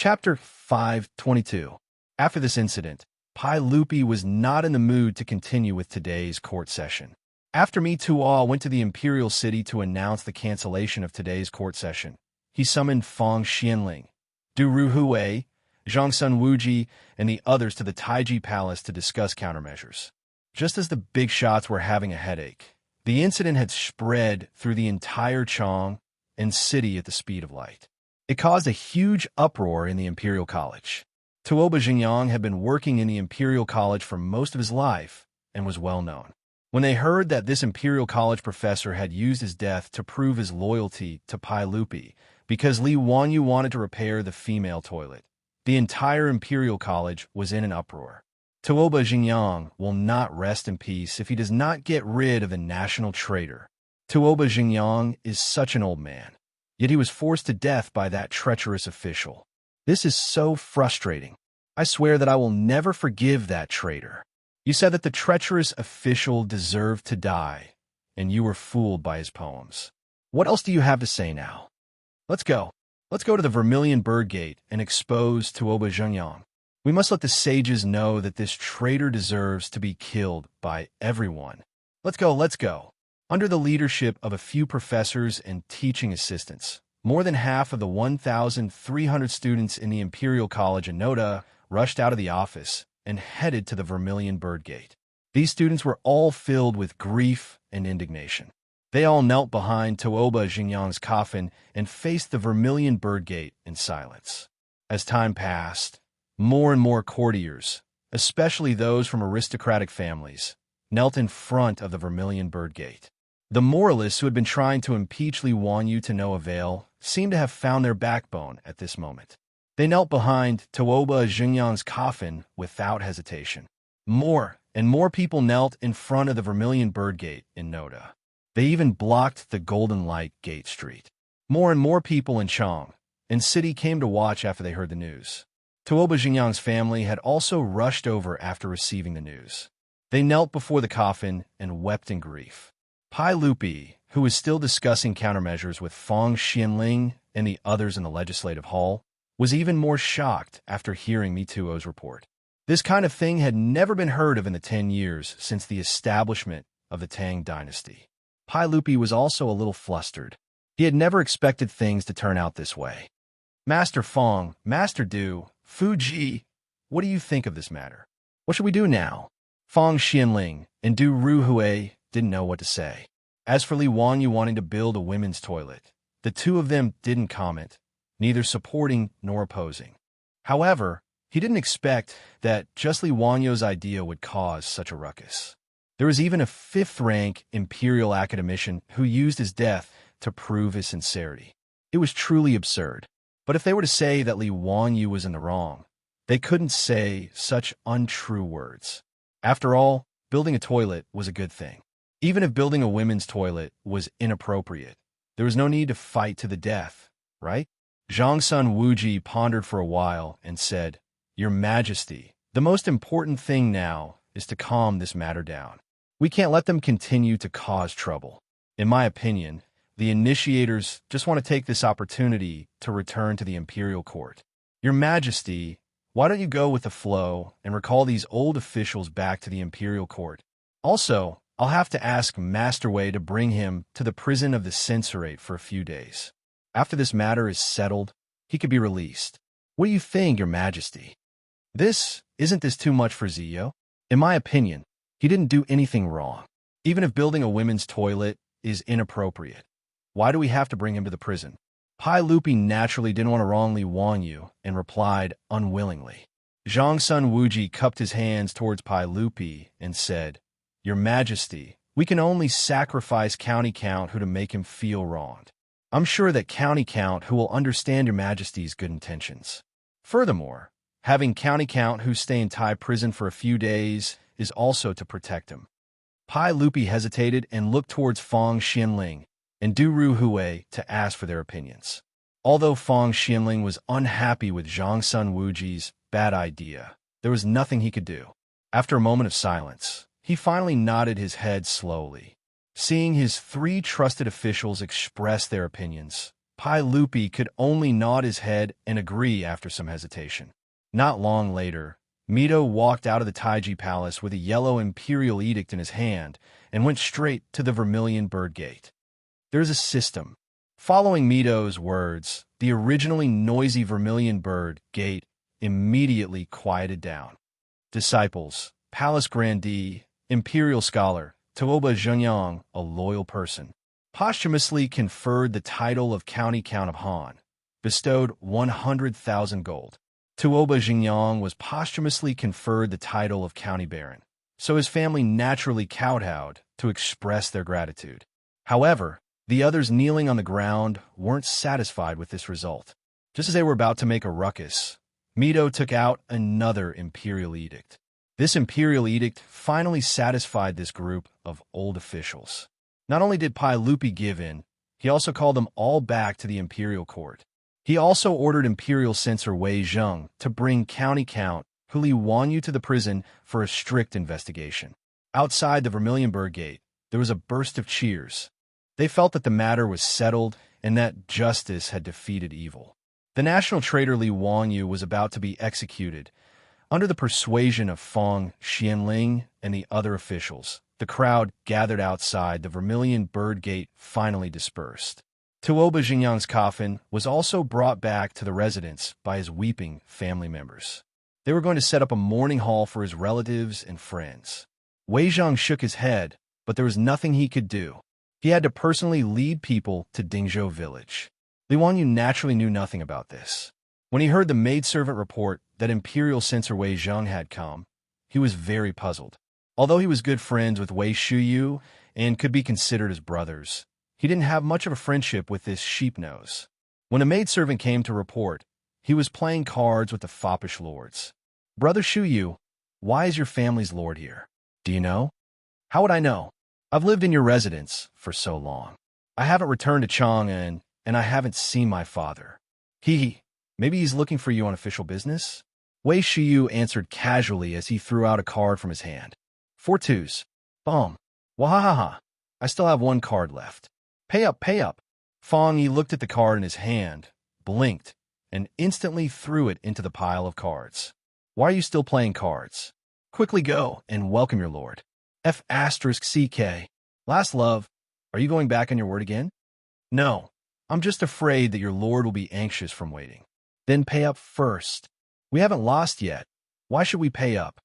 Chapter 522. After this incident, Pai Lupi was not in the mood to continue with today's court session. After Mi Tuo went to the imperial city to announce the cancellation of today's court session, he summoned Fang Xianling, Du Ruhui, Zhangsun Wuji, and the others to the Taiji Palace to discuss countermeasures. Just as the big shots were having a headache, the incident had spread through the entire Chang and city at the speed of light. It caused a huge uproar in the Imperial College. Tuoba Xingyang had been working in the Imperial College for most of his life and was well known. When they heard that this Imperial College professor had used his death to prove his loyalty to Pai Lupi because Li Wanyu wanted to repair the female toilet, the entire Imperial College was in an uproar. Tuoba Xingyang will not rest in peace if he does not get rid of the national traitor. Tuoba Xingyang is such an old man, yet he was forced to death by that treacherous official. This is so frustrating. I swear that I will never forgive that traitor. You said that the treacherous official deserved to die, and you were fooled by his poems. What else do you have to say now? Let's go. Let's go to the Vermilion Bird Gate and expose Tuoba Xingyang. We must let the sages know that this traitor deserves to be killed by everyone. Let's go, let's go. Under the leadership of a few professors and teaching assistants, more than half of the 1,300 students in the Imperial College in Noda rushed out of the office and headed to the Vermilion Bird Gate. These students were all filled with grief and indignation. They all knelt behind Tuoba Xingyang's coffin and faced the Vermilion Bird Gate in silence. As time passed, more and more courtiers, especially those from aristocratic families, knelt in front of the Vermilion Bird Gate. The moralists who had been trying to impeach Li Wanyu to no avail seemed to have found their backbone at this moment. They knelt behind Tuoba Xingyang's coffin without hesitation. More and more people knelt in front of the Vermilion Bird Gate in Noda. They even blocked the Golden Light Gate Street. More and more people in Chang and city came to watch after they heard the news. Tuoba Xingyang's family had also rushed over after receiving the news. They knelt before the coffin and wept in grief. Pai Lupi, who was still discussing countermeasures with Fang Xianling and the others in the legislative hall, was even more shocked after hearing Mi Tuo's report. This kind of thing had never been heard of in the 10 years since the establishment of the Tang dynasty. Pai Lupi was also a little flustered. He had never expected things to turn out this way. Master Fang, Master Du, Fuji, what do you think of this matter? What should we do now? Fang Xianling and Du Ruhui didn't know what to say. As for Li Wanyu wanting to build a women's toilet, the two of them didn't comment, neither supporting nor opposing. However, he didn't expect that just Li Wanyu's idea would cause such a ruckus. There was even a fifth-rank imperial academician who used his death to prove his sincerity. It was truly absurd. But if they were to say that Li Wanyu was in the wrong, they couldn't say such untrue words. After all, building a toilet was a good thing. Even if building a women's toilet was inappropriate, there was no need to fight to the death, right? Zhangsun Wuji pondered for a while and said, "Your Majesty, the most important thing now is to calm this matter down. We can't let them continue to cause trouble. In my opinion, the initiators just want to take this opportunity to return to the imperial court. Your Majesty, why don't you go with the flow and recall these old officials back to the imperial court? Also, I'll have to ask Master Wei to bring him to the prison of the censorate for a few days. After this matter is settled, he could be released. What do you think, Your Majesty? Isn't this too much for Zio? In my opinion, he didn't do anything wrong. Even if building a women's toilet is inappropriate, why do we have to bring him to the prison?" Pai Lupi naturally didn't want to wrong Li Wanyu and replied unwillingly. Zhangsun Wuji cupped his hands towards Pai Lupi and said, "Your Majesty, we can only sacrifice County Count Who to make him feel wronged. I'm sure that County Count Who will understand Your Majesty's good intentions. Furthermore, having County Count Who stay in Thai prison for a few days is also to protect him." Pai Lupi hesitated and looked towards Fang Xianling and Du Ruhui to ask for their opinions. Although Fang Xianling was unhappy with Zhangsun Wuji's bad idea, there was nothing he could do. After a moment of silence, he finally nodded his head slowly. Seeing his three trusted officials express their opinions, Pai Lupi could only nod his head and agree after some hesitation. Not long later, Mito walked out of the Taiji Palace with a yellow imperial edict in his hand and went straight to the Vermilion Bird Gate. There's a system. Following Mito's words, the originally noisy Vermilion Bird Gate immediately quieted down. Disciples, Palace Grandee, Imperial Scholar, Tuoba Zhenyang, a loyal person, posthumously conferred the title of County Count of Han, bestowed 100,000 gold. Tuoba Zhenyang was posthumously conferred the title of County Baron, so his family naturally kowtowed to express their gratitude. However, the others kneeling on the ground weren't satisfied with this result. Just as they were about to make a ruckus, Mito took out another imperial edict. This imperial edict finally satisfied this group of old officials. Not only did Pai Lupi give in, he also called them all back to the imperial court. He also ordered Imperial Censor Wei Zheng to bring County Count Li Wanyu to the prison for a strict investigation. Outside the Vermilion Bird Gate, there was a burst of cheers. They felt that the matter was settled and that justice had defeated evil. The national traitor Li Wanyu was about to be executed. Under the persuasion of Feng Xianling and the other officials, the crowd gathered outside the Vermilion Bird Gate finally dispersed. Tuoba Zhenyang's coffin was also brought back to the residence by his weeping family members. They were going to set up a mourning hall for his relatives and friends. Wei Zhang shook his head, but there was nothing he could do. He had to personally lead people to Dingzhou village. Li Wanyu naturally knew nothing about this. When he heard the maidservant report that Imperial Censor Wei Zheng had come, he was very puzzled. Although he was good friends with Wei Shuyu and could be considered as brothers, he didn't have much of a friendship with this sheep-nose. When a maidservant came to report, he was playing cards with the foppish lords. "Brother Shuyu, why is your family's lord here? Do you know?" "How would I know? I've lived in your residence for so long. I haven't returned to Chang'an, and I haven't seen my father." Maybe he's looking for you on official business?" Wei Shuyu answered casually as he threw out a card from his hand. "4 twos. Bum. Wahahaha. I still have 1 card left. Pay up, pay up." Feng Yi looked at the card in his hand, blinked, and instantly threw it into the pile of cards. "Why are you still playing cards? Quickly go and welcome your lord. F***CK. Last love, are you going back on your word again?" "No, I'm just afraid that your lord will be anxious from waiting." "Then pay up first. We haven't lost yet. Why should we pay up?"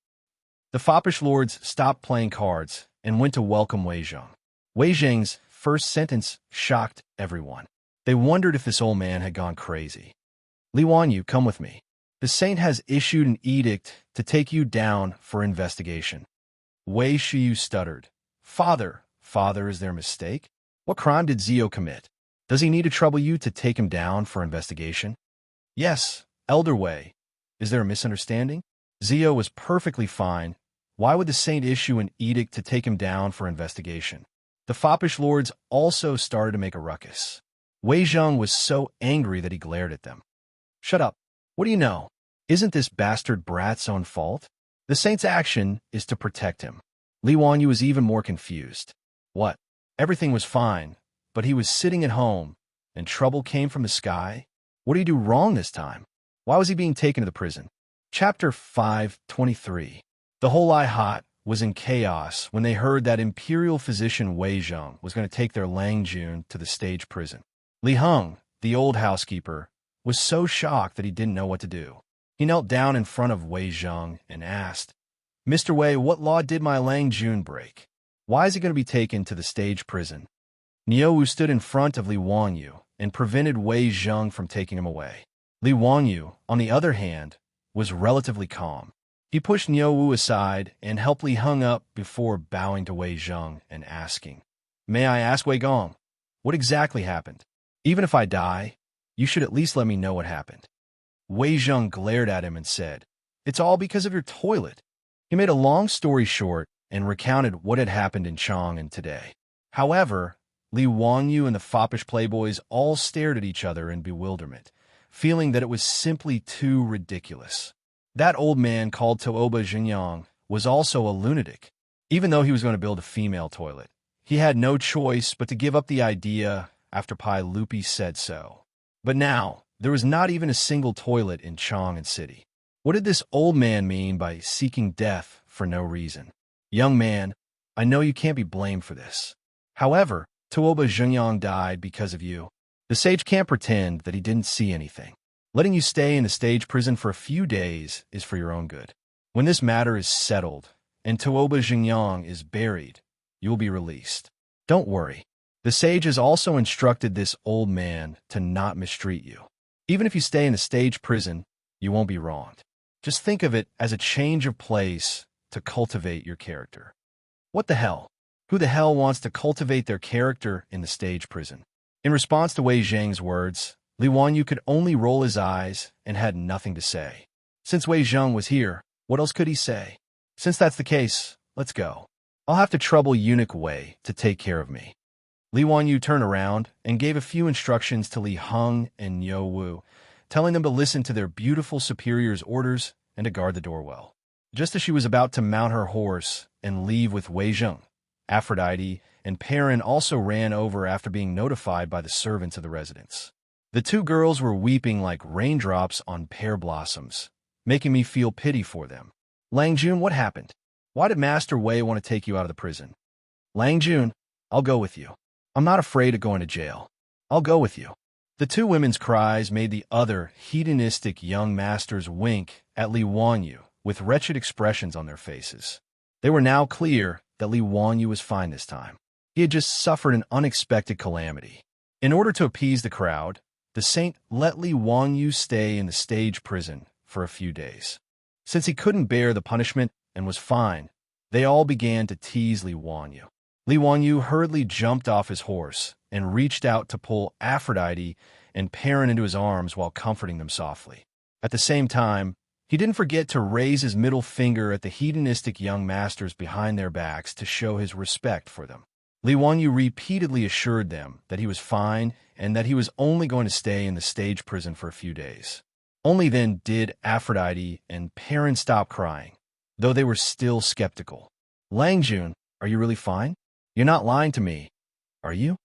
The foppish lords stopped playing cards and went to welcome Wei Zheng. Wei Zheng's first sentence shocked everyone. They wondered if this old man had gone crazy. "Li Wanyu, come with me. The saint has issued an edict to take you down for investigation." Wei Shuyu stuttered. Father, is there a mistake? What crime did Zio commit? Does he need to trouble you to take him down for investigation?" "Yes, Elder Wei. Is there a misunderstanding? Zio was perfectly fine. Why would the saint issue an edict to take him down for investigation?" The foppish lords also started to make a ruckus. Wei Zheng was so angry that he glared at them. "Shut up. What do you know? Isn't this bastard brat's own fault? The saint's action is to protect him." Li Wanyu was even more confused. What? Everything was fine, but he was sitting at home, and trouble came from the sky? What did he do wrong this time? Why was he being taken to the prison? Chapter 5:23. The whole Hot was in chaos when they heard that Imperial physician Wei Zheng was going to take their Langjun to the stage prison. Li Heng, the old housekeeper, was so shocked that he didn't know what to do. He knelt down in front of Wei Zheng and asked, "Mr. Wei, what law did my Langjun break? Why is he going to be taken to the stage prison?" Niuwu stood in front of Li Wanyu and prevented Wei Zheng from taking him away. Li Wanyu, on the other hand, was relatively calm. He pushed Niuwu aside and helped Li Heng up before bowing to Wei Zheng and asking, "May I ask, Wei Gong, what exactly happened? Even if I die, you should at least let me know what happened." Wei Zheng glared at him and said, "It's all because of your toilet." He made a long story short and recounted what had happened in Chang'an today. However, Li Wanyu and the foppish playboys all stared at each other in bewilderment, feeling that it was simply too ridiculous. That old man called Tuoba Zhenyang was also a lunatic. Even though he was going to build a female toilet, he had no choice but to give up the idea after Pai Lupi said so. But now, there was not even a single toilet in Chang and City. What did this old man mean by seeking death for no reason? Young man, I know you can't be blamed for this. However, Tuoba Zhengyang died because of you. The sage can't pretend that he didn't see anything. Letting you stay in the stage prison for a few days is for your own good. When this matter is settled and Tuoba Zhengyang is buried, you will be released. Don't worry. The sage has also instructed this old man to not mistreat you. Even if you stay in the stage prison, you won't be wronged. Just think of it as a change of place to cultivate your character. What the hell? Who the hell wants to cultivate their character in the stage prison? In response to Wei Zhang's words, Li Wanyu could only roll his eyes and had nothing to say. Since Wei Zhang was here, what else could he say? Since that's the case, let's go. I'll have to trouble Eunuch Wei to take care of me. Li Wanyu turned around and gave a few instructions to Li Heng and Niu Wu, telling them to listen to their beautiful superior's orders and to guard the door well. Just as she was about to mount her horse and leave with Wei Zheng, Aphrodite and Perrin also ran over after being notified by the servants of the residence. The two girls were weeping like raindrops on pear blossoms, making me feel pity for them. Lang Jun, what happened? Why did Master Wei want to take you out of the prison? Lang Jun, I'll go with you. I'm not afraid of going to jail. I'll go with you. The two women's cries made the other hedonistic young masters wink at Li Wanyu with wretched expressions on their faces. They were now clear that Li Wanyu was fine this time. He had just suffered an unexpected calamity. In order to appease the crowd, the saint let Li Wanyu stay in the stage prison for a few days. Since he couldn't bear the punishment and was fine, they all began to tease Li Wanyu. Li Wanyu hurriedly jumped off his horse and reached out to pull Aphrodite and Perrin into his arms while comforting them softly. At the same time, he didn't forget to raise his middle finger at the hedonistic young masters behind their backs to show his respect for them. Li Wanyu repeatedly assured them that he was fine and that he was only going to stay in the stage prison for a few days. Only then did Aphrodite and Perrin stop crying, though they were still skeptical. Lang Jun, are you really fine? You're not lying to me, are you?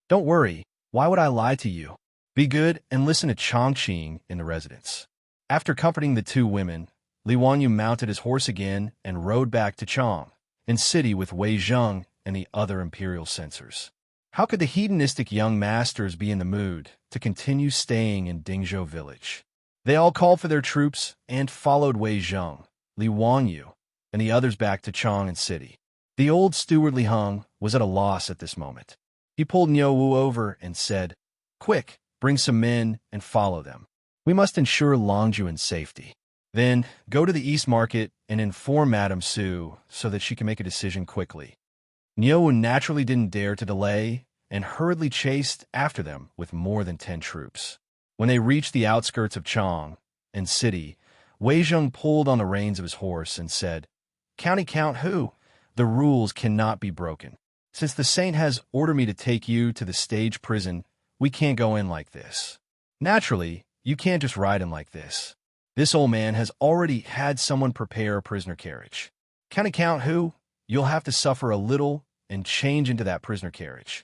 Don't worry, why would I lie to you? Be good and listen to Chongqing in the residence. After comforting the two women, Li Wanyu mounted his horse again and rode back to Chang, in city with Wei Zheng and the other imperial censors. How could the hedonistic young masters be in the mood to continue staying in Dingzhou village? They all called for their troops and followed Wei Zheng, Li Wanyu, and the others back to Chang and city. The old steward Li Heng was at a loss at this moment. He pulled Niu Wu over and said, "Quick, bring some men and follow them. We must ensure Longjuan's safety. Then go to the East Market and inform Madame Su so that she can make a decision quickly." Niu Wu naturally didn't dare to delay and hurriedly chased after them with more than 10 troops. When they reached the outskirts of Chang and city, Wei Zheng pulled on the reins of his horse and said, "County count who? The rules cannot be broken. Since the saint has ordered me to take you to the stage prison, we can't go in like this. Naturally, you can't just ride in like this. This old man has already had someone prepare a prisoner carriage. County count who? You'll have to suffer a little and change into that prisoner carriage."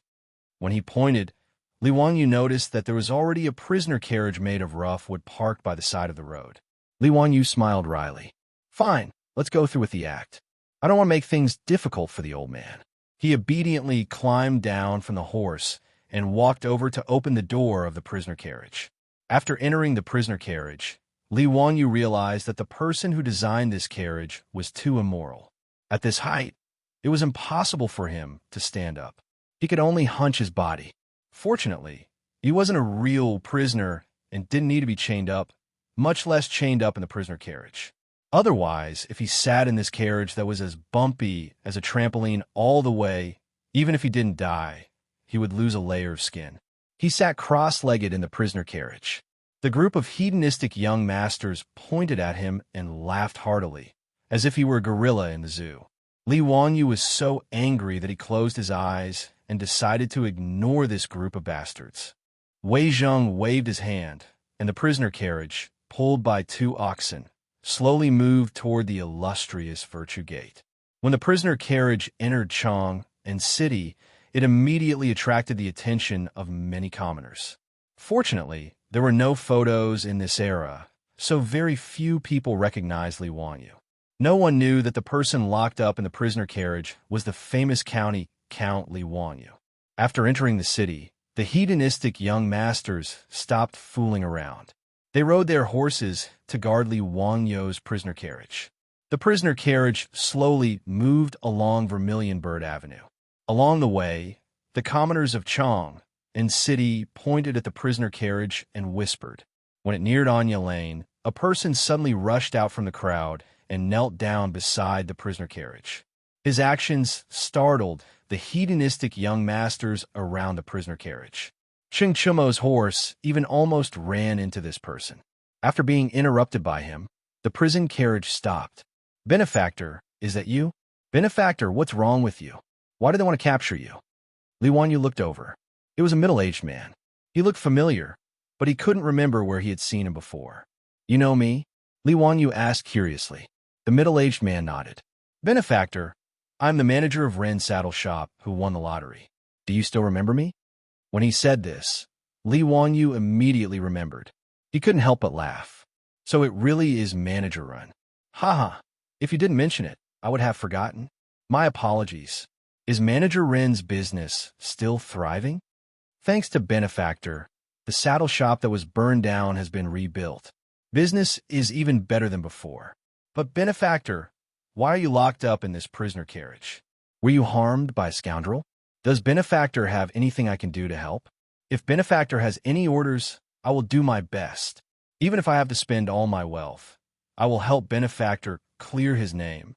When he pointed, Li Wanyu noticed that there was already a prisoner carriage made of rough wood parked by the side of the road. Li Wanyu smiled wryly. "Fine, let's go through with the act. I don't want to make things difficult for the old man." He obediently climbed down from the horse and walked over to open the door of the prisoner carriage. After entering the prisoner carriage, Li Wanyu realized that the person who designed this carriage was too immoral. At this height, it was impossible for him to stand up. He could only hunch his body. Fortunately, he wasn't a real prisoner and didn't need to be chained up, much less chained up in the prisoner carriage. Otherwise, if he sat in this carriage that was as bumpy as a trampoline all the way, even if he didn't die, he would lose a layer of skin. He sat cross-legged in the prisoner carriage. The group of hedonistic young masters pointed at him and laughed heartily, as if he were a gorilla in the zoo. Li Wanyu was so angry that he closed his eyes and decided to ignore this group of bastards. Wei Zheng waved his hand, and the prisoner carriage, pulled by 2 oxen, slowly moved toward the illustrious Virtue Gate. When the prisoner carriage entered Chang and city, it immediately attracted the attention of many commoners. Fortunately, There were no photos in this era, so very few people recognized Li Wanyu. No one knew that the person locked up in the prisoner carriage was the famous county Count Li Wanyu. After entering the city, the hedonistic young masters stopped fooling around. They rode their horses to guard Li Wanyu's prisoner carriage. The prisoner carriage slowly moved along Vermilion Bird Avenue. Along the way, the commoners of Chang and city pointed at the prisoner carriage and whispered. When it neared Anya Lane, a person suddenly rushed out from the crowd and knelt down beside the prisoner carriage. His actions startled the hedonistic young masters around the prisoner carriage. Xianxia's horse even almost ran into this person. After being interrupted by him, the prison carriage stopped. "Benefactor, is that you? Benefactor, what's wrong with you? Why do they want to capture you?" Li Wanyu looked over. It was a middle-aged man. He looked familiar, but he couldn't remember where he had seen him before. "You know me?" Li Wanyu asked curiously. The middle-aged man nodded. "Benefactor, I'm the manager of Ren's saddle shop who won the lottery. Do you still remember me?" When he said this, Li Wanyu immediately remembered. He couldn't help but laugh. "So it really is Manager Ren. Haha, if you didn't mention it, I would have forgotten. My apologies. Is Manager Ren's business still thriving?" "Thanks to Benefactor, the saddle shop that was burned down has been rebuilt. Business is even better than before. But Benefactor, why are you locked up in this prisoner carriage? Were you harmed by a scoundrel? Does Benefactor have anything I can do to help? If Benefactor has any orders, I will do my best. Even if I have to spend all my wealth, I will help Benefactor clear his name."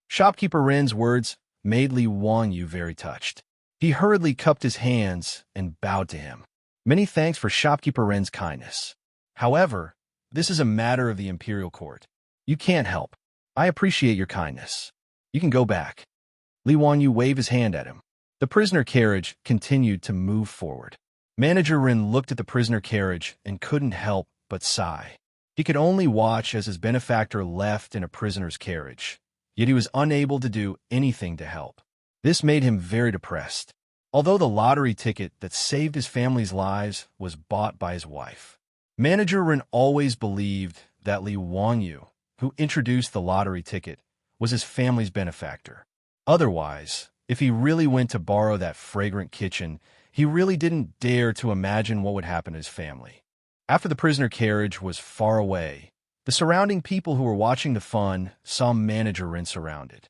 Shopkeeper Ren's words made Li Wanyu very touched. He hurriedly cupped his hands and bowed to him. "Many thanks for Shopkeeper Ren's kindness. However, this is a matter of the Imperial Court. You can't help. I appreciate your kindness. You can go back." Li Wanyu waved his hand at him. The prisoner carriage continued to move forward. Manager Ren looked at the prisoner carriage and couldn't help but sigh. He could only watch as his benefactor left in a prisoner's carriage, yet he was unable to do anything to help. This made him very depressed. Although the lottery ticket that saved his family's lives was bought by his wife, Manager Ren always believed that Li Wanyu, who introduced the lottery ticket, was his family's benefactor. Otherwise, if he really went to borrow that fragrant kitchen, he really didn't dare to imagine what would happen to his family. After the prisoner carriage was far away, the surrounding people who were watching the fun saw Manager Ren surrounded.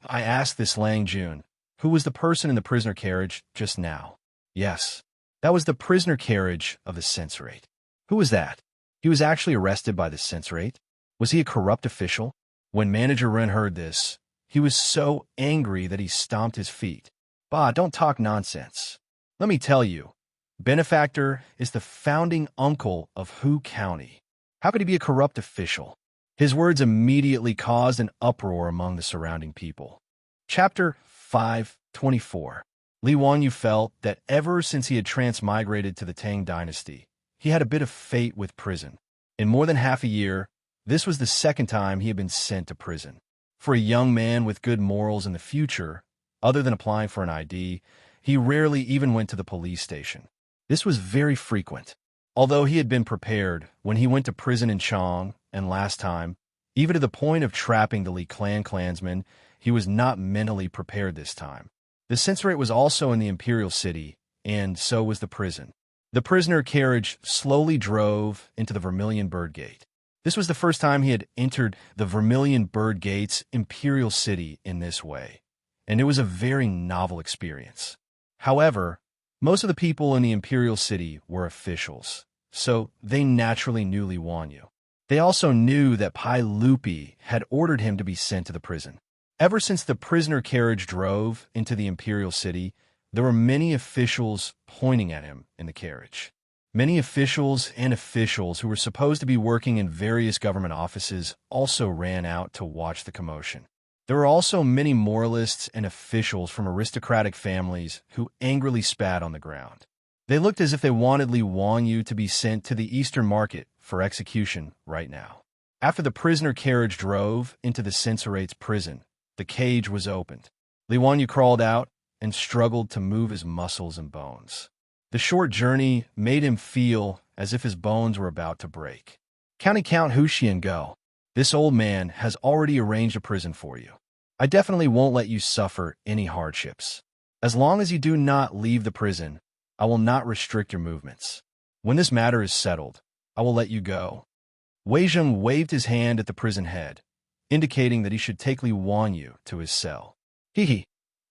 I asked this Lang Jun, who was the person in the prisoner carriage just now. Yes, that was the prisoner carriage of the censorate. Who was that? He was actually arrested by the censorate? Was he a corrupt official? When Manager Ren heard this, he was so angry that he stomped his feet. "Bah, don't talk nonsense. Let me tell you, Benefactor is the founding uncle of Hu County. How could he be a corrupt official?" His words immediately caused an uproar among the surrounding people. Chapter 5:24. Li Wanyu felt that ever since he had transmigrated to the Tang dynasty, he had a bit of fate with prison. In more than half a year, this was the second time he had been sent to prison. For a young man with good morals in the future, other than applying for an ID, he rarely even went to the police station. This was very frequent. Although he had been prepared when he went to prison in Chang and last time, even to the point of trapping the Li Clan clansmen, he was not mentally prepared this time. The censorate was also in the Imperial City, and so was the prison. The prisoner carriage slowly drove into the Vermilion Bird Gate. This was the first time he had entered the Vermilion Bird Gate's Imperial City in this way, and it was a very novel experience. However, most of the people in the Imperial City were officials, so they naturally knew Li Wanyu. They also knew that Pai Lupi had ordered him to be sent to the prison. Ever since the prisoner carriage drove into the Imperial City, there were many officials pointing at him in the carriage. Many officials and officials who were supposed to be working in various government offices also ran out to watch the commotion. There were also many moralists and officials from aristocratic families who angrily spat on the ground. They looked as if they wanted Li Wanyu to be sent to the Eastern Market for execution right now. After the prisoner carriage drove into the censorate's prison, the cage was opened. Li Wanyu crawled out and struggled to move his muscles and bones. The short journey made him feel as if his bones were about to break. County Count Wuxia, go. This old man has already arranged a prison for you. I definitely won't let you suffer any hardships. As long as you do not leave the prison, I will not restrict your movements. When this matter is settled, I will let you go. Wei Zheng waved his hand at the prison head, indicating that he should take Li Wanyu to his cell. Hehe.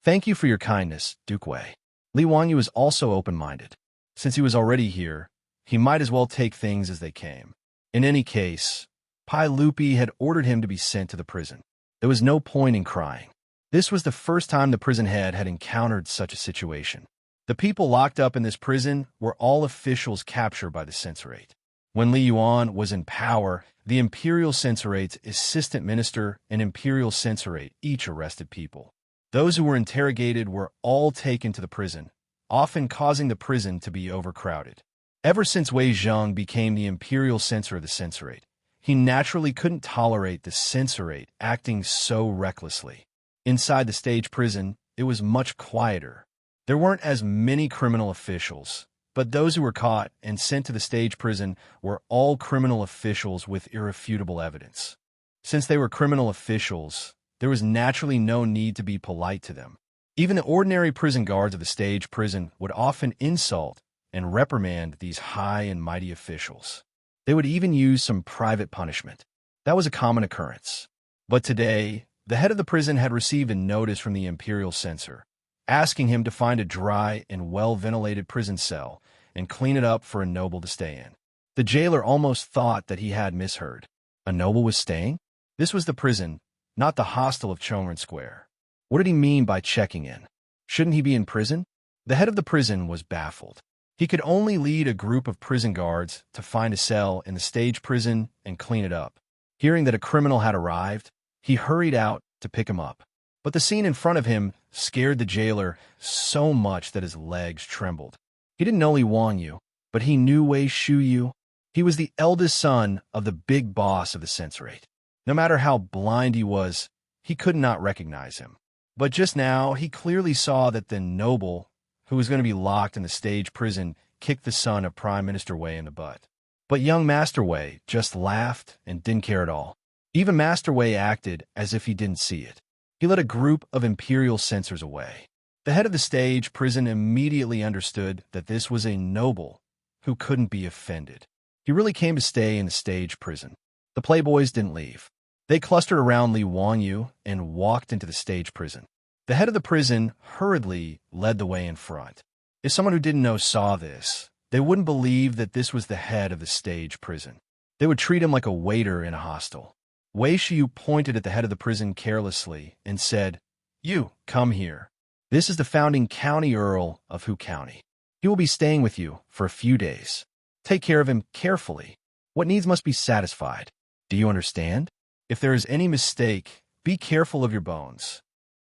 Thank you for your kindness, Duke Wei. Li Wanyu is also open-minded. Since he was already here, he might as well take things as they came. In any case, Pai Lupi had ordered him to be sent to the prison. There was no point in crying. This was the first time the prison head had encountered such a situation. The people locked up in this prison were all officials captured by the censorate. When Li Yuan was in power, the Imperial Censorate's assistant minister and Imperial Censorate each arrested people. Those who were interrogated were all taken to the prison, often causing the prison to be overcrowded. Ever since Wei Zheng became the Imperial Censor of the Censorate, he naturally couldn't tolerate the Censorate acting so recklessly. Inside the stage prison, it was much quieter. There weren't as many criminal officials, but those who were caught and sent to the stage prison were all criminal officials with irrefutable evidence. Since they were criminal officials, there was naturally no need to be polite to them. Even the ordinary prison guards of the stage prison would often insult and reprimand these high and mighty officials. They would even use some private punishment. That was a common occurrence. But today, the head of the prison had received a notice from the Imperial Censor, asking him to find a dry and well-ventilated prison cell and clean it up for a noble to stay in. The jailer almost thought that he had misheard. A noble was staying? This was the prison, not the hostel of Chongren Square. What did he mean by checking in? Shouldn't he be in prison? The head of the prison was baffled. He could only lead a group of prison guards to find a cell in the stage prison and clean it up. Hearing that a criminal had arrived, he hurried out to pick him up. But the scene in front of him scared the jailer so much that his legs trembled. He didn't know Li Wanyu, but he knew Wei Shuyu. He was the eldest son of the big boss of the censorate. No matter how blind he was, he could not recognize him. But just now, he clearly saw that the noble, who was going to be locked in the stage prison, kicked the son of Prime Minister Wei in the butt. But young Master Wei just laughed and didn't care at all. Even Master Wei acted as if he didn't see it. He led a group of Imperial censors away. The head of the stage prison immediately understood that this was a noble who couldn't be offended. He really came to stay in the stage prison. The playboys didn't leave. They clustered around Li Wanyu and walked into the stage prison. The head of the prison hurriedly led the way in front. If someone who didn't know saw this, they wouldn't believe that this was the head of the stage prison. They would treat him like a waiter in a hostel. Wei Shiyu pointed at the head of the prison carelessly and said, "You, come here. This is the founding county earl of Hu County. He will be staying with you for a few days. Take care of him carefully. What needs must be satisfied. Do you understand? If there is any mistake, be careful of your bones."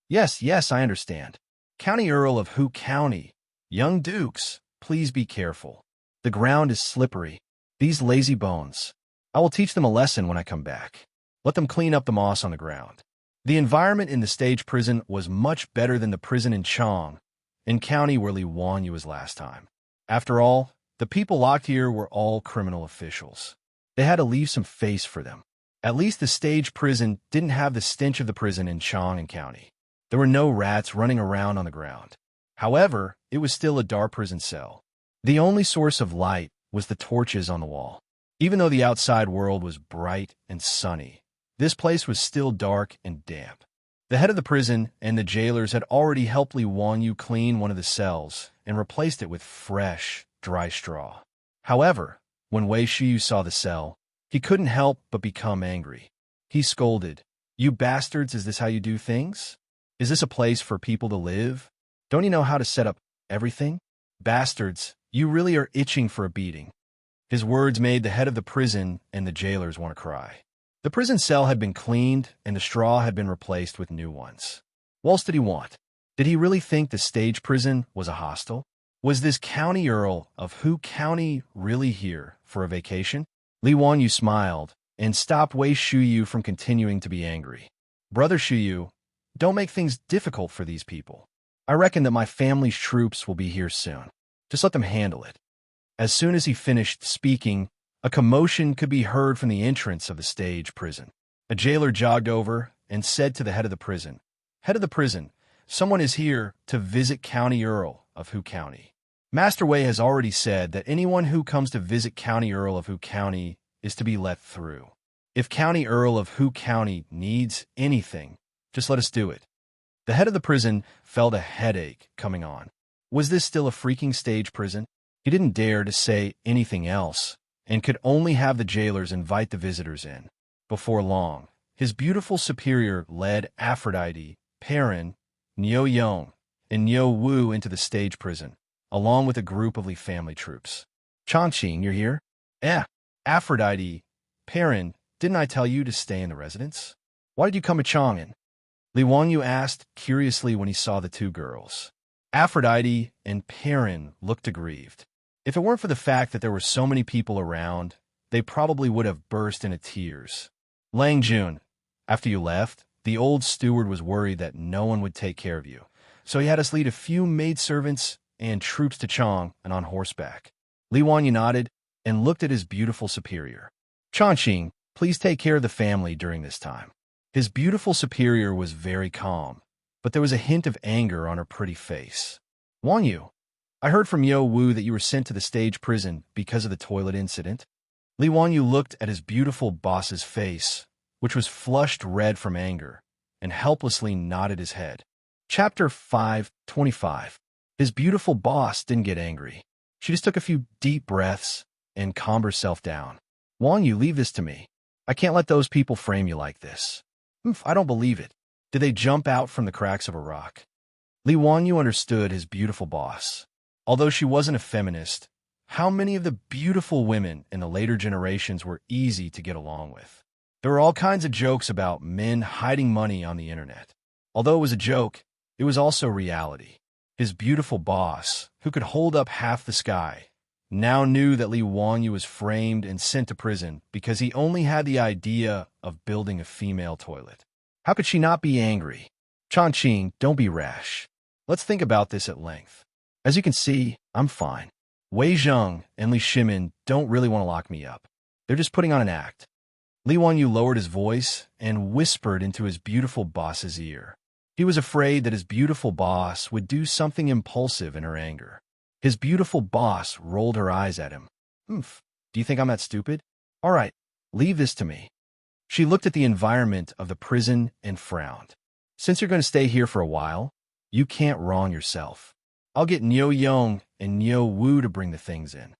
Yes, I understand. County Earl of Hu County. Young dukes, please be careful. The ground is slippery. These lazy bones. I will teach them a lesson when I come back. Let them clean up the moss on the ground. The environment in the stage prison was much better than the prison in Chong, in county where Li Wanyu was last time. After all, the people locked here were all criminal officials. They had to leave some face for them. At least the stage prison didn't have the stench of the prison in Chong and county. There were no rats running around on the ground. However, it was still a dark prison cell. The only source of light was the torches on the wall. Even though the outside world was bright and sunny, this place was still dark and damp. The head of the prison and the jailers had already helped Li Wanyu clean one of the cells and replaced it with fresh, dry straw. However, when Wei Shiyu saw the cell, he couldn't help but become angry. He scolded, "You bastards, is this how you do things? Is this a place for people to live? Don't you know how to set up everything? Bastards, you really are itching for a beating." His words made the head of the prison and the jailers want to cry. The prison cell had been cleaned and the straw had been replaced with new ones. What else did he want? Did he really think the stage prison was a hostel? Was this county earl of Hu County really here for a vacation? Li Wanyu smiled and stopped Wei Shuyu from continuing to be angry. "Brother Shuyu, don't make things difficult for these people. I reckon that my family's troops will be here soon. Just let them handle it." As soon as he finished speaking, a commotion could be heard from the entrance of the stage prison. A jailer jogged over and said to the head of the prison, "Head of the prison, someone is here to visit County Earl of Hu County. Master Wei has already said that anyone who comes to visit County Earl of Hu County is to be let through. If County Earl of Hu County needs anything, just let us do it." The head of the prison felt a headache coming on. Was this still a freaking stage prison? He didn't dare to say anything else, and could only have the jailers invite the visitors in. Before long, his beautiful superior led Aphrodite, Perrin, Niu Yong, and Niu Wu into the stage prison, along with a group of Li family troops. "Changqing, you're here?" Aphrodite, Perrin, didn't I tell you to stay in the residence? Why did you come to Chang'an?" Li Wanyu asked curiously when he saw the two girls. Aphrodite and Perrin looked aggrieved. If it weren't for the fact that there were so many people around, they probably would have burst into tears. "Lang Jun, after you left, the old steward was worried that no one would take care of you, so he had us lead a few maidservants and troops to Chang and on horseback." Li Wanyu nodded and looked at his beautiful superior. "Changqing, please take care of the family during this time." His beautiful superior was very calm, but there was a hint of anger on her pretty face. "Wanyu, I heard from Yo Wu that you were sent to the stage prison because of the toilet incident." Li Wanyu looked at his beautiful boss's face, which was flushed red from anger, and helplessly nodded his head. Chapter 5:25. His beautiful boss didn't get angry. She just took a few deep breaths and calmed herself down. "Wanyu, leave this to me. I can't let those people frame you like this." I don't believe it. Did they jump out from the cracks of a rock?" Li Wanyu understood his beautiful boss. Although she wasn't a feminist, how many of the beautiful women in the later generations were easy to get along with? There were all kinds of jokes about men hiding money on the internet. Although it was a joke, it was also reality. His beautiful boss, who could hold up half the sky, now knew that Li Wanyu was framed and sent to prison because he only had the idea of building a female toilet. How could she not be angry? "Changqing, don't be rash. Let's think about this at length. As you can see, I'm fine. Wei Zheng and Li Shimin don't really want to lock me up. They're just putting on an act." Li Wanyu lowered his voice and whispered into his beautiful boss's ear. He was afraid that his beautiful boss would do something impulsive in her anger. His beautiful boss rolled her eyes at him. Do you think I'm that stupid? All right, leave this to me." She looked at the environment of the prison and frowned. "Since you're going to stay here for a while, you can't wrong yourself. I'll get Niu Yong and Niu Wu to bring the things in."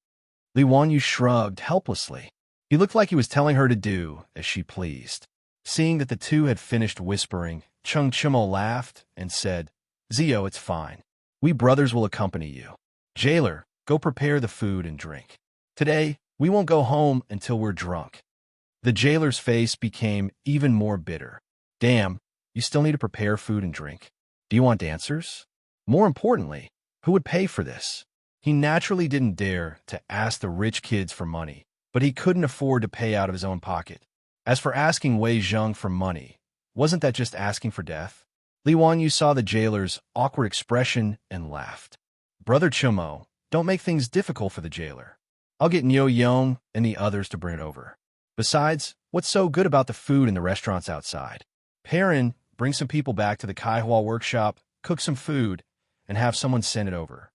Li Wanyu shrugged helplessly. He looked like he was telling her to do as she pleased. Seeing that the two had finished whispering, Chung Chimo laughed and said, "Zio, it's fine. We brothers will accompany you. Jailer, go prepare the food and drink. Today, we won't go home until we're drunk." The jailer's face became even more bitter. "Damn, you still need to prepare food and drink. Do you want dancers? More importantly, who would pay for this?" He naturally didn't dare to ask the rich kids for money, but he couldn't afford to pay out of his own pocket. As for asking Wei Zheng for money, wasn't that just asking for death? Li Wanyu saw the jailer's awkward expression and laughed. "Brother Chumo, don't make things difficult for the jailer. I'll get Niu Yong and the others to bring it over. Besides, what's so good about the food in the restaurants outside? Perrin, bring some people back to the Kaihua workshop, cook some food, and have someone send it over."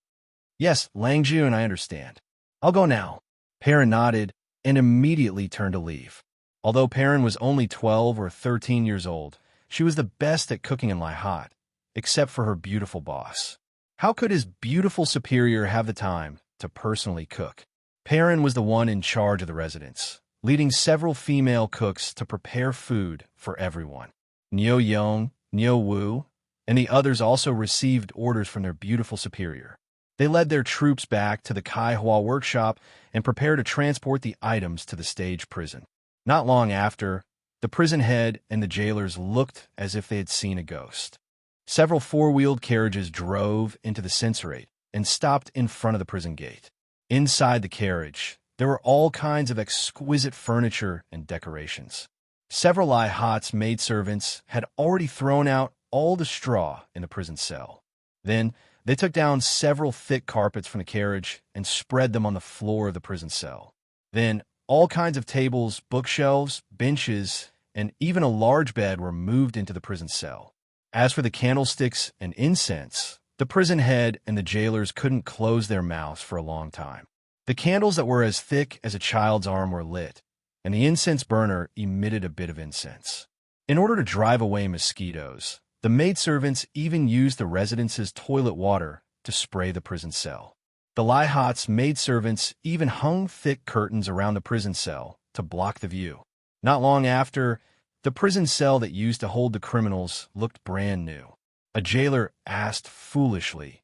"Yes, Lang Jun, I understand. I'll go now." Perrin nodded and immediately turned to leave. Although Perrin was only 12 or 13 years old, she was the best at cooking in Laihat, except for her beautiful boss. How could his beautiful superior have the time to personally cook? Perrin was the one in charge of the residence, leading several female cooks to prepare food for everyone. Niu Yong, Niu Wu, and the others also received orders from their beautiful superior. They led their troops back to the Kaihua workshop and prepared to transport the items to the stage prison. Not long after, the prison head and the jailers looked as if they had seen a ghost. Several four-wheeled carriages drove into the censorate and stopped in front of the prison gate. Inside the carriage, there were all kinds of exquisite furniture and decorations. Several Laihat's maidservants had already thrown out all the straw in the prison cell. Then, They took down several thick carpets from the carriage and spread them on the floor of the prison cell. Then, all kinds of tables, bookshelves, benches, and even a large bed were moved into the prison cell. As for the candlesticks and incense, the prison head and the jailers couldn't close their mouths for a long time. The candles that were as thick as a child's arm were lit, and the incense burner emitted a bit of incense. In order to drive away mosquitoes, the maidservants even used the residence's toilet water to spray the prison cell. The Laihat's maidservants even hung thick curtains around the prison cell to block the view. Not long after, the prison cell that used to hold the criminals looked brand new. A jailer asked foolishly,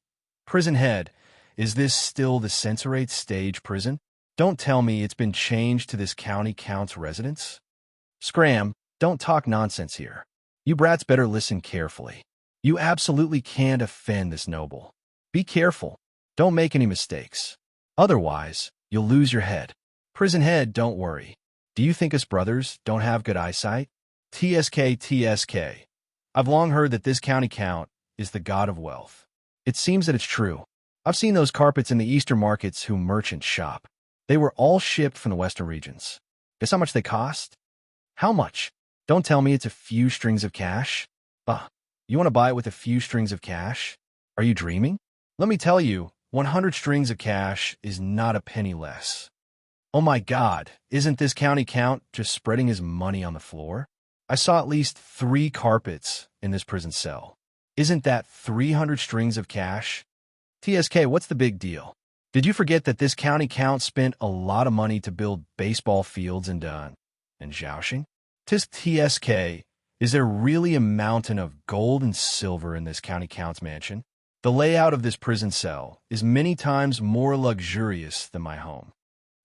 "Prison head, is this still the censorate stage prison? Don't tell me it's been changed to this county count's residence?" "Scram, don't talk nonsense here. You brats better listen carefully. You absolutely can't offend this noble. Be careful. Don't make any mistakes. Otherwise, you'll lose your head. Prison head, don't worry. Do you think us brothers don't have good eyesight? TSK. I've long heard that this county count is the god of wealth. It seems that it's true. I've seen those carpets in the eastern markets who merchants shop. They were all shipped from the western regions. Guess how much they cost? How much? Don't tell me it's a few strings of cash. You want to buy it with a few strings of cash? Are you dreaming? Let me tell you, 100 strings of cash is not a penny less. Oh my God, isn't this county count just spreading his money on the floor? I saw at least 3 carpets in this prison cell. Isn't that 300 strings of cash? TSK, what's the big deal? Did you forget that this county count spent a lot of money to build baseball fields in Xiaoxing? TSK, is there really a mountain of gold and silver in this county count's mansion? The layout of this prison cell is many times more luxurious than my home.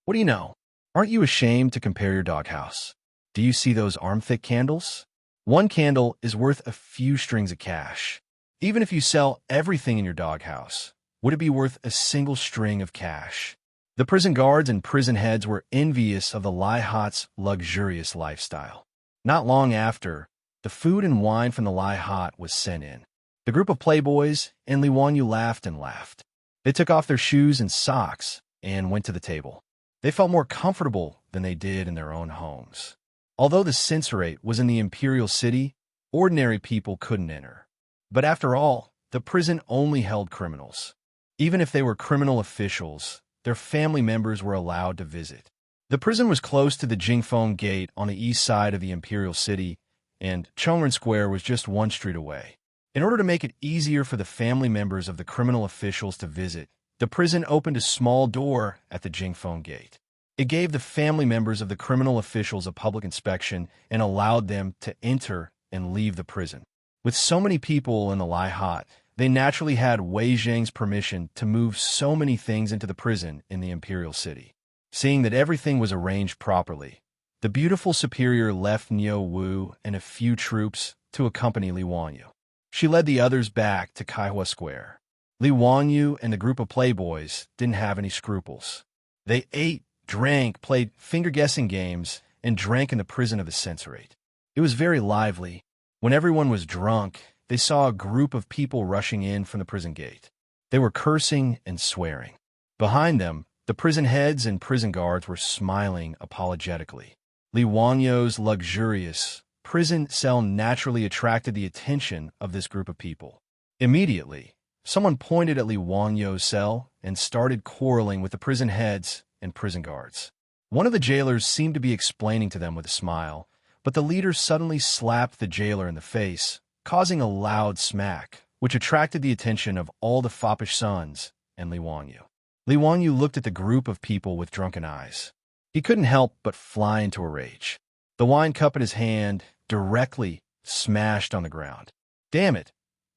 What do you know? Aren't you ashamed to compare your doghouse? Do you see those arm-thick candles? One candle is worth a few strings of cash. Even if you sell everything in your doghouse, would it be worth a single string of cash? The prison guards and prison heads were envious of the Laihat's luxurious lifestyle. Not long after, the food and wine from the Laihat was sent in. The group of playboys and Li Wanyu laughed and laughed. They took off their shoes and socks and went to the table. They felt more comfortable than they did in their own homes. Although the censorate was in the imperial city, ordinary people couldn't enter. But after all, the prison only held criminals. Even if they were criminal officials, their family members were allowed to visit. The prison was close to the Jingfeng Gate on the east side of the imperial city, and Chongren Square was just 1 street away. In order to make it easier for the family members of the criminal officials to visit, the prison opened a small door at the Jingfeng Gate. It gave the family members of the criminal officials a public inspection and allowed them to enter and leave the prison. With so many people in the Laihat, they naturally had Wei Zheng's permission to move so many things into the prison in the imperial city. Seeing that everything was arranged properly, the beautiful superior left Niu Wu and a few troops to accompany Li Wanyu. She led the others back to Kaihua Square. Li Wanyu and the group of playboys didn't have any scruples. They ate, drank, played finger-guessing games, and drank in the prison of the censorate. It was very lively. When everyone was drunk, they saw a group of people rushing in from the prison gate. They were cursing and swearing. Behind them, the prison heads and prison guards were smiling apologetically. Li Wanyu's luxurious prison cell naturally attracted the attention of this group of people. Immediately, someone pointed at Li Wanyu's cell and started quarreling with the prison heads and prison guards. One of the jailers seemed to be explaining to them with a smile, but the leader suddenly slapped the jailer in the face, causing a loud smack, which attracted the attention of all the foppish sons and Li Wanyu. Li Wanyu looked at the group of people with drunken eyes. He couldn't help but fly into a rage. The wine cup in his hand directly smashed on the ground. Damn it!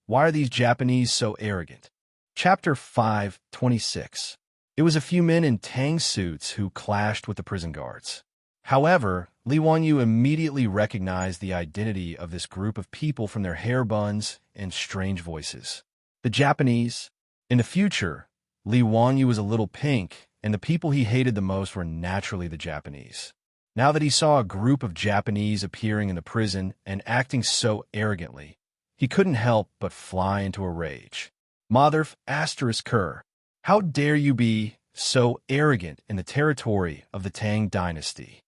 Why are these Japanese so arrogant? Chapter 5:26. It was a few men in Tang suits who clashed with the prison guards. However, Li Wanyu immediately recognized the identity of this group of people from their hair buns and strange voices. The Japanese. In the future, Li Wanyu was a little pink, and the people he hated the most were naturally the Japanese. Now that he saw a group of Japanese appearing in the prison and acting so arrogantly, he couldn't help but fly into a rage. Motherf asterisk Ker. How dare you be so arrogant in the territory of the Tang dynasty?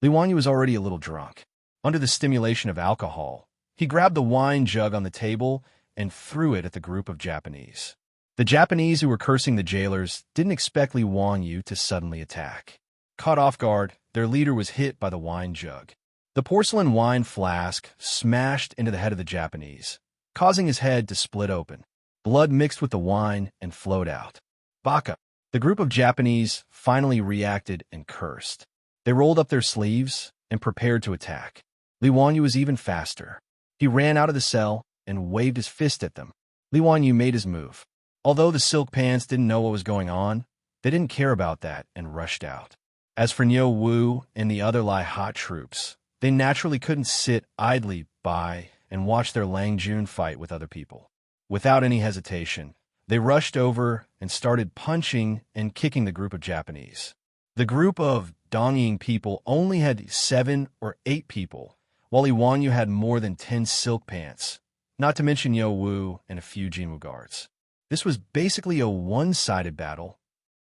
Li Wanyu was already a little drunk. Under the stimulation of alcohol, he grabbed the wine jug on the table and threw it at the group of Japanese. The Japanese who were cursing the jailers didn't expect Li Wanyu to suddenly attack. Caught off guard, their leader was hit by the wine jug. The porcelain wine flask smashed into the head of the Japanese, causing his head to split open. Blood mixed with the wine and flowed out. Baka! The group of Japanese finally reacted and cursed. They rolled up their sleeves and prepared to attack. Li Wanyu was even faster. He ran out of the cell and waved his fist at them. Li Wanyu made his move. Although the Silk Pants didn't know what was going on, they didn't care about that and rushed out. As for Niu Wu and the other Lai Hot troops, they naturally couldn't sit idly by and watch their Lang Jun fight with other people. Without any hesitation, they rushed over and started punching and kicking the group of Japanese. The group of Dongying people only had 7 or 8 people, while Li Wanyu had more than 10 Silk Pants, not to mention Niu Wu and a few Jinwu guards. This was basically a one-sided battle.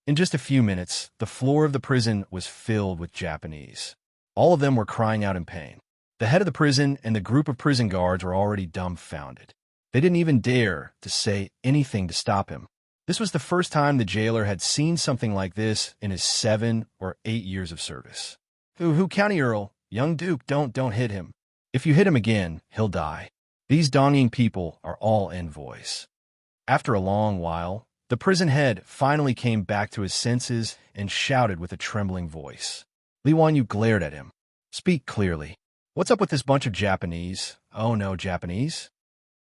In just a few minutes, the floor of the prison was filled with Japanese. All of them were crying out in pain. The head of the prison and the group of prison guards were already dumbfounded. They didn't even dare to say anything to stop him. This was the first time the jailer had seen something like this in his 7 or 8 years of service. Who County Earl, young Duke, don't hit him. If you hit him again, he'll die. These Dongying people are all envoys. After a long while, the prison head finally came back to his senses and shouted with a trembling voice. Li Wanyu glared at him. Speak clearly. What's up with this bunch of Japanese? Oh no, Japanese?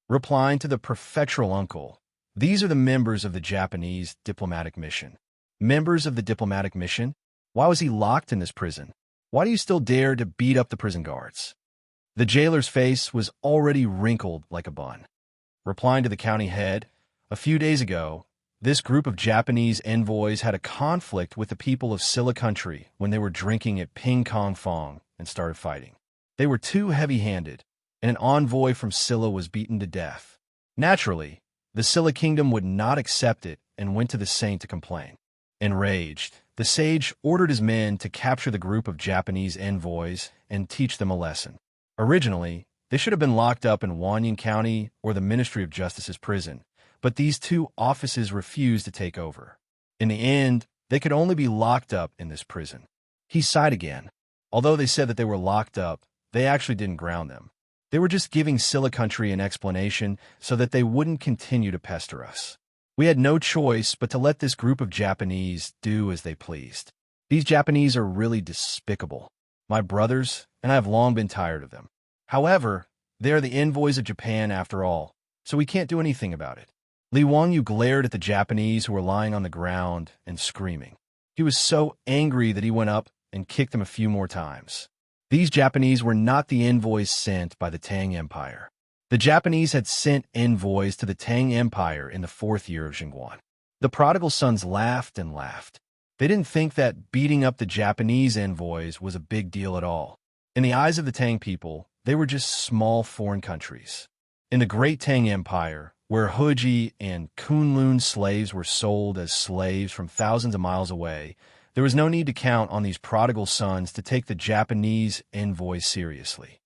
Replying to the prefectural uncle, these are the members of the Japanese diplomatic mission. Members of the diplomatic mission? Why was he locked in this prison? Why do you still dare to beat up the prison guards? The jailer's face was already wrinkled like a bun. Replying to the county head, a few days ago, this group of Japanese envoys had a conflict with the people of Silla country when they were drinking at Ping Kong Fong and started fighting. They were too heavy-handed, and an envoy from Silla was beaten to death. Naturally, the Silla kingdom would not accept it and went to the saint to complain. Enraged, the sage ordered his men to capture the group of Japanese envoys and teach them a lesson. Originally, they should have been locked up in Wanyan County or the Ministry of Justice's prison, but these 2 offices refused to take over. In the end, they could only be locked up in this prison. He sighed again. Although they said that they were locked up, they actually didn't ground them. They were just giving Silla country an explanation so that they wouldn't continue to pester us. We had no choice but to let this group of Japanese do as they pleased. These Japanese are really despicable. My brothers, and I have long been tired of them. However, they are the envoys of Japan after all, so we can't do anything about it. Li Wanyu glared at the Japanese who were lying on the ground and screaming. He was so angry that he went up and kicked them a few more times. These Japanese were not the envoys sent by the Tang Empire. The Japanese had sent envoys to the Tang Empire in the 4th year of Jingguan. The prodigal sons laughed and laughed. They didn't think that beating up the Japanese envoys was a big deal at all. In the eyes of the Tang people, they were just small foreign countries. In the great Tang Empire, where Huji and Kunlun slaves were sold as slaves from thousands of miles away, there was no need to count on these prodigal sons to take the Japanese envoys seriously.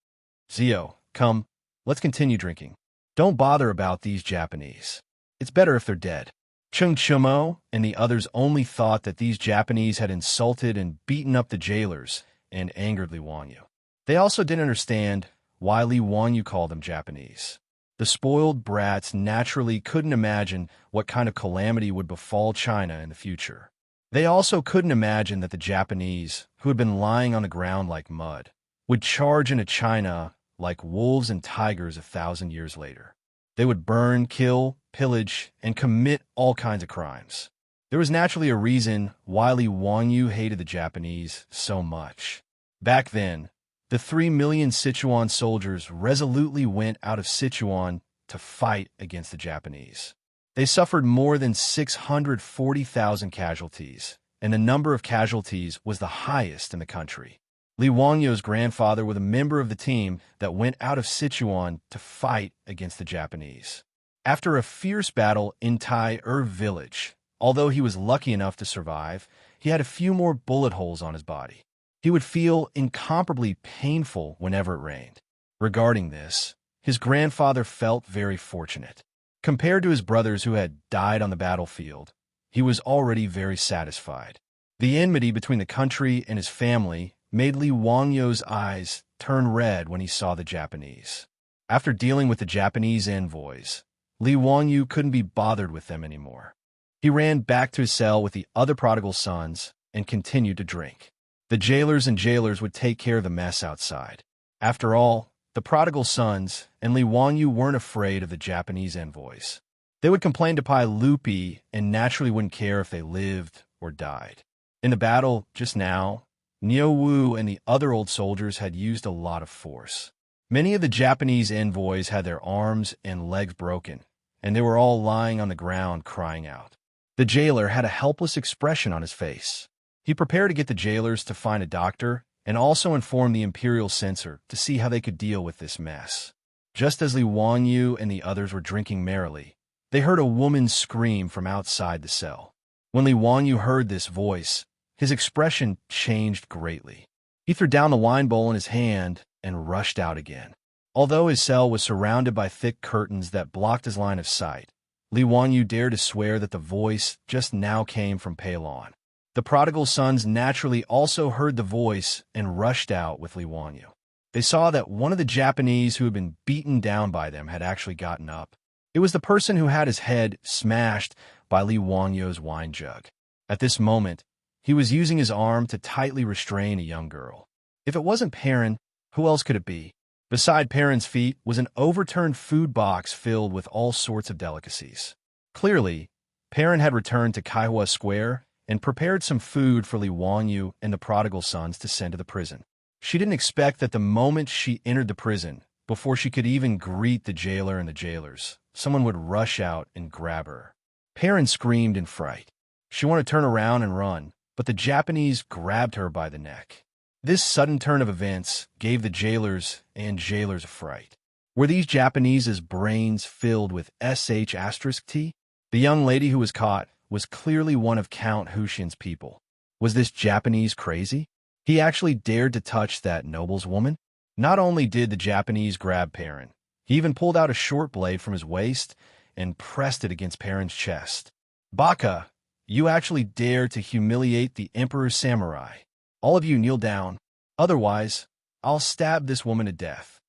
Zio, come, let's continue drinking. Don't bother about these Japanese. It's better if they're dead. Chung Chumo and the others only thought that these Japanese had insulted and beaten up the jailers and angered Li Wanyu. They also didn't understand why Li Wanyu called them Japanese. The spoiled brats naturally couldn't imagine what kind of calamity would befall China in the future. They also couldn't imagine that the Japanese, who had been lying on the ground like mud, would charge into China like wolves and tigers 1,000 years later. They would burn, kill, pillage, and commit all kinds of crimes. There was naturally a reason why Li Wanyu hated the Japanese so much. Back then, the 3 million Sichuan soldiers resolutely went out of Sichuan to fight against the Japanese. They suffered more than 640,000 casualties, and the number of casualties was the highest in the country. Li Wanyu's grandfather was a member of the team that went out of Sichuan to fight against the Japanese. After a fierce battle in Tai village, although he was lucky enough to survive, he had a few more bullet holes on his body. He would feel incomparably painful whenever it rained. Regarding this, his grandfather felt very fortunate. Compared to his brothers who had died on the battlefield, he was already very satisfied. The enmity between the country and his family made Li Wangyu's eyes turn red when he saw the Japanese. After dealing with the Japanese envoys, Li Wangyu couldn't be bothered with them anymore. He ran back to his cell with the other prodigal sons and continued to drink. The jailers and jailers would take care of the mess outside. After all, the prodigal sons and Li Wangyu weren't afraid of the Japanese envoys. They would complain to Pai Lupi and naturally wouldn't care if they lived or died. In the battle just now, Niu Wu and the other old soldiers had used a lot of force. Many of the Japanese envoys had their arms and legs broken, and they were all lying on the ground crying out. The jailer had a helpless expression on his face. He prepared to get the jailers to find a doctor and also inform the imperial censor to see how they could deal with this mess. Just as Li Wangyu and the others were drinking merrily, they heard a woman scream from outside the cell. When Li Wangyu heard this voice, his expression changed greatly. He threw down the wine bowl in his hand and rushed out again. Although his cell was surrounded by thick curtains that blocked his line of sight, Li Wangyu dared to swear that the voice just now came from Peilon. The prodigal sons naturally also heard the voice and rushed out with Li Wangyu. They saw that one of the Japanese who had been beaten down by them had actually gotten up. It was the person who had his head smashed by Li Wangyu's wine jug. At this moment, he was using his arm to tightly restrain a young girl. If it wasn't Perrin, who else could it be? Beside Perrin's feet was an overturned food box filled with all sorts of delicacies. Clearly, Perrin had returned to Kaihua Square and prepared some food for Li Wangyu and the prodigal sons to send to the prison. She didn't expect that the moment she entered the prison, before she could even greet the jailer and the jailers, someone would rush out and grab her. Perrin screamed in fright. She wanted to turn around and run, but the Japanese grabbed her by the neck. This sudden turn of events gave the jailers and jailers a fright. Were these Japanese's brains filled with sh*t? The young lady who was caught was clearly one of Count Huxian's people. Was this Japanese crazy? He actually dared to touch that noble's woman? Not only did the Japanese grab Perrin, he even pulled out a short blade from his waist and pressed it against Perrin's chest. Baka, you actually dared to humiliate the Emperor's samurai. All of you kneel down. Otherwise, I'll stab this woman to death.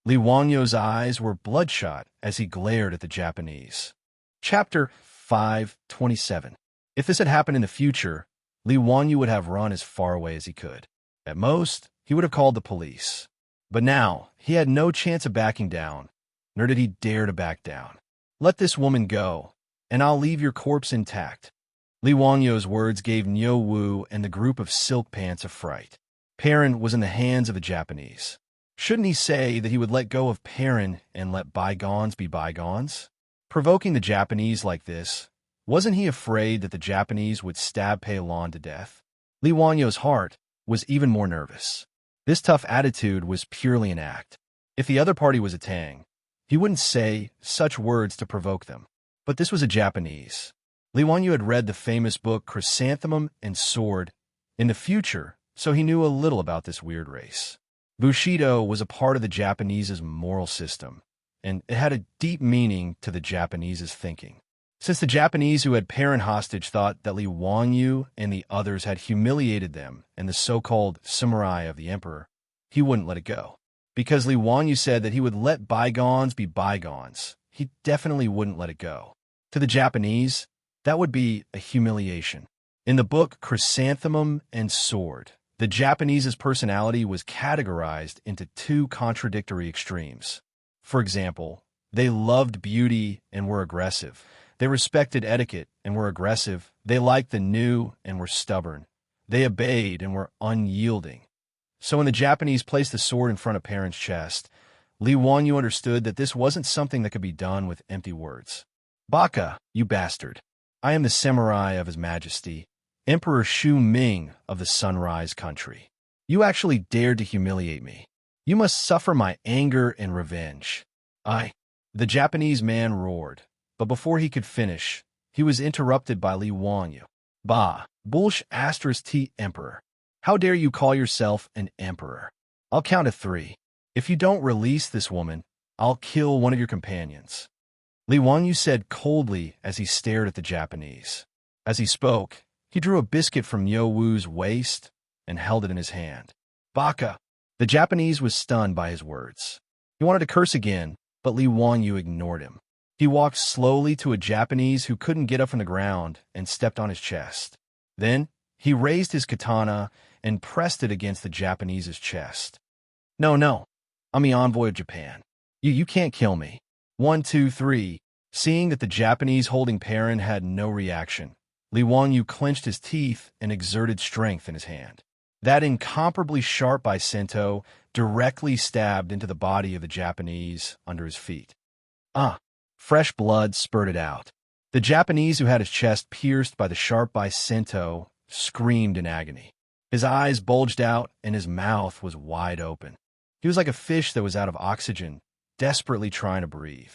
Li Wangyu's eyes were bloodshot as he glared at the Japanese. Chapter 5:27. If this had happened in the future, Li Wangyu would have run as far away as he could. At most, he would have called the police. But now, he had no chance of backing down, nor did he dare to back down. Let this woman go, and I'll leave your corpse intact. Li Wangyu's words gave Niu Wu and the group of silk pants a fright. Perrin was in the hands of the Japanese. Shouldn't he say that he would let go of Perrin and let bygones be bygones? Provoking the Japanese like this, wasn't he afraid that the Japanese would stab Peilon to death? Li Wangyu's heart was even more nervous. This tough attitude was purely an act. If the other party was a Tang, he wouldn't say such words to provoke them. But this was a Japanese. Li Wangyu had read the famous book Chrysanthemum and Sword in the future, so he knew a little about this weird race. Bushido was a part of the Japanese's moral system, and it had a deep meaning to the Japanese's thinking. Since the Japanese who had Perrin hostage thought that Li Wangyu and the others had humiliated them and the so-called samurai of the emperor, he wouldn't let it go. Because Li Wangyu said that he would let bygones be bygones, he definitely wouldn't let it go. To the Japanese, that would be a humiliation. In the book Chrysanthemum and Sword, the Japanese's personality was categorized into two contradictory extremes. For example, they loved beauty and were aggressive. They respected etiquette and were aggressive. They liked the new and were stubborn. They obeyed and were unyielding. So when the Japanese placed the sword in front of Perrin's chest, Li Wangyu understood that this wasn't something that could be done with empty words. Baka, you bastard. I am the samurai of His Majesty, Emperor Shu Ming of the Sunrise Country. You actually dared to humiliate me. You must suffer my anger and revenge. The Japanese man roared, but before he could finish, he was interrupted by Li Wanyu. Bah, Bullsh asterisk T Emperor. How dare you call yourself an emperor? I'll count to 3. If you don't release this woman, I'll kill one of your companions. Li Wanyu said coldly as he stared at the Japanese. As he spoke, he drew a biscuit from Yo Wu's waist and held it in his hand. Baka! The Japanese was stunned by his words. He wanted to curse again, but Li Wanyu ignored him. He walked slowly to a Japanese who couldn't get up from the ground and stepped on his chest. Then, he raised his katana and pressed it against the Japanese's chest. No, I'm the envoy of Japan. You can't kill me. 1, 2, 3. Seeing that the Japanese holding Perrin had no reaction, Li Wanyu clenched his teeth and exerted strength in his hand. That incomparably sharp Bicento directly stabbed into the body of the Japanese under his feet. Fresh blood spurted out. The Japanese who had his chest pierced by the sharp Bicento screamed in agony. His eyes bulged out and his mouth was wide open. He was like a fish that was out of oxygen, desperately trying to breathe.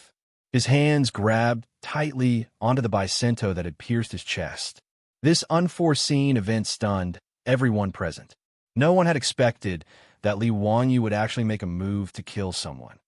His hands grabbed tightly onto the Bicento that had pierced his chest. This unforeseen event stunned everyone present. No one had expected that Li Wanyu would actually make a move to kill someone.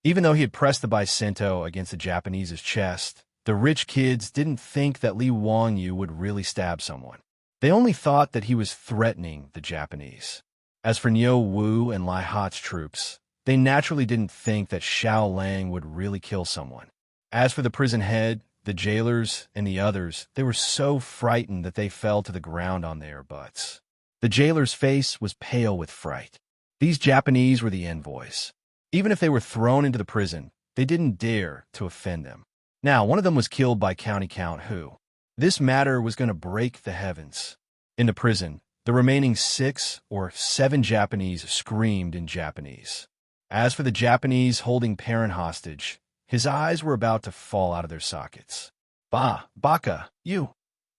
Even though he had pressed the Bicento against the Japanese's chest, the rich kids didn't think that Li Wanyu would really stab someone. They only thought that he was threatening the Japanese. As for Niu Wu and Lai Hat's troops, they naturally didn't think that Xiao Lang would really kill someone. As for the prison head, the jailers, and the others, they were so frightened that they fell to the ground on their butts. The jailer's face was pale with fright. These Japanese were the envoys. Even if they were thrown into the prison, they didn't dare to offend them. Now, one of them was killed by County Count Hu. This matter was going to break the heavens. In the prison, the remaining 6 or 7 Japanese screamed in Japanese. As for the Japanese holding Perrin hostage, his eyes were about to fall out of their sockets. Baka, you!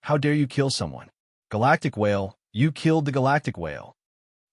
How dare you kill someone? Galactic Whale, you killed the Galactic Whale.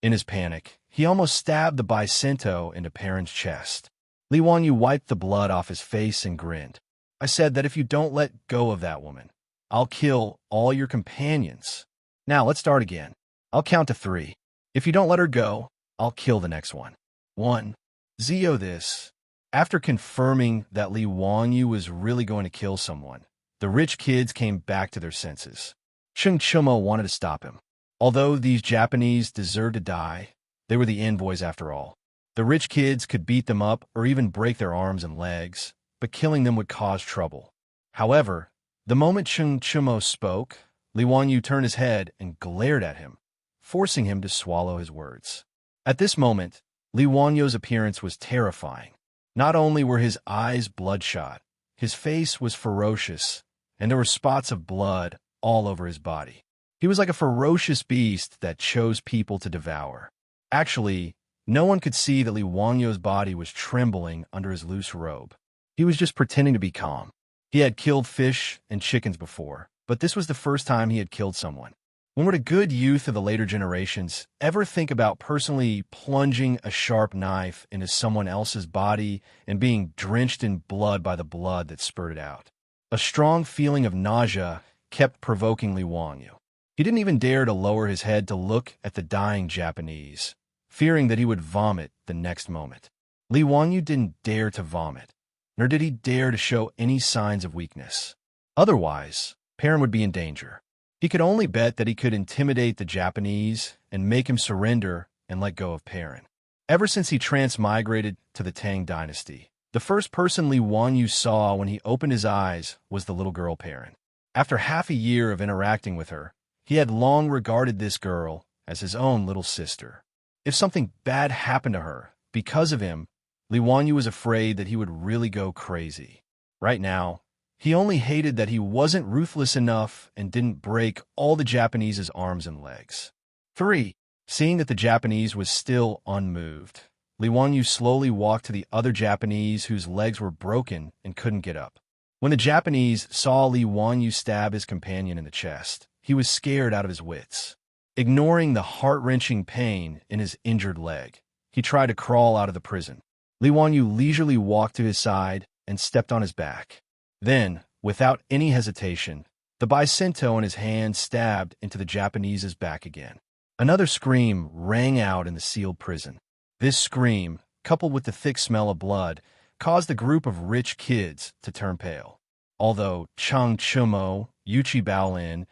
In his panic, he almost stabbed the Bicento into Perrin's chest. Li Wanyu wiped the blood off his face and grinned. I said that if you don't let go of that woman, I'll kill all your companions. Now, let's start again. I'll count to 3. If you don't let her go, I'll kill the next one. 1. Zio this. After confirming that Li Wanyu was really going to kill someone, the rich kids came back to their senses. Sheng Chumo wanted to stop him. Although these Japanese deserved to die, they were the envoys after all. The rich kids could beat them up or even break their arms and legs, but killing them would cause trouble. However, the moment Sheng Chumo spoke, Li Wanyu turned his head and glared at him, forcing him to swallow his words. At this moment, Li Wanyu's appearance was terrifying. Not only were his eyes bloodshot, his face was ferocious, and there were spots of blood all over his body. He was like a ferocious beast that chose people to devour. Actually, no one could see that Li Wanyu's body was trembling under his loose robe. He was just pretending to be calm. He had killed fish and chickens before, but this was the first time he had killed someone. When would a good youth of the later generations ever think about personally plunging a sharp knife into someone else's body and being drenched in blood by the blood that spurted out? A strong feeling of nausea kept provoking Li Wanyu. He didn't even dare to lower his head to look at the dying Japanese, fearing that he would vomit the next moment. Li Wanyu didn't dare to vomit, nor did he dare to show any signs of weakness. Otherwise, Perrin would be in danger. He could only bet that he could intimidate the Japanese and make him surrender and let go of Perrin. Ever since he transmigrated to the Tang dynasty, the first person Li Wanyu saw when he opened his eyes was the little girl Perrin. After half a year of interacting with her, he had long regarded this girl as his own little sister. If something bad happened to her because of him, Li Wanyu was afraid that he would really go crazy. Right now, he only hated that he wasn't ruthless enough and didn't break all the Japanese's arms and legs. 3. Seeing that the Japanese was still unmoved, Li Wanyu slowly walked to the other Japanese whose legs were broken and couldn't get up. When the Japanese saw Li Wanyu stab his companion in the chest, he was scared out of his wits. Ignoring the heart-wrenching pain in his injured leg, he tried to crawl out of the prison. Li Wanyu leisurely walked to his side and stepped on his back. Then, without any hesitation, the Bicento in his hand stabbed into the Japanese's back again. Another scream rang out in the sealed prison. This scream, coupled with the thick smell of blood, caused the group of rich kids to turn pale. Although Chang Chumo, Yuchi Baolin,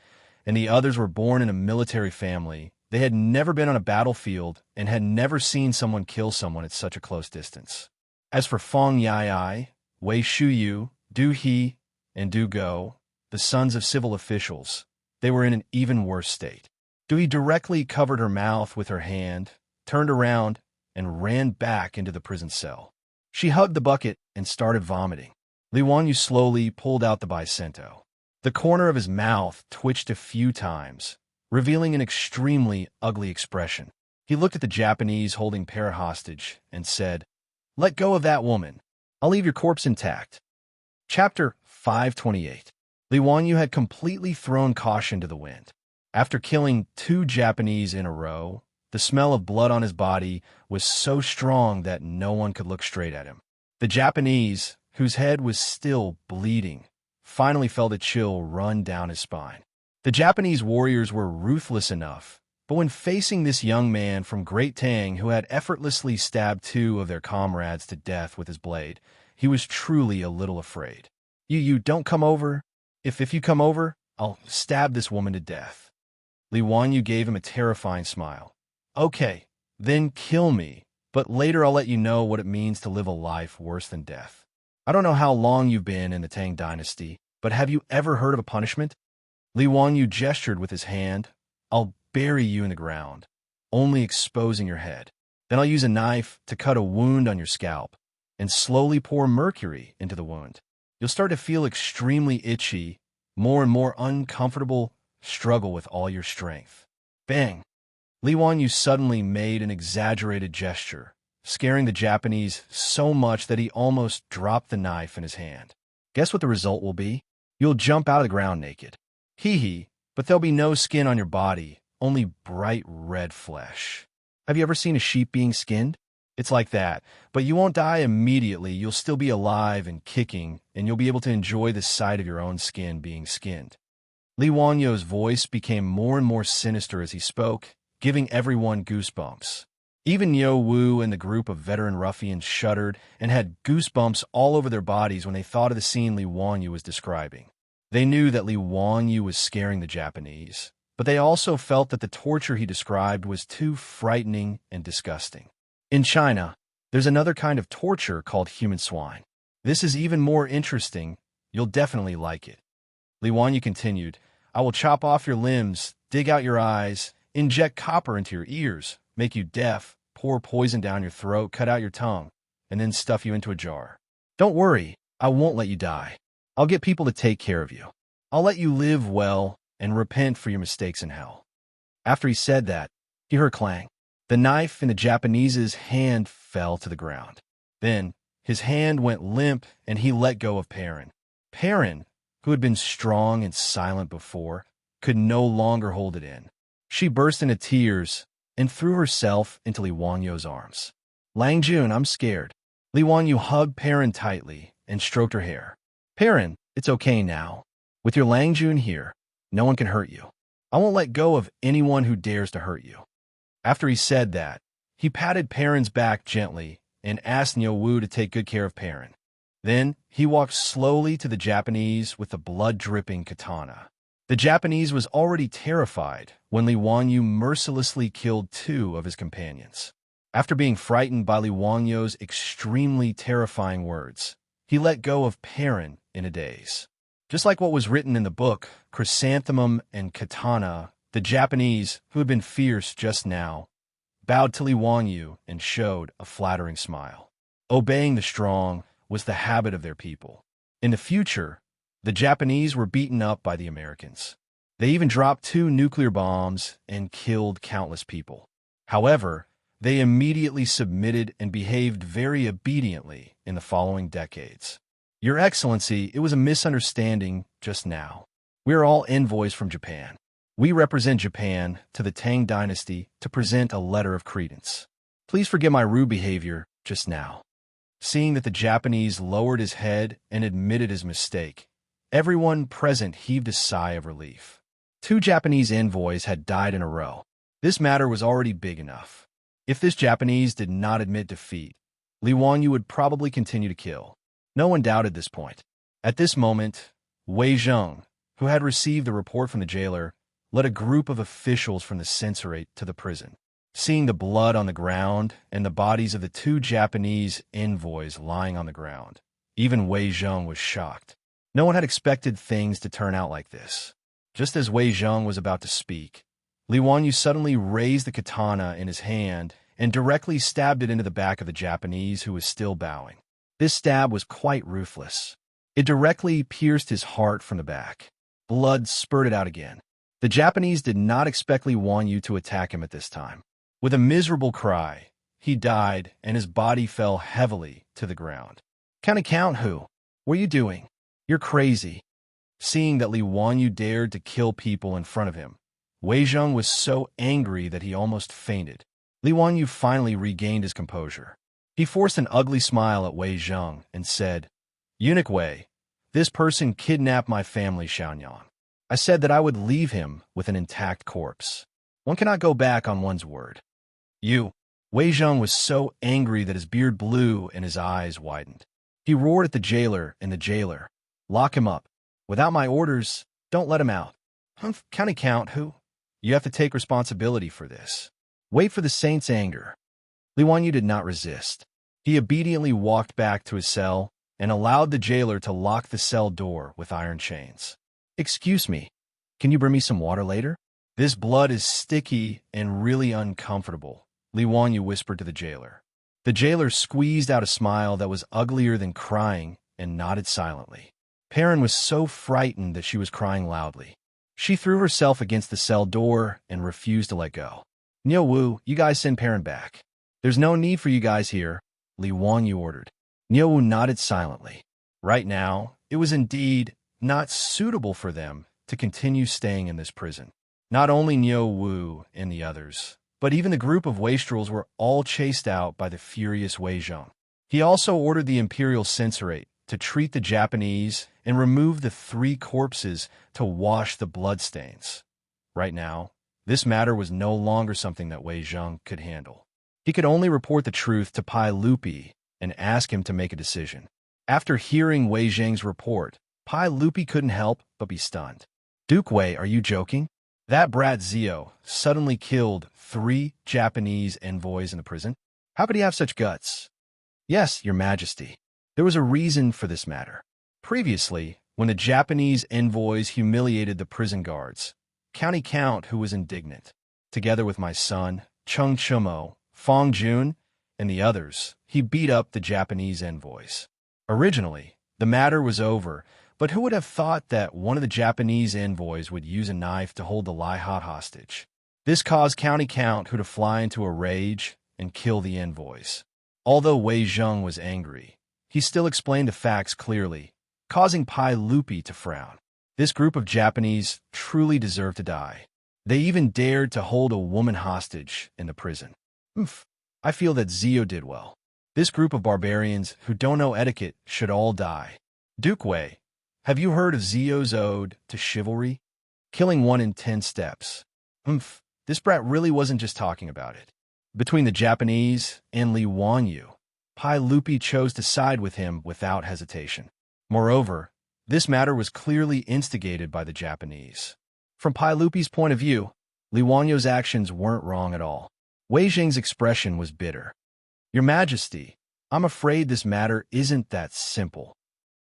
and the others were born in a military family, they had never been on a battlefield and had never seen someone kill someone at such a close distance. As for Feng Yai, Wei Shuyu, Du He, and Du Go, the sons of civil officials, they were in an even worse state. Du He directly covered her mouth with her hand, turned around, and ran back into the prison cell. She hugged the bucket and started vomiting. Li Wanyu slowly pulled out the Bicento. The corner of his mouth twitched a few times, revealing an extremely ugly expression. He looked at the Japanese holding Para hostage and said, "Let go of that woman. I'll leave your corpse intact." Chapter 528. Li Wanyu had completely thrown caution to the wind. After killing 2 Japanese in a row, the smell of blood on his body was so strong that no one could look straight at him. The Japanese, whose head was still bleeding, finally felt a chill run down his spine. The Japanese warriors were ruthless enough, but when facing this young man from Great Tang who had effortlessly stabbed 2 of their comrades to death with his blade, he was truly a little afraid. You don't come over? If you come over, I'll stab this woman to death." Li Wanyu gave him a terrifying smile. "Okay, then kill me, but later I'll let you know what it means to live a life worse than death. I don't know how long you've been in the Tang dynasty, but have you ever heard of a punishment?" Li Wanyu gestured with his hand. "I'll bury you in the ground, only exposing your head. Then I'll use a knife to cut a wound on your scalp and slowly pour mercury into the wound. You'll start to feel extremely itchy, more and more uncomfortable, struggle with all your strength." Bang! Li Wanyu suddenly made an exaggerated gesture, scaring the Japanese so much that he almost dropped the knife in his hand. Guess what the result will be? You'll jump out of the ground naked. Hee, but there'll be no skin on your body, only bright red flesh. Have you ever seen a sheep being skinned? It's like that, but you won't die immediately. You'll still be alive and kicking, and you'll be able to enjoy the sight of your own skin being skinned. Li Wanyu's voice became more and more sinister as he spoke, giving everyone goosebumps. Even Yo Wu and the group of veteran ruffians shuddered and had goosebumps all over their bodies when they thought of the scene Li Wanyu was describing. They knew that Li Wanyu was scaring the Japanese, but they also felt that the torture he described was too frightening and disgusting. In China, there's another kind of torture called human swine. This is even more interesting. You'll definitely like it. Li Wanyu continued, "I will chop off your limbs, dig out your eyes, inject copper into your ears, make you deaf, pour poison down your throat, cut out your tongue, and then stuff you into a jar. Don't worry, I won't let you die. I'll get people to take care of you. I'll let you live well and repent for your mistakes in hell." After he said that, he heard a clang. The knife in the Japanese's hand fell to the ground. Then, his hand went limp and he let go of Perrin. Perrin, who had been strong and silent before, could no longer hold it in. She burst into tears and threw herself into Li Wanyu's arms. "Lang Jun, I'm scared." Li Wanyu hugged Perrin tightly and stroked her hair. "Perrin, it's okay now. With your Lang Jun here, no one can hurt you. I won't let go of anyone who dares to hurt you." After he said that, he patted Perrin's back gently and asked Niu Wu to take good care of Perrin. Then he walked slowly to the Japanese with the blood-dripping katana. The Japanese was already terrified when Li Wanyu mercilessly killed 2 of his companions. After being frightened by Li Wanyu's extremely terrifying words, he let go of Perrin in a daze. Just like what was written in the book, Chrysanthemum and Katana, the Japanese, who had been fierce just now, bowed to Li Wanyu and showed a flattering smile. Obeying the strong was the habit of their people. In the future, the Japanese were beaten up by the Americans. They even dropped 2 nuclear bombs and killed countless people. However, they immediately submitted and behaved very obediently in the following decades. "Your Excellency, it was a misunderstanding just now. We are all envoys from Japan. We represent Japan to the Tang dynasty to present a letter of credence. Please forgive my rude behavior just now." Seeing that the Japanese lowered his head and admitted his mistake, everyone present heaved a sigh of relief. 2 Japanese envoys had died in a row. This matter was already big enough. If this Japanese did not admit defeat, Li Wanyu would probably continue to kill. No one doubted this point. At this moment, Wei Zheng, who had received the report from the jailer, led a group of officials from the censorate to the prison. Seeing the blood on the ground and the bodies of the 2 Japanese envoys lying on the ground, even Wei Zheng was shocked. No one had expected things to turn out like this. Just as Wei Zheng was about to speak, Li Wanyu suddenly raised the katana in his hand and directly stabbed it into the back of the Japanese who was still bowing. This stab was quite ruthless. It directly pierced his heart from the back. Blood spurted out again. The Japanese did not expect Li Wanyu to attack him at this time. With a miserable cry, he died and his body fell heavily to the ground. Count who? What are you doing? You're crazy. Seeing that Li Wanyu dared to kill people in front of him, Wei Zheng was so angry that he almost fainted. Li Wanyu finally regained his composure. He forced an ugly smile at Wei Zheng and said, "Eunuch Wei, this person kidnapped my family, Xianxia. I said that I would leave him with an intact corpse. One cannot go back on one's word." Wei Zheng was so angry that his beard blew and his eyes widened. He roared at the jailer and the jailer, "Lock him up. Without my orders, don't let him out." Count who? You have to take responsibility for this. Wait for the saint's anger. Li Wanyu did not resist. He obediently walked back to his cell and allowed the jailer to lock the cell door with iron chains. "Excuse me, can you bring me some water later? This blood is sticky and really uncomfortable," Li Wanyu whispered to the jailer. The jailer squeezed out a smile that was uglier than crying and nodded silently. Perrin was so frightened that she was crying loudly. She threw herself against the cell door and refused to let go. "Niu Wu, you guys send Perrin back. There's no need for you guys here," Li Wanyu ordered. Niu Wu nodded silently. Right now, it was indeed not suitable for them to continue staying in this prison. Not only Niu Wu and the others, but even the group of wastrels were all chased out by the furious Wei Zheng. He also ordered the Imperial Censorate to treat the Japanese and remove the 3 corpses to wash the bloodstains. Right now, this matter was no longer something that Wei Zheng could handle. He could only report the truth to Pai Lupi and ask him to make a decision. After hearing Wei Zheng's report, Pai Lupi couldn't help but be stunned. "Duke Wei, are you joking? That brat Zio suddenly killed 3 Japanese envoys in the prison? How could he have such guts?" "Yes, Your Majesty. There was a reason for this matter. Previously, when the Japanese envoys humiliated the prison guards, County Count, who was indignant, together with my son, Chung Chumo, Fong Jun, and the others, he beat up the Japanese envoys. Originally, the matter was over, but who would have thought that one of the Japanese envoys would use a knife to hold the Lai Hot hostage? This caused County Count who to fly into a rage and kill the envoys. Although Wei Zheng was angry, he still explained the facts clearly, causing Pai Lupi to frown. This group of Japanese truly deserved to die. They even dared to hold a woman hostage in the prison. I feel that Zio did well. This group of barbarians who don't know etiquette should all die. Duke Wei, have you heard of Zio's ode to chivalry? Killing one in 10 steps. This brat really wasn't just talking about it. Between the Japanese and Li Wanyu, Pai Lupi chose to side with him without hesitation. Moreover, this matter was clearly instigated by the Japanese. From Pai Lupi's point of view, Li Wanyu's actions weren't wrong at all. Wei Zheng's expression was bitter. "Your Majesty, I'm afraid this matter isn't that simple."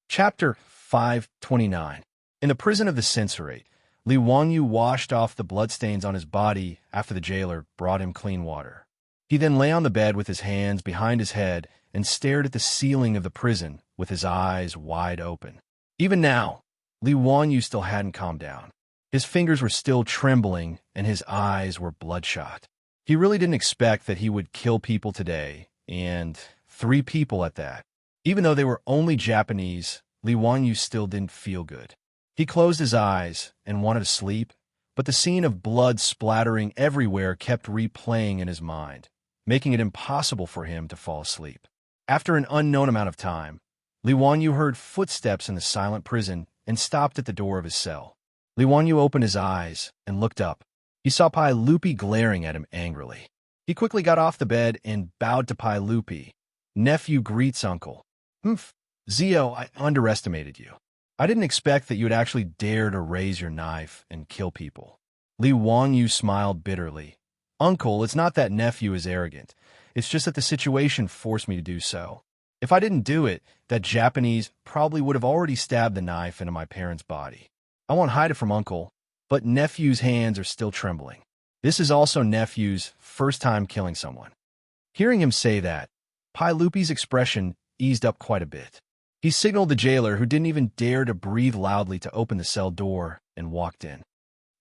Chapter 529. In the prison of the Censorate, Li Wanyu washed off the bloodstains on his body after the jailer brought him clean water. He then lay on the bed with his hands behind his head and stared at the ceiling of the prison with his eyes wide open. Even now, Li Wanyu still hadn't calmed down. His fingers were still trembling and his eyes were bloodshot. He really didn't expect that he would kill people today, and 3 people at that. Even though they were only Japanese, Li Wanyu still didn't feel good. He closed his eyes and wanted to sleep, but the scene of blood splattering everywhere kept replaying in his mind, making it impossible for him to fall asleep. After an unknown amount of time, Li Wanyu heard footsteps in the silent prison and stopped at the door of his cell. Li Wanyu opened his eyes and looked up. He saw Pai Lupi glaring at him angrily. He quickly got off the bed and bowed to Pai Lupi. "Nephew greets uncle." "Humph, Zio, I underestimated you. I didn't expect that you would actually dare to raise your knife and kill people." Li Wanyu smiled bitterly. "Uncle, it's not that nephew is arrogant. It's just that the situation forced me to do so. If I didn't do it, that Japanese probably would have already stabbed the knife into my parents' body. I won't hide it from uncle, but nephew's hands are still trembling. This is also nephew's first time killing someone." Hearing him say that, Pai Lupi's expression eased up quite a bit. He signaled the jailer, who didn't even dare to breathe loudly, to open the cell door and walked in.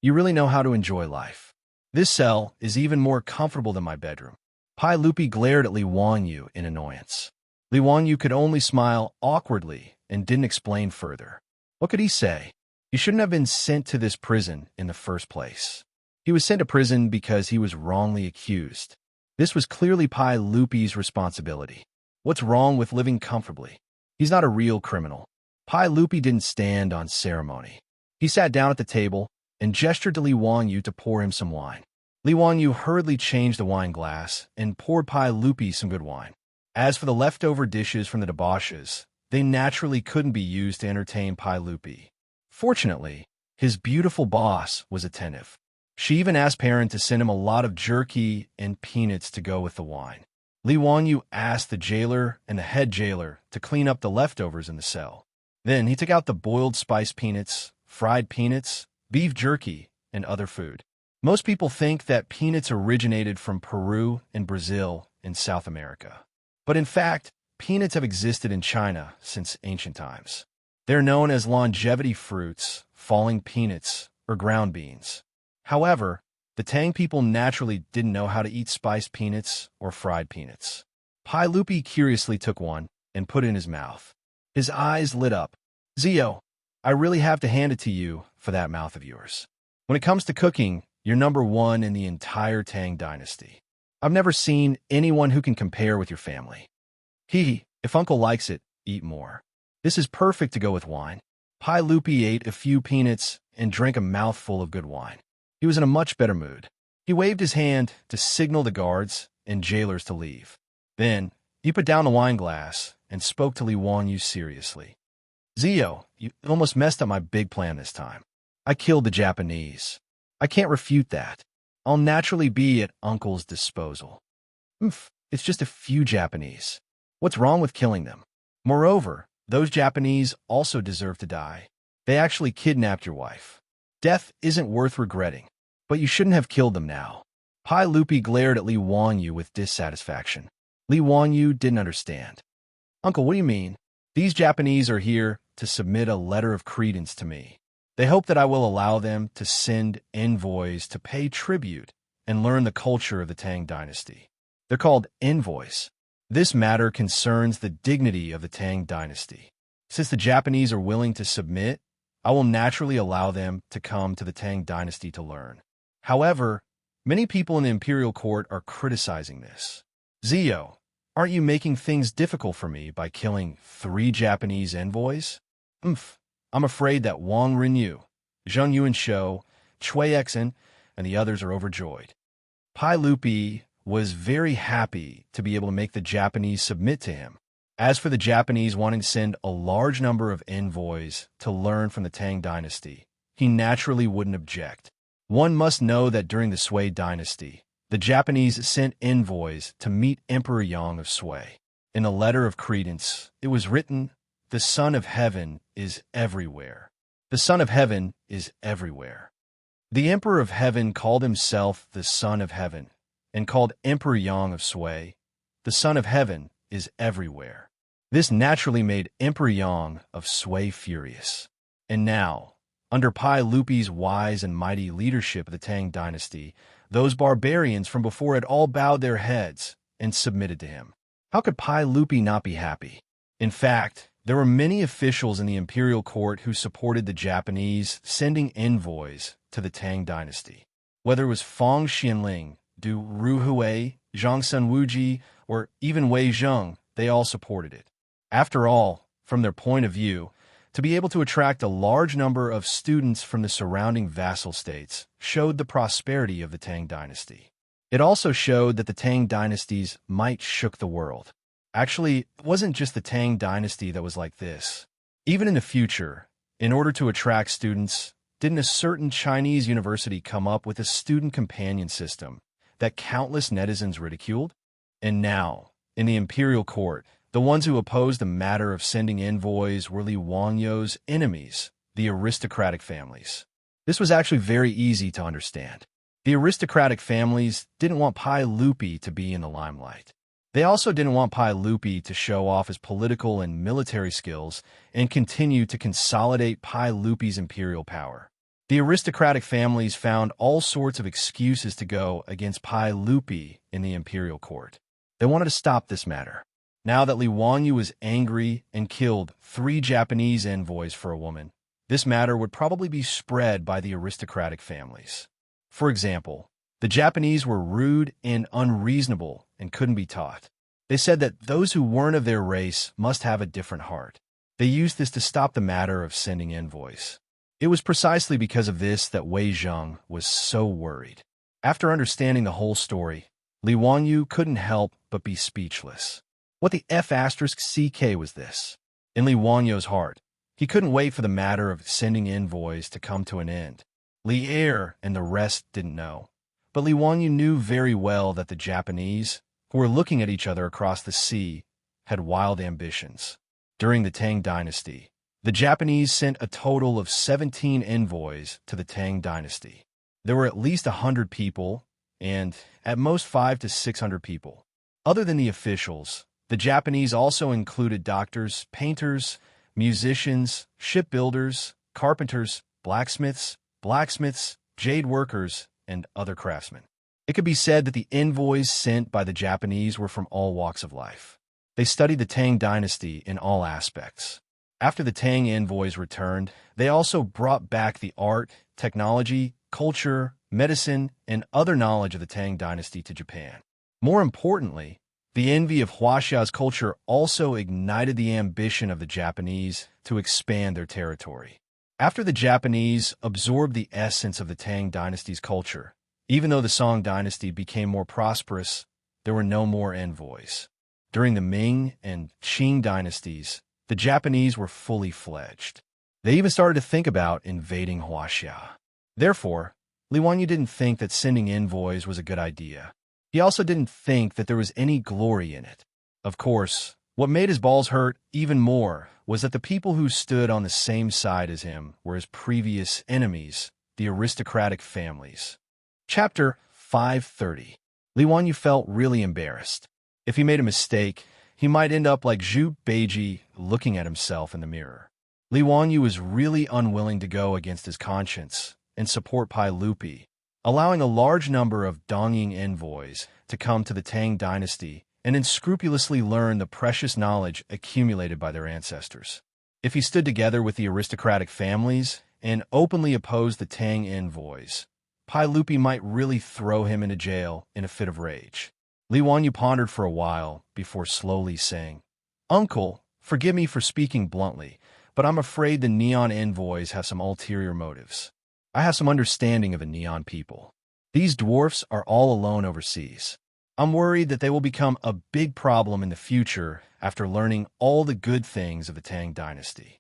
"You really know how to enjoy life. This cell is even more comfortable than my bedroom." Pai Lupi glared at Li Wanyu in annoyance. Li Wanyu could only smile awkwardly and didn't explain further. What could he say? He shouldn't have been sent to this prison in the first place. He was sent to prison because he was wrongly accused. This was clearly Pai Lupi's responsibility. What's wrong with living comfortably? He's not a real criminal. Pai Lupi didn't stand on ceremony. He sat down at the table and gestured to Li Wanyu to pour him some wine. Li Wanyu hurriedly changed the wine glass and poured Pai Lupi some good wine. As for the leftover dishes from the debauches, they naturally couldn't be used to entertain Pai Lupi. Fortunately, his beautiful boss was attentive. She even asked Perrin to send him a lot of jerky and peanuts to go with the wine. Li Wanyu asked the jailer and the head jailer to clean up the leftovers in the cell. Then he took out the boiled spiced peanuts, fried peanuts, beef jerky, and other food. Most people think that peanuts originated from Peru and Brazil in South America. But in fact, peanuts have existed in China since ancient times. They're known as longevity fruits, falling peanuts, or ground beans. However, the Tang people naturally didn't know how to eat spiced peanuts or fried peanuts. Pai Lupi curiously took one and put it in his mouth. His eyes lit up. "Zio, I really have to hand it to you for that mouth of yours. When it comes to cooking, you're number one in the entire Tang dynasty. I've never seen anyone who can compare with your family. If uncle likes it, eat more. This is perfect to go with wine." Pai Lupi ate a few peanuts and drank a mouthful of good wine. He was in a much better mood. He waved his hand to signal the guards and jailers to leave. Then, he put down the wine glass and spoke to Li Wanyu seriously. "Zio, you almost messed up my big plan this time. I killed the Japanese. I can't refute that. I'll naturally be at uncle's disposal." It's just a few Japanese. What's wrong with killing them? Moreover, those Japanese also deserve to die. They actually kidnapped your wife. Death isn't worth regretting, but you shouldn't have killed them now." Pai Lupi glared at Li Wanyu with dissatisfaction. Li Wanyu didn't understand. "Uncle, what do you mean? These Japanese are here to submit a letter of credence to me. They hope that I will allow them to send envoys to pay tribute and learn the culture of the Tang dynasty. They're called envoys. This matter concerns the dignity of the Tang dynasty. Since the Japanese are willing to submit, I will naturally allow them to come to the Tang dynasty to learn. However, many people in the imperial court are criticizing this. Zio, aren't you making things difficult for me by killing 3 Japanese envoys?" I'm afraid that Wang Rinyu, Zheng Yuanshou, Cui Exen, and the others are overjoyed. Pai Lupi was very happy to be able to make the Japanese submit to him. As for the Japanese wanting to send a large number of envoys to learn from the Tang dynasty, he naturally wouldn't object. One must know that during the Sui dynasty, the Japanese sent envoys to meet Emperor Yang of Sui. In a letter of credence, it was written, "The Son of Heaven is everywhere. The Son of Heaven is everywhere." The Emperor of Heaven called himself the Son of Heaven, and called Emperor Yang of Sui, "The Son of Heaven is everywhere." This naturally made Emperor Yang of Sui furious. And now, under Pai Lupi's wise and mighty leadership of the Tang dynasty, those barbarians from before had all bowed their heads and submitted to him. How could Pai Lupi not be happy? In fact, there were many officials in the imperial court who supported the Japanese sending envoys to the Tang dynasty. Whether it was Fang Xianling, Du Ruhui, Zhang Sunwuji, or even Wei Zheng, they all supported it. After all, from their point of view, to be able to attract a large number of students from the surrounding vassal states showed the prosperity of the Tang dynasty. It also showed that the Tang dynasties might shook the world. Actually, it wasn't just the Tang dynasty that was like this. Even in the future, in order to attract students, didn't a certain Chinese university come up with a student companion system that countless netizens ridiculed? And now, in the imperial court, the ones who opposed the matter of sending envoys were Li Wangyou's enemies, the aristocratic families. This was actually very easy to understand. The aristocratic families didn't want Pai Lupi to be in the limelight. They also didn't want Pai Lupi to show off his political and military skills and continue to consolidate Pai Lupi's imperial power. The aristocratic families found all sorts of excuses to go against Pai Lupi in the imperial court. They wanted to stop this matter. Now that Li Wanyu was angry and killed 3 Japanese envoys for a woman, this matter would probably be spread by the aristocratic families. For example, the Japanese were rude and unreasonable and couldn't be taught. They said that those who weren't of their race must have a different heart. They used this to stop the matter of sending envoys. It was precisely because of this that Wei Zheng was so worried. After understanding the whole story, Li Wanyu couldn't help but be speechless. What the F***CK was this? In Li Wanyo's heart, he couldn't wait for the matter of sending envoys to come to an end. Li Er and the rest didn't know. But Li Wanyu knew very well that the Japanese, who were looking at each other across the sea, had wild ambitions. During the Tang dynasty, the Japanese sent a total of 17 envoys to the Tang dynasty. There were at least 100 people, and at most 500 to 600 people. Other than the officials, the Japanese also included doctors, painters, musicians, shipbuilders, carpenters, blacksmiths, jade workers, and other craftsmen. It could be said that the envoys sent by the Japanese were from all walks of life. They studied the Tang dynasty in all aspects. After the Tang envoys returned, they also brought back the art, technology, culture, medicine, and other knowledge of the Tang dynasty to Japan. More importantly, the envy of Wuxia's culture also ignited the ambition of the Japanese to expand their territory. After the Japanese absorbed the essence of the Tang dynasty's culture, even though the Song dynasty became more prosperous, there were no more envoys. During the Ming and Qing dynasties, the Japanese were fully fledged. They even started to think about invading Wuxia. Therefore, Li Wanyu didn't think that sending envoys was a good idea. He also didn't think that there was any glory in it. Of course, what made his balls hurt even more was that the people who stood on the same side as him were his previous enemies, the aristocratic families. Chapter 530. Li Wanyu felt really embarrassed. If he made a mistake, he might end up like Zhu Beiji looking at himself in the mirror. Li Wanyu was really unwilling to go against his conscience and support Pai Lupi, allowing a large number of Dongying envoys to come to the Tang dynasty and unscrupulously learn the precious knowledge accumulated by their ancestors. If he stood together with the aristocratic families and openly opposed the Tang envoys, Pai Lupi might really throw him into jail in a fit of rage. Li Wanyu pondered for a while before slowly saying, "Uncle, forgive me for speaking bluntly, but I'm afraid the Neon envoys have some ulterior motives. I have some understanding of the Neon people. These dwarfs are all alone overseas. I'm worried that they will become a big problem in the future after learning all the good things of the Tang dynasty."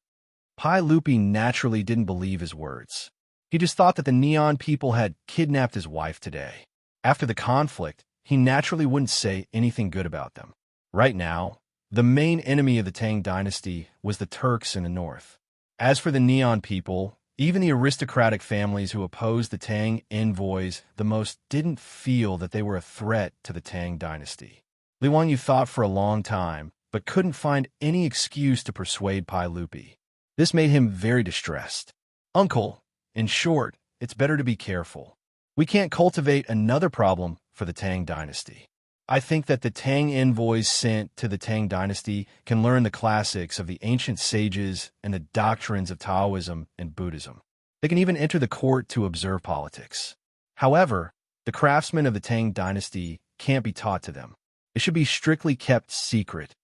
Pai Lupi naturally didn't believe his words. He just thought that the Neon people had kidnapped his wife today. After the conflict, he naturally wouldn't say anything good about them. Right now, the main enemy of the Tang dynasty was the Turks in the north. As for the Neon people, even the aristocratic families who opposed the Tang envoys the most didn't feel that they were a threat to the Tang dynasty. Li Wanyu thought for a long time, but couldn't find any excuse to persuade Pai Lupi. This made him very distressed. "Uncle, in short, it's better to be careful. We can't cultivate another problem for the Tang dynasty. I think that the Tang envoys sent to the Tang dynasty can learn the classics of the ancient sages and the doctrines of Taoism and Buddhism. They can even enter the court to observe politics. However, the craftsmen of the Tang dynasty can't be taught to them. It should be strictly kept secret.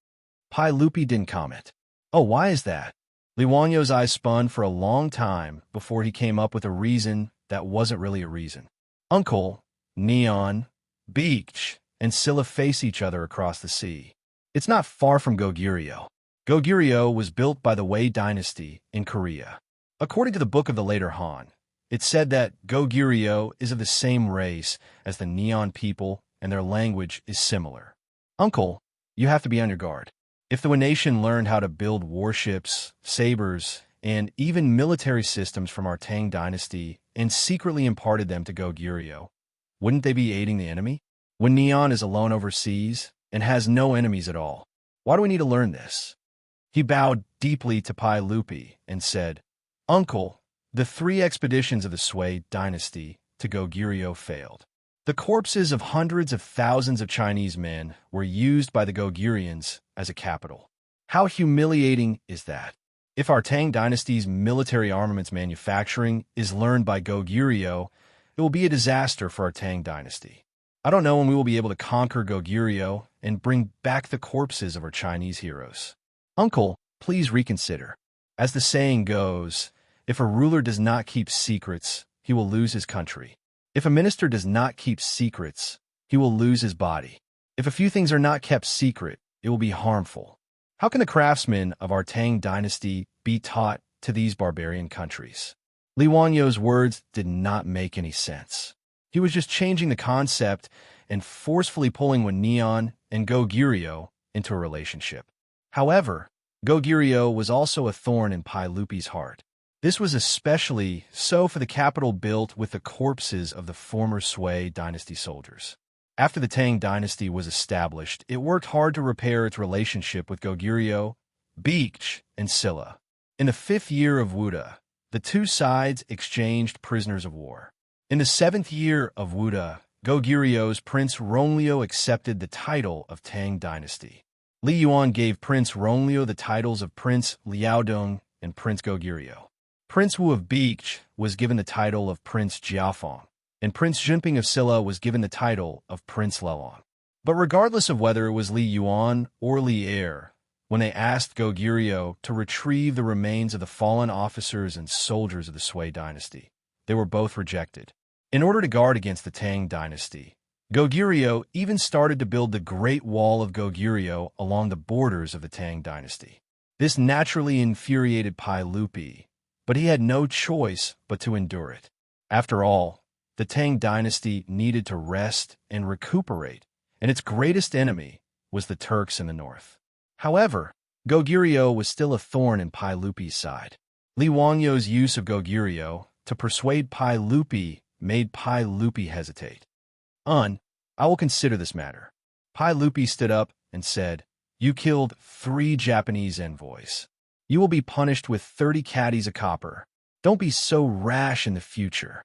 Pai Lupi didn't comment. Oh, why is that? Li Wanyo's eyes spun for a long time before he came up with a reason that wasn't really a reason. Uncle, Neon, Beach, and Scylla face each other across the sea. It's not far from Goguryeo. Goguryeo was built by the Wei dynasty in Korea. According to the Book of the Later Han, it said that Goguryeo is of the same race as the Neon people and their language is similar. Uncle, you have to be on your guard. If the Wen nation learned how to build warships, sabers, and even military systems from our Tang dynasty and secretly imparted them to Goguryeo, wouldn't they be aiding the enemy? When Neon is alone overseas and has no enemies at all, why do we need to learn this? He bowed deeply to Pai Lupi and said, Uncle, the 3 expeditions of the Sui dynasty to Goguryeo failed. The corpses of hundreds of thousands of Chinese men were used by the Goguryans as a capital. How humiliating is that? If our Tang dynasty's military armaments manufacturing is learned by Goguryeo, it will be a disaster for our Tang dynasty. I don't know when we will be able to conquer Goguryeo and bring back the corpses of our Chinese heroes. Uncle, please reconsider. As the saying goes, if a ruler does not keep secrets, he will lose his country. If a minister does not keep secrets, he will lose his body. If a few things are not kept secret, it will be harmful. How can the craftsmen of our Tang dynasty be taught to these barbarian countries? Li Wanyo's words did not make any sense. He was just changing the concept and forcefully pulling Wen Neon and Goguryeo into a relationship. However, Goguryeo was also a thorn in Pai Lupi's heart. This was especially so for the capital built with the corpses of the former Sui dynasty soldiers. After the Tang dynasty was established, it worked hard to repair its relationship with Goguryeo, Beach, and Scylla. In the 5th year of Wuda, the 2 sides exchanged prisoners of war. In the 7th year of Wuda, Goguryeo's Prince Ronglio accepted the title of Tang dynasty. Li Yuan gave Prince Ronglio the titles of Prince Liaodong and Prince Goguryeo. Prince Wu of Beach was given the title of Prince Jiafeng, and Prince Junping of Silla was given the title of Prince Lelong. But regardless of whether it was Li Yuan or Li Er, when they asked Goguryeo to retrieve the remains of the fallen officers and soldiers of the Sui dynasty, they were both rejected. In order to guard against the Tang dynasty, Goguryeo even started to build the Great Wall of Goguryeo along the borders of the Tang dynasty. This naturally infuriated Pai Lupi, but he had no choice but to endure it. After all, the Tang dynasty needed to rest and recuperate, and its greatest enemy was the Turks in the north. However, Goguryeo was still a thorn in Pai Lupi's side. Li Wanyo's use of Goguryeo to persuade Pai Lupi made Pai Lupi hesitate. I will consider this matter. Pai Lupi stood up and said, You killed 3 Japanese envoys. You will be punished with 30 caddies of copper. Don't be so rash in the future.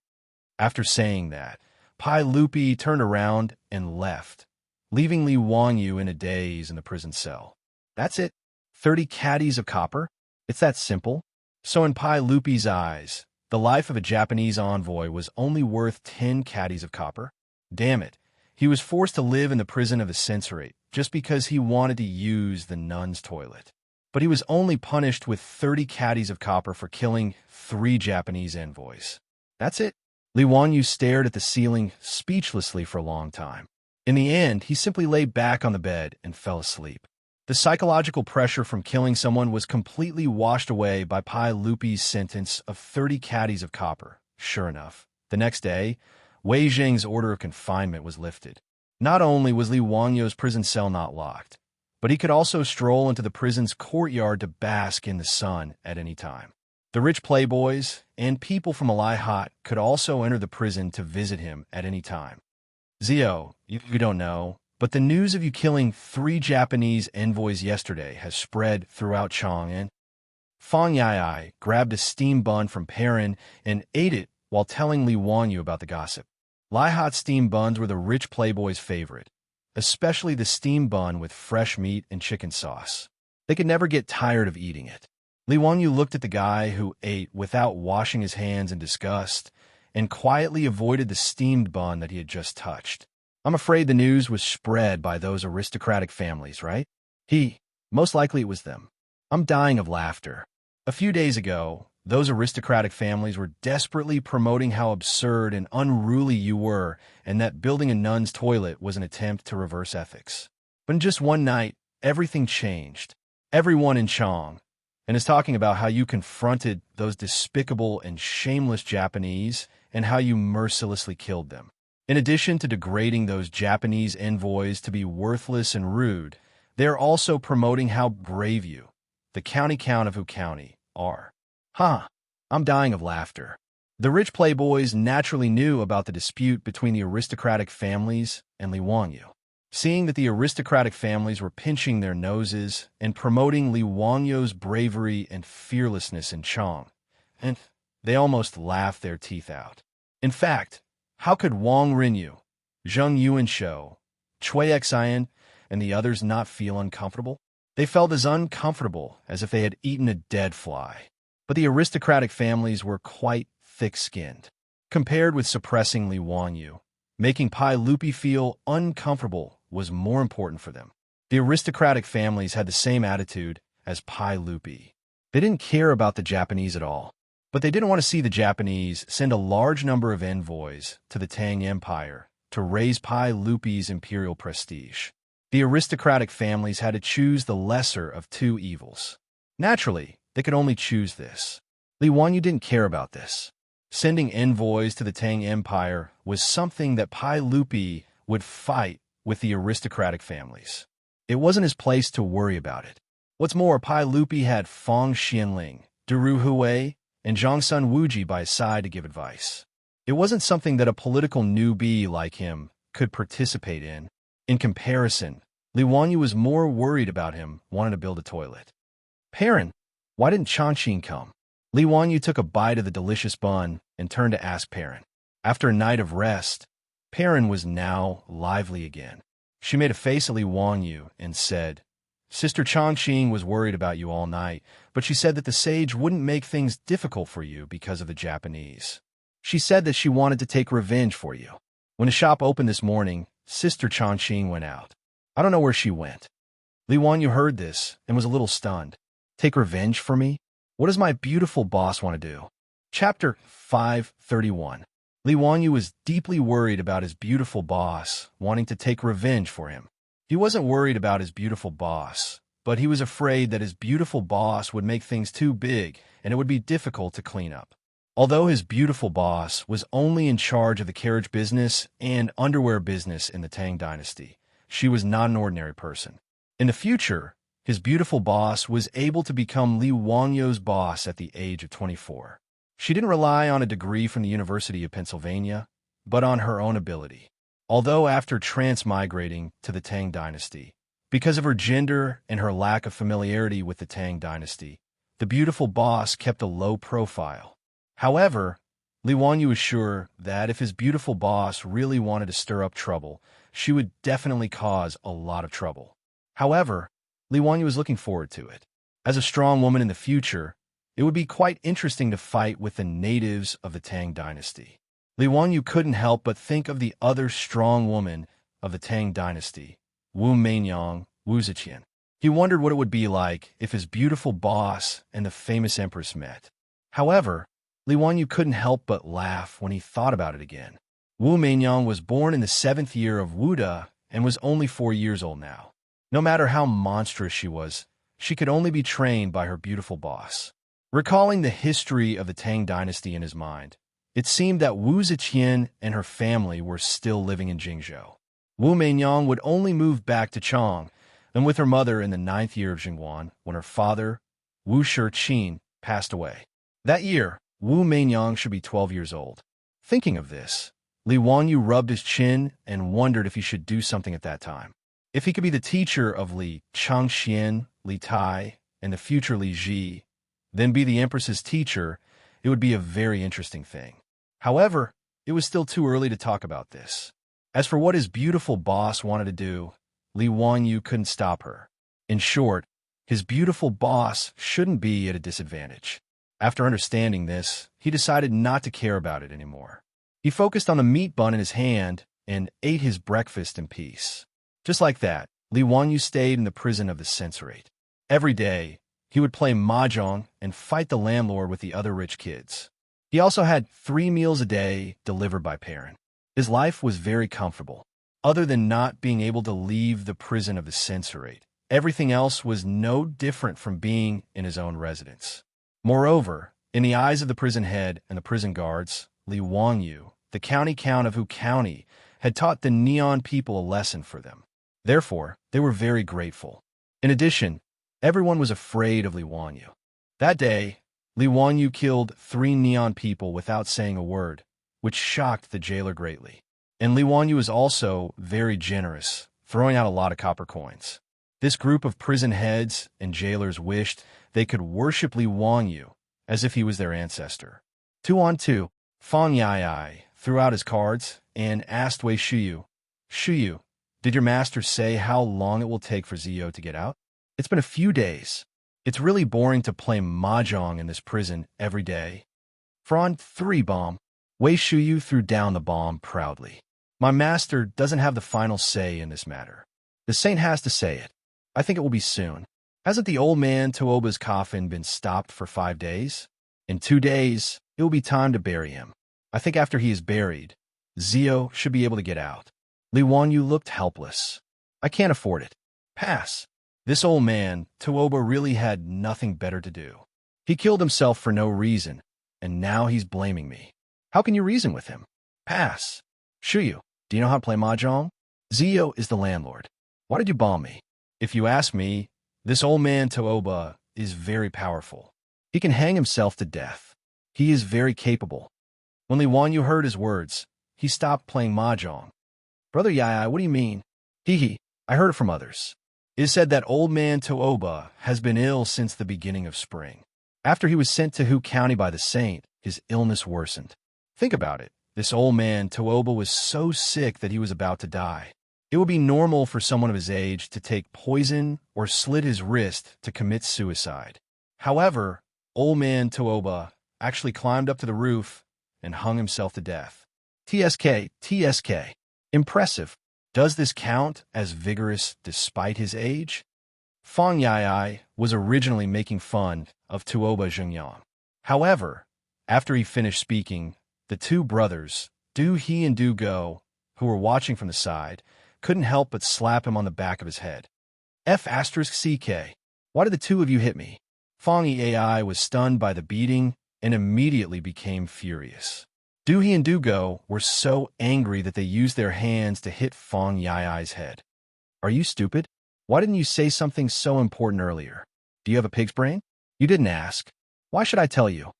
After saying that, Pai Lupi turned around and left, leaving Li Wanyu in a daze in the prison cell. That's it? 30 caddies of copper? It's that simple? So in Pai Lupi's eyes, the life of a Japanese envoy was only worth 10 caddies of copper? Damn it. He was forced to live in the prison of the censorate just because he wanted to use the nuns' toilet. But he was only punished with 30 caddies of copper for killing 3 Japanese envoys. That's it? Li Wanyu stared at the ceiling speechlessly for a long time. In the end, he simply lay back on the bed and fell asleep. The psychological pressure from killing someone was completely washed away by Pai Lupi's sentence of 30 caddies of copper. Sure enough, the next day, Wei Zheng's order of confinement was lifted. Not only was Li Wanyo's prison cell not locked, but he could also stroll into the prison's courtyard to bask in the sun at any time. The rich playboys and people from Alai Hot could also enter the prison to visit him at any time. Zio, you don't know, but the news of you killing 3 Japanese envoys yesterday has spread throughout Chang'an. Fang Yai grabbed a steam bun from Perrin and ate it while telling Li Wanyu about the gossip. Lai Hot steam buns were the rich playboy's favorite, especially the steam bun with fresh meat and chicken sauce. They could never get tired of eating it. Li Wanyu looked at the guy who ate without washing his hands in disgust and quietly avoided the steamed bun that he had just touched. I'm afraid the news was spread by those aristocratic families, right? He Most likely it was them. I'm dying of laughter. A few days ago, those aristocratic families were desperately promoting how absurd and unruly you were, and that building a nun's toilet was an attempt to reverse ethics. But in just one night, everything changed. Everyone in Chang and is talking about how you confronted those despicable and shameless Japanese and how you mercilessly killed them. In addition to degrading those Japanese envoys to be worthless and rude, they are also promoting how brave you, the county count of Hu County, are. I'm dying of laughter. The rich playboys naturally knew about the dispute between the aristocratic families and Li Wangyu. Seeing that the aristocratic families were pinching their noses and promoting Li Wangyu's bravery and fearlessness in Chang, and they almost laughed their teeth out. In fact, how could Wang Rinyu, Zheng Yuanshou, Cui Xian, and the others not feel uncomfortable? They felt as uncomfortable as if they had eaten a dead fly. But the aristocratic families were quite thick-skinned. Compared with suppressing Li Wangyu, making Pai Lupi feel uncomfortable was more important for them. The aristocratic families had the same attitude as Pai Lupi. They didn't care about the Japanese at all, but they didn't want to see the Japanese send a large number of envoys to the Tang Empire to raise Pai Lupi's imperial prestige. The aristocratic families had to choose the lesser of two evils. Naturally, they could only choose this. Li Wangyu didn't care about this. Sending envoys to the Tang Empire was something that Pai Lupi would fight with the aristocratic families. It wasn't his place to worry about it. What's more, Pai Lupi had Fang Xianling, Duru Hui, and Zhangsun Wuji by his side to give advice. It wasn't something that a political newbie like him could participate in. In comparison, Li Wangyu was more worried about him wanting to build a toilet. Perrin, why didn't Changqing come? Li Wangyu took a bite of the delicious bun and turned to ask Perrin. After a night of rest, Perrin was now lively again. She made a face at Li Wangyu and said, Sister Changqing was worried about you all night, but she said that the sage wouldn't make things difficult for you because of the Japanese. She said that she wanted to take revenge for you. When the shop opened this morning, Sister Changqing went out. I don't know where she went. Li Wangyu heard this and was a little stunned. Take revenge for me? What does my beautiful boss want to do? Chapter 531. Li Wangyu was deeply worried about his beautiful boss wanting to take revenge for him. He wasn't worried about his beautiful boss, but he was afraid that his beautiful boss would make things too big and it would be difficult to clean up. Although his beautiful boss was only in charge of the carriage business and underwear business in the Tang dynasty, she was not an ordinary person. In the future, his beautiful boss was able to become Li Wangyu's boss at the age of 24. She didn't rely on a degree from the University of Pennsylvania, but on her own ability. Although after transmigrating to the Tang dynasty, because of her gender and her lack of familiarity with the Tang dynasty, the beautiful boss kept a low profile. However, Li Wangyu was sure that if his beautiful boss really wanted to stir up trouble, she would definitely cause a lot of trouble. However, Li Wangyu was looking forward to it. As a strong woman in the future, it would be quite interesting to fight with the natives of the Tang dynasty. Li Wangyu couldn't help but think of the other strong woman of the Tang dynasty, Wu Meinyang, Wu Ziqian. He wondered what it would be like if his beautiful boss and the famous empress met. However, Li Wangyu couldn't help but laugh when he thought about it again. Wu Meinyang was born in the 7th year of Wuda and was only 4 years old now. No matter how monstrous she could only be trained by her beautiful boss. Recalling the history of the Tang dynasty in his mind, it seemed that Wu Ziqian and her family were still living in Jingzhou. Wu Meinyang would only move back to Chang and with her mother in the 9th year of Jingguan when her father, Wu Shiqin, passed away. That year, Wu Meinyang should be 12 years old. Thinking of this, Li Wangyu rubbed his chin and wondered if he should do something at that time. If he could be the teacher of Li Changxian, Li Tai, and the future Li Ji, then be the empress's teacher, it would be a very interesting thing. However, it was still too early to talk about this. As for what his beautiful boss wanted to do, Li Wangyu couldn't stop her. In short, his beautiful boss shouldn't be at a disadvantage. After understanding this, he decided not to care about it anymore. He focused on the meat bun in his hand and ate his breakfast in peace. Just like that, Li Wangyu stayed in the prison of the censorate. Every day, he would play mahjong and fight the landlord with the other rich kids. He also had 3 meals a day delivered by parent. His life was very comfortable. Other than not being able to leave the prison of the censorate, everything else was no different from being in his own residence. Moreover, in the eyes of the prison head and the prison guards, Li Wangyu, the county count of Hu County, had taught the Neon people a lesson for them. Therefore, they were very grateful. In addition, everyone was afraid of Li Wangyu. That day, Li Wangyu killed 3 Neon people without saying a word, which shocked the jailer greatly. And Li Wangyu was also very generous, throwing out a lot of copper coins. This group of prison heads and jailers wished they could worship Li Wangyu as if he was their ancestor. 2-on-2, Fang Yai threw out his cards and asked Wei Shuyu, "Shuyu, did your master say how long it will take for Zio to get out?" "It's been a few days. It's really boring to play mahjong in this prison every day." Fron 3 bomb. Wei Shuyu threw down the bomb proudly. "My master doesn't have the final say in this matter. The saint has to say it. I think it will be soon. Hasn't the old man Tooba's coffin been stopped for 5 days? In 2 days, it will be time to bury him. I think after he is buried, Zio should be able to get out." Li Wangyu looked helpless. "I can't afford it. Pass. This old man, Tooba, really had nothing better to do. He killed himself for no reason, and now he's blaming me. How can you reason with him? Pass. Shuyu, do you know how to play mahjong? Zio is the landlord. Why did you bomb me? If you ask me, this old man Tooba is very powerful. He can hang himself to death. He is very capable." When Li Wangyu heard his words, he stopped playing mahjong. "Brother Yai, what do you mean?" "Hee, I heard it from others. It is said that old man Tooba has been ill since the beginning of spring. After he was sent to Hu County by the saint, his illness worsened. Think about it. This old man Tooba was so sick that he was about to die. It would be normal for someone of his age to take poison or slit his wrist to commit suicide. However, old man Tooba actually climbed up to the roof and hung himself to death. TSK. Impressive. Does this count as vigorous despite his age?" Fang Yai was originally making fun of Tooba Zhengyang. However, after he finished speaking, the 2 brothers, Du He and Du Go, who were watching from the side, couldn't help but slap him on the back of his head. F*CK. Why did the 2 of you hit me? Fang Yai was stunned by the beating and immediately became furious. Du He and Du Go were so angry that they used their hands to hit Fang Yai's head. "Are you stupid? Why didn't you say something so important earlier? Do you have a pig's brain? You didn't ask. Why should I tell you?"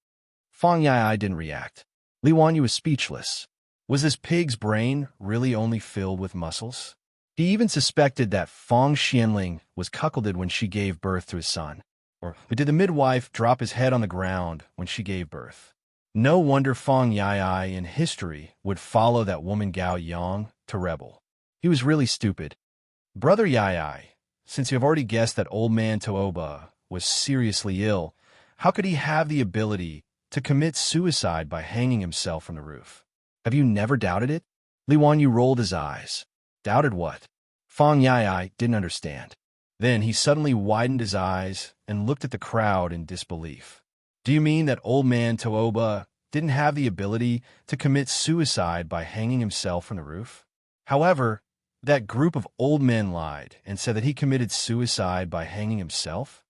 Fang Yai didn't react. Li Wangyu was speechless. Was this pig's brain really only filled with muscles? He even suspected that Fang Xianling was cuckolded when she gave birth to his son. Or did the midwife drop his head on the ground when she gave birth? No wonder Fang Yai in history would follow that woman Gao Yang to rebel. He was really stupid. Brother Yai, since you have already guessed that old man Tooba was seriously ill, how could he have the ability to commit suicide by hanging himself from the roof? Have you never doubted it? Li Wangyu rolled his eyes. Doubted what? Fang Yai didn't understand. Then he suddenly widened his eyes and looked at the crowd in disbelief. "Do you mean that old man Tooba didn't have the ability to commit suicide by hanging himself from the roof? However, that group of old men lied and said that he committed suicide by hanging himself?"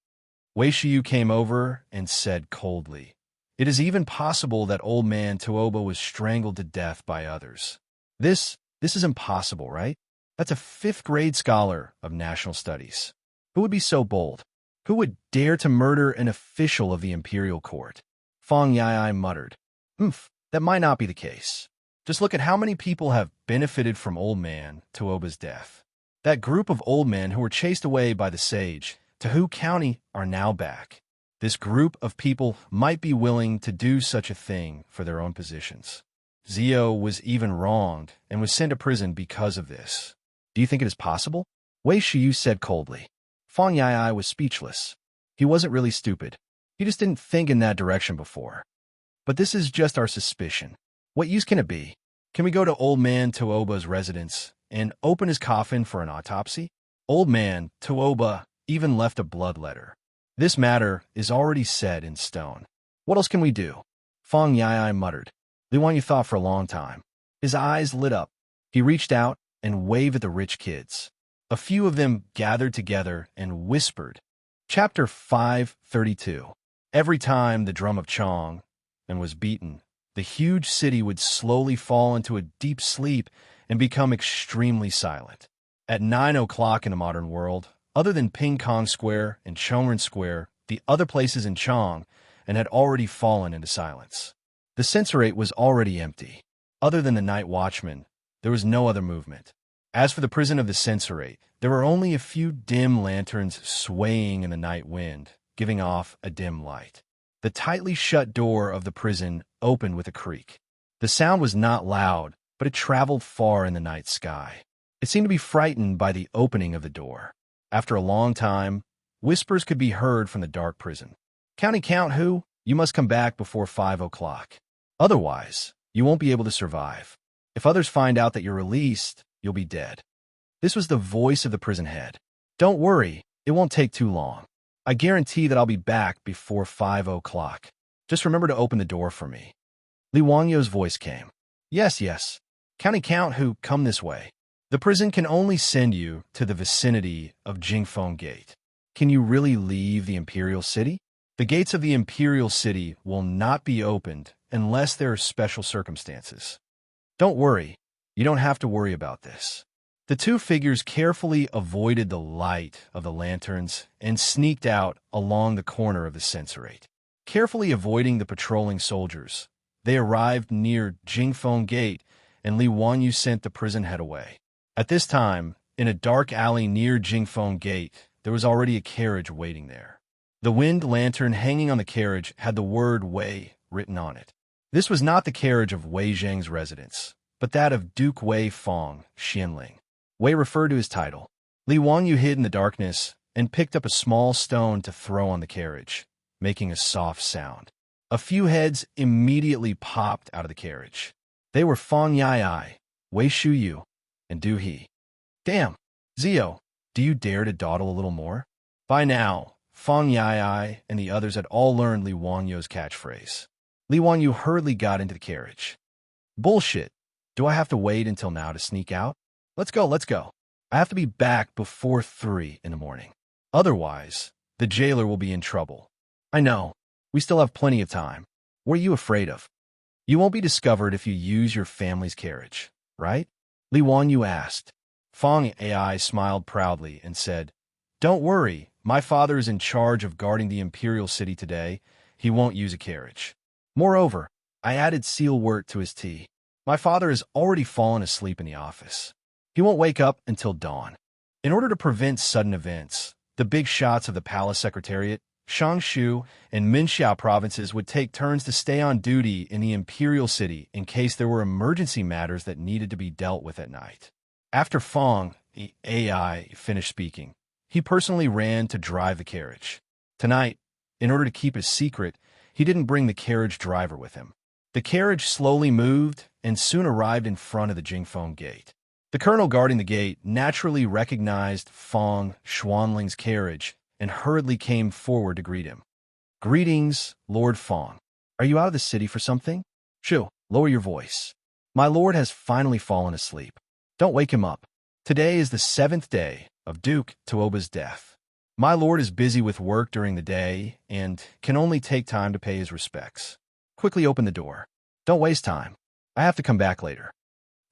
Wei Shuyu came over and said coldly, "It is even possible that old man Tooba was strangled to death by others. This is impossible, right? That's a 5th-grade scholar of national studies. Who would be so bold? Who would dare to murder an official of the imperial court?" Fang Yai muttered, that might not be the case. Just look at how many people have benefited from old man Tooba's death. That group of old men who were chased away by the sage to Hu County are now back. This group of people might be willing to do such a thing for their own positions. Zio was even wronged and was sent to prison because of this. Do you think it is possible? Wei Shuyu said coldly. Fang Yai was speechless. He wasn't really stupid. He just didn't think in that direction before. But this is just our suspicion. What use can it be? Can we go to old man Tooba's residence and open his coffin for an autopsy? Old man Tooba even left a blood letter. This matter is already set in stone. What else can we do? Feng Yai muttered. Li Wanyu thought for a long time. His eyes lit up. He reached out and waved at the rich kids. A few of them gathered together and whispered. Chapter 532. Every time the drum of Chong and was beaten, the huge city would slowly fall into a deep sleep and become extremely silent. At 9 o'clock in the modern world, other than Ping Kong Square and Chongren Square, the other places in Chong and had already fallen into silence. The censorate was already empty. Other than the night watchman, there was no other movement. As for the prison of the censorate, there were only a few dim lanterns swaying in the night wind, giving off a dim light. The tightly shut door of the prison opened with a creak. The sound was not loud, but it traveled far in the night sky. It seemed to be frightened by the opening of the door. After a long time, whispers could be heard from the dark prison. County count who? You must come back before 5 o'clock. Otherwise, you won't be able to survive. If others find out that you're released, you'll be dead. This was the voice of the prison head. Don't worry, it won't take too long. I guarantee that I'll be back before 5 o'clock. Just remember to open the door for me. Li Wangyu's voice came. Yes. County count who? Come this way. The prison can only send you to the vicinity of Jingfeng Gate. Can you really leave the Imperial City? The gates of the Imperial City will not be opened unless there are special circumstances. Don't worry, you don't have to worry about this. The two figures carefully avoided the light of the lanterns and sneaked out along the corner of the censorate. Carefully avoiding the patrolling soldiers, they arrived near Jingfeng Gate, and Li Wanyu sent the prison head away. At this time, in a dark alley near Jingfeng Gate, there was already a carriage waiting there. The wind lantern hanging on the carriage had the word Wei written on it. This was not the carriage of Wei Zheng's residence, but that of Duke Wei Fong Xianling. Wei referred to his title. Li Wanyu hid in the darkness and picked up a small stone to throw on the carriage, making a soft sound. A few heads immediately popped out of the carriage. They were Fong Yai, Wei Shuyu, and Du He. Damn, Zio, do you dare to dawdle a little more? By now, Fong Yai and the others had all learned Li Wanyu's catchphrase. Li Wanyu hurriedly got into the carriage. Bullshit. Do I have to wait until now to sneak out? Let's go. I have to be back before 3 in the morning. Otherwise, the jailer will be in trouble. I know. We still have plenty of time. What are you afraid of? You won't be discovered if you use your family's carriage, right? Li Wanyu asked. Fong Ai smiled proudly and said, Don't worry, my father is in charge of guarding the Imperial City today. He won't use a carriage. Moreover, I added seal wort to his tea. My father has already fallen asleep in the office. He won't wake up until dawn. In order to prevent sudden events, the big shots of the palace secretariat, Xianxia, and Minxiao provinces would take turns to stay on duty in the Imperial City in case there were emergency matters that needed to be dealt with at night. After Fong, the AI, finished speaking, he personally ran to drive the carriage. Tonight, in order to keep his secret, he didn't bring the carriage driver with him. The carriage slowly moved and soon arrived in front of the Jingfeng Gate. The colonel guarding the gate naturally recognized Fong Xuanling's carriage and hurriedly came forward to greet him. Greetings, Lord Fong. Are you out of the city for something? Shoo, lower your voice. My lord has finally fallen asleep. Don't wake him up. Today is the 7th day of Duke Tuoba's death. My lord is busy with work during the day and can only take time to pay his respects. Quickly open the door. Don't waste time. I have to come back later.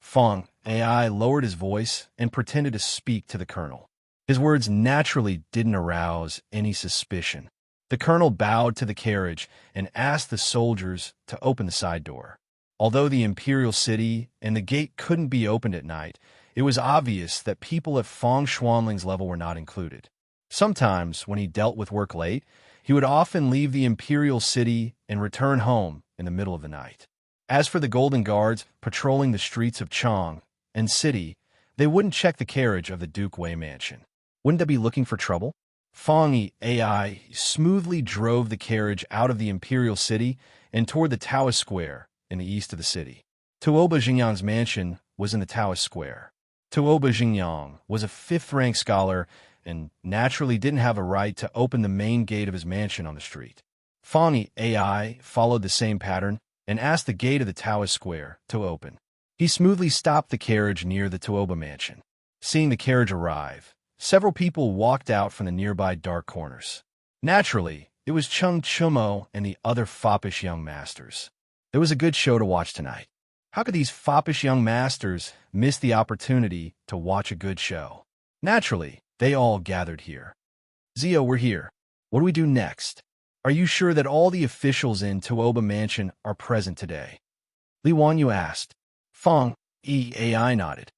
Fong AI lowered his voice and pretended to speak to the colonel. His words naturally didn't arouse any suspicion. The colonel bowed to the carriage and asked the soldiers to open the side door. Although the Imperial City and the gate couldn't be opened at night, it was obvious that people at Fong Xuanling's level were not included. Sometimes, when he dealt with work late, he would often leave the Imperial City and return home in the middle of the night. As for the Golden Guards patrolling the streets of Chong and City, they wouldn't check the carriage of the Duke Wei mansion. Wouldn't they be looking for trouble? Fong AI smoothly drove the carriage out of the Imperial City and toward the Taoist Square in the east of the city. Tuoba Xingyang's mansion was in the Taoist Square. Tuoba Xingyang was a 5th-rank scholar and naturally didn't have a right to open the main gate of his mansion on the street. Fang Ai followed the same pattern and asked the gate of the Taoist Square to open. He smoothly stopped the carriage near the Tuoba mansion. Seeing the carriage arrive, several people walked out from the nearby dark corners. Naturally, it was Chung Chumo and the other foppish young masters. There was a good show to watch tonight. How could these foppish young masters miss the opportunity to watch a good show? Naturally, they all gathered here. Zio, we're here. What do we do next? Are you sure that all the officials in Tuoba Mansion are present today? Li Wanyu asked. Fang Ai nodded.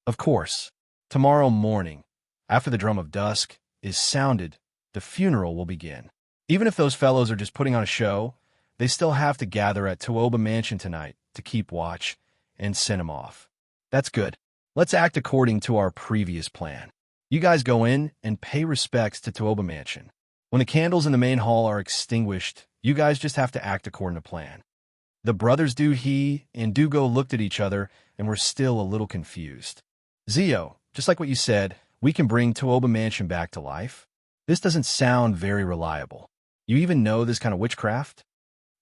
Of course. Tomorrow morning, after the drum of dusk is sounded, the funeral will begin. Even if those fellows are just putting on a show, they still have to gather at Tuoba Mansion tonight to keep watch and send him off. That's good. Let's act according to our previous plan. You guys go in and pay respects to Tuoba Mansion. When the candles in the main hall are extinguished, you guys just have to act according to plan. The brothers Du He and Dugo looked at each other and were still a little confused. Zio, just like what you said, we can bring Tuoba Mansion back to life. This doesn't sound very reliable. You even know this kind of witchcraft?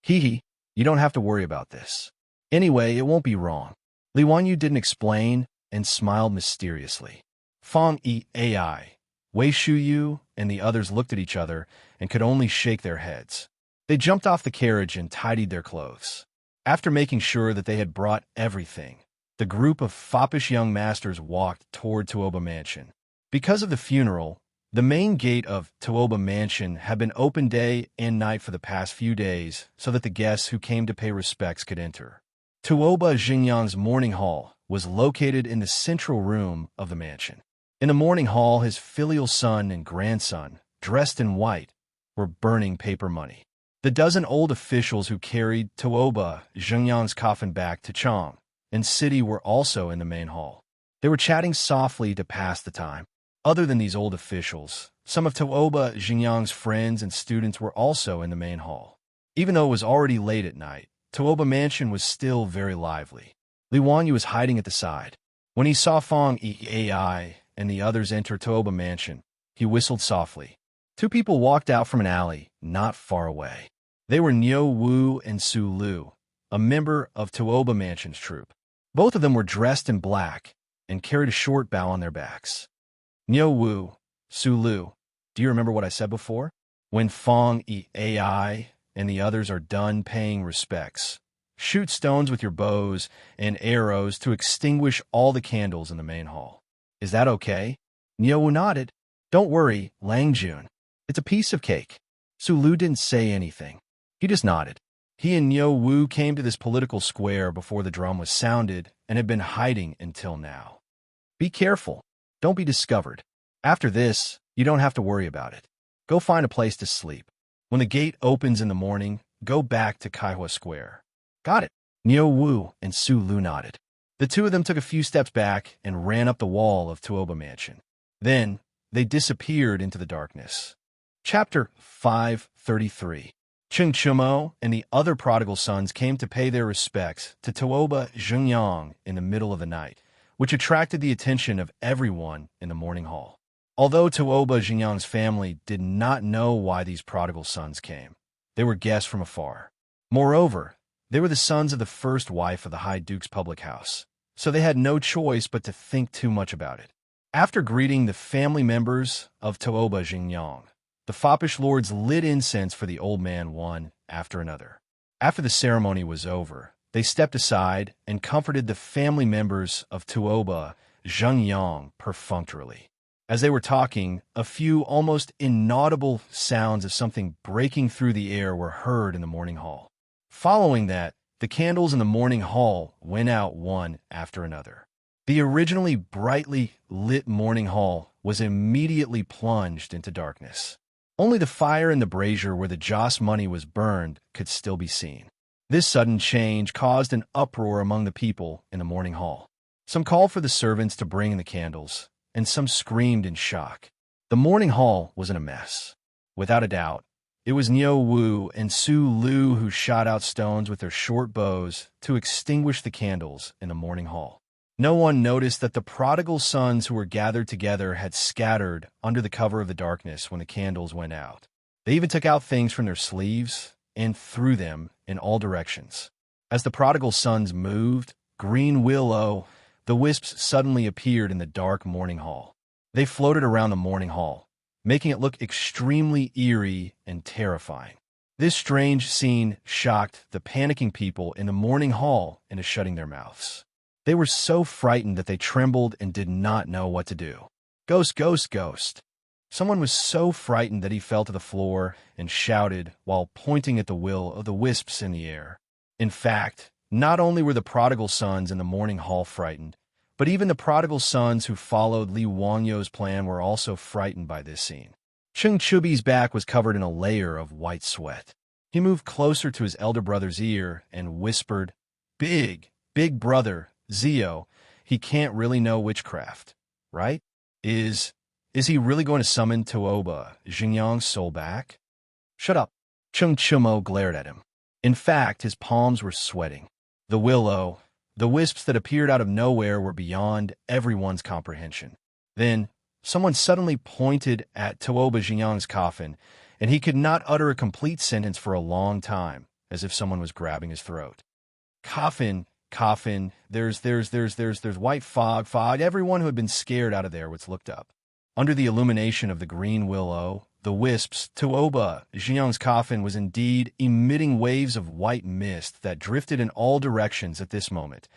Hee, you don't have to worry about this. Anyway, it won't be wrong. Li Wanyu didn't explain and smiled mysteriously. Fang Ai, Wei Shuyu, and the others looked at each other and could only shake their heads. They jumped off the carriage and tidied their clothes. After making sure that they had brought everything, the group of foppish young masters walked toward Tuoba Mansion. Because of the funeral, the main gate of Tuoba Mansion had been open day and night for the past few days so that the guests who came to pay respects could enter. Tuoba Xingyang's morning hall was located in the central room of the mansion. In the morning hall, his filial son and grandson, dressed in white, were burning paper money. The dozen old officials who carried Tuoba Xingyang's coffin back to Chang and City were also in the main hall. They were chatting softly to pass the time. Other than these old officials, some of Tuoba Xingyang's friends and students were also in the main hall. Even though it was already late at night, Tuoba Mansion was still very lively. Li Wanyu was hiding at the side. When he saw Fang Ai and the others enter Tuoba Mansion, he whistled softly. Two people walked out from an alley not far away. They were Niu Wu and Su Lu, a member of Tuoba Mansion's troupe. Both of them were dressed in black and carried a short bow on their backs. Niu Wu, Su Lu, do you remember what I said before? When Fang Ai and the others are done paying respects, shoot stones with your bows and arrows to extinguish all the candles in the main hall. Is that okay? Niu Wu nodded. Don't worry, Lang Jun. It's a piece of cake. Su Lu didn't say anything. He just nodded. He and Niu Wu came to this political square before the drum was sounded and had been hiding until now. Be careful. Don't be discovered. After this, you don't have to worry about it. Go find a place to sleep. When the gate opens in the morning, go back to Kaihua Square. Got it. Niu Wu and Su Lu nodded. The two of them took a few steps back and ran up the wall of Tuoba Mansion. Then, they disappeared into the darkness. Chapter 533. Chung Chumo and the other prodigal sons came to pay their respects to Tuoba Xingyang in the middle of the night, which attracted the attention of everyone in the morning hall. Although Tuoba Xingyang's family did not know why these prodigal sons came, they were guests from afar. Moreover, they were the sons of the first wife of the High Duke's public house, so they had no choice but to think too much about it. After greeting the family members of Tuoba Xingyang, the foppish lords lit incense for the old man one after another. After the ceremony was over, they stepped aside and comforted the family members of Tuoba Xingyang perfunctorily. As they were talking, a few almost inaudible sounds of something breaking through the air were heard in the morning hall. Following that, the candles in the morning hall went out one after another. The originally brightly lit morning hall was immediately plunged into darkness. Only the fire in the brazier where the Joss money was burned could still be seen. This sudden change caused an uproar among the people in the morning hall. Some called for the servants to bring in the candles, and some screamed in shock. The morning hall was in a mess. Without a doubt, it was Niu Wu and Su Lu who shot out stones with their short bows to extinguish the candles in the morning hall. No one noticed that the prodigal sons who were gathered together had scattered under the cover of the darkness when the candles went out. They even took out things from their sleeves and threw them in all directions. As the prodigal sons moved, green willow, the wisps suddenly appeared in the dark morning hall. They floated around the morning hall, making it look extremely eerie and terrifying. This strange scene shocked the panicking people in the morning hall into shutting their mouths. They were so frightened that they trembled and did not know what to do. Ghost, ghost, ghost. Someone was so frightened that he fell to the floor and shouted while pointing at the will of the wisps in the air. In fact, not only were the prodigal sons in the morning hall frightened, but even the prodigal sons who followed Li Wangyo's plan were also frightened by this scene. Cheng Chubi's back was covered in a layer of white sweat. He moved closer to his elder brother's ear and whispered, "Big brother, Zio, he can't really know witchcraft, right? Is he really going to summon Tuoba, Xinjiang's soul back?" "Shut up." Cheng Chumo glared at him. In fact, his palms were sweating. The willow, the wisps that appeared out of nowhere were beyond everyone's comprehension. Then, someone suddenly pointed at Tuoba Xinjiang's coffin, and he could not utter a complete sentence for a long time, as if someone was grabbing his throat. Coffin, there's white fog. Everyone who had been scared out of there was looked up. Under the illumination of the green willow, the wisps, Tuoba Xinjiang's coffin was indeed emitting waves of white mist that drifted in all directions at this moment.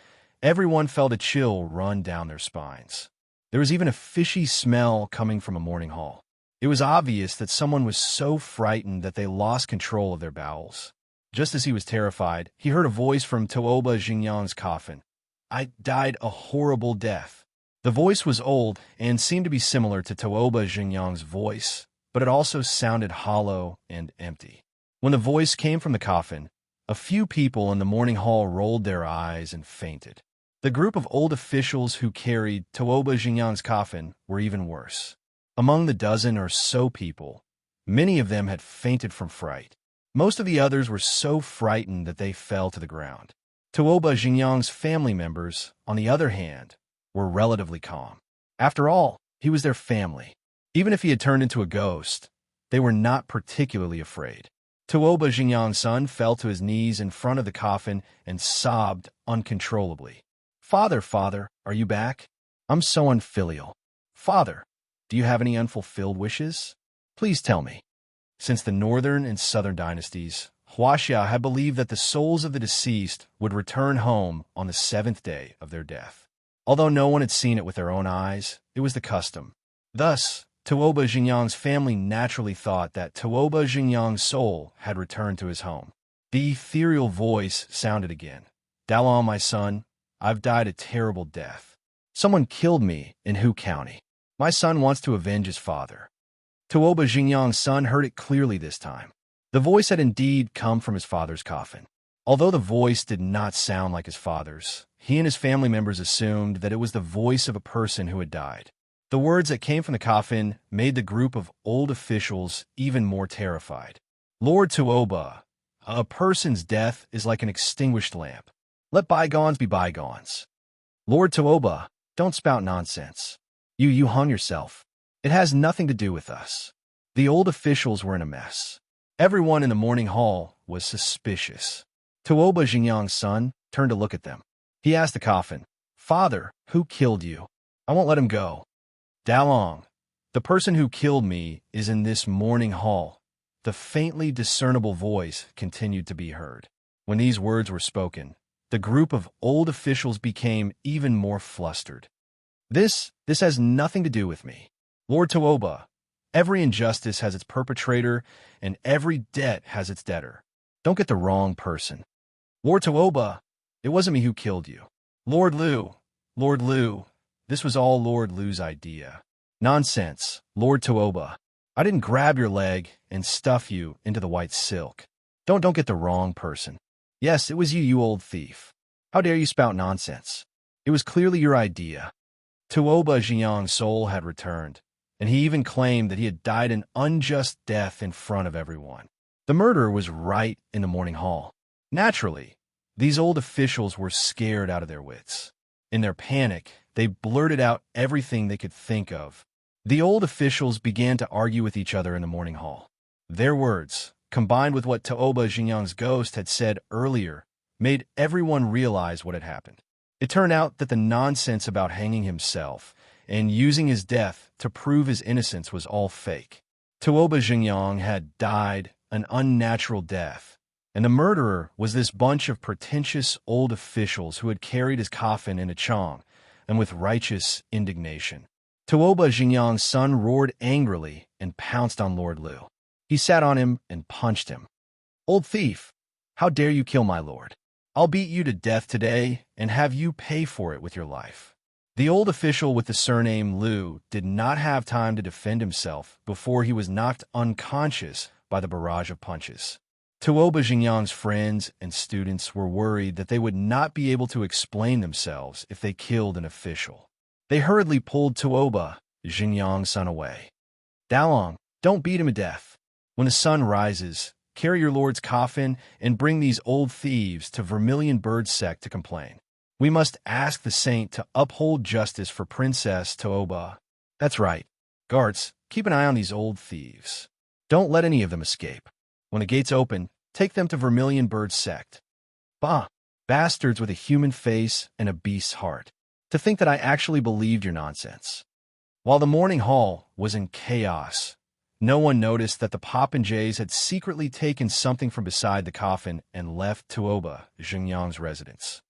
Everyone felt a chill run down their spines. There was even a fishy smell coming from a morning hall. It was obvious that someone was so frightened that they lost control of their bowels. Just as he was terrified, he heard a voice from Tuoba Xinjiang's coffin. "I died a horrible death." The voice was old and seemed to be similar to Tuoba Xinjiang's voice, but it also sounded hollow and empty. When the voice came from the coffin, a few people in the morning hall rolled their eyes and fainted. The group of old officials who carried Tuoba Xinjiang's coffin were even worse. Among the dozen or so people, many of them had fainted from fright. Most of the others were so frightened that they fell to the ground. Tuoba Xinjiang's family members, on the other hand, were relatively calm. After all, he was their family. Even if he had turned into a ghost, they were not particularly afraid. Tuoba Xinjiang's son fell to his knees in front of the coffin and sobbed uncontrollably. Father, are you back? I'm so unfilial. Father, do you have any unfulfilled wishes? Please tell me." Since the northern and southern dynasties, Wuxia had believed that the souls of the deceased would return home on the 7th day of their death. Although no one had seen it with their own eyes, it was the custom. Thus, Tuoba Xinjiang's family naturally thought that Tuoba Xinjiang's soul had returned to his home. The ethereal voice sounded again. "Dalong, my son, I've died a terrible death. Someone killed me in Hu County. My son wants to avenge his father." Tuoba Xinjiang's son heard it clearly this time. The voice had indeed come from his father's coffin. Although the voice did not sound like his father's, he and his family members assumed that it was the voice of a person who had died. The words that came from the coffin made the group of old officials even more terrified. "Lord Tuoba, a person's death is like an extinguished lamp. Let bygones be bygones. Lord Tuoba, don't spout nonsense. You hung yourself. It has nothing to do with us." The old officials were in a mess. Everyone in the morning hall was suspicious. Tuoba Xinjiang's son turned to look at them. He asked the coffin, "Father, who killed you? I won't let him go." "Dalong, the person who killed me is in this morning hall." The faintly discernible voice continued to be heard. When these words were spoken, the group of old officials became even more flustered. This has nothing to do with me. Lord Tuoba, every injustice has its perpetrator, and every debt has its debtor. Don't get the wrong person. Lord Tuoba, it wasn't me who killed you. Lord Lu, this was all Lord Lu's idea. Nonsense, Lord Tuoba. I didn't grab your leg and stuff you into the white silk. Don't get the wrong person. Yes, it was you, you old thief. How dare you spout nonsense? It was clearly your idea. Tuoba Xinjiang's soul had returned, and he even claimed that he had died an unjust death in front of everyone. The murderer was right in the morning hall. Naturally, these old officials were scared out of their wits. In their panic, they blurted out everything they could think of. The old officials began to argue with each other in the morning hall. Their words, combined with what Taoba Xingyang's ghost had said earlier, made everyone realize what had happened. It turned out that the nonsense about hanging himself and using his death to prove his innocence was all fake. Taoba Xingyang had died an unnatural death, and the murderer was this bunch of pretentious old officials who had carried his coffin in a chong, and with righteous indignation. Taoba Xingyang's son roared angrily and pounced on Lord Liu. He sat on him and punched him. "Old thief! How dare you kill my lord? I'll beat you to death today and have you pay for it with your life." The old official with the surname Liu did not have time to defend himself before he was knocked unconscious by the barrage of punches. Taoba Xingyang's friends and students were worried that they would not be able to explain themselves if they killed an official. They hurriedly pulled Taoba Xingyang's son away. "Dalong, don't beat him to death. When the sun rises, carry your lord's coffin and bring these old thieves to Vermilion Bird Sect to complain. We must ask the saint to uphold justice for Princess Taoba. That's right. Guards, keep an eye on these old thieves. Don't let any of them escape. When the gates open, take them to Vermilion Bird Sect." Bah! Bastards with a human face and a beast's heart. To think that I actually believed your nonsense. While the morning hall was in chaos, no one noticed that the Popinjays had secretly taken something from beside the coffin and left Taoba Xingyang's residence.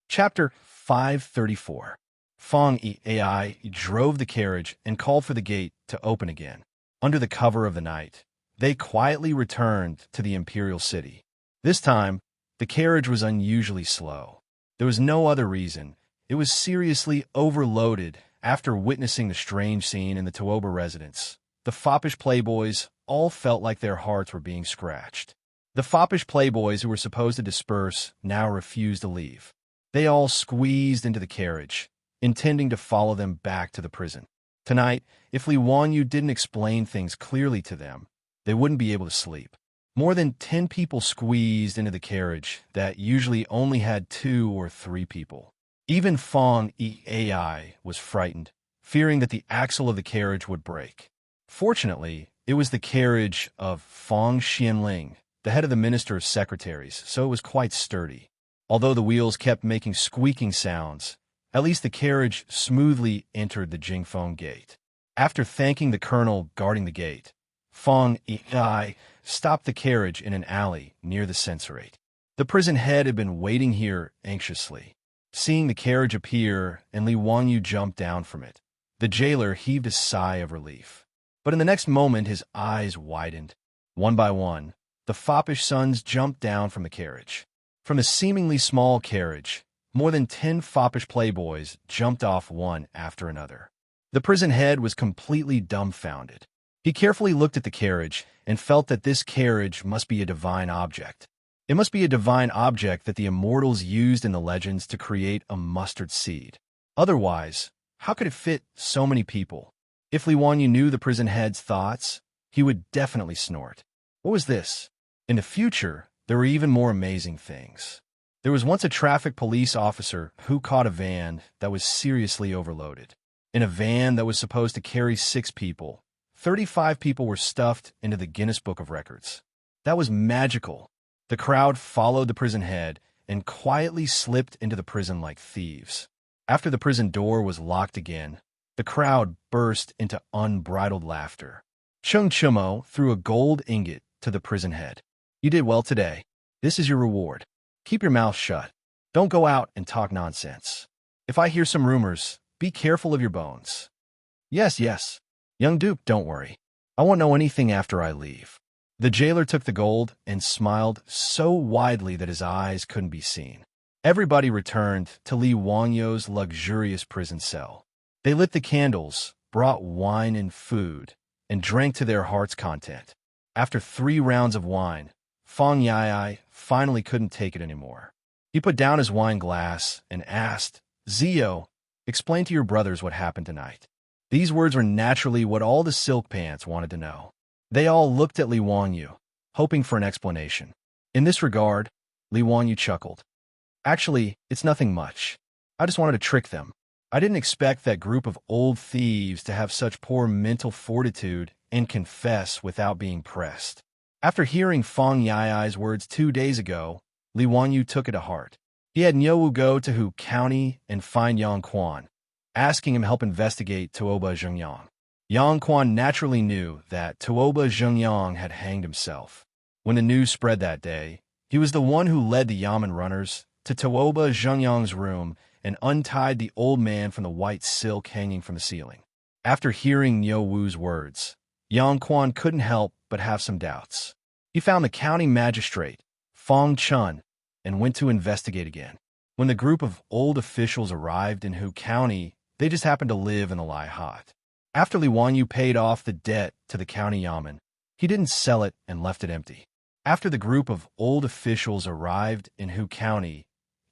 Chapter 534. Fang Yi drove the carriage and called for the gate to open again. Under the cover of the night, they quietly returned to the imperial city. This time, the carriage was unusually slow. There was no other reason. It was seriously overloaded after witnessing the strange scene in the Taoba residence. The foppish playboys all felt like their hearts were being scratched. The foppish playboys who were supposed to disperse now refused to leave. They all squeezed into the carriage, intending to follow them back to the prison. Tonight, if Li Wanyu didn't explain things clearly to them, they wouldn't be able to sleep. More than 10 people squeezed into the carriage that usually only had 2 or 3 people. Even Fang Yi was frightened, fearing that the axle of the carriage would break. Fortunately, it was the carriage of Fang Xianling, the head of the Minister of Secretaries, so it was quite sturdy. Although the wheels kept making squeaking sounds, at least the carriage smoothly entered the Jingfeng gate. After thanking the colonel guarding the gate, Fang Yi stopped the carriage in an alley near the censorate. The prison head had been waiting here anxiously. Seeing the carriage appear and Li Wanyu jump down from it, the jailer heaved a sigh of relief. But in the next moment his eyes widened. One by one, the foppish sons jumped down from the carriage. From the seemingly small carriage, more than 10 foppish playboys jumped off one after another. The prison head was completely dumbfounded. He carefully looked at the carriage and felt that this carriage must be a divine object. It must be a divine object that the immortals used in the legends to create a mustard seed. Otherwise, how could it fit so many people? If Li Wanyu knew the prison head's thoughts, he would definitely snort. What was this? In the future, there were even more amazing things. There was once a traffic police officer who caught a van that was seriously overloaded. In a van that was supposed to carry 6 people, 35 people were stuffed into the Guinness Book of Records. That was magical. The crowd followed the prison head and quietly slipped into the prison like thieves. After the prison door was locked again, the crowd burst into unbridled laughter. Chung Chumo threw a gold ingot to the prison head. "You did well today. This is your reward. Keep your mouth shut. Don't go out and talk nonsense. If I hear some rumors, be careful of your bones." Yes. Young Duke, don't worry. I won't know anything after I leave." The jailer took the gold and smiled so widely that his eyes couldn't be seen. Everybody returned to Li Wanyu's luxurious prison cell. They lit the candles, brought wine and food, and drank to their heart's content. After 3 rounds of wine, Fang Yi finally couldn't take it anymore. He put down his wine glass and asked, "Zio, explain to your brothers what happened tonight." These words were naturally what all the silk pants wanted to know. They all looked at Li Wanyu, hoping for an explanation. In this regard, Li Wanyu chuckled. "Actually, it's nothing much. I just wanted to trick them. I didn't expect that group of old thieves to have such poor mental fortitude and confess without being pressed. After hearing Feng Yai's words 2 days ago, Li Wanyu took it to heart. He had Niuwu go to Hu County and find Yang Quan, asking him to help investigate Tuoba Zhengyang. Yang Quan naturally knew that Tuoba Zhengyang had hanged himself. When the news spread that day, he was the one who led the Yamen runners to Tuoba Zhengyang's room and untied the old man from the white silk hanging from the ceiling. After hearing Niu Wu's words, Yang Quan couldn't help but have some doubts. He found the county magistrate, Fong Chun, and went to investigate again. When the group of old officials arrived in Hu County, they just happened to live in the Lai Hot. After Li Wanyu paid off the debt to the county yamen, he didn't sell it and left it empty. After the group of old officials arrived in Hu County,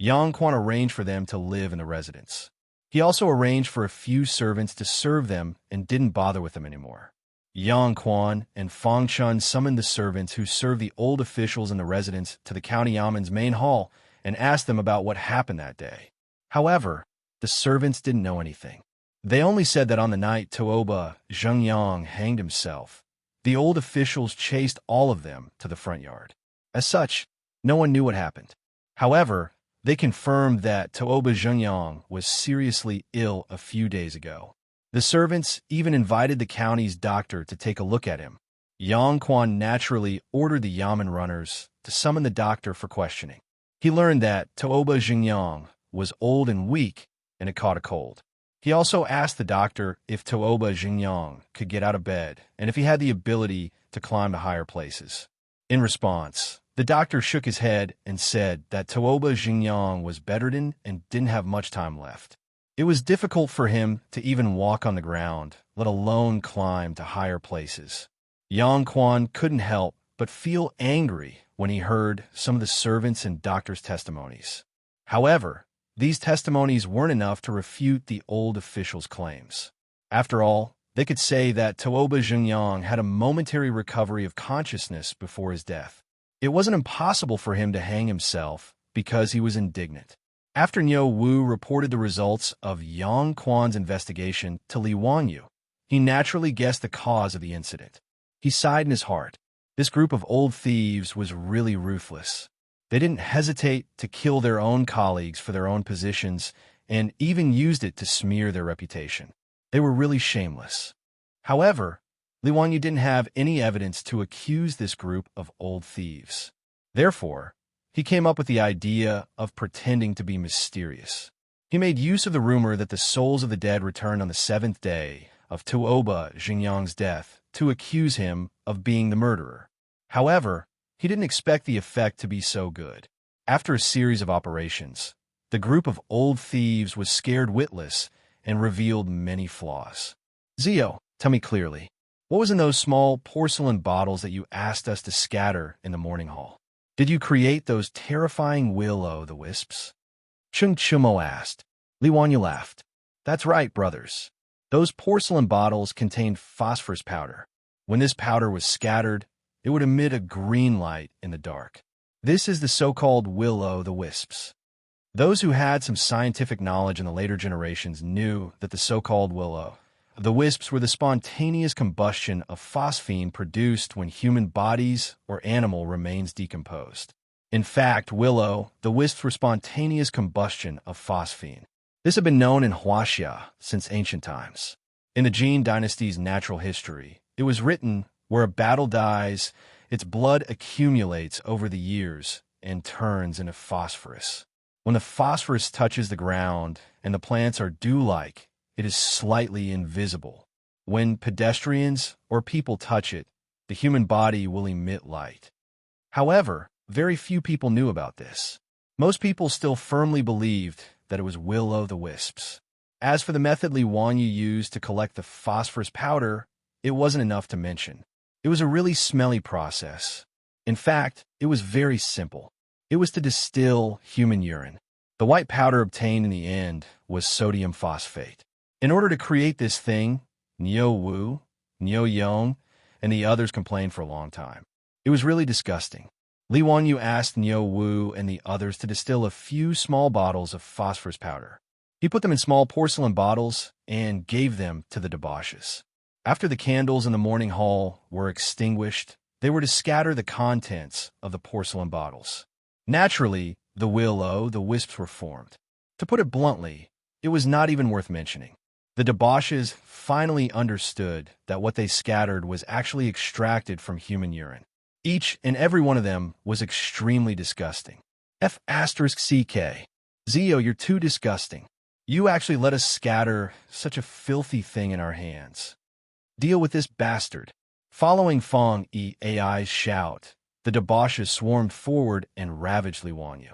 Yang Quan arranged for them to live in the residence. He also arranged for a few servants to serve them and didn't bother with them anymore. Yang Quan and Fong Chun summoned the servants who served the old officials in the residence to the county yamen's main hall and asked them about what happened that day. However, the servants didn't know anything. They only said that on the night Tuoba Zhengyang hanged himself, the old officials chased all of them to the front yard. As such, no one knew what happened. However, they confirmed that Tuoba Zhengyang was seriously ill a few days ago. The servants even invited the county's doctor to take a look at him. Yang Quan naturally ordered the Yamen runners to summon the doctor for questioning. He learned that Tuoba Zhengyang was old and weak and had caught a cold. He also asked the doctor if Tuoba Zhengyang could get out of bed and if he had the ability to climb to higher places. In response, the doctor shook his head and said that Tuoba Zhengyang was bedridden and didn't have much time left. It was difficult for him to even walk on the ground, let alone climb to higher places. Yang Quan couldn't help but feel angry when he heard some of the servants' and doctors' testimonies. However, these testimonies weren't enough to refute the old officials' claims. After all, they could say that Tuoba Zhengyang had a momentary recovery of consciousness before his death. It wasn't impossible for him to hang himself because he was indignant. After Niu Wu reported the results of Yang Quan's investigation to Li Wanyu, he naturally guessed the cause of the incident. He sighed in his heart. This group of old thieves was really ruthless. They didn't hesitate to kill their own colleagues for their own positions and even used it to smear their reputation. They were really shameless. However, Li Wanyu didn't have any evidence to accuse this group of old thieves. Therefore, he came up with the idea of pretending to be mysterious. He made use of the rumor that the souls of the dead returned on the 7th day of Tuoba Zhengyang's death to accuse him of being the murderer. However, he didn't expect the effect to be so good. After a series of operations, the group of old thieves was scared witless and revealed many flaws. Zio, tell me clearly, what was in those small porcelain bottles that you asked us to scatter in the morning hall? Did you create those terrifying will-o'-the-wisps? Chung Chumo asked. Li Wanyu laughed. That's right, brothers. Those porcelain bottles contained phosphorus powder. When this powder was scattered, it would emit a green light in the dark. This is the so-called will-o'-the-wisps. Those who had some scientific knowledge in the later generations knew that the so-called will-o'-the wisps were the spontaneous combustion of phosphine produced when human bodies or animal remains decomposed. In fact, the wisps were spontaneous combustion of phosphine. This had been known in Wuxia since ancient times. In the Jin dynasty's natural history, it was written, where a battle dies, its blood accumulates over the years and turns into phosphorus. When the phosphorus touches the ground and the plants are dew-like, it is slightly invisible. When pedestrians or people touch it, the human body will emit light. However, very few people knew about this. Most people still firmly believed that it was will-o'-the-wisps. As for the method Li Wanyu used to collect the phosphorus powder, it wasn't enough to mention. It was a really smelly process. In fact, it was very simple. It was to distill human urine. The white powder obtained in the end was sodium phosphate. In order to create this thing, Niu Wu, Niu Yong, and the others complained for a long time. It was really disgusting. Li Wanyu asked Niu Wu and the others to distill a few small bottles of phosphorus powder. He put them in small porcelain bottles and gave them to the debauches. After the candles in the morning hall were extinguished, they were to scatter the contents of the porcelain bottles. Naturally, the wisps were formed. To put it bluntly, it was not even worth mentioning. The debauches finally understood that what they scattered was actually extracted from human urine. Each and every one of them was extremely disgusting. F***CK. Zio, you're too disgusting. You actually let us scatter such a filthy thing in our hands. Deal with this bastard. Following Fong Ai's shout, the debauches swarmed forward and ravaged Li Wanyu.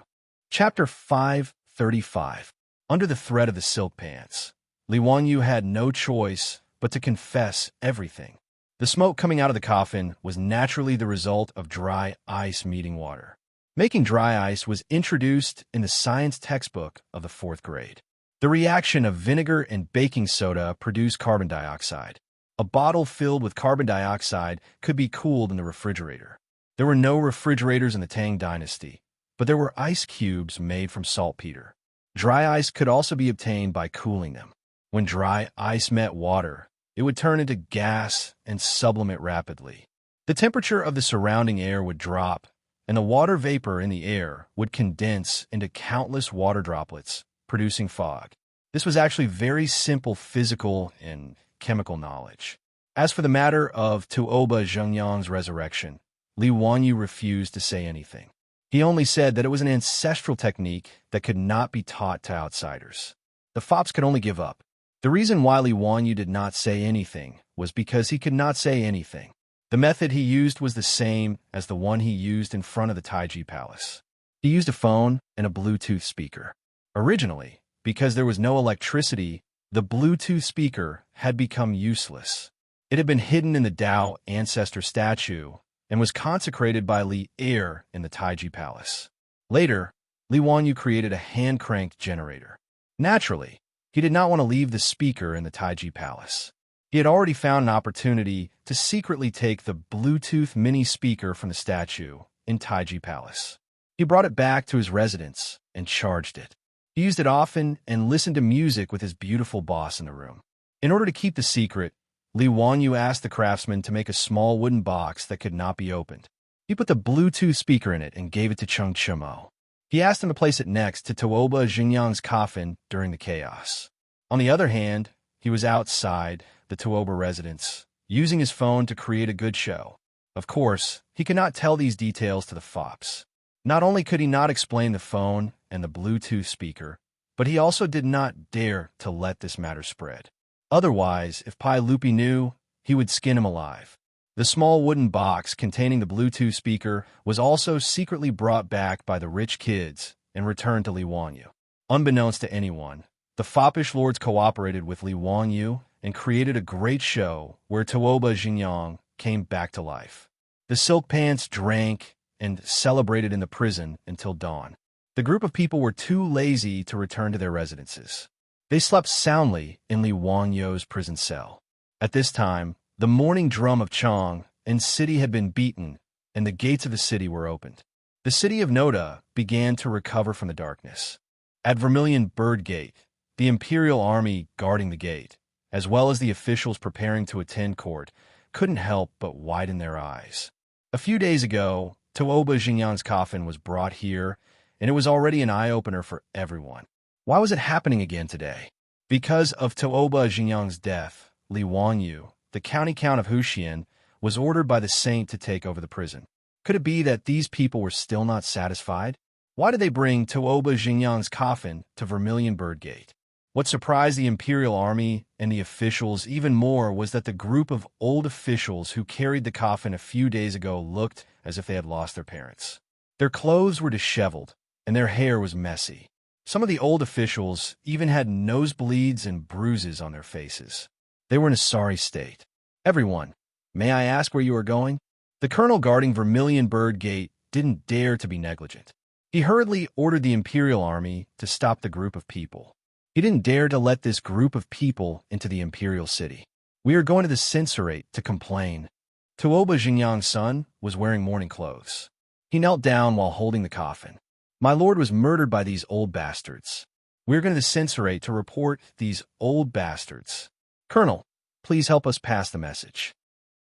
Chapter 535. Under the threat of the silk pants, Li Wanyu had no choice but to confess everything. The smoke coming out of the coffin was naturally the result of dry ice meeting water. Making dry ice was introduced in the science textbook of the 4th grade. The reaction of vinegar and baking soda produced carbon dioxide. A bottle filled with carbon dioxide could be cooled in the refrigerator. There were no refrigerators in the Tang dynasty, but there were ice cubes made from saltpeter. Dry ice could also be obtained by cooling them. When dry ice met water, it would turn into gas and sublimate rapidly. The temperature of the surrounding air would drop, and the water vapor in the air would condense into countless water droplets, producing fog. This was actually very simple physical and chemical knowledge. As for the matter of Tuoba Zhengyang's resurrection, Li Wanyu refused to say anything. He only said that it was an ancestral technique that could not be taught to outsiders. The fops could only give up. The reason why Li Wanyu did not say anything was because he could not say anything. The method he used was the same as the one he used in front of the Taiji Palace. He used a phone and a Bluetooth speaker. Originally, because there was no electricity, the Bluetooth speaker had become useless. It had been hidden in the Dao ancestor statue and was consecrated by Li Er in the Taiji Palace. Later, Li Wanyu created a hand-cranked generator. Naturally, he did not want to leave the speaker in the Taiji Palace. He had already found an opportunity to secretly take the Bluetooth mini speaker from the statue in Taiji Palace. He brought it back to his residence and charged it. He used it often and listened to music with his beautiful boss in the room. In order to keep the secret, Li Wanyu asked the craftsman to make a small wooden box that could not be opened. He put the Bluetooth speaker in it and gave it to Cheng Chimo. He asked him to place it next to Tuoba Zhengyang's coffin during the chaos. On the other hand, he was outside the Tuoba residence, using his phone to create a good show. Of course, he could not tell these details to the fops. Not only could he not explain the phone and the Bluetooth speaker, but he also did not dare to let this matter spread. Otherwise, if Pai Lupi knew, he would skin him alive. The small wooden box containing the Bluetooth speaker was also secretly brought back by the rich kids and returned to Li Wanyu. Unbeknownst to anyone, the foppish lords cooperated with Li Wanyu and created a great show where Tuoba Zhengyang came back to life. The silk pants drank and celebrated in the prison until dawn. The group of people were too lazy to return to their residences. They slept soundly in Li Wanyu's prison cell. At this time, the morning drum of Chang and city had been beaten, and the gates of the city were opened. The city of Noda began to recover from the darkness. At Vermilion Bird Gate, the imperial army guarding the gate, as well as the officials preparing to attend court, couldn't help but widen their eyes. A few days ago, Tuoba Zhengyang's coffin was brought here, and it was already an eye-opener for everyone. Why was it happening again today? Because of Tuoba Zhengyang's death, Li Wanyu, the county count of Huxian, was ordered by the saint to take over the prison. Could it be that these people were still not satisfied? Why did they bring Tuoba Zhengyang's coffin to Vermilion Bird Gate? What surprised the imperial army and the officials even more was that the group of old officials who carried the coffin a few days ago looked as if they had lost their parents. Their clothes were disheveled, and their hair was messy. Some of the old officials even had nosebleeds and bruises on their faces. They were in a sorry state. "Everyone, may I ask where you are going?" The colonel guarding Vermilion Bird Gate didn't dare to be negligent. He hurriedly ordered the imperial army to stop the group of people. He didn't dare to let this group of people into the imperial city. "We are going to the censorate to complain." Tuoba Zhengyang's son was wearing mourning clothes. He knelt down while holding the coffin. "My lord was murdered by these old bastards." We're going to the censorate to report these old bastards. Colonel, please help us pass the message.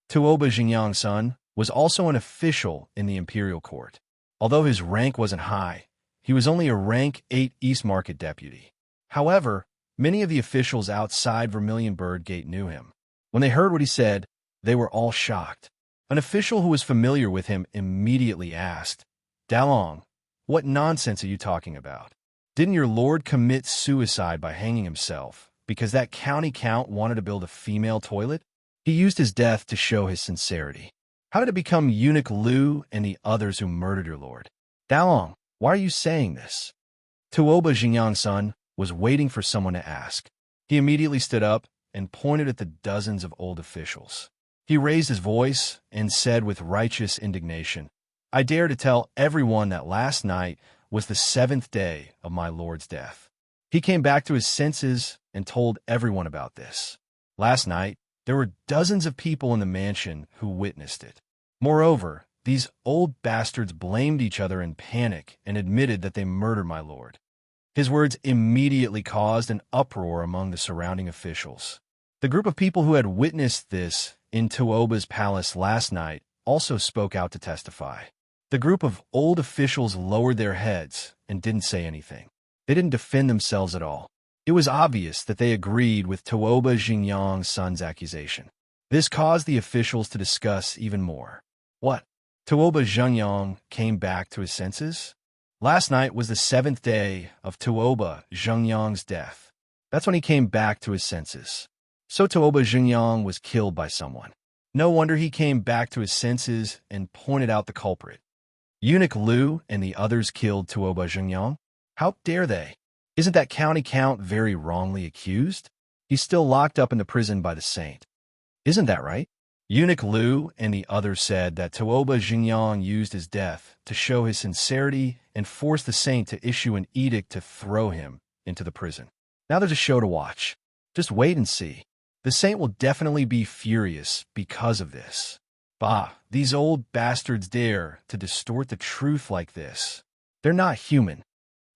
Tuoba Xingyang's son was also an official in the imperial court. Although his rank wasn't high, he was only a rank 8 East Market deputy. However, many of the officials outside Vermilion Bird Gate knew him. When they heard what he said, they were all shocked. An official who was familiar with him immediately asked, Dalong, what nonsense are you talking about? Didn't your lord commit suicide by hanging himself because that county count wanted to build a female toilet? He used his death to show his sincerity. How did it become Eunuch Lu and the others who murdered your lord? Dalong, why are you saying this? Tuoba Xingyang's son was waiting for someone to ask. He immediately stood up and pointed at the dozens of old officials. He raised his voice and said with righteous indignation, I dare to tell everyone that last night was the 7th day of my lord's death. He came back to his senses and told everyone about this. Last night, there were dozens of people in the mansion who witnessed it. Moreover, these old bastards blamed each other in panic and admitted that they murdered my lord. His words immediately caused an uproar among the surrounding officials. The group of people who had witnessed this in Tuoba's palace last night also spoke out to testify. The group of old officials lowered their heads and didn't say anything. They didn't defend themselves at all. It was obvious that they agreed with Tuoba Xingyang's son's accusation. This caused the officials to discuss even more. What? Tuoba Xingyang came back to his senses? Last night was the 7th day of Tuoba Xingyang's death. That's when he came back to his senses. So Tuoba Xingyang was killed by someone. No wonder he came back to his senses and pointed out the culprit. Eunuch Lu and the others killed Tuoba Xingyang? How dare they? Isn't that county count very wrongly accused? He's still locked up in the prison by the saint. Isn't that right? Eunuch Lu and the others said that Tuoba Xingyang used his death to show his sincerity and force the saint to issue an edict to throw him into the prison. Now there's a show to watch. Just wait and see. The saint will definitely be furious because of this. Bah, these old bastards dare to distort the truth like this. They're not human.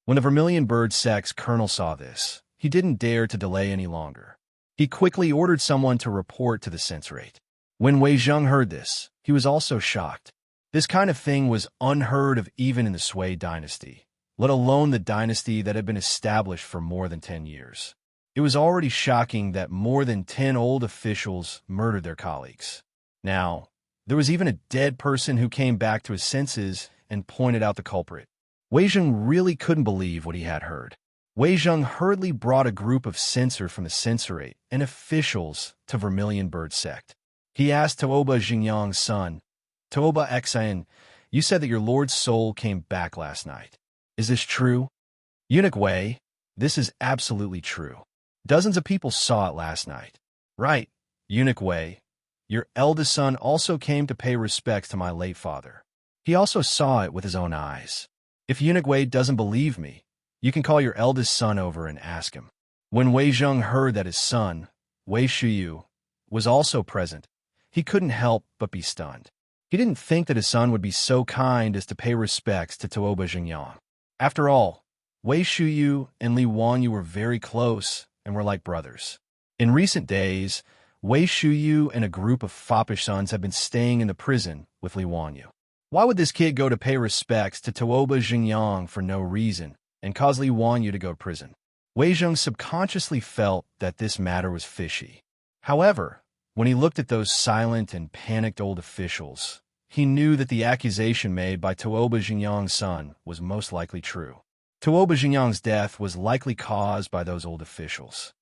When the Vermilion Bird Sect's colonel saw this, he didn't dare to delay any longer. He quickly ordered someone to report to the censorate. When Wei Zheng heard this, he was also shocked. This kind of thing was unheard of even in the Sui dynasty, let alone the dynasty that had been established for more than 10 years. It was already shocking that more than 10 old officials murdered their colleagues. Now, there was even a dead person who came back to his senses and pointed out the culprit. Wei Zheng really couldn't believe what he had heard. Wei Zheng hurriedly brought a group of censor from the censorate and officials to Vermilion Bird Sect. He asked Tuoba Xingyang's son, Tuoba Xian, you said that your lord's soul came back last night. Is this true? Eunuch Wei, this is absolutely true. Dozens of people saw it last night. Right, Eunuch Wei. Your eldest son also came to pay respects to my late father. He also saw it with his own eyes. If Eunuch Wei doesn't believe me, you can call your eldest son over and ask him. When Wei Zheng heard that his son, Wei Shuyu, was also present, he couldn't help but be stunned. He didn't think that his son would be so kind as to pay respects to Tuoba Xingyang. After all, Wei Shuyu and Li Wanyu were very close and were like brothers. In recent days, Wei Shuyu and a group of foppish sons have been staying in the prison with Li Wanyu. Why would this kid go to pay respects to Tuoba Xingyang for no reason and cause Li Wanyu to go to prison? Wei Zheng subconsciously felt that this matter was fishy. However, when he looked at those silent and panicked old officials, he knew that the accusation made by Tuoba Xingyang's son was most likely true. Tuoba Xingyang's death was likely caused by those old officials.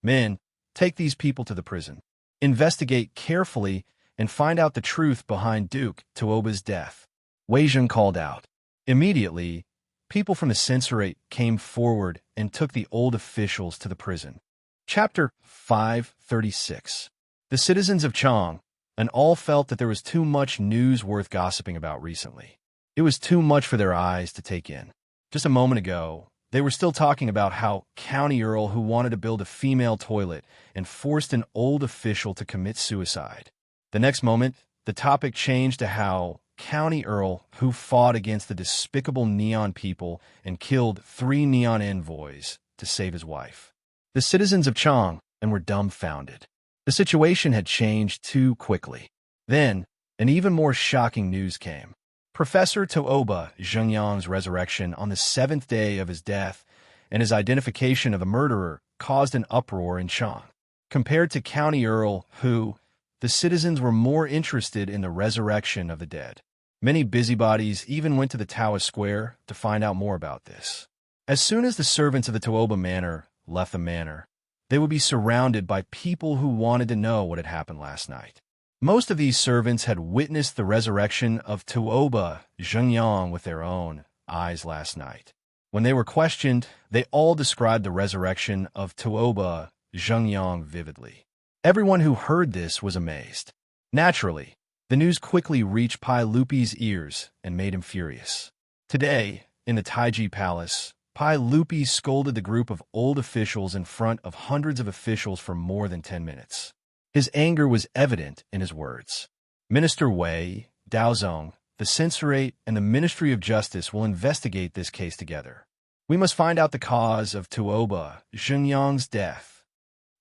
Men, take these people to the prison. Investigate carefully and find out the truth behind Duke Tuoba's death. Wei Zheng called out. Immediately, people from the censorate came forward and took the old officials to the prison. Chapter 536. The citizens of Chang and all felt that there was too much news worth gossiping about recently. It was too much for their eyes to take in. Just a moment ago, they were still talking about how County Earl who wanted to build a female toilet and forced an old official to commit suicide. The next moment, the topic changed to how County Earl who fought against the despicable Neon people and killed 3 Neon envoys to save his wife. The citizens of Chang and were dumbfounded. The situation had changed too quickly. Then, an even more shocking news came. Professor Tuoba Xianxia's resurrection on the 7th day of his death and his identification of the murderer caused an uproar in Chang. Compared to County Earl Hu, the citizens were more interested in the resurrection of the dead. Many busybodies even went to the Taoist Square to find out more about this. As soon as the servants of the Tuoba Manor left the manor, they would be surrounded by people who wanted to know what had happened last night. Most of these servants had witnessed the resurrection of Tuoba Xianxia with their own eyes last night. When they were questioned, they all described the resurrection of Tuoba Xianxia vividly. Everyone who heard this was amazed. Naturally, the news quickly reached Pai Lupi's ears and made him furious. Today, in the Taiji Palace, Pai Lupi scolded the group of old officials in front of hundreds of officials for more than 10 minutes. His anger was evident in his words. Minister Wei, Daozong, the Censorate, and the Ministry of Justice will investigate this case together. We must find out the cause of Tuoba Xianxia's death.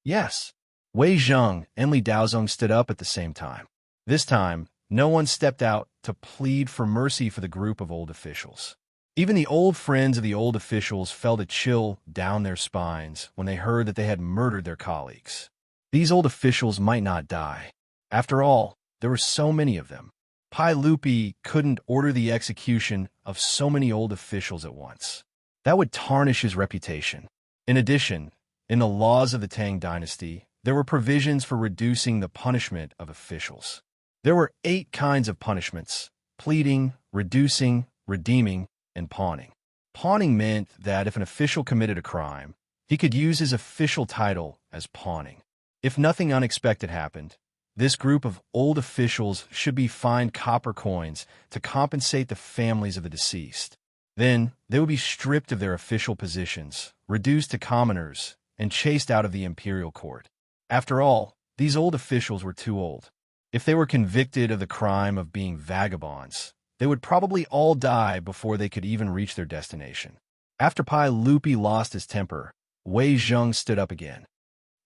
Yes, Wei Zheng and Li Daozong stood up at the same time. This time, no one stepped out to plead for mercy for the group of old officials. Even the old friends of the old officials felt a chill down their spines when they heard that they had murdered their colleagues. These old officials might not die. After all, there were so many of them. Pai Lupi couldn't order the execution of so many old officials at once. That would tarnish his reputation. In addition, in the laws of the Tang dynasty, there were provisions for reducing the punishment of officials. There were 8 kinds of punishments: pleading, reducing, redeeming, and pawning. Pawning meant that if an official committed a crime, he could use his official title as pawning. If nothing unexpected happened, this group of old officials should be fined copper coins to compensate the families of the deceased. Then, they would be stripped of their official positions, reduced to commoners, and chased out of the imperial court. After all, these old officials were too old. If they were convicted of the crime of being vagabonds, they would probably all die before they could even reach their destination. After Pai Lupi lost his temper, Wei Zheng stood up again.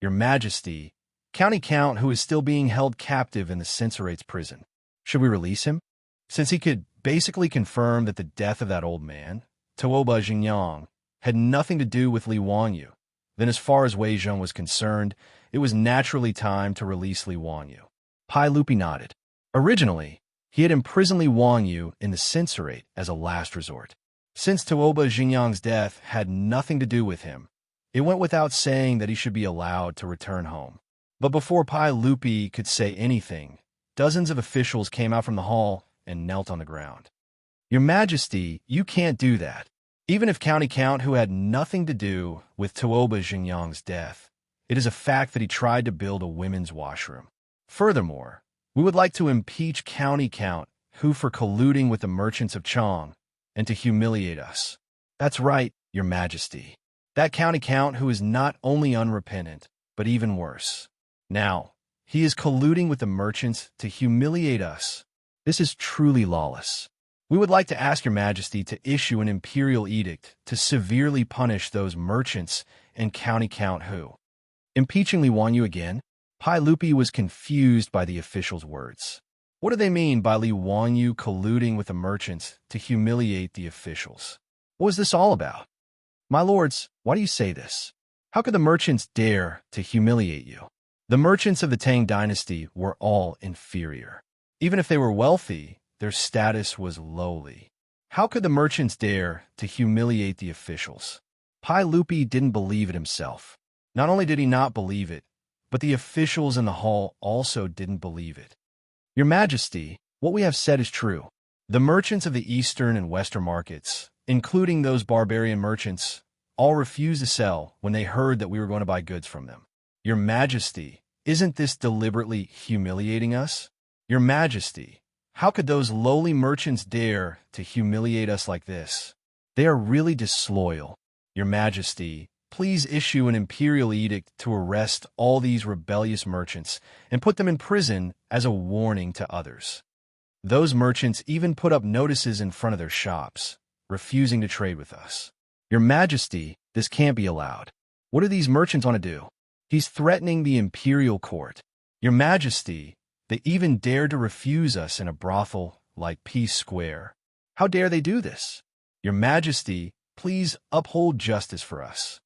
Your Majesty, County Count who is still being held captive in the Censorate's prison. Should we release him? Since he could basically confirm that the death of that old man, Tuoba Xianxiang, had nothing to do with Li Wangyu, then as far as Wei Zheng was concerned, it was naturally time to release Li Wangyu. Pai Lupi nodded. Originally, he had imprisoned Li Wangyu in the Censorate as a last resort. Since Tuoba Xianxiang's death had nothing to do with him, it went without saying that he should be allowed to return home. But before Pai Lupi could say anything, dozens of officials came out from the hall and knelt on the ground. Your Majesty, you can't do that. Even if County Count who had nothing to do with Tuoba Xianxiang's death, it is a fact that he tried to build a women's washroom. Furthermore, we would like to impeach County Count who for colluding with the merchants of Chang and to humiliate us. That's right, Your Majesty. That County Count who is not only unrepentant, but even worse. Now, he is colluding with the merchants to humiliate us. This is truly lawless. We would like to ask Your Majesty to issue an imperial edict to severely punish those merchants and County Count who. Impeaching Li Wangyu again? Pai Lupi was confused by the official's words. What do they mean by Li Wangyu colluding with the merchants to humiliate the officials? What was this all about? My lords, why do you say this? How could the merchants dare to humiliate you? The merchants of the Tang dynasty were all inferior. Even if they were wealthy, their status was lowly. How could the merchants dare to humiliate the officials? Pai Lupi didn't believe it himself. Not only did he not believe it, but the officials in the hall also didn't believe it. Your Majesty, what we have said is true. The merchants of the eastern and western markets, including those barbarian merchants, all refused to sell when they heard that we were going to buy goods from them. Your Majesty, isn't this deliberately humiliating us? Your Majesty, how could those lowly merchants dare to humiliate us like this? They are really disloyal. Your Majesty, please issue an imperial edict to arrest all these rebellious merchants and put them in prison as a warning to others. Those merchants even put up notices in front of their shops, refusing to trade with us. "Your Majesty, this can't be allowed. What do these merchants want to do? He's threatening the imperial court. Your Majesty, they even dared to refuse us in a brothel like Peace Square. How dare they do this? Your Majesty, please uphold justice for us."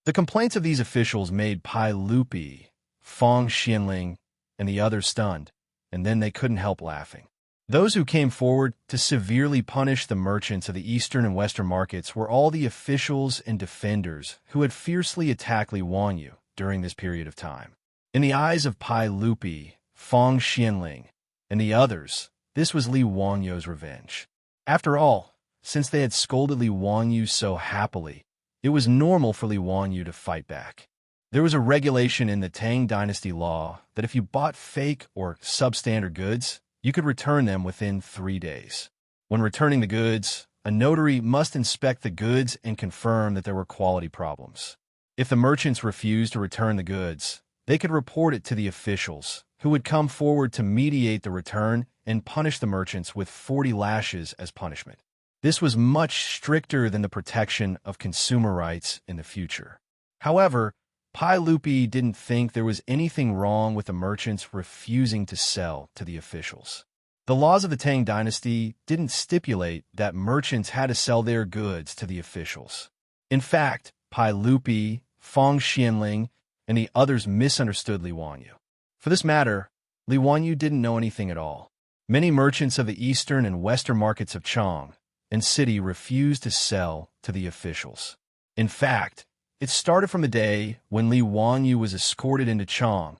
The complaints of these officials made Pai Lupi, Fong Xianling, and the others stunned, and then they couldn't help laughing. Those who came forward to severely punish the merchants of the eastern and western markets were all the officials and defenders who had fiercely attacked Li Wanyu during this period of time. In the eyes of Pai Lupi, Fong Xianling, and the others, this was Li Wanyu's revenge. After all, since they had scolded Li Wanyu so happily, it was normal for Li Wanyu to fight back. There was a regulation in the Tang dynasty law that if you bought fake or substandard goods, you could return them within 3 days. When returning the goods, a notary must inspect the goods and confirm that there were quality problems. If the merchants refused to return the goods, they could report it to the officials, who would come forward to mediate the return and punish the merchants with 40 lashes as punishment. This was much stricter than the protection of consumer rights in the future. However, Pai Lupi didn't think there was anything wrong with the merchants refusing to sell to the officials. The laws of the Tang dynasty didn't stipulate that merchants had to sell their goods to the officials. In fact, Pai Lupi, Fong Xianling, and the others misunderstood Li Wanyu. For this matter, Li Wanyu didn't know anything at all. Many merchants of the eastern and western markets of Chang and city refused to sell to the officials. In fact, it started from the day when Li Wanyu was escorted into Chang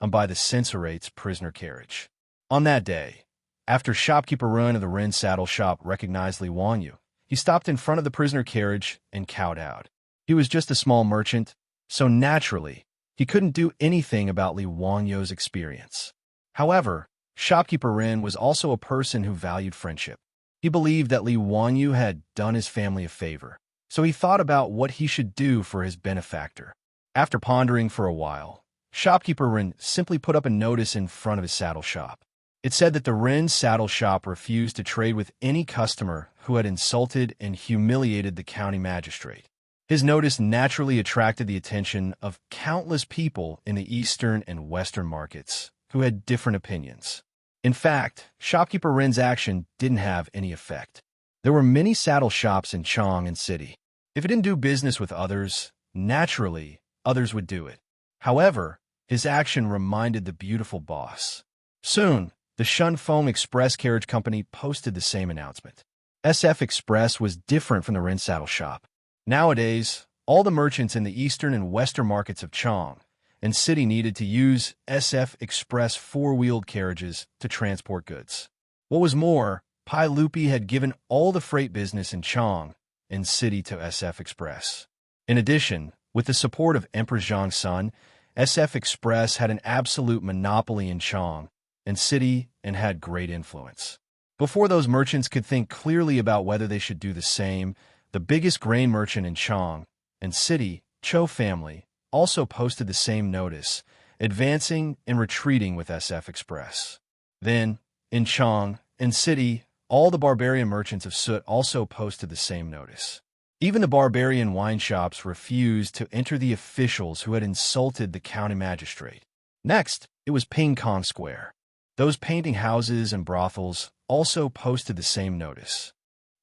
by the censorate's prisoner carriage. On that day, after shopkeeper Ren of the Ren saddle shop recognized Li Wanyu, he stopped in front of the prisoner carriage and kowtowed. He was just a small merchant, so naturally, he couldn't do anything about Li Wanyu's experience. However, shopkeeper Ren was also a person who valued friendship. He believed that Li Wanyu had done his family a favor, so he thought about what he should do for his benefactor. After pondering for a while, shopkeeper Ren simply put up a notice in front of his saddle shop. It said that the Ren saddle shop refused to trade with any customer who had insulted and humiliated the county magistrate. His notice naturally attracted the attention of countless people in the eastern and western markets who had different opinions. In fact, shopkeeper Ren's action didn't have any effect. There were many saddle shops in Chang and city. If he didn't do business with others, naturally, others would do it. However, his action reminded the beautiful boss. Soon, the Shunfeng Express Carriage Company posted the same announcement. SF Express was different from the Ren saddle shop. Nowadays, all the merchants in the eastern and western markets of Chang and city needed to use SF Express four-wheeled carriages to transport goods. What was more, Pai Lupi had given all the freight business in Chang and city to SF Express. In addition, with the support of Emperor Zhang's son, SF Express had an absolute monopoly in Chang and city and had great influence. Before those merchants could think clearly about whether they should do the same, the biggest grain merchant in Chang and city, Cho family, also posted the same notice, advancing and retreating with SF Express. Then, in Chang and city, all the barbarian merchants of Soot also posted the same notice. Even the barbarian wine shops refused to enter the officials who had insulted the county magistrate. Next, it was Ping Kong Square. Those painting houses and brothels also posted the same notice.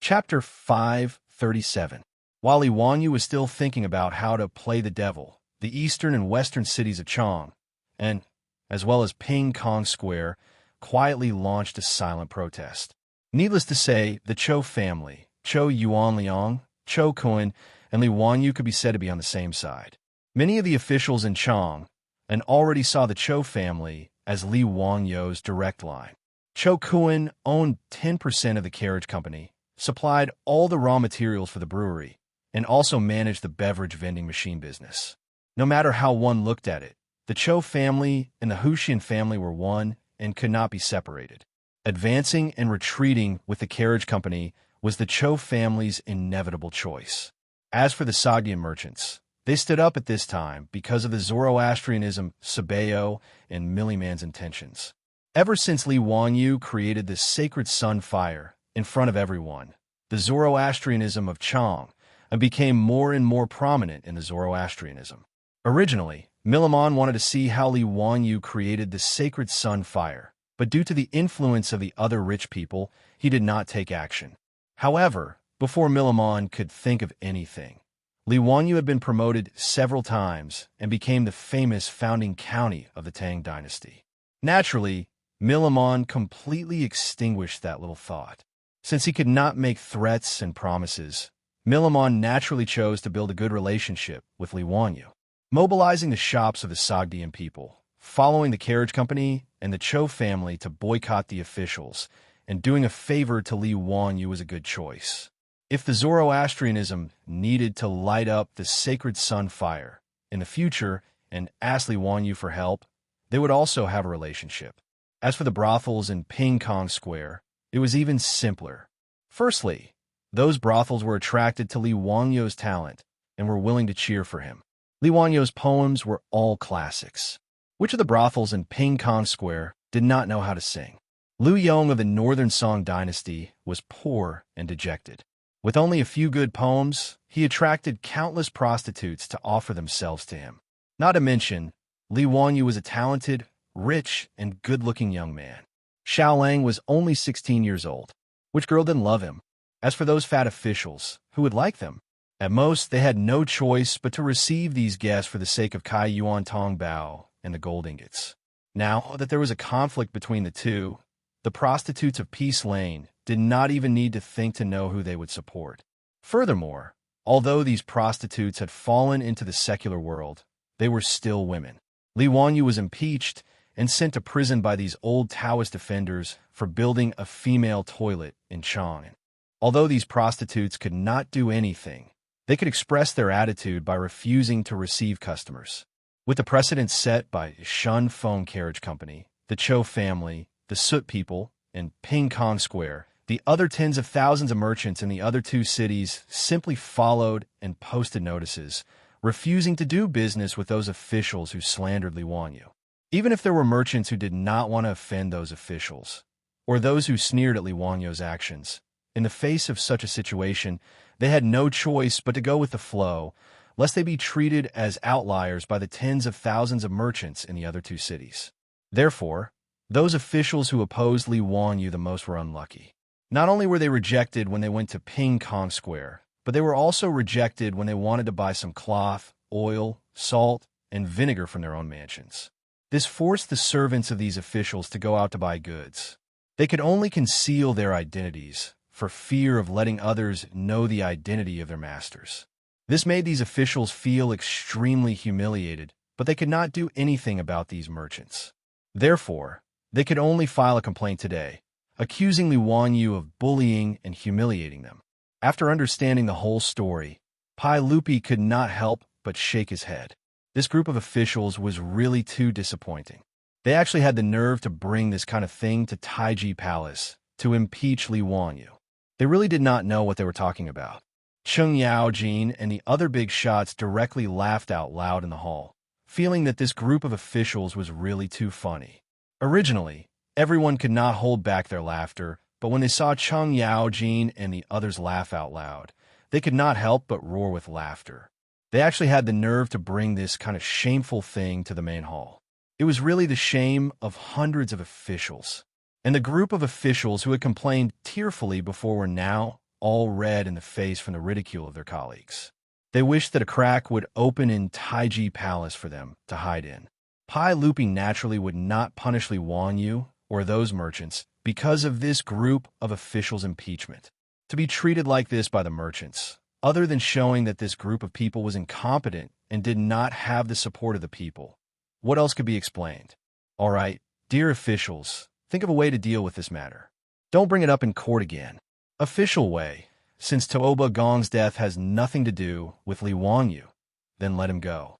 Chapter 537. While Li Wanyu was still thinking about how to play the devil, the eastern and western cities of Chang, and as well as Ping Kong Square, quietly launched a silent protest. Needless to say, the Cho family, Cho Yuanliang, Cho Kun, and Li Wanyu could be said to be on the same side. Many of the officials in Chang and already saw the Cho family as Li Wanyu's direct line. Cho Kun owned 10% of the carriage company, supplied all the raw materials for the brewery, and also managed the beverage vending machine business. No matter how one looked at it, the Cho family and the Huxian family were one and could not be separated. Advancing and retreating with the carriage company was the Cho family's inevitable choice. As for the Sogdian merchants, they stood up at this time because of the Zoroastrianism, Sabeo, and Milliman's intentions. Ever since Li Wanyu created the sacred sun fire in front of everyone, the Zoroastrianism of Chang and became more and more prominent in the Zoroastrianism. Originally, Milamon wanted to see how Li Wanyu created the sacred sun fire, but due to the influence of the other rich people, he did not take action. However, before Milamon could think of anything, Li Wanyu had been promoted several times and became the famous founding county of the Tang dynasty. Naturally, Milamon completely extinguished that little thought. Since he could not make threats and promises, Milamon naturally chose to build a good relationship with Li Wanyu. Mobilizing the shops of the Sogdian people, following the carriage company and the Cho family to boycott the officials, and doing a favor to Li Wanyu was a good choice. If the Zoroastrianism needed to light up the sacred sun fire in the future and ask Li Wanyu for help, they would also have a relationship. As for the brothels in Ping Kong Square, it was even simpler. Firstly, those brothels were attracted to Li Wanyu's talent and were willing to cheer for him. Li Wanyu's poems were all classics. Which of the brothels in Ping Kong Square did not know how to sing? Liu Yong of the Northern Song dynasty was poor and dejected. With only a few good poems, he attracted countless prostitutes to offer themselves to him. Not to mention, Li Wanyu was a talented, rich, and good-looking young man. Xiao Lang was only 16 years old. Which girl didn't love him? As for those fat officials, who would like them? At most, they had no choice but to receive these guests for the sake of Kai Yuan Tong Bao and the gold ingots. Now that there was a conflict between the two, the prostitutes of Peace Lane did not even need to think to know who they would support. Furthermore, although these prostitutes had fallen into the secular world, they were still women. Li Wanyu was impeached and sent to prison by these old Taoist defenders for building a female toilet in Chang'an. Although these prostitutes could not do anything, they could express their attitude by refusing to receive customers. With the precedents set by Shun Feng Carriage Company, the Cho family, the Soot people, and Ping Kong Square, the other tens of thousands of merchants in the other two cities simply followed and posted notices, refusing to do business with those officials who slandered Li Wanyu. Even if there were merchants who did not want to offend those officials, or those who sneered at Li Wanyu's actions, in the face of such a situation, they had no choice but to go with the flow, lest they be treated as outliers by the tens of thousands of merchants in the other two cities. Therefore, those officials who opposed Li Wanyu the most were unlucky. Not only were they rejected when they went to Ping Kong Square, but they were also rejected when they wanted to buy some cloth, oil, salt, and vinegar from their own mansions. This forced the servants of these officials to go out to buy goods. They could only conceal their identities for fear of letting others know the identity of their masters. This made these officials feel extremely humiliated, but they could not do anything about these merchants. Therefore, they could only file a complaint today, accusing Li Wanyu of bullying and humiliating them. After understanding the whole story, Pai Lupi could not help but shake his head. This group of officials was really too disappointing. They actually had the nerve to bring this kind of thing to Taiji Palace to impeach Li Wanyu. They really did not know what they were talking about. Cheng Yaojin and the other big shots directly laughed out loud in the hall, feeling that this group of officials was really too funny. Originally, everyone could not hold back their laughter, but when they saw Cheng Yaojin and the others laugh out loud, they could not help but roar with laughter. They actually had the nerve to bring this kind of shameful thing to the main hall. It was really the shame of hundreds of officials. And the group of officials who had complained tearfully before were now all red in the face from the ridicule of their colleagues. They wished that a crack would open in Taiji Palace for them to hide in. Pai Lupi naturally would not punish Li Wanyu or those merchants because of this group of officials' impeachment. To be treated like this by the merchants, other than showing that this group of people was incompetent and did not have the support of the people, what else could be explained? All right, dear officials, think of a way to deal with this matter. Don't bring it up in court again. Official way, since Tooba Gong's death has nothing to do with Li Wanyu, then let him go.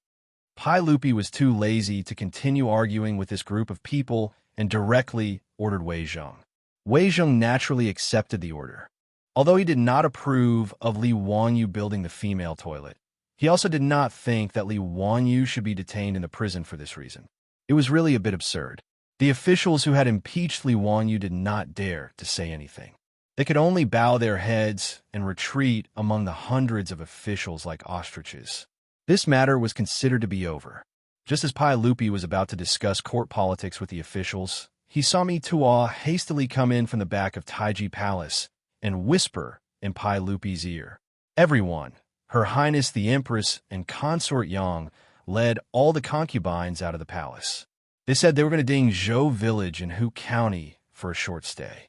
Pai Lupi was too lazy to continue arguing with this group of people and directly ordered Wei Zheng. Wei Zheng naturally accepted the order. Although he did not approve of Li Wanyu building the female toilet, he also did not think that Li Wanyu should be detained in the prison for this reason. It was really a bit absurd. The officials who had impeached Li Wanyu did not dare to say anything. They could only bow their heads and retreat among the hundreds of officials like ostriches. This matter was considered to be over. Just as Pai Lupi was about to discuss court politics with the officials, he saw Mi Tuo hastily come in from the back of Taiji Palace and whisper in Pai Lupi's ear. Everyone, Her Highness the Empress and Consort Yang, led all the concubines out of the palace. They said they were going to ding Zhou village in Hu County for a short stay.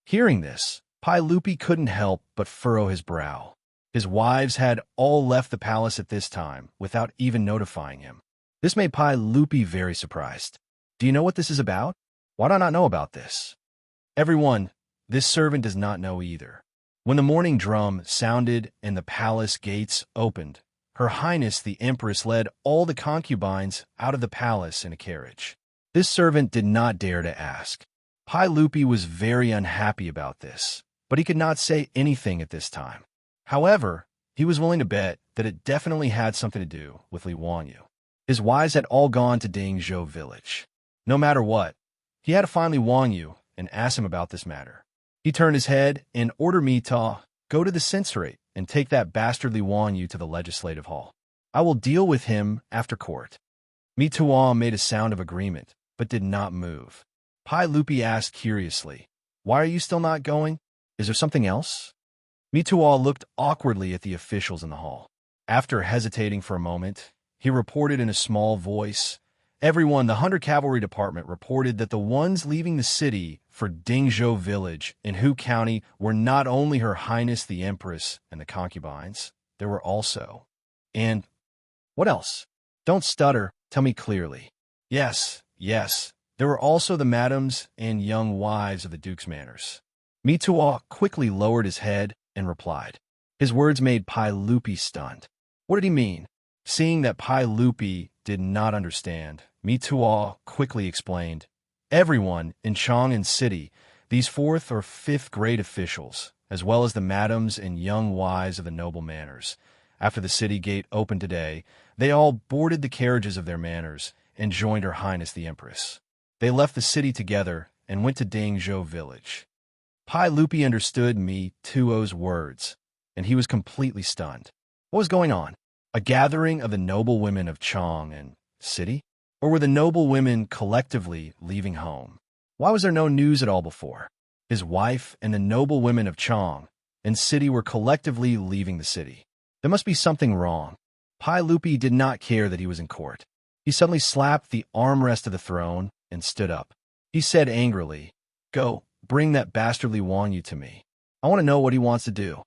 Hearing this, Pai Lupi couldn't help but furrow his brow. His wives had all left the palace at this time without even notifying him. This made Pai Lupi very surprised. Do you know what this is about? Why do I not know about this? Everyone, this servant does not know either. When the morning drum sounded and the palace gates opened, Her Highness the Empress led all the concubines out of the palace in a carriage. This servant did not dare to ask. Pai Lupi was very unhappy about this, but he could not say anything at this time. However, he was willing to bet that it definitely had something to do with Li Wanyu. His wives had all gone to Ding Zhou village. No matter what, he had to find Li Wanyu and ask him about this matter. He turned his head and ordered Mi Tuo, go to the censorate and take that bastard Li Wanyu to the legislative hall. I will deal with him after court. Mi Tuo made a sound of agreement, but did not move. Pai Lupi asked curiously, Why are you still not going? Is there something else? Mi Tuo looked awkwardly at the officials in the hall. After hesitating for a moment, he reported in a small voice, Everyone, the Hunter Cavalry Department reported that the ones leaving the city for Dingzhou Village in Hu County were not only Her Highness the Empress and the concubines, there were also. And what else? Don't stutter, tell me clearly. Yes, there were also the madams and young wives of the Duke's manors. Mi Tuo quickly lowered his head and replied. His words made Pai Lupi stunned. What did he mean? Seeing that Pai Lupi did not understand, Mi Tuo quickly explained, Everyone in Chang'an City, these 4th or 5th grade officials, as well as the madams and young wives of the noble manors, after the city gate opened today, they all boarded the carriages of their manors and joined Her Highness the Empress. They left the city together and went to Dingzhou village. Pai Lupi understood Mi Tuo's words, and he was completely stunned. What was going on? A gathering of the noble women of Chang'an City? Or were the noble women collectively leaving home? Why was there no news at all before? His wife and the noble women of Chang'an City were collectively leaving the city. There must be something wrong. Pai Lupi did not care that he was in court. He suddenly slapped the armrest of the throne and stood up. He said angrily, Go, bring that bastard Li Wanyu to me. I want to know what he wants to do.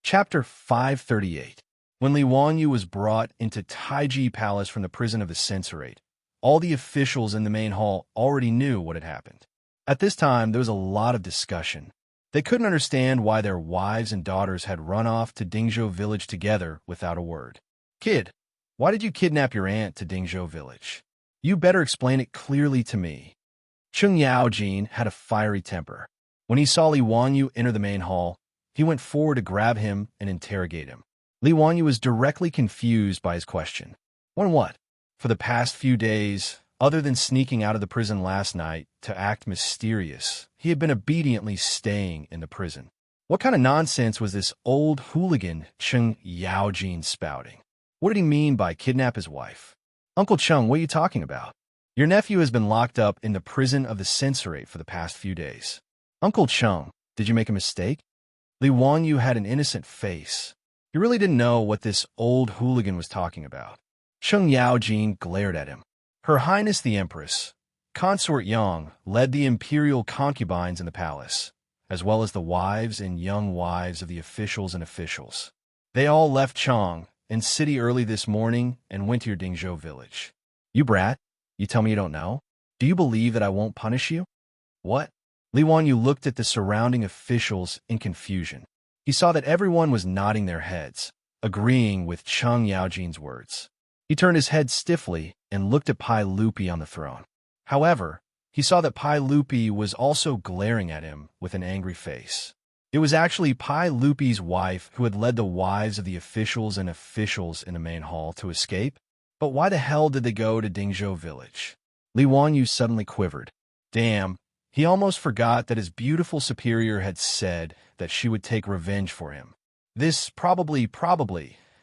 Chapter 538. When Li Wanyu was brought into Taiji Palace from the prison of the censorate, all the officials in the main hall already knew what had happened. At this time, there was a lot of discussion. They couldn't understand why their wives and daughters had run off to Dingzhou village together without a word. Kid, why did you kidnap your aunt to Dingzhou village? You better explain it clearly to me. Cheng Yaojin had a fiery temper. When he saw Li Wanyu enter the main hall, he went forward to grab him and interrogate him. Li Wanyu was directly confused by his question. When what? For the past few days, other than sneaking out of the prison last night to act mysterious, he had been obediently staying in the prison. What kind of nonsense was this old hooligan Cheng Yaojin spouting? What did he mean by kidnap his wife? Uncle Cheng, what are you talking about? Your nephew has been locked up in the prison of the censorate for the past few days. Uncle Cheng, did you make a mistake? Li Wanyu had an innocent face. He really didn't know what this old hooligan was talking about. Cheng Yaojin glared at him. Her Highness the Empress, Consort Yang, led the imperial concubines in the palace, as well as the wives and young wives of the officials and officials. They all left Chang'an City early this morning and went to your Dingzhou village. You brat, you tell me you don't know? Do you believe that I won't punish you? What? Li Wanyu looked at the surrounding officials in confusion. He saw that everyone was nodding their heads, agreeing with Cheng Yaojin's words. He turned his head stiffly and looked at Pai Lupi on the throne. However, he saw that Pai Lupi was also glaring at him with an angry face. It was actually Pai Lupi's wife who had led the wives of the officials and officials in the main hall to escape. But why the hell did they go to Dingzhou village? Li Wanyu suddenly quivered. Damn, He almost forgot that his beautiful superior had said that she would take revenge for him. This probably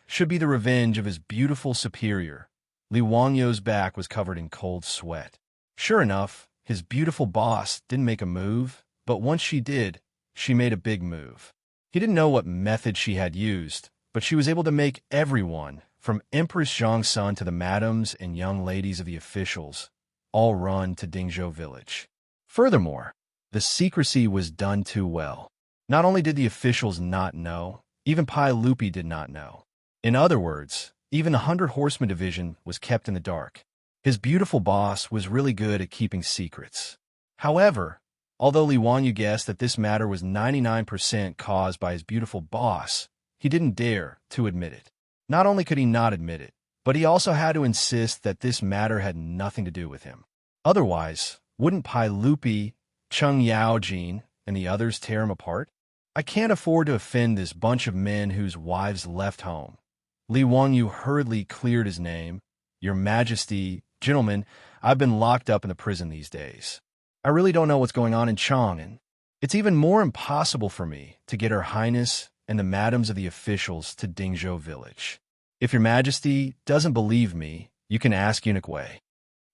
should be the revenge of his beautiful superior. Li Wangyou's back was covered in cold sweat. Sure enough, his beautiful boss didn't make a move, but once she did, she made a big move. He didn't know what method she had used, but she was able to make everyone, from Empress Xianxia to the madams and young ladies of the officials, all run to Dingzhou village. Furthermore, the secrecy was done too well. Not only did the officials not know, even Pai Lupi did not know. In other words, even the 100 Horsemen division was kept in the dark. His beautiful boss was really good at keeping secrets. However, although Li Wanyu guessed that this matter was 99% caused by his beautiful boss, he didn't dare to admit it. Not only could he not admit it, but he also had to insist that this matter had nothing to do with him. Otherwise, wouldn't Pai Lupi, Cheng Yaojin, and the others tear him apart? I can't afford to offend this bunch of men whose wives left home. Li Wanyu hurriedly cleared his name. Your Majesty, gentlemen, I've been locked up in the prison these days. I really don't know what's going on in Chang'an. It's even more impossible for me to get Her Highness and the madams of the officials to Dingzhou village. If your Majesty doesn't believe me, you can ask Eunuch Wei.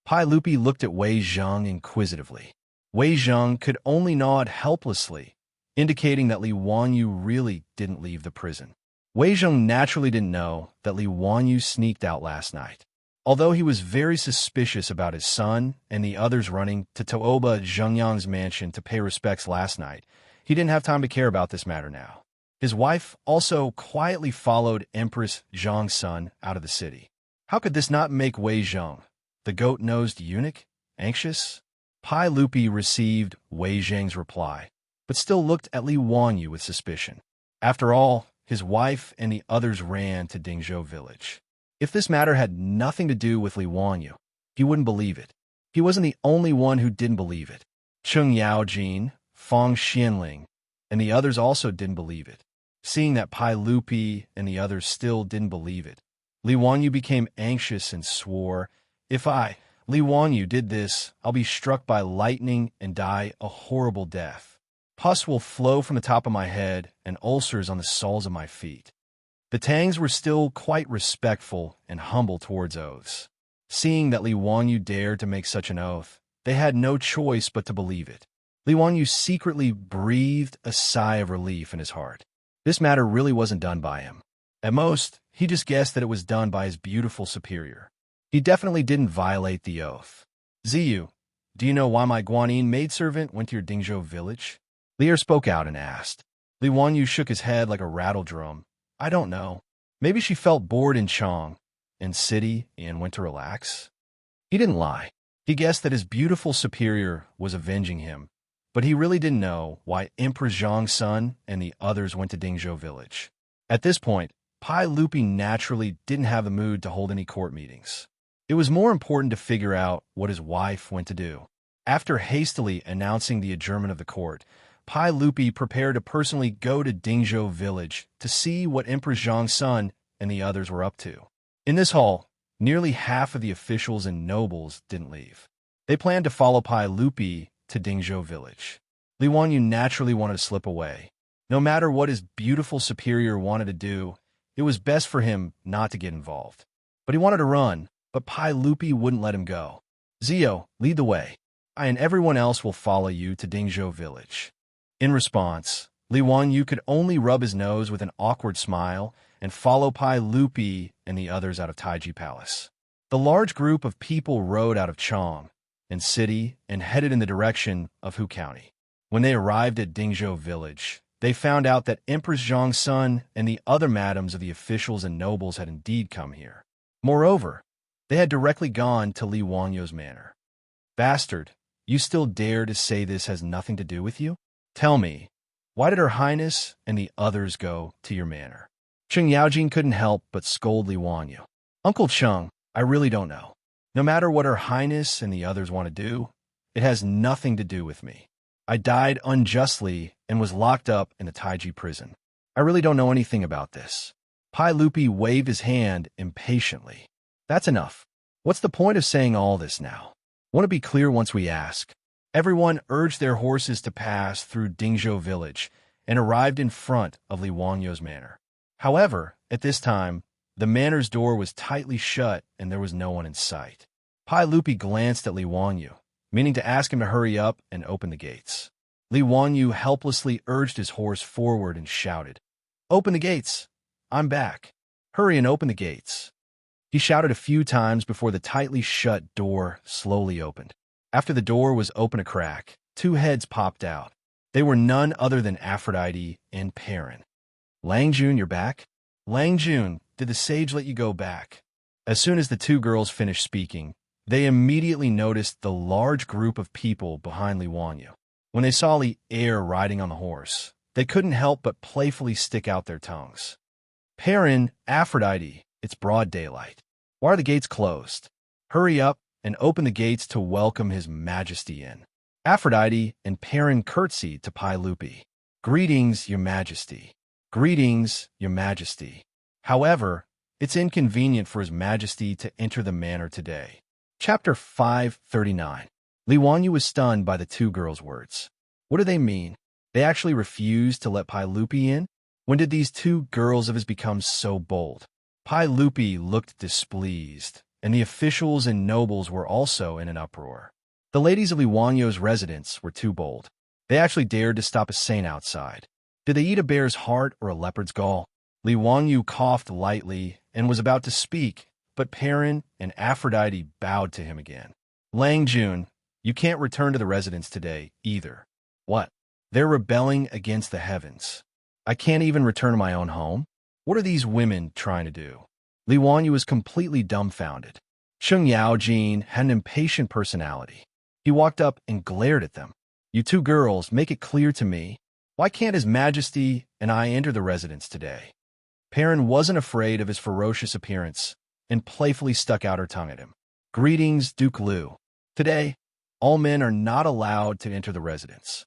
Pai Lupi looked at Wei Zheng inquisitively. Wei Zheng could only nod helplessly, indicating that Li Wanyu really didn't leave the prison. Wei Zheng naturally didn't know that Li Wanyu sneaked out last night. Although he was very suspicious about his son and the others running to Tooba Zhengyang's mansion to pay respects last night, he didn't have time to care about this matter now. His wife also quietly followed Empress Zhang's son out of the city. How could this not make Wei Zheng, the goat-nosed eunuch, anxious? Pai Lupi received Wei Zheng's reply, but still looked at Li Wanyu with suspicion. After all, his wife and the others ran to Dingzhou village. If this matter had nothing to do with Li Wanyu, he wouldn't believe it. He wasn't the only one who didn't believe it. Cheng Yaojin, Fang Xianling, and the others also didn't believe it. Seeing that Pai Lupi and the others still didn't believe it, Li Wanyu became anxious and swore, "If I, Li Wanyu, did this, I'll be struck by lightning and die a horrible death. Pus will flow from the top of my head and ulcers on the soles of my feet." The Tangs were still quite respectful and humble towards oaths. Seeing that Li Wanyu dared to make such an oath, they had no choice but to believe it. Li Wanyu secretly breathed a sigh of relief in his heart. This matter really wasn't done by him. At most, he just guessed that it was done by his beautiful superior. He definitely didn't violate the oath. "Ziyu, do you know why my Guanyin maidservant went to your Dingzhou village?" Lier spoke out and asked. Li Wanyu shook his head like a rattle drum. "I don't know. Maybe she felt bored in Chang, in city, and went to relax." He didn't lie. He guessed that his beautiful superior was avenging him, but he really didn't know why Empress Zhang's son and the others went to Dingzhou village. At this point, Pai Lupi naturally didn't have the mood to hold any court meetings. It was more important to figure out what his wife went to do. After hastily announcing the adjournment of the court, Pai Lupi prepared to personally go to Dingzhou village to see what Empress Zhang's son and the others were up to. In this hall, nearly half of the officials and nobles didn't leave. They planned to follow Pai Lupi to Dingzhou village. Li Wanyu naturally wanted to slip away. No matter what his beautiful superior wanted to do, it was best for him not to get involved. But he wanted to run, but Pai Lupi wouldn't let him go. "Zio, lead the way. I and everyone else will follow you to Dingzhou village." In response, Li Wanyu could only rub his nose with an awkward smile and follow Pai Lupi and the others out of Taiji Palace. The large group of people rode out of Chang and city and headed in the direction of Hu County. When they arrived at Dingzhou village, they found out that Empress Zhang's son and the other madams of the officials and nobles had indeed come here. Moreover, they had directly gone to Li Wanyu's manor. "Bastard, you still dare to say this has nothing to do with you? Tell me, why did Her Highness and the others go to your manor?" Cheng Yaojin couldn't help but scold Li Wanyu. "Uncle Cheng, I really don't know. No matter what Her Highness and the others want to do, it has nothing to do with me. I died unjustly and was locked up in the Taiji prison. I really don't know anything about this." Pai Lupi waved his hand impatiently. "That's enough. What's the point of saying all this now? Want to be clear once we ask. Everyone urged their horses to pass through Dingzhou village and arrived in front of Li Wanyo's manor. However, at this time, the manor's door was tightly shut and there was no one in sight. Pai Lupi glanced at Li Wanyu, meaning to ask him to hurry up and open the gates. Li Wanyu helplessly urged his horse forward and shouted, "Open the gates! I'm back! Hurry and open the gates!" He shouted a few times before the tightly shut door slowly opened. After the door was open a crack, two heads popped out. They were none other than Aphrodite and Perrin. "Langjun, you're back? Langjun, did the sage let you go back?" As soon as the two girls finished speaking, they immediately noticed the large group of people behind Li Wanyu. When they saw Li Air riding on the horse, they couldn't help but playfully stick out their tongues. "Perrin, Aphrodite, it's broad daylight. Why are the gates closed? Hurry up and open the gates to welcome His Majesty in." Aphrodite and Perrin curtsied to Pai Lupi. "Greetings, Your Majesty. Greetings, Your Majesty. However, it's inconvenient for His Majesty to enter the manor today." Chapter 539. Li Wanyu was stunned by the two girls' words. What do they mean? They actually refused to let Pai Lupi in? When did these two girls of his become so bold? Pai Lupi looked displeased, and the officials and nobles were also in an uproar. The ladies of Li Wanyu's residence were too bold. They actually dared to stop a saint outside. Did they eat a bear's heart or a leopard's gall? Li Wanyu coughed lightly and was about to speak, but Perrin and Aphrodite bowed to him again. "Langjun, you can't return to the residence today, either." "What? They're rebelling against the heavens. I can't even return to my own home? What are these women trying to do?" Li Wanyu was completely dumbfounded. Sheng Yaojin had an impatient personality. He walked up and glared at them. "You two girls, make it clear to me. Why can't His Majesty and I enter the residence today?" Perrin wasn't afraid of his ferocious appearance and playfully stuck out her tongue at him. "Greetings, Duke Liu. Today, all men are not allowed to enter the residence."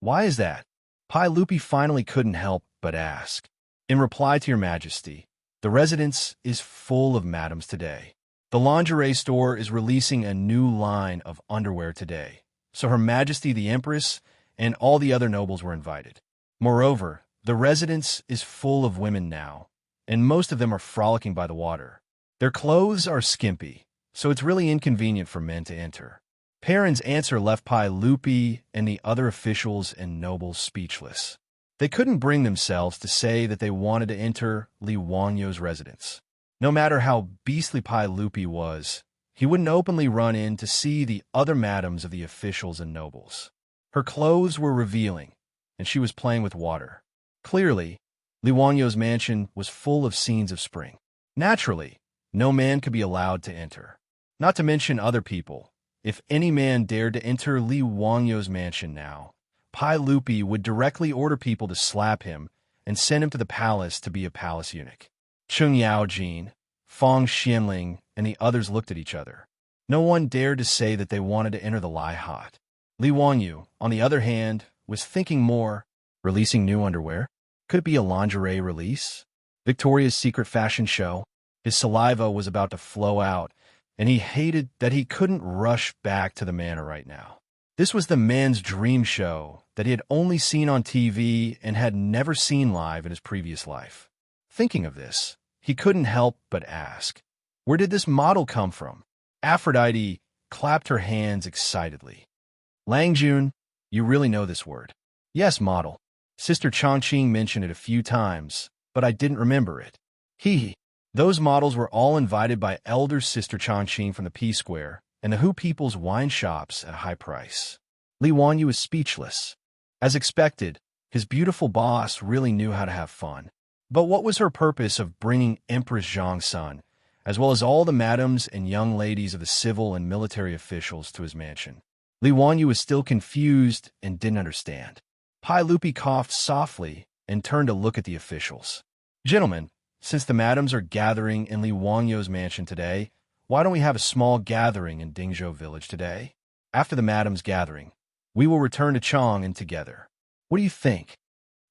"Why is that?" Pai Lupi finally couldn't help but ask. "In reply to Your Majesty, the residence is full of madams today. The lingerie store is releasing a new line of underwear today, so Her Majesty the Empress and all the other nobles were invited. Moreover, the residence is full of women now, and most of them are frolicking by the water. Their clothes are skimpy, so it's really inconvenient for men to enter." Perrin's answer left Pai Lupi and the other officials and nobles speechless. They couldn't bring themselves to say that they wanted to enter Li Wanyu's residence. No matter how beastly Pai Lupi was, he wouldn't openly run in to see the other madams of the officials and nobles. Her clothes were revealing, and she was playing with water. Clearly, Li Wanyu's mansion was full of scenes of spring. Naturally, no man could be allowed to enter. Not to mention other people. If any man dared to enter Li Wanyu's mansion now, Pai Lupi would directly order people to slap him and send him to the palace to be a palace eunuch. Sheng Yaojin, Fang Xianling, and the others looked at each other. No one dared to say that they wanted to enter the Lai Hot. Li Wanyu, on the other hand, was thinking more. Releasing new underwear? Could it be a lingerie release? Victoria's Secret fashion show? His saliva was about to flow out, and he hated that he couldn't rush back to the manor right now. This was the man's dream show that he had only seen on TV and had never seen live in his previous life. Thinking of this, he couldn't help but ask, where did this model come from? Aphrodite clapped her hands excitedly. "Langjun, you really know this word." "Yes, model. Sister Chongqing mentioned it a few times, but I didn't remember it." Hee. Those models were all invited by elder Sister Chongqing from the P-Square and the Hu People's wine shops at a high price. Li Wanyu was speechless. As expected, his beautiful boss really knew how to have fun. But what was her purpose of bringing Empress Xianxia, as well as all the madams and young ladies of the civil and military officials, to his mansion? Li Wanyu was still confused and didn't understand. Pai Lupi coughed softly and turned to look at the officials. "Gentlemen, since the madams are gathering in Li Wanyu's mansion today, why don't we have a small gathering in Dingzhou village today? After the madams' gathering, we will return to Chang'an together. What do you think?"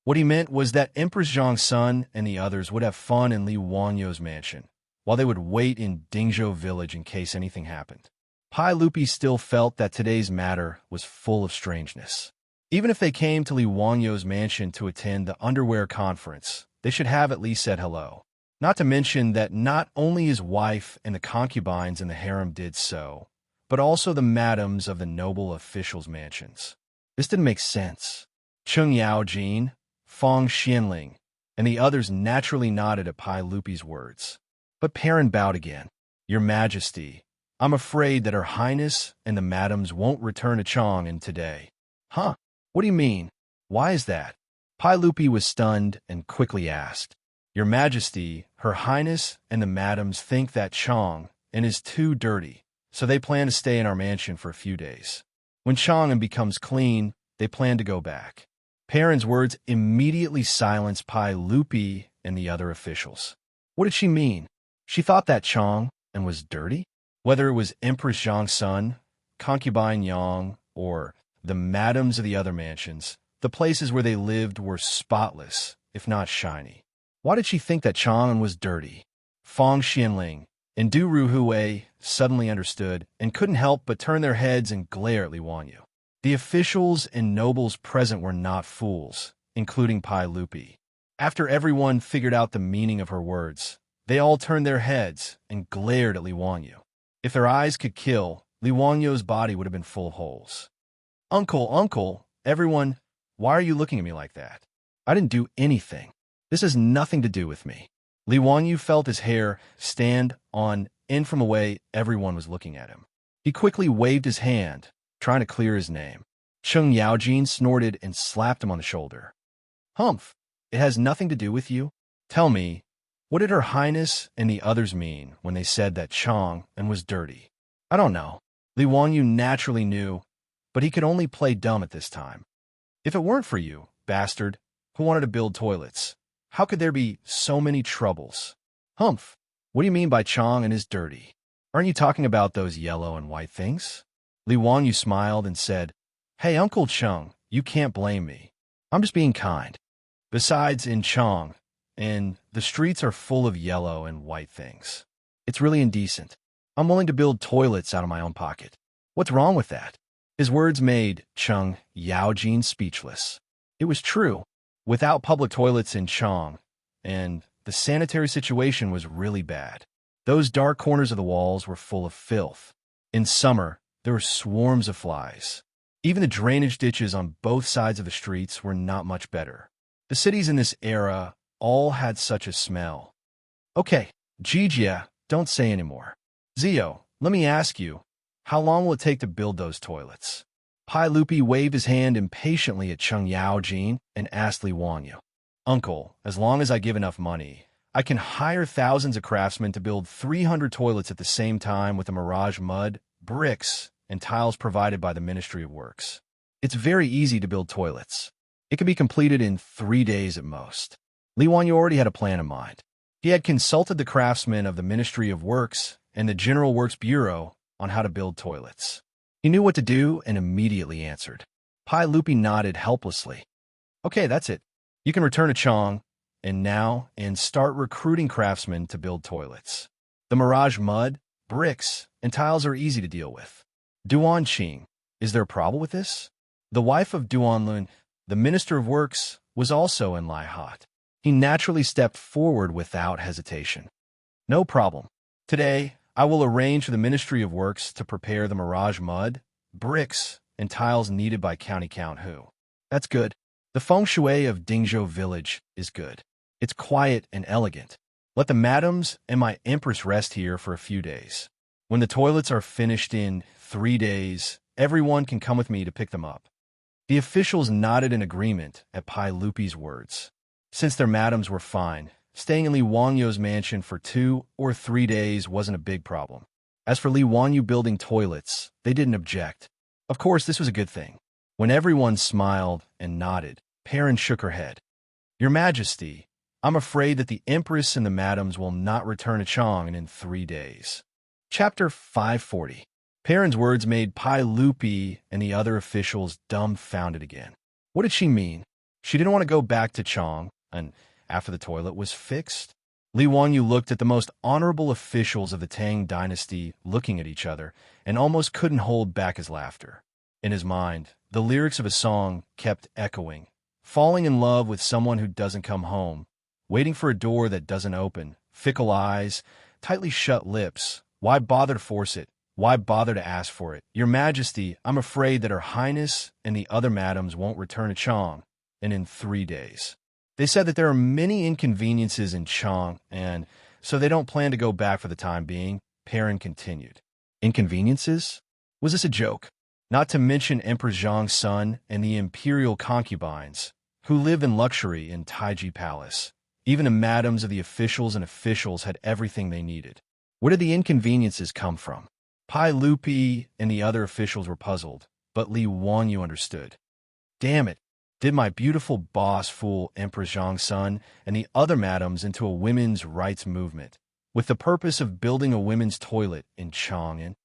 What he meant was that Empress Xianxia and the others would have fun in Li Wanyu's mansion, while they would wait in Dingzhou village in case anything happened. Pai Lupi still felt that today's matter was full of strangeness. Even if they came to Li Wangyo's mansion to attend the underwear conference, they should have at least said hello. Not to mention that not only his wife and the concubines in the harem did so, but also the madams of the noble officials' mansions. This didn't make sense. Cheng Yaojin, Fong Xianling, and the others naturally nodded at Pai Lupi's words. But Perrin bowed again. Your Majesty, I'm afraid that Her Highness and the madams won't return to Chang'an today. Huh? What do you mean? Why is that? Pai Lupi was stunned and quickly asked. Your Majesty, Her Highness and the madams think that Chang'an is too dirty, so they plan to stay in our mansion for a few days. When Chang'an becomes clean, they plan to go back. Perrin's words immediately silenced Pai Lupi and the other officials. What did she mean? She thought that Chang'an was dirty? Whether it was Empress Zhang's son, concubine Yang, or the madams of the other mansions, the places where they lived were spotless, if not shiny. Why did she think that Chang'an was dirty? Fong Xianling and Du Ruhui suddenly understood and couldn't help but turn their heads and glare at Li Wangyu. The officials and nobles present were not fools, including Pai Lupi. After everyone figured out the meaning of her words, they all turned their heads and glared at Li Wangyu. If their eyes could kill, Li Wangyu's body would have been full of holes. Uncle, everyone, why are you looking at me like that? I didn't do anything. This has nothing to do with me. Li Wangyu felt his hair stand on end from the way everyone was looking at him. He quickly waved his hand, trying to clear his name. Cheng Yaojin snorted and slapped him on the shoulder. Humph, it has nothing to do with you. Tell me, what did Her Highness and the others mean when they said that Chang'an was dirty? I don't know. Li Wangyu naturally knew, but he could only play dumb at this time. If it weren't for you, bastard, who wanted to build toilets, how could there be so many troubles? Humph, what do you mean by Chang'an is dirty? Aren't you talking about those yellow and white things? Li Wangyu smiled and said, Hey, Uncle Cheng, you can't blame me. I'm just being kind. Besides, in Chang'an, the streets are full of yellow and white things. It's really indecent. I'm willing to build toilets out of my own pocket. What's wrong with that? His words made Cheng Yaojin speechless. It was true. Without public toilets in Chang'an, the sanitary situation was really bad. Those dark corners of the walls were full of filth. In summer, there were swarms of flies. Even the drainage ditches on both sides of the streets were not much better. The cities in this era all had such a smell. Okay, Jijia, don't say anymore. Zio, let me ask you, how long will it take to build those toilets? Pai Lupi waved his hand impatiently at Cheng Yaojin and asked Li Wangyu. Uncle, as long as I give enough money, I can hire thousands of craftsmen to build 300 toilets at the same time with the mirage mud, bricks, and tiles provided by the Ministry of Works. It's very easy to build toilets. It can be completed in 3 days at most. Li Wangyu already had a plan in mind. He had consulted the craftsmen of the Ministry of Works and the General Works Bureau on how to build toilets. He knew what to do and immediately answered. Pai Lupi nodded helplessly. Okay, that's it. You can return to Chang'an and start recruiting craftsmen to build toilets. The mirage mud, bricks, and tiles are easy to deal with. Duan Qing, is there a problem with this? The wife of Duan Lun, the Minister of Works, was also in Lai Hot. He naturally stepped forward without hesitation. No problem. Today, I will arrange for the Ministry of Works to prepare the mirage mud, bricks, and tiles needed by County Count Hu. That's good. The feng shui of Dingzhou village is good. It's quiet and elegant. Let the madams and my empress rest here for a few days. When the toilets are finished in 3 days, everyone can come with me to pick them up. The officials nodded in agreement at Pai Lupi's words. Since their madams were fine, staying in Li Wangyu's mansion for 2 or 3 days wasn't a big problem. As for Li Wangyu building toilets, they didn't object. Of course, this was a good thing. When everyone smiled and nodded, Perrin shook her head. Your Majesty, I'm afraid that the Empress and the madams will not return to Chang'an in 3 days. Chapter 540. Perrin's words made Pai Lupi and the other officials dumbfounded again. What did she mean? She didn't want to go back to Chang'an after the toilet was fixed? Li Wanyu looked at the most honorable officials of the Tang dynasty looking at each other and almost couldn't hold back his laughter. In his mind, the lyrics of a song kept echoing, falling in love with someone who doesn't come home, waiting for a door that doesn't open, fickle eyes, tightly shut lips. Why bother to force it? Why bother to ask for it? Your Majesty, I'm afraid that Her Highness and the other madams won't return to Chang, and in 3 days. They said that there are many inconveniences in Chang, and so they don't plan to go back for the time being, Perrin continued. Inconveniences? Was this a joke? Not to mention Emperor Zhang's son and the imperial concubines, who live in luxury in Taiji Palace. Even the madams of the officials and officials had everything they needed. Where did the inconveniences come from? Pai Lupi and the other officials were puzzled, but Li Wanyu understood. Damn it! Did my beautiful boss fool Emperor Zhang's son and the other madams into a women's rights movement, with the purpose of building a women's toilet in Chang'an?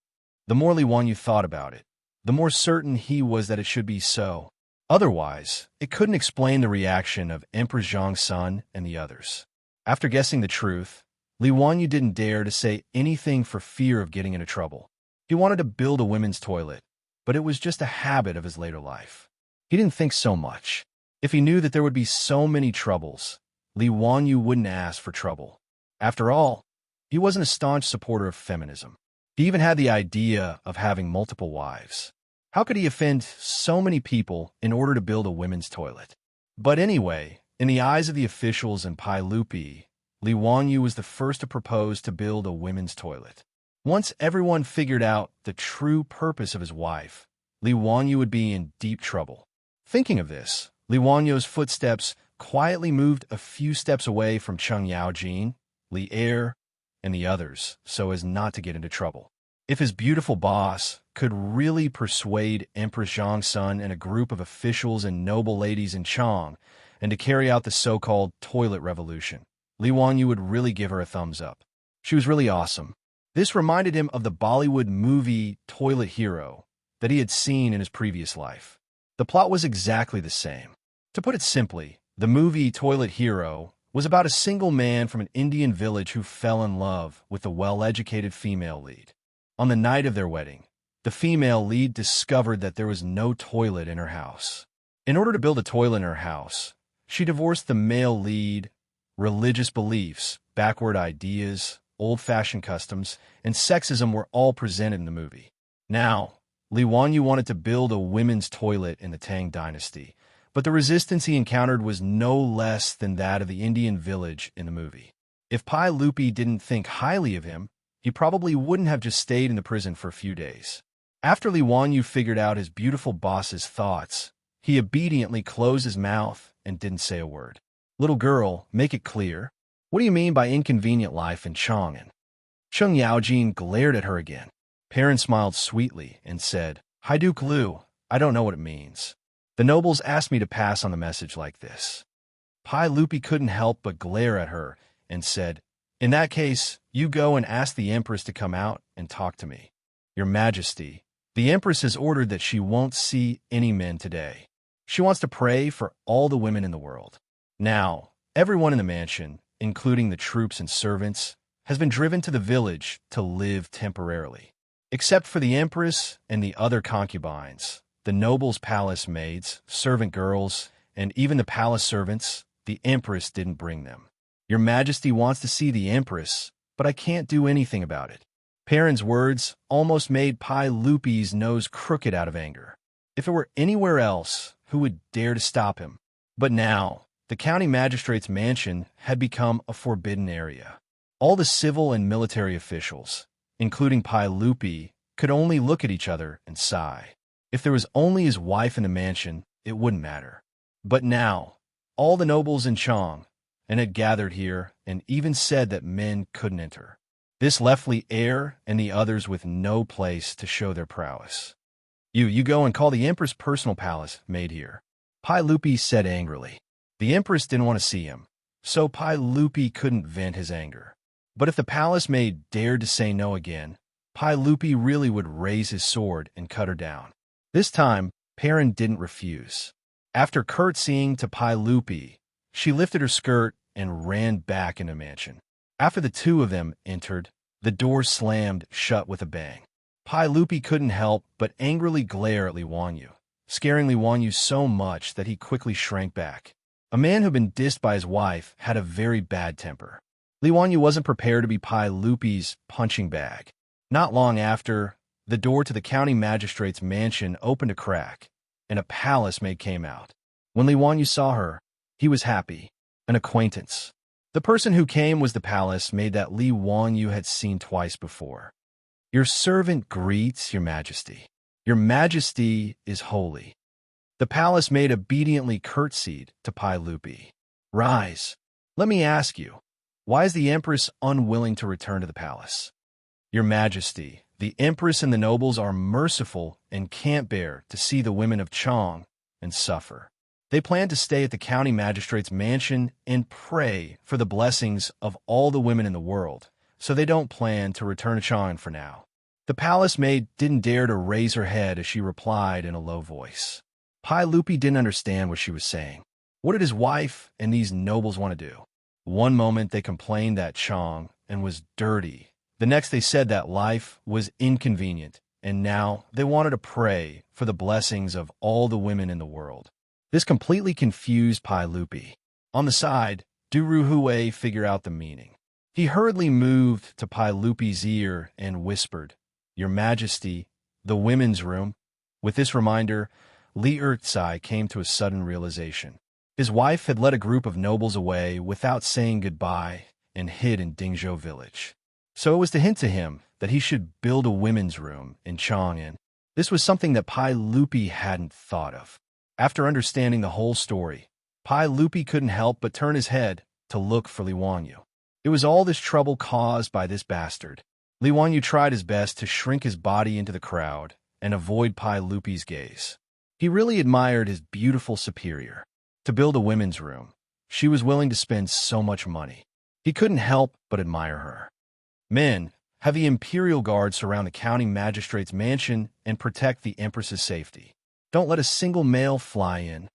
The more Li Wanyu thought about it, the more certain he was that it should be so. Otherwise, it couldn't explain the reaction of Emperor Zhang's son and the others. After guessing the truth, Li Wanyu didn't dare to say anything for fear of getting into trouble. He wanted to build a women's toilet, but it was just a habit of his later life. He didn't think so much. If he knew that there would be so many troubles, Li Wanyu wouldn't ask for trouble. After all, he wasn't a staunch supporter of feminism. He even had the idea of having multiple wives. How could he offend so many people in order to build a women's toilet? But anyway, in the eyes of the officials in Pai Lupi, Li Wanyu was the first to propose to build a women's toilet. Once everyone figured out the true purpose of his wife, Li Wanyu would be in deep trouble. Thinking of this, Li Wanyu's footsteps quietly moved a few steps away from Cheng Yaojin, Li Er, and the others, so as not to get into trouble. If his beautiful boss could really persuade Empress Zhang's son and a group of officials and noble ladies in Chang and to carry out the so-called toilet revolution, Li Wanyu would really give her a thumbs up. She was really awesome. This reminded him of the Bollywood movie Toilet Hero that he had seen in his previous life. The plot was exactly the same. To put it simply, the movie Toilet Hero was about a single man from an Indian village who fell in love with a well-educated female lead. On the night of their wedding, the female lead discovered that there was no toilet in her house. In order to build a toilet in her house, she divorced the male lead. Religious beliefs, backward ideas, old-fashioned customs, and sexism were all presented in the movie. Now, Li Wanyu wanted to build a women's toilet in the Tang dynasty, but the resistance he encountered was no less than that of the Indian village in the movie. If Pai Lupi didn't think highly of him, he probably wouldn't have just stayed in the prison for a few days. After Li Wanyu figured out his beautiful boss's thoughts, he obediently closed his mouth and didn't say a word. Little girl, make it clear. What do you mean by inconvenient life in Chang'an? Cheng Yaojin glared at her again. Perrin smiled sweetly and said, Haiduk Lu, I don't know what it means. The nobles asked me to pass on the message like this. Pai Lupi couldn't help but glare at her and said, In that case, you go and ask the Empress to come out and talk to me. Your Majesty, the Empress has ordered that she won't see any men today. She wants to pray for all the women in the world. Now, everyone in the mansion, including the troops and servants, has been driven to the village to live temporarily. Except for the Empress and the other concubines, the nobles' palace maids, servant girls, and even the palace servants, the Empress didn't bring them. Your Majesty wants to see the Empress, but I can't do anything about it. Perrin's words almost made Pai Lupi's nose crooked out of anger. If it were anywhere else, who would dare to stop him? But now, the county magistrate's mansion had become a forbidden area. All the civil and military officials, including Pai Lupi, could only look at each other and sigh. If there was only his wife in the mansion, it wouldn't matter. But now, all the nobles in Chang and had gathered here and even said that men couldn't enter. This left Li Er and the others with no place to show their prowess. You go and call the Empress' personal palace maid here, Pai Lupi said angrily. The Empress didn't want to see him, so Pai Lupi couldn't vent his anger. But if the palace maid dared to say no again, Pai Lupi really would raise his sword and cut her down. This time, Perrin didn't refuse. After curtsying to Pai Lupi, she lifted her skirt and ran back into the mansion. After the two of them entered, the door slammed shut with a bang. Pai Lupi couldn't help but angrily glare at Li Wanyu, scaring Li Wanyu so much that he quickly shrank back. A man who'd been dissed by his wife had a very bad temper. Li Wanyu wasn't prepared to be Pai Lupi's punching bag. Not long after, the door to the county magistrate's mansion opened a crack, and a palace maid came out. When Li Wanyu saw her, he was happy. An acquaintance. The person who came was the palace maid that Li Wanyu had seen twice before. "Your servant greets your majesty. Your majesty is holy." The palace maid obediently curtsied to Pai Lupi. "Rise. Let me ask you, why is the empress unwilling to return to the palace?" "Your majesty, the empress and the nobles are merciful and can't bear to see the women of Chang and suffer. They plan to stay at the county magistrate's mansion and pray for the blessings of all the women in the world, so they don't plan to return to Chang for now." The palace maid didn't dare to raise her head as she replied in a low voice. Pai Lupi didn't understand what she was saying. What did his wife and these nobles want to do? One moment they complained that Chang and was dirty. The next they said that life was inconvenient, and now they wanted to pray for the blessings of all the women in the world. This completely confused Pai Lupi. On the side, Du Ruhui figured out the meaning. He hurriedly moved to Pai Lupi's ear and whispered, "Your Majesty, the women's room." With this reminder, Li Ertzai came to a sudden realization. His wife had led a group of nobles away without saying goodbye and hid in Dingzhou village. So it was to hint to him that he should build a women's room in Chang'an. This was something that Pai Lupi hadn't thought of. After understanding the whole story, Pai Lupi couldn't help but turn his head to look for Li Wanyu. It was all this trouble caused by this bastard. Li Wanyu tried his best to shrink his body into the crowd and avoid Pai Lupi's gaze. He really admired his beautiful superior. To build a women's room, she was willing to spend so much money. He couldn't help but admire her. "Men, have the Imperial Guard surround the county magistrate's mansion and protect the Empress's safety. Don't let a single male fly in."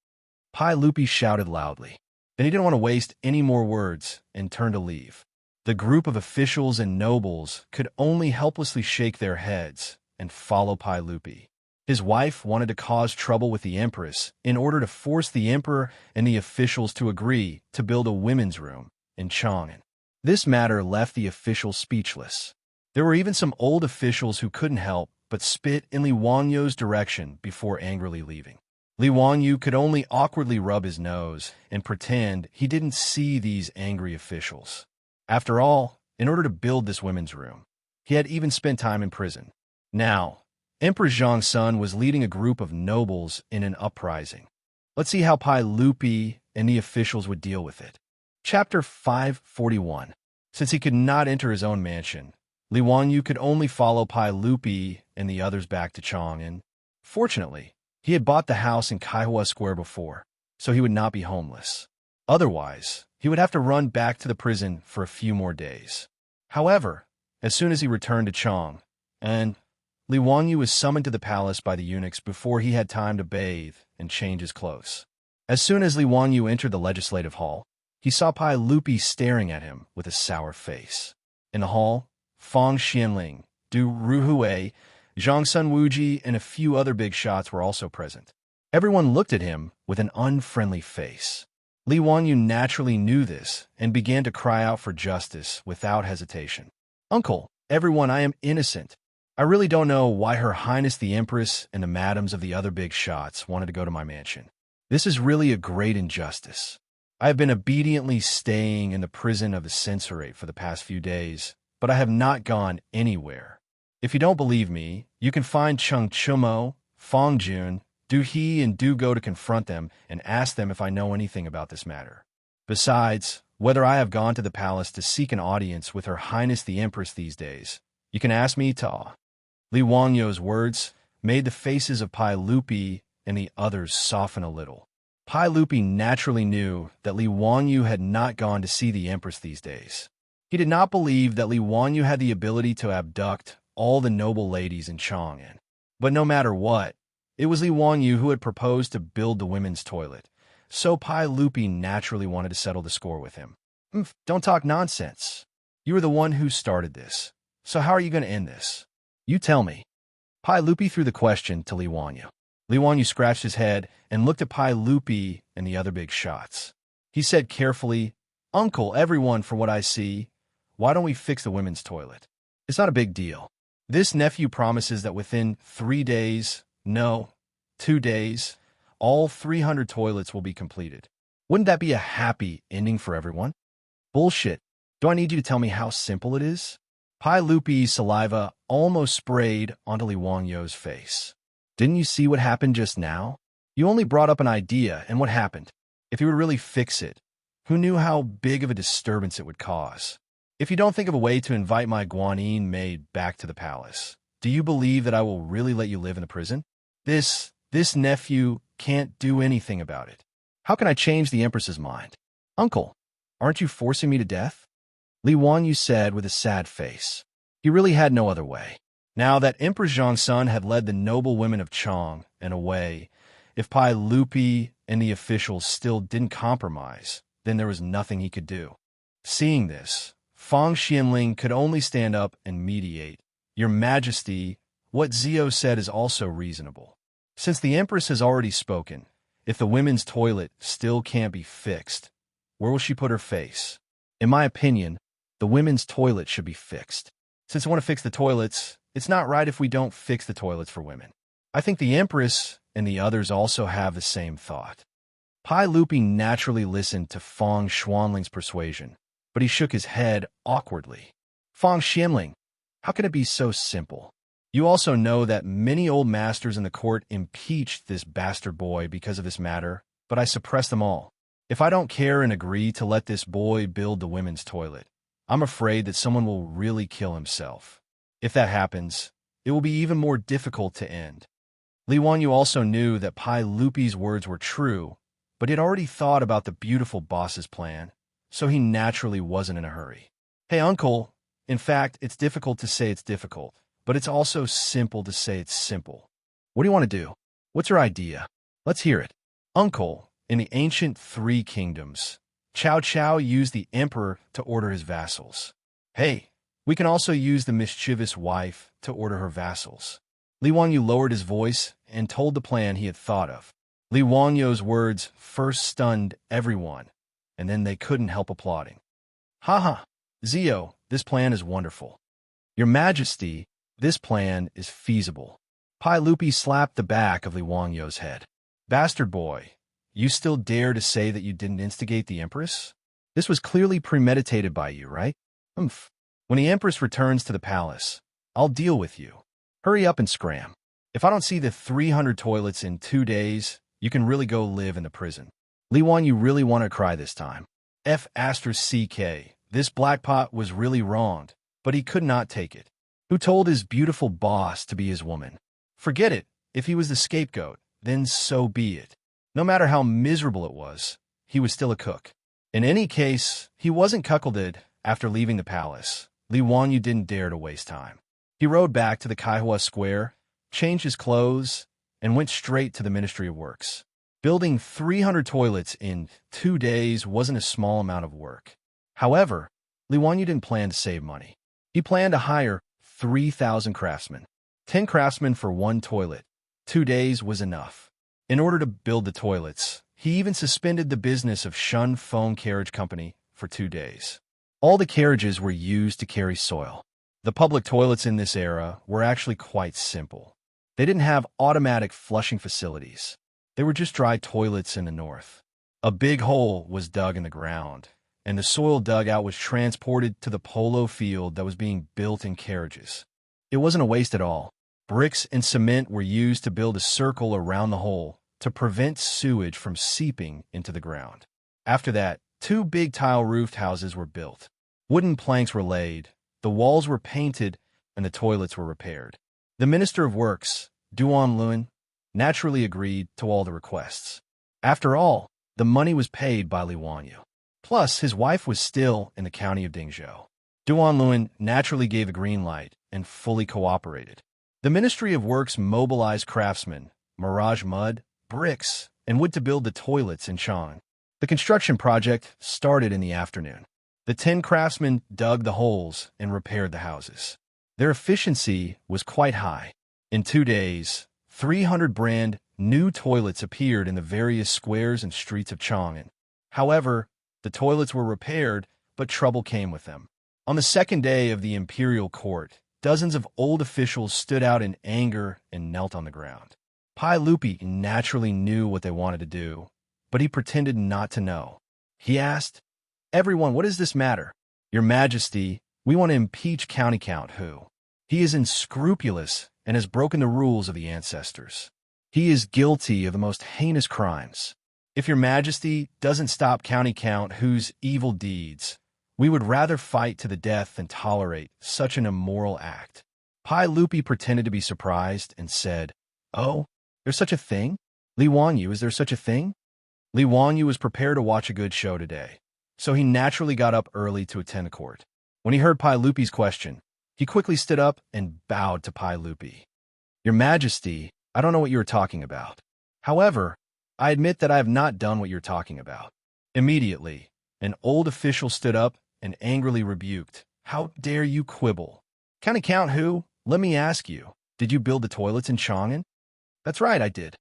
Pai Lupi shouted loudly. Then he didn't want to waste any more words and turned to leave. The group of officials and nobles could only helplessly shake their heads and follow Pai Lupi. His wife wanted to cause trouble with the Empress in order to force the Emperor and the officials to agree to build a women's room in Chang'an. This matter left the officials speechless. There were even some old officials who couldn't help but spit in Li Wanyu's direction before angrily leaving. Li Wanyu could only awkwardly rub his nose and pretend he didn't see these angry officials. After all, in order to build this women's room, he had even spent time in prison. Now, Emperor Xianxia was leading a group of nobles in an uprising. Let's see how Pai Lupi and the officials would deal with it. Chapter 541. Since he could not enter his own mansion, Li Wanyu could only follow Pai Lupi and the others back to Chang'an. Fortunately, he had bought the house in Kaihua Square before, so he would not be homeless. Otherwise, he would have to run back to the prison for a few more days. However, as soon as he returned to Chang'an, Li Wanyu was summoned to the palace by the eunuchs before he had time to bathe and change his clothes. As soon as Li Wanyu entered the legislative hall, he saw Pai Lupi staring at him with a sour face. In the hall, Fang Xianling, Du Ruhui, Zhang Sun Wuji, and a few other big shots were also present. Everyone looked at him with an unfriendly face. Li Wanyu naturally knew this and began to cry out for justice without hesitation. "Uncle, everyone, I am innocent. I really don't know why Her Highness the Empress and the madams of the other big shots wanted to go to my mansion. This is really a great injustice. I have been obediently staying in the prison of the censorate for the past few days, but I have not gone anywhere. If you don't believe me, you can find Cheng Chumo, Fang Jun, Du He, and Du Go to confront them and ask them if I know anything about this matter. Besides, whether I have gone to the palace to seek an audience with Her Highness the Empress these days, you can ask me to." Li Wanyu's words made the faces of Pai Lupi and the others soften a little. Pai Lupi naturally knew that Li Wanyu had not gone to see the Empress these days. He did not believe that Li Wanyu had the ability to abduct all the noble ladies in Chang'an. But no matter what, it was Li Wanyu who had proposed to build the women's toilet, so Pai Lupi naturally wanted to settle the score with him. "Don't talk nonsense. You were the one who started this. So how are you going to end this? You tell me. Pai Lupi threw the question to Li Wanyu. Li Wanyu scratched his head and looked at Pai Lupi and the other big shots. He said carefully, Uncle, everyone, for what I see, why don't we fix the women's toilet? It's not a big deal. This nephew promises that within 3 days, no, 2 days, all 300 toilets will be completed. Wouldn't that be a happy ending for everyone? Bullshit. Do I need you to tell me how simple it is? Pai Lupi's saliva almost sprayed onto Li Wanyu's face. Didn't you see what happened just now? You only brought up an idea, and what happened? If you would really fix it, who knew how big of a disturbance it would cause? If you don't think of a way to invite my Guanyin maid back to the palace, do you believe that I will really let you live in the prison? This nephew can't do anything about it. How can I change the Empress's mind? Uncle, aren't you forcing me to death? Li Wanyu said with a sad face. He really had no other way. Now that Empress Xianxia had led the noble women of Chang and away, if Pai Lupi and the officials still didn't compromise, then there was nothing he could do. Seeing this, Fang Xianling could only stand up and mediate. Your Majesty, what Zio said is also reasonable. Since the Empress has already spoken, if the women's toilet still can't be fixed, where will she put her face? In my opinion, the women's toilet should be fixed. Since I want to fix the toilets, it's not right if we don't fix the toilets for women. I think the Empress and the others also have the same thought. Pai Lupi naturally listened to Fang Xuanling's persuasion, but he shook his head awkwardly. Fang Xianling, how can it be so simple? You also know that many old masters in the court impeached this bastard boy because of this matter, but I suppressed them all. If I don't care and agree to let this boy build the women's toilet, I'm afraid that someone will really kill himself. If that happens, it will be even more difficult to end. Li Wanyu also knew that Pai Lupi's words were true, but he had already thought about the beautiful boss's plan, so he naturally wasn't in a hurry. Hey, Uncle, in fact, it's difficult to say it's difficult, but it's also simple to say it's simple. What do you want to do? What's your idea? Let's hear it. Uncle, in the ancient 3 kingdoms, Cao Cao used the emperor to order his vassals. Hey, we can also use the mischievous wife to order her vassals. Li Wanyu lowered his voice and told the plan he had thought of. Li Wanyu's words first stunned everyone, and then they couldn't help applauding. Ha, Zio, this plan is wonderful. Your Majesty, this plan is feasible. Pai Lupi slapped the back of Li Wanyu's head. Bastard boy, you still dare to say that you didn't instigate the Empress? This was clearly premeditated by you, right? Humph. When the Empress returns to the palace, I'll deal with you. Hurry up and scram. If I don't see the 300 toilets in 2 days, you can really go live in the prison. Li Wanyu really want to cry this time. F***CK. This blackpot was really wronged, but he could not take it. Who told his beautiful boss to be his woman? Forget it. If he was the scapegoat, then so be it. No matter how miserable it was, he was still a cook. In any case, he wasn't cuckolded after leaving the palace. Li Wanyu didn't dare to waste time. He rode back to the Kaihua Square, changed his clothes, and went straight to the Ministry of Works. Building 300 toilets in 2 days wasn't a small amount of work. However, Li Wanyu didn't plan to save money. He planned to hire 3,000 craftsmen. 10 craftsmen for 1 toilet. 2 days was enough. In order to build the toilets, he even suspended the business of Shun Feng Carriage Company for 2 days. All the carriages were used to carry soil. The public toilets in this era were actually quite simple. They didn't have automatic flushing facilities. They were just dry toilets in the north. A big hole was dug in the ground, and the soil dug out was transported to the polo field that was being built in carriages. It wasn't a waste at all. Bricks and cement were used to build a circle around the hole to prevent sewage from seeping into the ground. After that, 2 big tile-roofed houses were built. Wooden planks were laid, the walls were painted, and the toilets were repaired. The Minister of Works, Duan Lun, naturally agreed to all the requests. After all, the money was paid by Li Wanyu. Plus, his wife was still in the county of Dingzhou. Duan Lun naturally gave a green light and fully cooperated. The Ministry of Works mobilized craftsmen, mirage mud, bricks, and wood to build the toilets in Chang. The construction project started in the afternoon. The 10 craftsmen dug the holes and repaired the houses. Their efficiency was quite high. In 2 days, 300 brand new toilets appeared in the various squares and streets of Chang'an. However, the toilets were repaired, but trouble came with them. On the second day of the imperial court, dozens of old officials stood out in anger and knelt on the ground. Pai Lupi naturally knew what they wanted to do, but he pretended not to know. He asked, "Everyone, what does this matter? Your Majesty, we want to impeach County Count Hu. He is unscrupulous and has broken the rules of the ancestors. He is guilty of the most heinous crimes. If your Majesty doesn't stop County Count Hu's evil deeds, we would rather fight to the death than tolerate such an immoral act." Pai Lupi pretended to be surprised and said, "Oh, there's such a thing? Li Wanyu, is there such a thing?" Li Wanyu was prepared to watch a good show today, so he naturally got up early to attend the court. When he heard Pai Lupi's question, he quickly stood up and bowed to Pai Lupi. "Your Majesty, I don't know what you are talking about. However, I admit that I have not done what you're talking about." Immediately, an old official stood up and angrily rebuked, "How dare you quibble? County Count Hu, let me ask you, did you build the toilets in Chang'an?" "That's right, I did."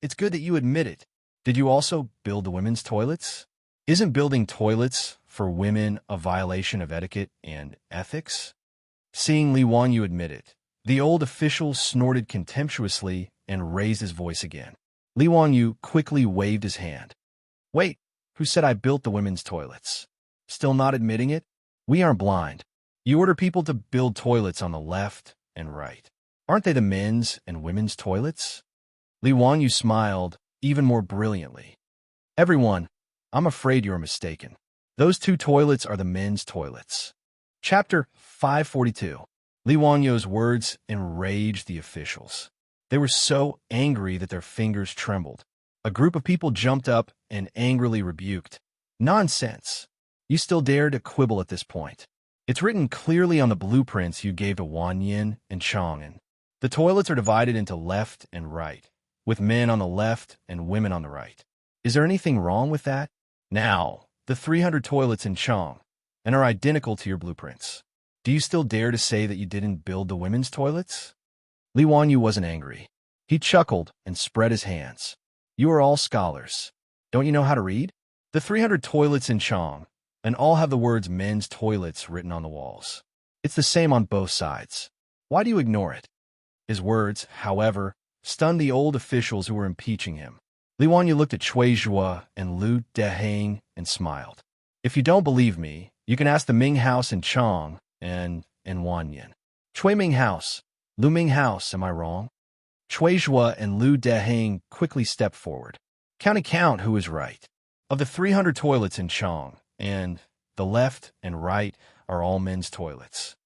It's good that you admit it. Did you also build the women's toilets?" "Isn't building toilets for women a violation of etiquette and ethics?" Seeing Li Wanyu admit it, the old official snorted contemptuously and raised his voice again. Li Wanyu quickly waved his hand. "Wait, who said I built the women's toilets? Still not admitting it? We aren't blind. You order people to build toilets on the left and right. Aren't they the men's and women's toilets?" Li Wanyu smiled even more brilliantly. "Everyone, I'm afraid you're mistaken. Those 2 toilets are the men's toilets." Chapter 542. Li Wanyu's words enraged the officials. They were so angry that their fingers trembled. A group of people jumped up and angrily rebuked, "Nonsense! You still dare to quibble at this point. It's written clearly on the blueprints you gave to Wanyin and Chang'an. The toilets are divided into left and right, with men on the left and women on the right. Is there anything wrong with that? Now, the 300 toilets in Chang and are identical to your blueprints. Do you still dare to say that you didn't build the women's toilets?" Li Wanyu wasn't angry. He chuckled and spread his hands. "You are all scholars. Don't you know how to read? The 300 toilets in Chang, and all have the words men's toilets written on the walls. It's the same on both sides. Why do you ignore it?" His words, however, stunned the old officials who were impeaching him. Li Wanyu looked at Cui Zhuo and Lu Deheng and smiled. "If you don't believe me, you can ask the Ming House in Chang and Wanyin." "Cui Ming House, Lu Ming House, am I wrong?" Cui Zhuo and Lu Deheng quickly stepped forward. "County Count Hu is right. Of the 300 toilets in Chang, and the left and right are all men's toilets."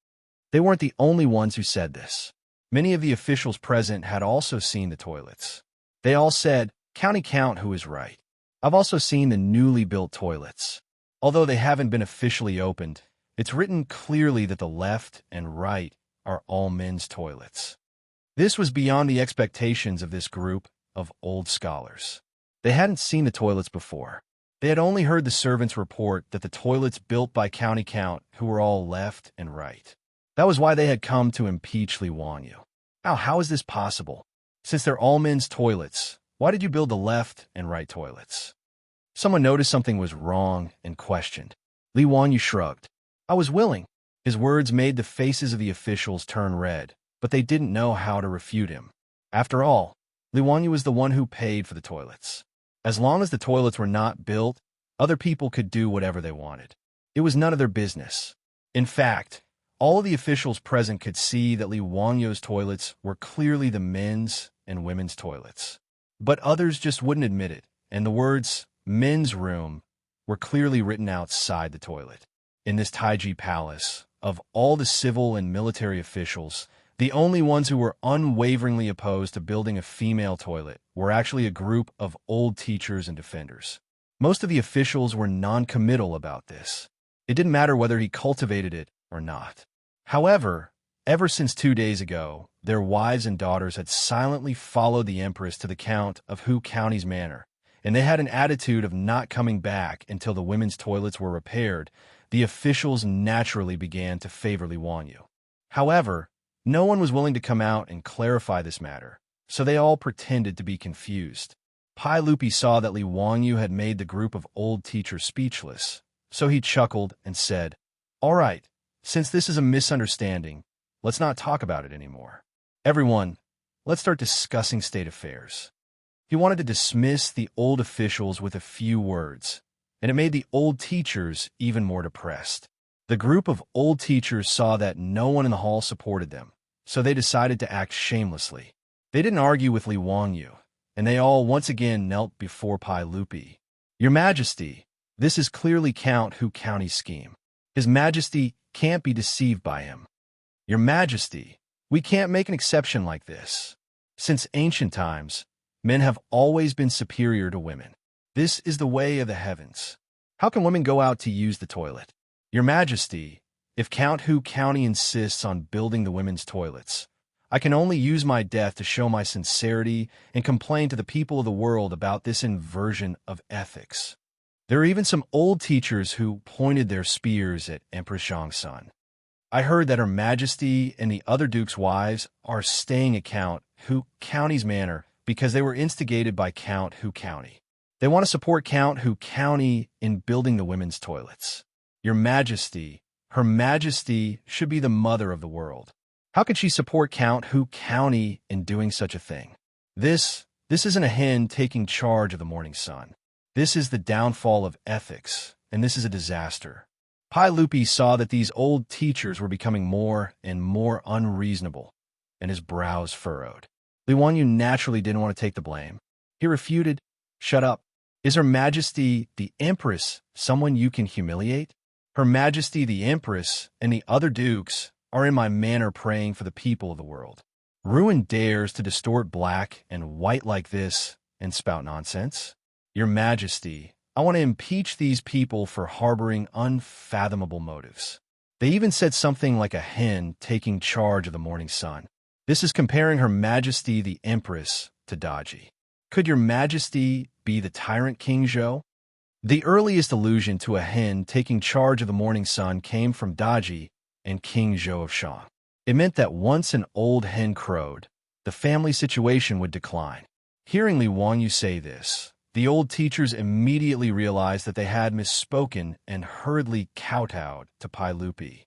They weren't the only ones who said this. Many of the officials present had also seen the toilets. They all said, "County Count Hu is right. I've also seen the newly built toilets. Although they haven't been officially opened, it's written clearly that the left and right are all men's toilets." This was beyond the expectations of this group of old scholars. They hadn't seen the toilets before. They had only heard the servants report that the toilets built by County Count Hu were all left and right. That was why they had come to impeach Li Wanyu. How is this possible? Since they're all men's toilets, why did you build the left and right toilets? Someone noticed something was wrong and questioned. Li Wanyu shrugged. "I was willing." His words made the faces of the officials turn red, but they didn't know how to refute him. After all, Li Wanyu was the one who paid for the toilets. As long as the toilets were not built, other people could do whatever they wanted. It was none of their business. In fact, all of the officials present could see that Li Wanyu's toilets were clearly the men's and women's toilets. But others just wouldn't admit it, and the words "men's room" were clearly written outside the toilet. In this Taiji palace, of all the civil and military officials, the only ones who were unwaveringly opposed to building a female toilet were actually a group of old teachers and defenders. Most of the officials were non-committal about this. It didn't matter whether he cultivated it or not. However, ever since 2 days ago, their wives and daughters had silently followed the Empress to the Count of Hu County's manor, and they had an attitude of not coming back until the women's toilets were repaired, the officials naturally began to favor Li Wanyu. However, no one was willing to come out and clarify this matter, so they all pretended to be confused. Pai Lupi saw that Li Wanyu had made the group of old teachers speechless, so he chuckled and said, "All right, since this is a misunderstanding, let's not talk about it anymore. Everyone, let's start discussing state affairs." He wanted to dismiss the old officials with a few words, and it made the old teachers even more depressed. The group of old teachers saw that no one in the hall supported them, so they decided to act shamelessly. They didn't argue with Li Wanyu, and they all once again knelt before Pai Lupi. "Your Majesty, this is clearly Count Hu County's scheme. His Majesty can't be deceived by him. Your Majesty, we can't make an exception like this. Since ancient times, men have always been superior to women. This is the way of the heavens. How can women go out to use the toilet? Your Majesty, if Count Hu County insists on building the women's toilets, I can only use my death to show my sincerity and complain to the people of the world about this inversion of ethics." There are even some old teachers who pointed their spears at Empress Xianxia. "I heard that Her Majesty and the other dukes' wives are staying at Count Hu County's manor because they were instigated by Count Hu County. They want to support Count Hu County in building the women's toilets. Your Majesty, Her Majesty should be the mother of the world. How could she support Count Hu County in doing such a thing? This isn't a hen taking charge of the morning sun. This is the downfall of ethics, and this is a disaster." Pai Lupi saw that these old teachers were becoming more and more unreasonable, and his brows furrowed. Li Wanyu naturally didn't want to take the blame. He refuted, "Shut up. Is Her Majesty the Empress someone you can humiliate? Her Majesty the Empress and the other dukes are in my manor praying for the people of the world. Ruin dares to distort black and white like this and spout nonsense? Your Majesty, I want to impeach these people for harboring unfathomable motives. They even said something like a hen taking charge of the morning sun. This is comparing Her Majesty the Empress to Daji. Could Your Majesty be the tyrant King Zhou?" The earliest allusion to a hen taking charge of the morning sun came from Daji and King Zhou of Shang. It meant that once an old hen crowed, the family situation would decline. Hearing Li Wanyu say this, the old teachers immediately realized that they had misspoken and hurriedly kowtowed to Pai Lupi.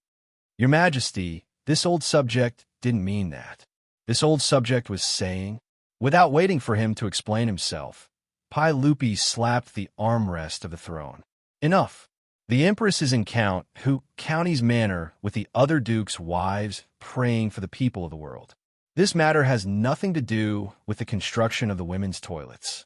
"Your Majesty, this old subject didn't mean that. This old subject was saying..." Without waiting for him to explain himself, Pai Lupi slapped the armrest of the throne. "Enough. The Empress is in Count Hu County's manor with the other dukes' wives praying for the people of the world. This matter has nothing to do with the construction of the women's toilets.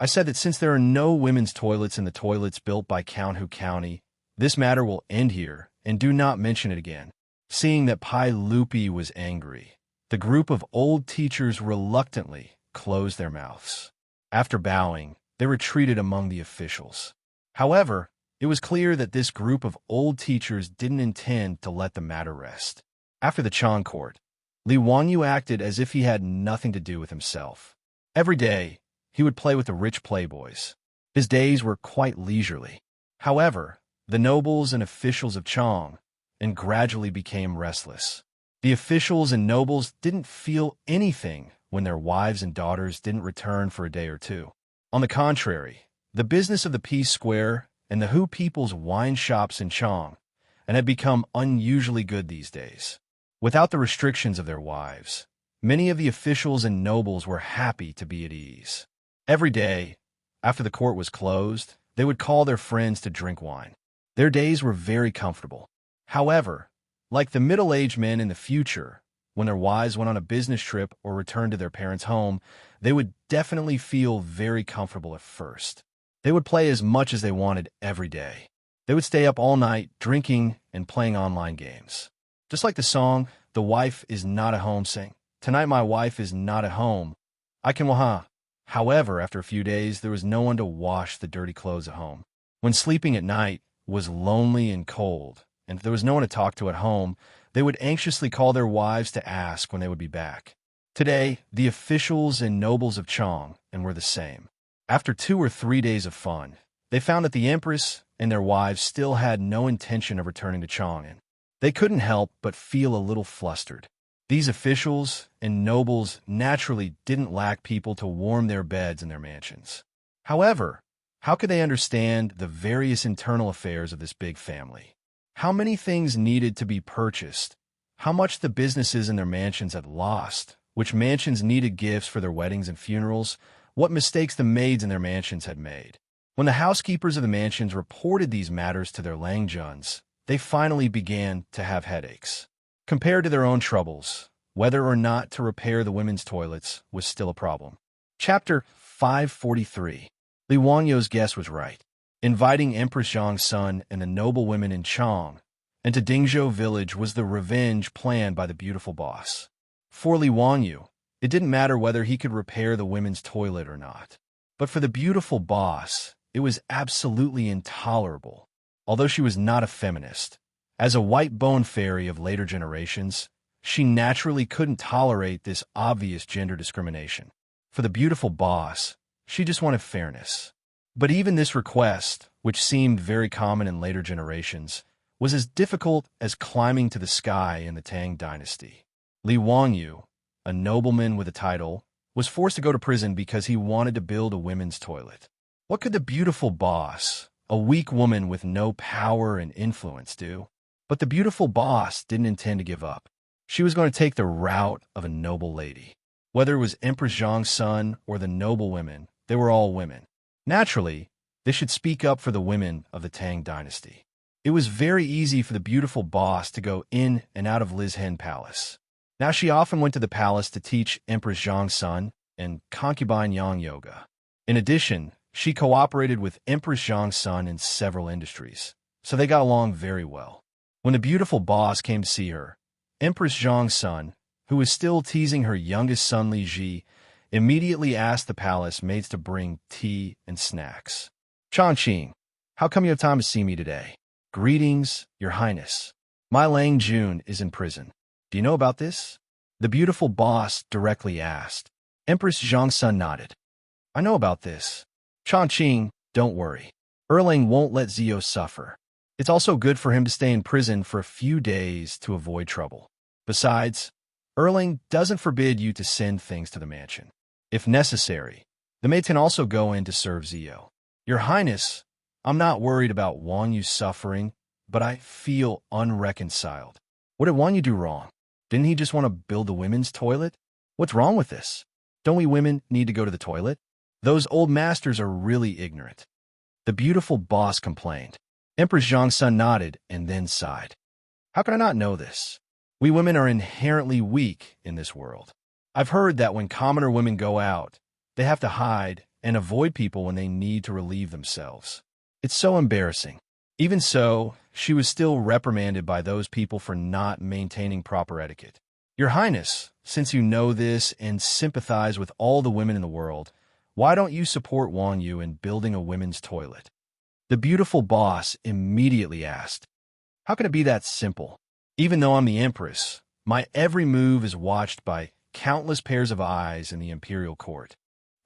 I said that since there are no women's toilets in the toilets built by Count Hu County, this matter will end here and do not mention it again." Seeing that Pai Lupi was angry, the group of old teachers reluctantly closed their mouths. After bowing, they retreated among the officials. However, it was clear that this group of old teachers didn't intend to let the matter rest. After the Chang court, Li Wanyu acted as if he had nothing to do with himself. Every day, he would play with the rich playboys. His days were quite leisurely. However, the nobles and officials of Chang and gradually became restless. The officials and nobles didn't feel anything when their wives and daughters didn't return for a day or two. On the contrary, the business of the Peace Square and the Hu people's wine shops in Chang and had become unusually good these days. Without the restrictions of their wives, many of the officials and nobles were happy to be at ease. Every day, after the court was closed, they would call their friends to drink wine. Their days were very comfortable. However, like the middle-aged men in the future, when their wives went on a business trip or returned to their parents' home, they would definitely feel very comfortable at first. They would play as much as they wanted every day. They would stay up all night drinking and playing online games. Just like the song, "The Wife is Not at Home" sang, "Tonight my wife is not at home. I can waha." However, after a few days, there was no one to wash the dirty clothes at home. When sleeping at night was lonely and cold, and if there was no one to talk to at home, they would anxiously call their wives to ask when they would be back. Today, the officials and nobles of Chang and were the same. After 2 or 3 days of fun, They found that the empress and their wives still had no intention of returning to Chang'an. They couldn't help but feel a little flustered. These officials and nobles naturally didn't lack people to warm their beds in their mansions. However, how could they understand the various internal affairs of this big family? How many things needed to be purchased? How much the businesses in their mansions had lost? Which mansions needed gifts for their weddings and funerals? What mistakes the maids in their mansions had made? When the housekeepers of the mansions reported these matters to their Langjuns, they finally began to have headaches. Compared to their own troubles, whether or not to repair the women's toilets was still a problem. Chapter 543. Li Wangyou's guess was right. Inviting Empress Zhang's son and the noble women in Chang and to Dingzhou village was the revenge planned by the beautiful boss. For Li Wangyou, it didn't matter whether he could repair the women's toilet or not. But for the beautiful boss, it was absolutely intolerable. Although she was not a feminist, as a white-bone fairy of later generations, she naturally couldn't tolerate this obvious gender discrimination. For the beautiful boss, she just wanted fairness. But even this request, which seemed very common in later generations, was as difficult as climbing to the sky in the Tang dynasty. Li Wangyou, a nobleman with a title, was forced to go to prison because he wanted to build a women's toilet. What could the beautiful boss, a weak woman with no power and influence, do? But the beautiful boss didn't intend to give up. She was going to take the route of a noble lady. Whether it was Empress Zhang's son or the noble women, they were all women. Naturally, they should speak up for the women of the Tang dynasty. It was very easy for the beautiful boss to go in and out of Lizhen Palace. Now she often went to the palace to teach Empress Zhang's son and concubine Yang yoga. In addition, she cooperated with Empress Zhang's son in several industries, so they got along very well. When the beautiful boss came to see her, Empress Zhang's son, who was still teasing her youngest son Li Ji, immediately asked the palace maids to bring tea and snacks. Changqing, how come you have time to see me today? Greetings, Your Highness. My Lang Jun is in prison. Do you know about this? The beautiful boss directly asked. Empress Zhang's son nodded. I know about this. Changqing, don't worry. Erlang won't let Zio suffer. It's also good for him to stay in prison for a few days to avoid trouble. Besides, Erlang doesn't forbid you to send things to the mansion. If necessary, the maids can also go in to serve Zio. Your Highness, I'm not worried about Wanyu suffering, but I feel unreconciled. What did Wanyu do wrong? Didn't he just want to build the women's toilet? What's wrong with this? Don't we women need to go to the toilet? Those old masters are really ignorant. The beautiful boss complained. Empress Zhang's son nodded and then sighed. How can I not know this? We women are inherently weak in this world. I've heard that when commoner women go out, they have to hide and avoid people when they need to relieve themselves. It's so embarrassing. Even so, she was still reprimanded by those people for not maintaining proper etiquette. Your Highness, since you know this and sympathize with all the women in the world, why don't you support Wanyu in building a women's toilet? The beautiful boss immediately asked. How can it be that simple? Even though I'm the empress, my every move is watched by countless pairs of eyes in the imperial court.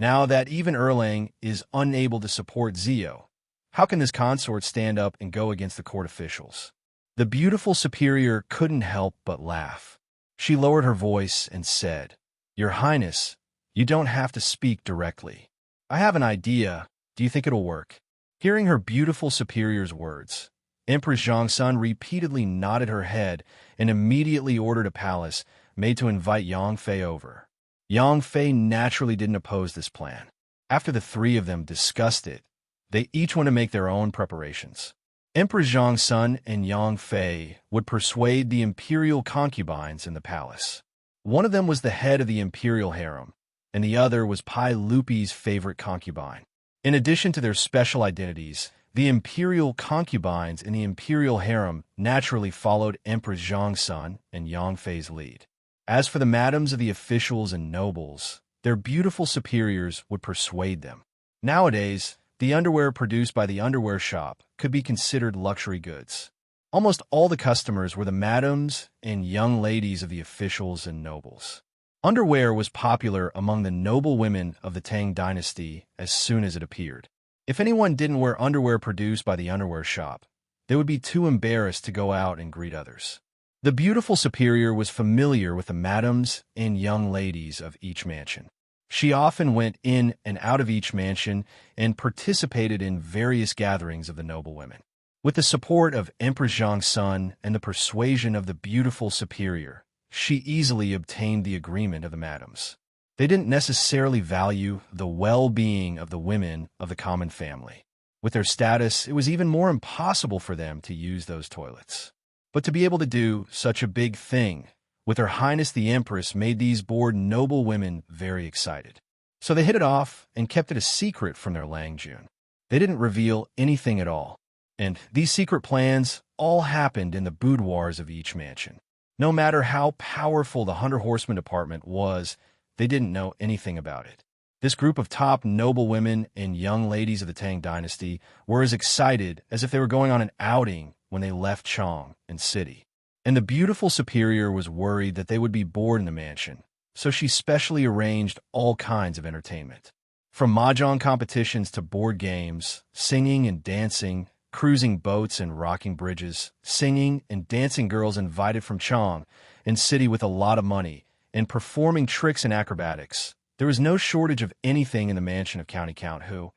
Now that even Erlang is unable to support Zio, how can this consort stand up and go against the court officials? The beautiful superior couldn't help but laugh. She lowered her voice and said, Your Highness, you don't have to speak directly. I have an idea. Do you think it'll work? Hearing her beautiful superior's words, Empress Zhangsun repeatedly nodded her head and immediately ordered a palace made to invite Yang Fei over. Yang Fei naturally didn't oppose this plan. After the three of them discussed it, they each went to make their own preparations. Empress Zhangsun and Yang Fei would persuade the imperial concubines in the palace. One of them was the head of the imperial harem, and the other was Pai Lupi's favorite concubine. In addition to their special identities, the imperial concubines in the imperial harem naturally followed Empress Zhangsun and Yang Fei's lead. As for the madams of the officials and nobles, their beautiful superiors would persuade them. Nowadays, the underwear produced by the underwear shop could be considered luxury goods. Almost all the customers were the madams and young ladies of the officials and nobles. Underwear was popular among the noble women of the Tang dynasty as soon as it appeared. If anyone didn't wear underwear produced by the underwear shop, they would be too embarrassed to go out and greet others. The beautiful superior was familiar with the madams and young ladies of each mansion. She often went in and out of each mansion and participated in various gatherings of the noble women. With the support of Empress Xianxia and the persuasion of the beautiful superior, she easily obtained the agreement of the madams. They didn't necessarily value the well-being of the women of the common family. With their status, it was even more impossible for them to use those toilets. But to be able to do such a big thing with Her Highness the Empress made these bored noble women very excited. So they hit it off and kept it a secret from their Langjun. They didn't reveal anything at all. And these secret plans all happened in the boudoirs of each mansion. No matter how powerful the Hunter Horseman department was, they didn't know anything about it. This group of top noble women and young ladies of the Tang dynasty were as excited as if they were going on an outing when they left Chang and City. And the beautiful superior was worried that they would be bored in the mansion, so she specially arranged all kinds of entertainment. From mahjong competitions to board games, singing and dancing, cruising boats and rocking bridges, singing and dancing girls invited from Chang and City with a lot of money, and performing tricks and acrobatics. There was no shortage of anything in the mansion of County Count Who,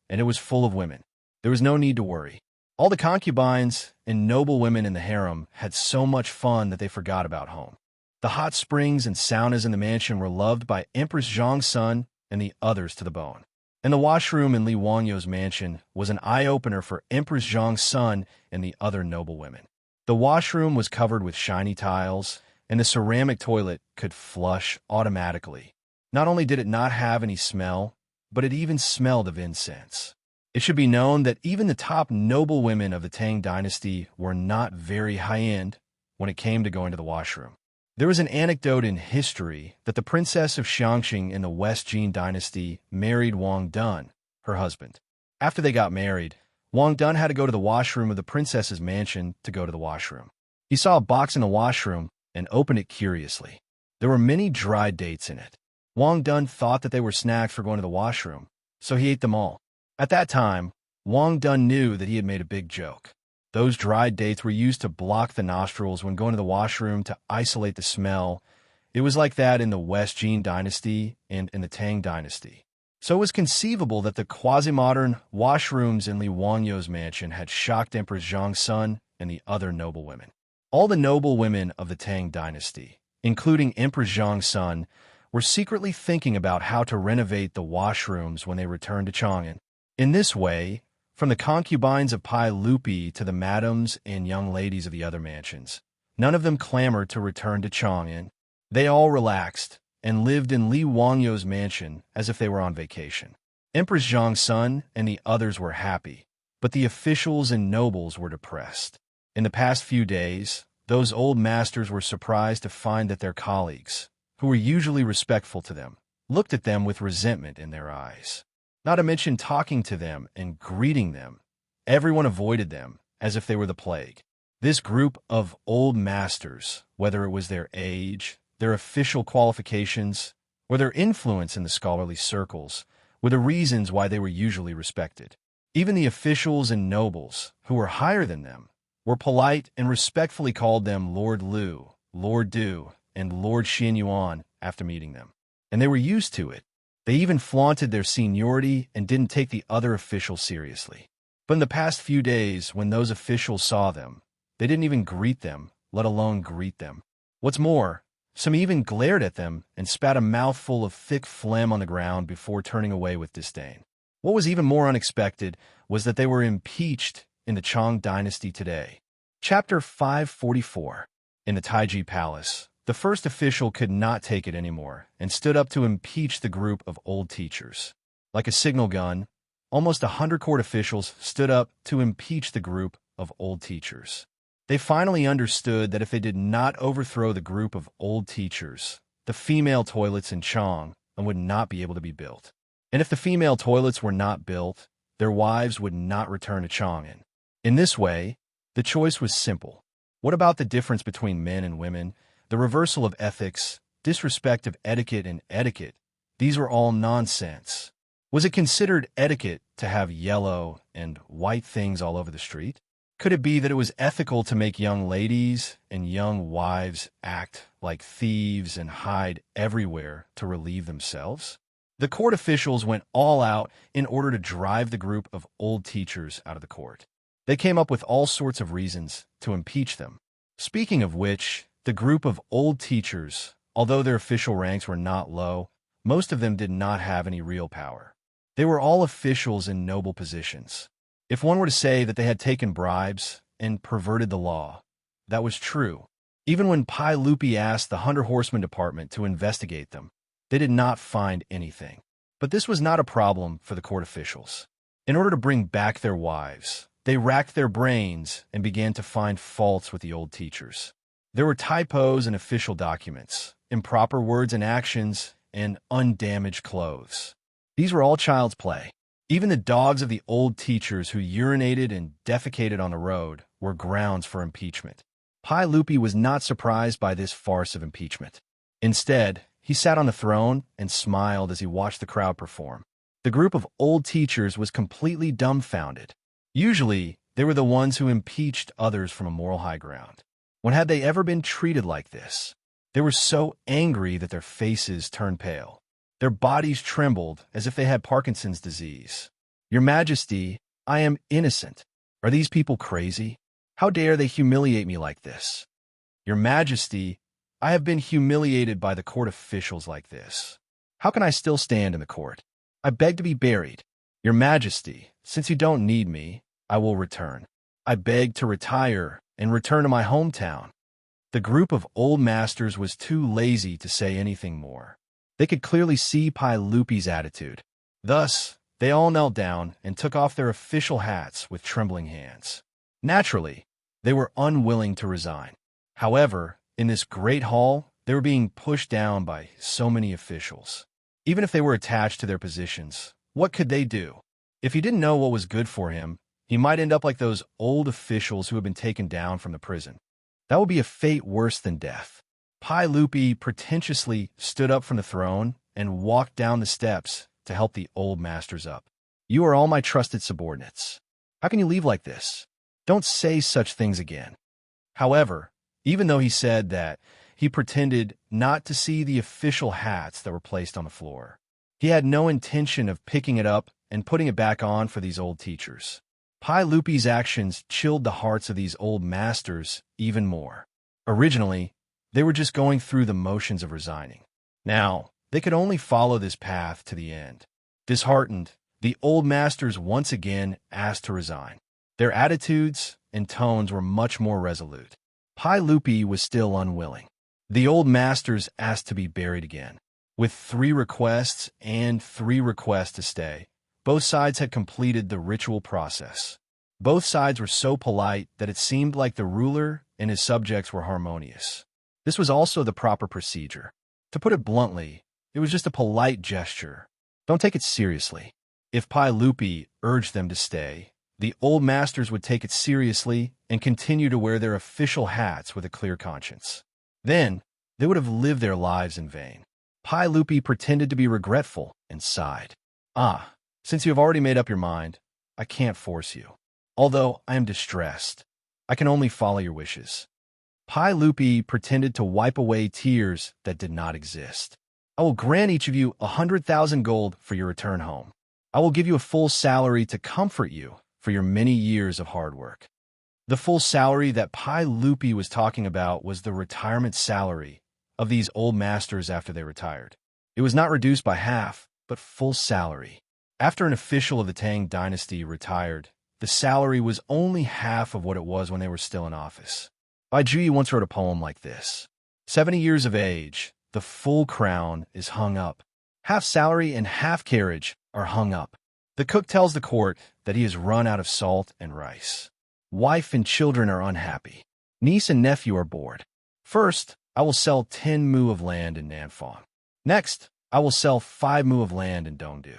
and it was full of women. There was no need to worry. All the concubines and noble women in the harem had so much fun that they forgot about home. The hot springs and saunas in the mansion were loved by Empress Xianxia and the others to the bone. And the washroom in Li Wangyo's mansion was an eye-opener for Empress Xianxia and the other noble women. The washroom was covered with shiny tiles, and the ceramic toilet could flush automatically. Not only did it not have any smell, but it even smelled of incense. It should be known that even the top noble women of the Tang dynasty were not very high-end when it came to going to the washroom. There was an anecdote in history that the princess of Xianxia in the West Jin dynasty married Wang Dun, her husband. After they got married, Wang Dun had to go to the washroom of the princess's mansion to go to the washroom. He saw a box in the washroom and opened it curiously. There were many dried dates in it. Wang Dun thought that they were snacks for going to the washroom, so he ate them all. At that time, Wang Dun knew that he had made a big joke. Those dried dates were used to block the nostrils when going to the washroom to isolate the smell. It was like that in the West Jin dynasty and in the Tang dynasty. So it was conceivable that the quasi-modern washrooms in Li Wangyo's mansion had shocked Empress Xianxia and the other noble women. All the noble women of the Tang dynasty, including Empress Xianxia, were secretly thinking about how to renovate the washrooms when they returned to Chang'an. In this way, from the concubines of Pai Lupi to the madams and young ladies of the other mansions, none of them clamored to return to Chang'an. They all relaxed and lived in Li Wangyo's mansion as if they were on vacation. Empress Xianxia and the others were happy, but the officials and nobles were depressed. In the past few days, those old masters were surprised to find that their colleagues, who were usually respectful to them, looked at them with resentment in their eyes. Not to mention talking to them and greeting them. Everyone avoided them as if they were the plague. This group of old masters, whether it was their age, their official qualifications, or their influence in the scholarly circles, were the reasons why they were usually respected. Even the officials and nobles, who were higher than them, were polite and respectfully called them Lord Lu, Lord Du, and Lord Xianyuan after meeting them. And they were used to it. They even flaunted their seniority and didn't take the other officials seriously. But in the past few days, when those officials saw them, they didn't even greet them, let alone greet them. What's more, some even glared at them and spat a mouthful of thick phlegm on the ground before turning away with disdain. What was even more unexpected was that they were impeached in the Chang dynasty today. Chapter 544. In the Taiji Palace, the first official could not take it anymore and stood up to impeach the group of old teachers. Like a signal gun, almost 100 court officials stood up to impeach the group of old teachers. They finally understood that if they did not overthrow the group of old teachers, the female toilets in Chang would not be able to be built. And if the female toilets were not built, their wives would not return to Chang'an. In this way, the choice was simple. What about the difference between men and women? The reversal of ethics, disrespect of etiquette and etiquette, these were all nonsense. Was it considered etiquette to have yellow and white things all over the street? Could it be that it was ethical to make young ladies and young wives act like thieves and hide everywhere to relieve themselves? The court officials went all out in order to drive the group of old teachers out of the court. They came up with all sorts of reasons to impeach them. Speaking of which, the group of old teachers, although their official ranks were not low, most of them did not have any real power. They were all officials in noble positions. If one were to say that they had taken bribes and perverted the law, that was true. Even when Pai Lupi asked the Hunter Horseman Department to investigate them, they did not find anything. But this was not a problem for the court officials. In order to bring back their wives, they racked their brains and began to find faults with the old teachers. There were typos in official documents, improper words and actions, and undamaged clothes. These were all child's play. Even the dogs of the old teachers who urinated and defecated on the road were grounds for impeachment. Pai Lupi was not surprised by this farce of impeachment. Instead, he sat on the throne and smiled as he watched the crowd perform. The group of old teachers was completely dumbfounded. Usually, they were the ones who impeached others from a moral high ground. When had they ever been treated like this? They were so angry that their faces turned pale. Their bodies trembled as if they had Parkinson's disease. Your Majesty, I am innocent. Are these people crazy? How dare they humiliate me like this? Your Majesty, I have been humiliated by the court officials like this. How can I still stand in the court? I beg to be buried. Your Majesty, since you don't need me, I will return. I beg to retire and return to my hometown. The group of old masters was too lazy to say anything more. They could clearly see Pai Lupi's attitude. Thus, they all knelt down and took off their official hats with trembling hands. Naturally, they were unwilling to resign. However, in this great hall, they were being pushed down by so many officials. Even if they were attached to their positions, what could they do? If he didn't know what was good for him, he might end up like those old officials who had been taken down from the prison. That would be a fate worse than death. Pai Lupi pretentiously stood up from the throne and walked down the steps to help the old masters up. You are all my trusted subordinates. How can you leave like this? Don't say such things again. However, even though he said that, he pretended not to see the official hats that were placed on the floor. He had no intention of picking it up and putting it back on for these old teachers. Pai Lupi's actions chilled the hearts of these old masters even more. Originally, they were just going through the motions of resigning. Now, they could only follow this path to the end. Disheartened, the old masters once again asked to resign. Their attitudes and tones were much more resolute. Pai Lupi was still unwilling. The old masters asked to be buried again. With 3 requests and 3 requests to stay, both sides had completed the ritual process. Both sides were so polite that it seemed like the ruler and his subjects were harmonious. This was also the proper procedure. To put it bluntly, it was just a polite gesture. Don't take it seriously. If Pai Lupi urged them to stay, the old masters would take it seriously and continue to wear their official hats with a clear conscience. Then, they would have lived their lives in vain. Pai Lupi pretended to be regretful and sighed. Since you have already made up your mind, I can't force you. Although I am distressed, I can only follow your wishes. Pai Lupi pretended to wipe away tears that did not exist. I will grant each of you 100,000 gold for your return home. I will give you a full salary to comfort you for your many years of hard work. The full salary that Pai Lupi was talking about was the retirement salary of these old masters after they retired. It was not reduced by half, but full salary. After an official of the Tang dynasty retired, the salary was only half of what it was when they were still in office. Bai Juyi once wrote a poem like this. 70 years of age, the full crown is hung up. Half salary and half carriage are hung up. The cook tells the court that he has run out of salt and rice. Wife and children are unhappy. Niece and nephew are bored. First, I will sell 10 mu of land in Nanfang. Next, I will sell 5 mu of land in Dongdu.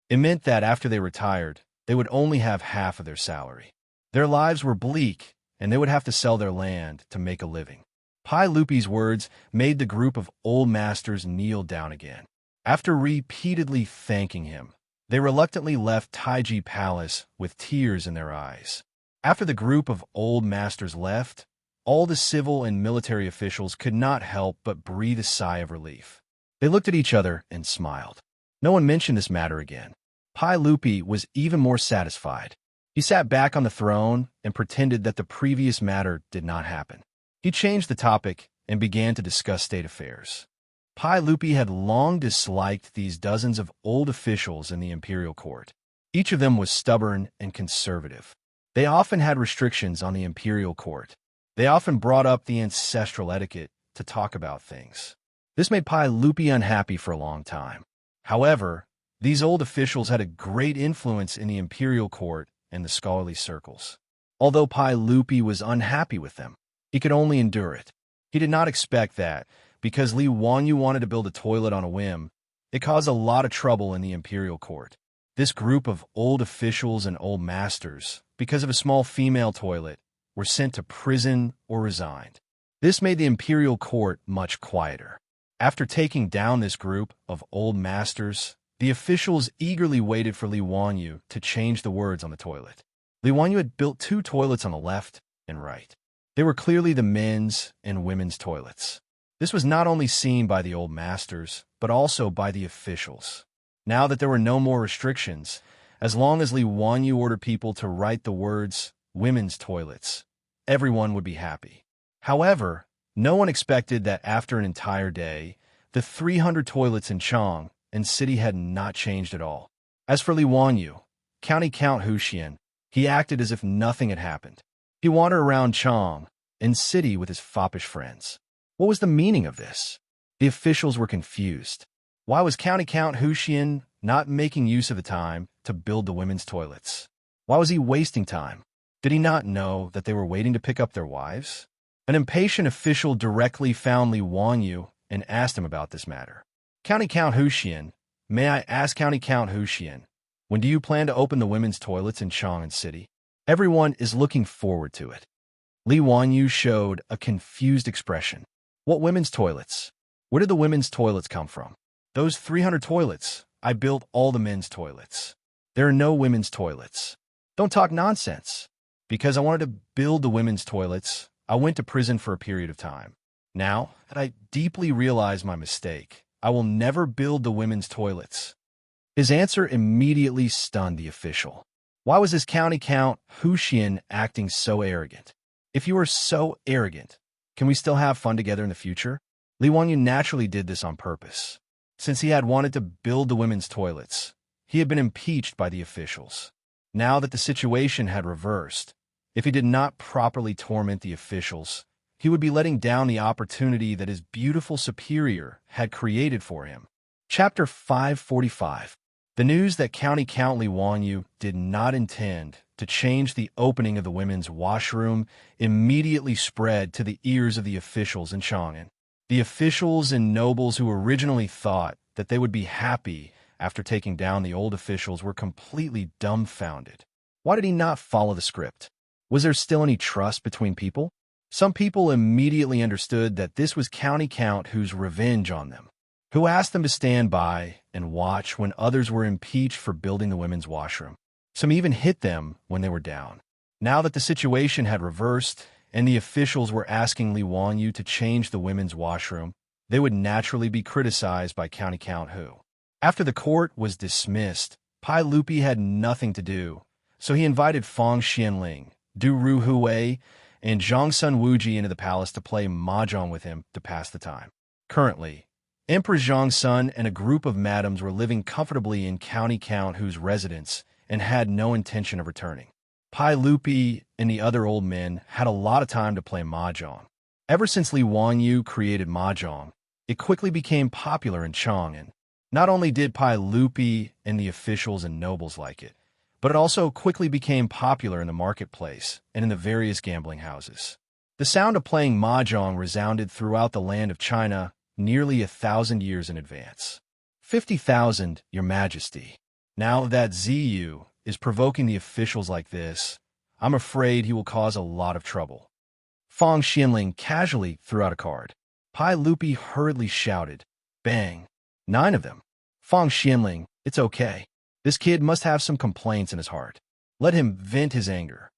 It meant that after they retired, they would only have half of their salary. Their lives were bleak, and they would have to sell their land to make a living. Pai Lupi's words made the group of old masters kneel down again. After repeatedly thanking him, They reluctantly left Taiji Palace with tears in their eyes. After the group of old masters left, all the civil and military officials could not help but breathe a sigh of relief. They looked at each other and smiled. No one mentioned this matter again. Pai Lupi was even more satisfied. He sat back on the throne and pretended that the previous matter did not happen. He changed the topic and began to discuss state affairs. Pai Lupi had long disliked these dozens of old officials in the imperial court. Each of them was stubborn and conservative. They often had restrictions on the imperial court. They often brought up the ancestral etiquette to talk about things. This made Pai Lupi unhappy for a long time. However, these old officials had a great influence in the imperial court and the scholarly circles. Although Pai Lupi was unhappy with them, he could only endure it. He did not expect that, because Li Wanyu wanted to build a toilet on a whim, it caused a lot of trouble in the imperial court. This group of old officials and old masters, because of a small female toilet, were sent to prison or resigned. This made the imperial court much quieter. After taking down this group of old masters, the officials eagerly waited for Li Wanyu to change the words on the toilet. Li Wanyu had built 2 toilets on the left and right. They were clearly the men's and women's toilets. This was not only seen by the old masters, but also by the officials. Now that there were no more restrictions, as long as Li Wanyu ordered people to write the words women's toilets, everyone would be happy. However, no one expected that after an entire day, the 300 toilets in Chang and city had not changed at all. As for Li Wanyu, County Count Wuxia, he acted as if nothing had happened. He wandered around Chang and city with his foppish friends. What was the meaning of this? The officials were confused. Why was County Count Wuxia not making use of the time to build the women's toilets? Why was he wasting time? Did he not know that they were waiting to pick up their wives? An impatient official directly found Li Wanyu and asked him about this matter. County Count Wuxia, may I ask County Count Wuxia, when do you plan to open the women's toilets in Chang'an City? Everyone is looking forward to it. Li Wanyu showed a confused expression. What women's toilets? Where did the women's toilets come from? Those 300 toilets. I built all the men's toilets. There are no women's toilets. Don't talk nonsense. Because I wanted to build the women's toilets, I went to prison for a period of time. Now that I deeply realize my mistake, I will never build the women's toilets. His answer immediately stunned the official. Why was this County Count Wuxia acting so arrogant? If you are so arrogant, can we still have fun together in the future? Li Wanyu naturally did this on purpose. Since he had wanted to build the women's toilets, he had been impeached by the officials. Now that the situation had reversed, if he did not properly torment the officials, he would be letting down the opportunity that his beautiful superior had created for him. Chapter 545. The news that County Count Li Wanyu did not intend to change the opening of the women's washroom immediately spread to the ears of the officials in Chang'an. The officials and nobles who originally thought that they would be happy after taking down the old officials were completely dumbfounded. Why did he not follow the script? Was there still any trust between people? Some people immediately understood that this was County Count whose revenge on them, who asked them to stand by and watch when others were impeached for building the women's washroom. Some even hit them when they were down. Now that the situation had reversed and the officials were asking Li Wanyu to change the women's washroom, they would naturally be criticized by County Count Hu. After the court was dismissed, Pai Lupi had nothing to do, so he invited Fang Xianling, Du Ru Huwei, and Zhongsun Wuji into the palace to play mahjong with him to pass the time. Currently, Emperor Zhongsun and a group of madams were living comfortably in County Count Hu's residence and had no intention of returning. Pai Lupi and the other old men had a lot of time to play mahjong. Ever since Li Wanyu created mahjong, it quickly became popular in Chang'an. Not only did Pai Lupi and the officials and nobles like it, but it also quickly became popular in the marketplace and in the various gambling houses. The sound of playing mahjong resounded throughout the land of China nearly 1,000 years in advance. 50,000, Your Majesty. Now that Ziyu is provoking the officials like this, I'm afraid he will cause a lot of trouble. Fang Xianling casually threw out a card. Pai Lupi hurriedly shouted, "Bang! 9 of them." Fang Xianling, it's okay. This kid must have some complaints in his heart. Let him vent his anger.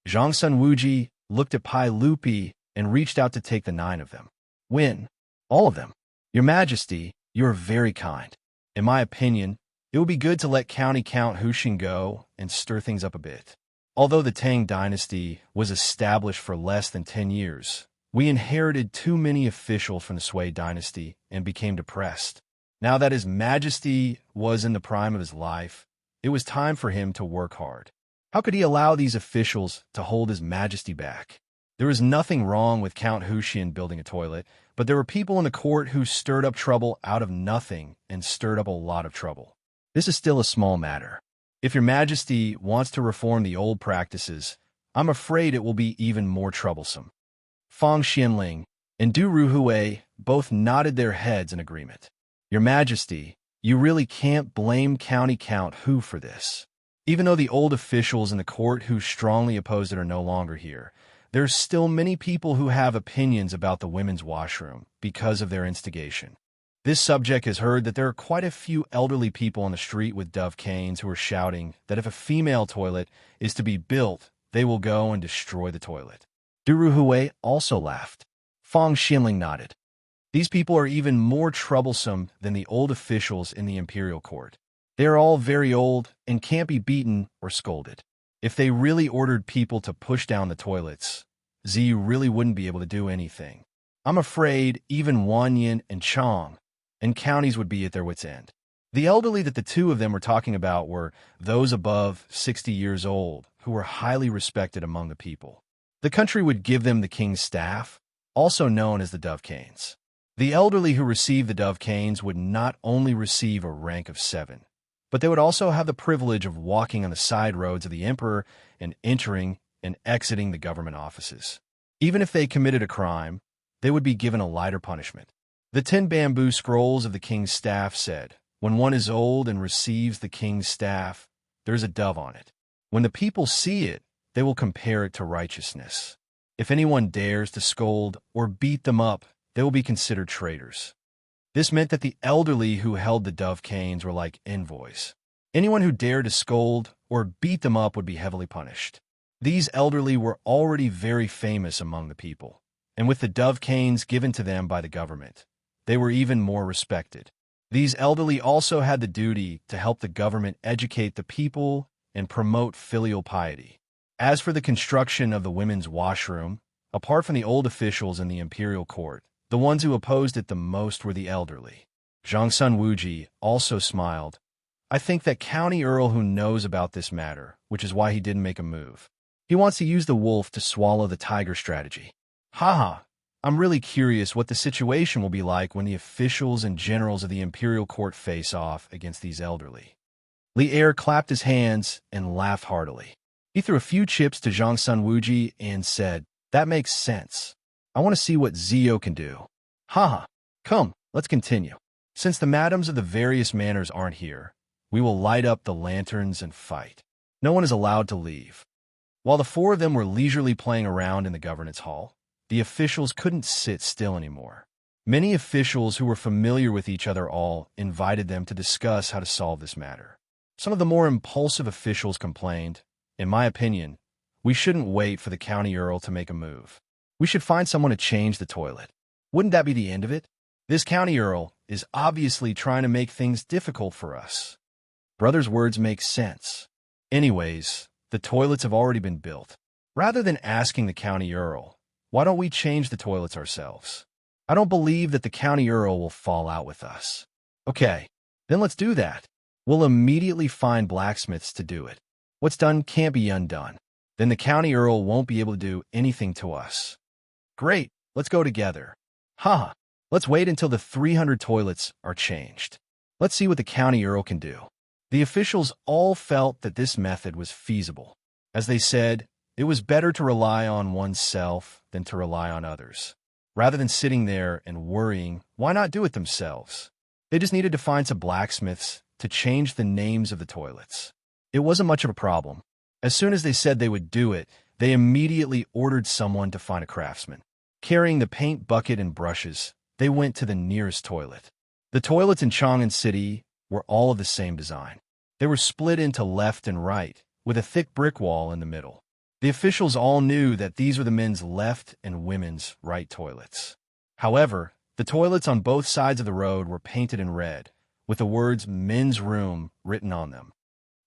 Zhang Sun Wuji looked at Pai Lupi and reached out to take the 9 of them. When? All of them. Your Majesty, you are very kind. In my opinion, it would be good to let County Count Huxing go and stir things up a bit. Although the Tang dynasty was established for less than 10 years, we inherited too many officials from the Sui dynasty and became depressed. Now that His Majesty was in the prime of his life, it was time for him to work hard. How could he allow these officials to hold His Majesty back? There was nothing wrong with Count Huxian building a toilet, but there were people in the court who stirred up trouble out of nothing and stirred up a lot of trouble. This is still a small matter. If Your Majesty wants to reform the old practices, I'm afraid it will be even more troublesome. Fang Xianling and Du Ruhui both nodded their heads in agreement. Your Majesty, you really can't blame County Count Hu for this. Even though the old officials in the court who strongly opposed it are no longer here, there's still many people who have opinions about the women's washroom because of their instigation. This subject has heard that there are quite a few elderly people on the street with dove canes who are shouting that if a female toilet is to be built, they will go and destroy the toilet. Du Ruhui also laughed. Fang Xianling nodded. These people are even more troublesome than the old officials in the imperial court. They are all very old and can't be beaten or scolded. If they really ordered people to push down the toilets, Ziyu really wouldn't be able to do anything. I'm afraid even Wanyan and Chang and counties would be at their wits' end. The elderly that the two of them were talking about were those above 60 years old who were highly respected among the people. The country would give them the king's staff, also known as the dove canes. The elderly who received the dove canes would not only receive a rank of 7, but they would also have the privilege of walking on the side roads of the emperor and entering and exiting the government offices. Even if they committed a crime, they would be given a lighter punishment. The 10 bamboo scrolls of the king's staff said, when one is old and receives the king's staff, there is a dove on it. When the people see it, they will compare it to righteousness. If anyone dares to scold or beat them up, they will be considered traitors. This meant that the elderly who held the dove canes were like envoys. Anyone who dared to scold or beat them up would be heavily punished. These elderly were already very famous among the people, and with the dove canes given to them by the government, they were even more respected. These elderly also had the duty to help the government educate the people and promote filial piety. As for the construction of the women's washroom, apart from the old officials in the imperial court, the ones who opposed it the most were the elderly. Zhang Sun Wuji also smiled. I think that County Earl who knows about this matter, which is why he didn't make a move. He wants to use the wolf to swallow the tiger strategy. Haha, I'm really curious what the situation will be like when the officials and generals of the imperial court face off against these elderly. Li Er clapped his hands and laughed heartily. He threw a few chips to Zhang Sun Wuji and said, that makes sense. I want to see what Zio can do. Haha, come, let's continue. Since the madams of the various manors aren't here, we will light up the lanterns and fight. No one is allowed to leave. While the 4 of them were leisurely playing around in the governance hall, the officials couldn't sit still anymore. Many officials who were familiar with each other all invited them to discuss how to solve this matter. Some of the more impulsive officials complained, in my opinion, we shouldn't wait for the county earl to make a move. We should find someone to change the toilet. Wouldn't that be the end of it? This county earl is obviously trying to make things difficult for us. Brother's words make sense. Anyways, the toilets have already been built. Rather than asking the county earl, why don't we change the toilets ourselves? I don't believe that the county earl will fall out with us. Okay, then let's do that. We'll immediately find blacksmiths to do it. What's done can't be undone. Then the county earl won't be able to do anything to us. Great, let's go together. Haha, let's wait until the 300 toilets are changed. Let's see what the county earl can do. The officials all felt that this method was feasible. As they said, it was better to rely on oneself than to rely on others. Rather than sitting there and worrying, why not do it themselves? They just needed to find some blacksmiths to change the names of the toilets. It wasn't much of a problem. As soon as they said they would do it, they immediately ordered someone to find a craftsman. Carrying the paint bucket and brushes, they went to the nearest toilet. The toilets in Chang'an City were all of the same design. They were split into left and right, with a thick brick wall in the middle. The officials all knew that these were the men's left and women's right toilets. However, the toilets on both sides of the road were painted in red, with the words "men's room" written on them.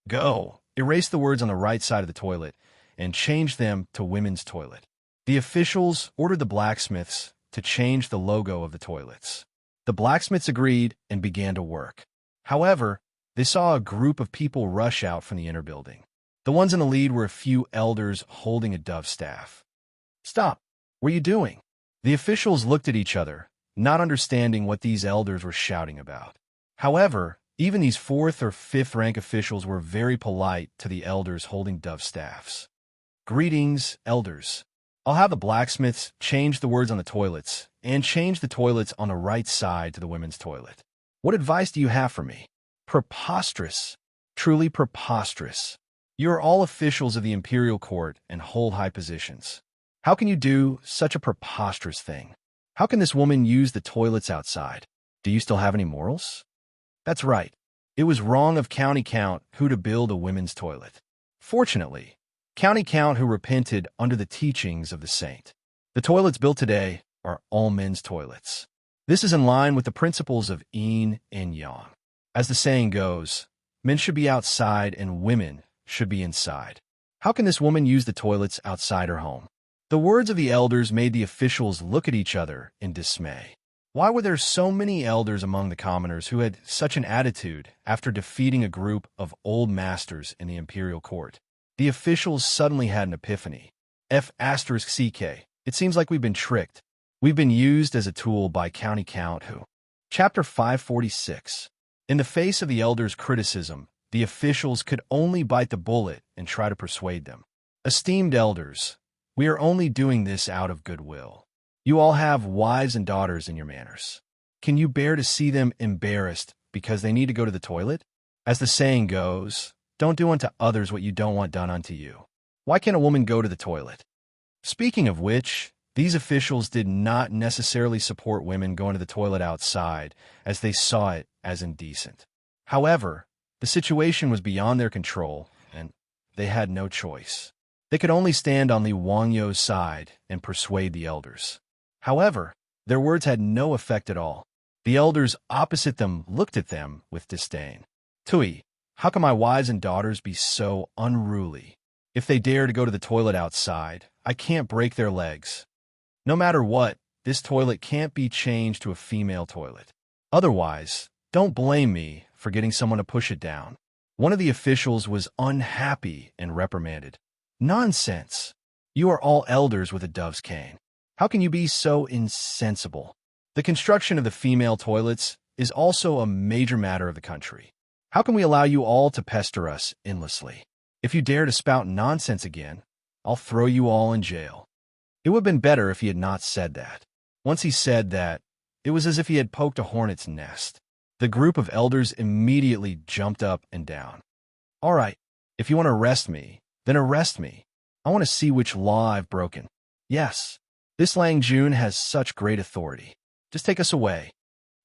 Go! Erase the words on the right side of the toilet and change them to women's toilet. The officials ordered the blacksmiths to change the logo of the toilets. The blacksmiths agreed and began to work. However, they saw a group of people rush out from the inner building. The ones in the lead were a few elders holding a dove staff. "Stop! What are you doing?" The officials looked at each other, not understanding what these elders were shouting about. However, even these fourth or fifth rank officials were very polite to the elders holding dove staffs. "Greetings, elders. I'll have the blacksmiths change the words on the toilets and change the toilets on the right side to the women's toilet. What advice do you have for me?" Preposterous. Truly preposterous. You are all officials of the imperial court and hold high positions. How can you do such a preposterous thing? How can this woman use the toilets outside? Do you still have any morals? That's right. It was wrong of County Count who to build a women's toilet. Fortunately, County Count who repented under the teachings of the saint. The toilets built today are all men's toilets. This is in line with the principles of yin and yang. As the saying goes, men should be outside and women should be inside. How can this woman use the toilets outside her home? The words of the elders made the officials look at each other in dismay. Why were there so many elders among the commoners who had such an attitude after defeating a group of old masters in the imperial court? The officials suddenly had an epiphany. F***CK. It seems like we've been tricked. We've been used as a tool by County Count who. Chapter 546. In the face of the elders' criticism, the officials could only bite the bullet and try to persuade them. Esteemed elders, we are only doing this out of goodwill. You all have wives and daughters in your manors. Can you bear to see them embarrassed because they need to go to the toilet? As the saying goes, don't do unto others what you don't want done unto you. Why can't a woman go to the toilet? Speaking of which, these officials did not necessarily support women going to the toilet outside, as they saw it as indecent. However, the situation was beyond their control, and they had no choice. They could only stand on Li Wangyo's side and persuade the elders. However, their words had no effect at all. The elders opposite them looked at them with disdain. Tui, how can my wives and daughters be so unruly? If they dare to go to the toilet outside, I can't break their legs. No matter what, this toilet can't be changed to a female toilet. Otherwise, don't blame me for getting someone to push it down. One of the officials was unhappy and reprimanded. Nonsense! You are all elders with a dove's cane. How can you be so insensible? The construction of the female toilets is also a major matter of the country. How can we allow you all to pester us endlessly? If you dare to spout nonsense again, I'll throw you all in jail. It would have been better if he had not said that. Once he said that, it was as if he had poked a hornet's nest. The group of elders immediately jumped up and down. All right, if you want to arrest me, then arrest me. I want to see which law I've broken. Yes, this Lang Jun has such great authority. Just take us away.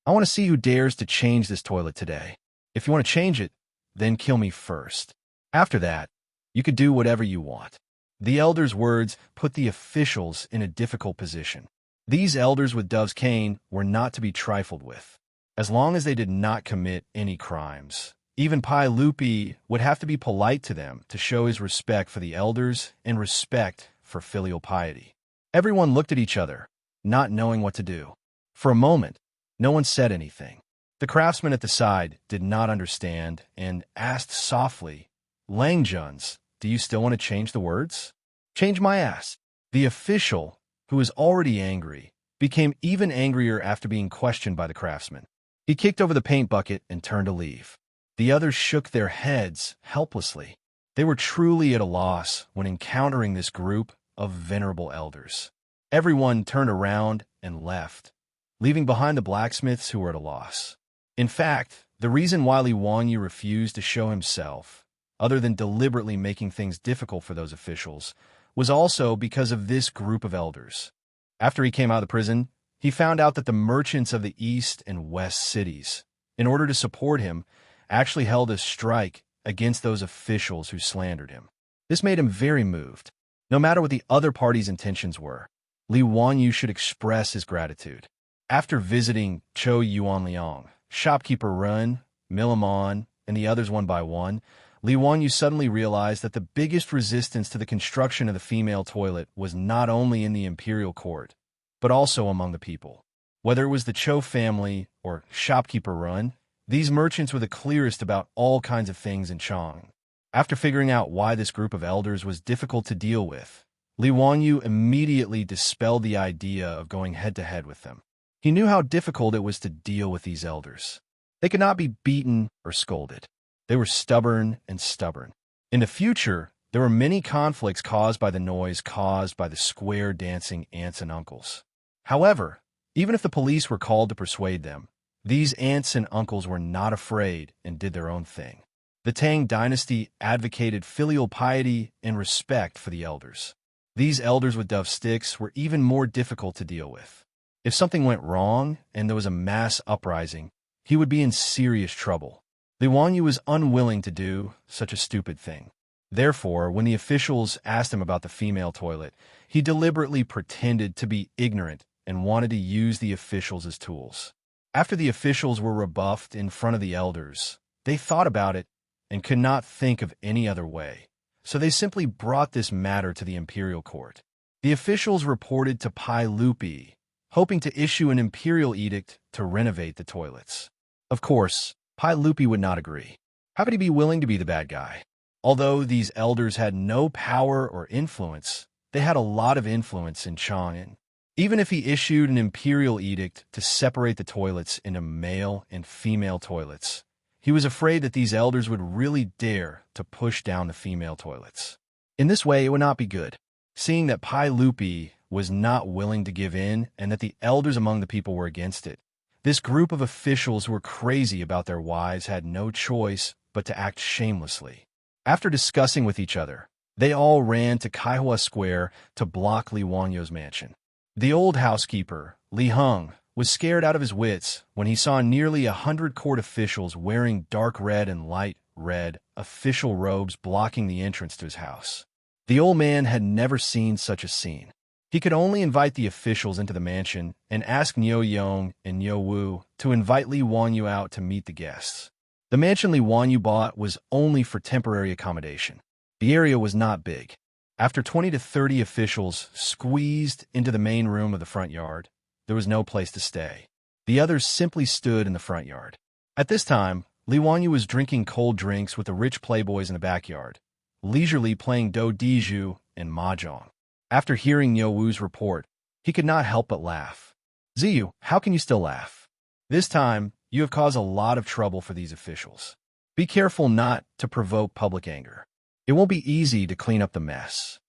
I want to see who dares to change this toilet today. If you want to change it, then kill me first. After that, you could do whatever you want. The elders' words put the officials in a difficult position. These elders with dove's cane were not to be trifled with. As long as they did not commit any crimes, even Pai Lupi would have to be polite to them to show his respect for the elders and respect for filial piety. Everyone looked at each other, not knowing what to do. For a moment, no one said anything. The craftsman at the side did not understand and asked softly, Lang Juns, do you still want to change the words? Change my ass. The official, who was already angry, became even angrier after being questioned by the craftsman. He kicked over the paint bucket and turned to leave. The others shook their heads helplessly. They were truly at a loss when encountering this group of venerable elders. Everyone turned around and left, leaving behind the blacksmiths who were at a loss. In fact, the reason why Li Wangyu refused to show himself, other than deliberately making things difficult for those officials, was also because of this group of elders. After he came out of the prison, he found out that the merchants of the east and west cities, in order to support him, actually held a strike against those officials who slandered him. This made him very moved. No matter what the other party's intentions were, Li Wanyu should express his gratitude. After visiting Chou Yuanliang, shopkeeper Run, Milamon, and the others one by one, Li Wanyu suddenly realized that the biggest resistance to the construction of the female toilet was not only in the imperial court, but also among the people. Whether it was the Chou family or shopkeeper Run, these merchants were the clearest about all kinds of things in Chang. After figuring out why this group of elders was difficult to deal with, Li Wanyu immediately dispelled the idea of going head-to-head with them. He knew how difficult it was to deal with these elders. They could not be beaten or scolded. They were stubborn and stubborn. In the future, there were many conflicts caused by the noise caused by the square dancing aunts and uncles. However, even if the police were called to persuade them, these aunts and uncles were not afraid and did their own thing. The Tang dynasty advocated filial piety and respect for the elders. These elders with dove sticks were even more difficult to deal with. If something went wrong and there was a mass uprising, he would be in serious trouble. Li Wanyu was unwilling to do such a stupid thing. Therefore, when the officials asked him about the female toilet, he deliberately pretended to be ignorant and wanted to use the officials as tools. After the officials were rebuffed in front of the elders, they thought about it and could not think of any other way. So they simply brought this matter to the imperial court. The officials reported to Pai Lupi, hoping to issue an imperial edict to renovate the toilets. Of course, Pai Lupi would not agree. How could he be willing to be the bad guy? Although these elders had no power or influence, they had a lot of influence in Chang'an. Even if he issued an imperial edict to separate the toilets into male and female toilets, he was afraid that these elders would really dare to push down the female toilets. In this way, it would not be good. Seeing that Pai Lupi was not willing to give in and that the elders among the people were against it, this group of officials who were crazy about their wives had no choice but to act shamelessly. After discussing with each other, they all ran to Kaihua Square to block Li Wanyu's mansion. The old housekeeper, Li Heng, was scared out of his wits when he saw nearly 100 court officials wearing dark red and light red official robes blocking the entrance to his house. The old man had never seen such a scene. He could only invite the officials into the mansion and ask Niu Yong and Niu Wu to invite Li Wanyu out to meet the guests. The mansion Li Wanyu bought was only for temporary accommodation. The area was not big. After 20 to 30 officials squeezed into the main room of the front yard, there was no place to stay. The others simply stood in the front yard. At this time, Li Wanyu was drinking cold drinks with the rich playboys in the backyard, leisurely playing do diju and mahjong. After hearing Niu Wu's report, he could not help but laugh. Ziyu, how can you still laugh? This time, you have caused a lot of trouble for these officials. Be careful not to provoke public anger. It won't be easy to clean up the mess.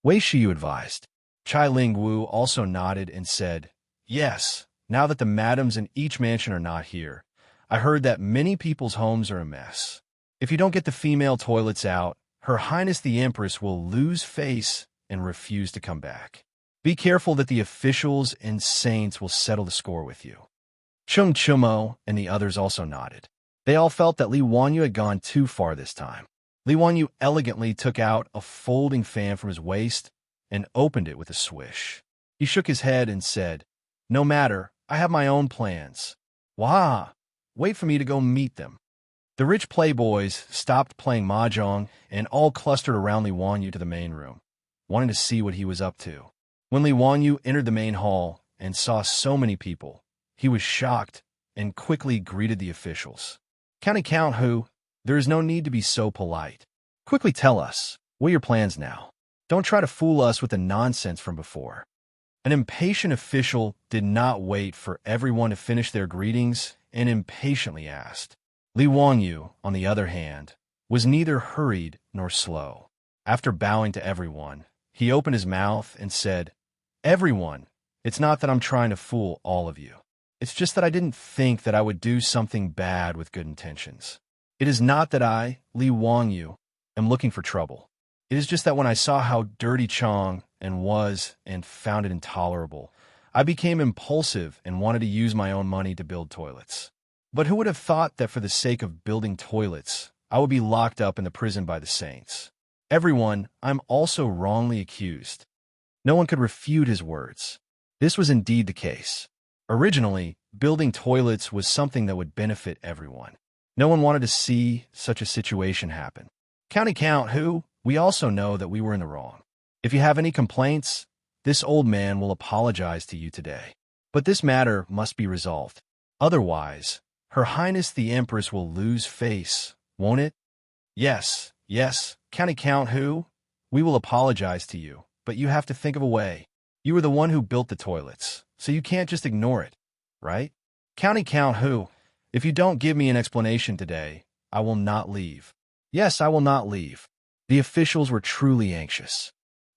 Wei Shiyu advised. Chai Ling Wu also nodded and said, Yes, now that the madams in each mansion are not here, I heard that many people's homes are a mess. If you don't get the female toilets out, Her Highness the Empress will lose face and refuse to come back. Be careful that the officials and saints will settle the score with you. Chung Chumo and the others also nodded. They all felt that Li Wanyu had gone too far this time. Li Wanyu elegantly took out a folding fan from his waist and opened it with a swish. He shook his head and said, No matter, I have my own plans. Wah! Wait for me to go meet them. The rich playboys stopped playing mahjong and all clustered around Li Wanyu to the main room, wanting to see what he was up to. When Li Wanyu entered the main hall and saw so many people, he was shocked and quickly greeted the officials. Count who? There is no need to be so polite. Quickly tell us, what are your plans now? Don't try to fool us with the nonsense from before. An impatient official did not wait for everyone to finish their greetings and impatiently asked. Li Wanyu, on the other hand, was neither hurried nor slow. After bowing to everyone, he opened his mouth and said, Everyone, it's not that I'm trying to fool all of you. It's just that I didn't think that I would do something bad with good intentions. It is not that I, Li Wanyu, am looking for trouble. It is just that when I saw how dirty Chang and found it intolerable, I became impulsive and wanted to use my own money to build toilets. But who would have thought that for the sake of building toilets, I would be locked up in the prison by the saints. Everyone, I'm also wrongly accused. No one could refute his words. This was indeed the case. Originally, building toilets was something that would benefit everyone. No one wanted to see such a situation happen. County Count who? We also know that we were in the wrong. If you have any complaints, this old man will apologize to you today. But this matter must be resolved. Otherwise, Her Highness the Empress will lose face, won't it? Yes, County Count who? We will apologize to you, but you have to think of a way. You were the one who built the toilets, so you can't just ignore it, right? County Count who? If you don't give me an explanation today, I will not leave. Yes, I will not leave. The officials were truly anxious.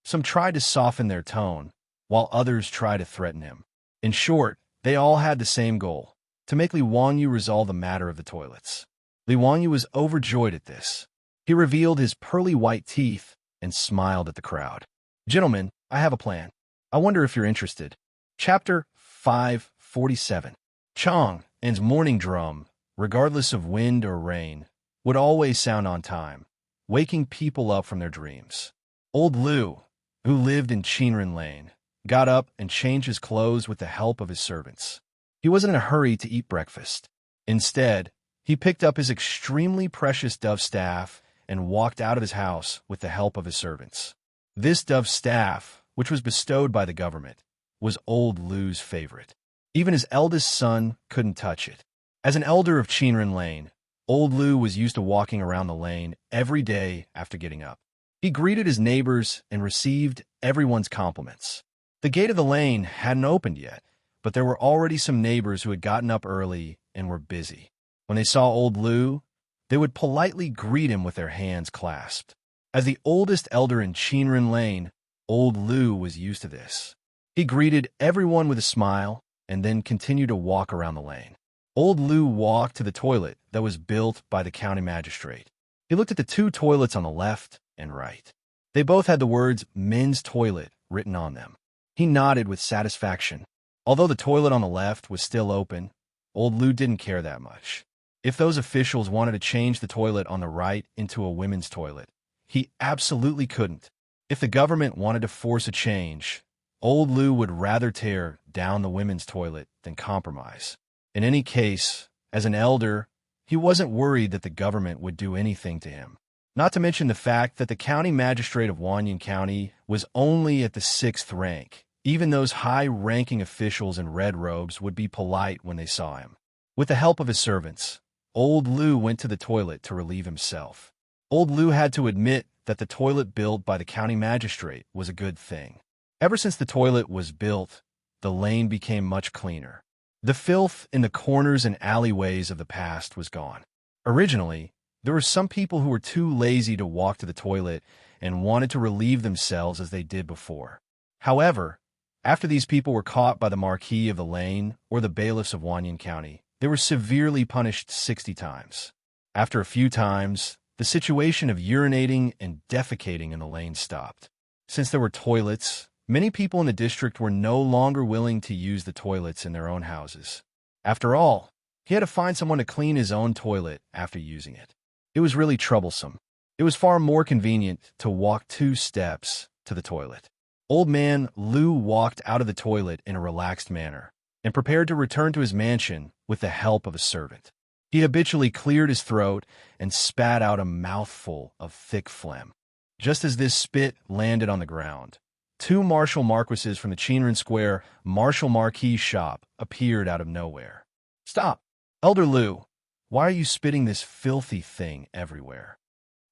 Some tried to soften their tone, while others tried to threaten him. In short, they all had the same goal, to make Li Wangyu resolve the matter of the toilets. Li Wangyu was overjoyed at this. He revealed his pearly white teeth and smiled at the crowd. Gentlemen, I have a plan. I wonder if you're interested. Chapter 547. Chang's morning drum, regardless of wind or rain, would always sound on time, waking people up from their dreams. Old Lu, who lived in Qinren Lane, got up and changed his clothes with the help of his servants. He wasn't in a hurry to eat breakfast. Instead, he picked up his extremely precious dove staff and walked out of his house with the help of his servants. This dove staff, which was bestowed by the government, was old Lu's favorite. Even his eldest son couldn't touch it. As an elder of Qinren Lane, old Lu was used to walking around the lane every day after getting up. He greeted his neighbors and received everyone's compliments. The gate of the lane hadn't opened yet, but there were already some neighbors who had gotten up early and were busy. When they saw old Lu, they would politely greet him with their hands clasped. As the oldest elder in Qinren Lane, old Lu was used to this. He greeted everyone with a smile and then continued to walk around the lane. Old Lu walked to the toilet that was built by the county magistrate. He looked at the two toilets on the left and right. They both had the words men's toilet written on them. He nodded with satisfaction. Although the toilet on the left was still open, old Lu didn't care that much. If those officials wanted to change the toilet on the right into a women's toilet, he absolutely couldn't. If the government wanted to force a change, old Lu would rather tear down the women's toilet than compromise. In any case, as an elder, he wasn't worried that the government would do anything to him. Not to mention the fact that the county magistrate of Wanyan County was only at the 6th rank. Even those high-ranking officials in red robes would be polite when they saw him. With the help of his servants, old Lu went to the toilet to relieve himself. Old Lu had to admit that the toilet built by the county magistrate was a good thing. Ever since the toilet was built, the lane became much cleaner. The filth in the corners and alleyways of the past was gone. Originally, there were some people who were too lazy to walk to the toilet and wanted to relieve themselves as they did before. However, after these people were caught by the Marquis of the Lane or the bailiffs of Wanyan County, they were severely punished 60 times. After a few times, the situation of urinating and defecating in the lane stopped. Since there were toilets, many people in the district were no longer willing to use the toilets in their own houses. After all, he had to find someone to clean his own toilet after using it. It was really troublesome. It was far more convenient to walk 2 steps to the toilet. Old man Lu walked out of the toilet in a relaxed manner and prepared to return to his mansion with the help of a servant. He habitually cleared his throat and spat out a mouthful of thick phlegm. Just as this spit landed on the ground, 2 martial marquises from the Qinren Square martial marquis shop appeared out of nowhere. "Stop! Elder Lu, why are you spitting this filthy thing everywhere?"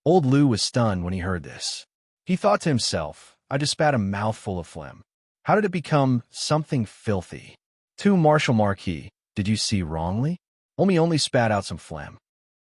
Old Lu was stunned when he heard this. He thought to himself, I just spat a mouthful of phlegm. How did it become something filthy? 2 martial marquis, did you see wrongly? Only spat out some phlegm.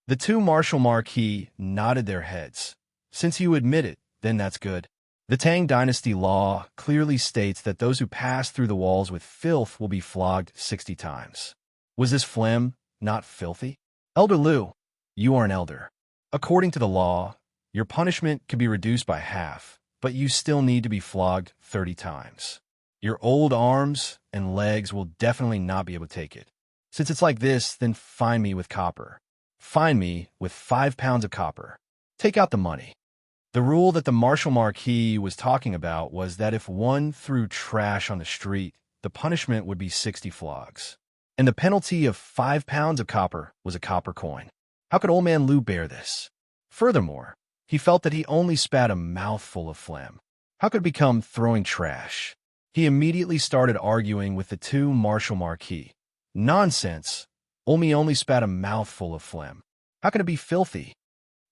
The 2 martial marquis nodded their heads. Since you admit it, then that's good. The Tang dynasty law clearly states that those who pass through the walls with filth will be flogged 60 times. Was this phlegm not filthy? Elder Lu, you are an elder. According to the law, your punishment can be reduced by half, but you still need to be flogged 30 times. Your old arms and legs will definitely not be able to take it. Since it's like this, then fine me with copper. Fine me with 5 pounds of copper. Take out the money. The rule that the Marshal Marquis was talking about was that if one threw trash on the street, the punishment would be 60 flogs. And the penalty of 5 pounds of copper was a copper coin. How could Old Man Lu bear this? Furthermore, he felt that he only spat a mouthful of phlegm. How could it become throwing trash? He immediately started arguing with the two Marshal Marquis. Nonsense! Olmi only spat a mouthful of phlegm. How can it be filthy?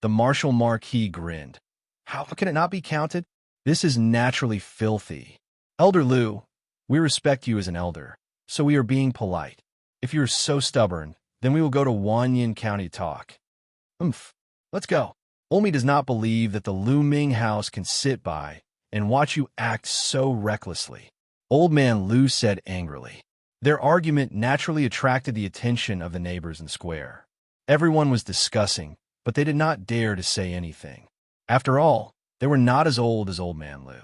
The Marshal Marquis grinned. How can it not be counted? This is naturally filthy. Elder Lu, we respect you as an elder, so we are being polite. If you are so stubborn, then we will go to Wanyan County to talk. Let's go. Olmi does not believe that the Lu Ming house can sit by and watch you act so recklessly. Old Man Lu said angrily. Their argument naturally attracted the attention of the neighbors in the square. Everyone was discussing, but they did not dare to say anything. After all, they were not as old as Old Man Lu.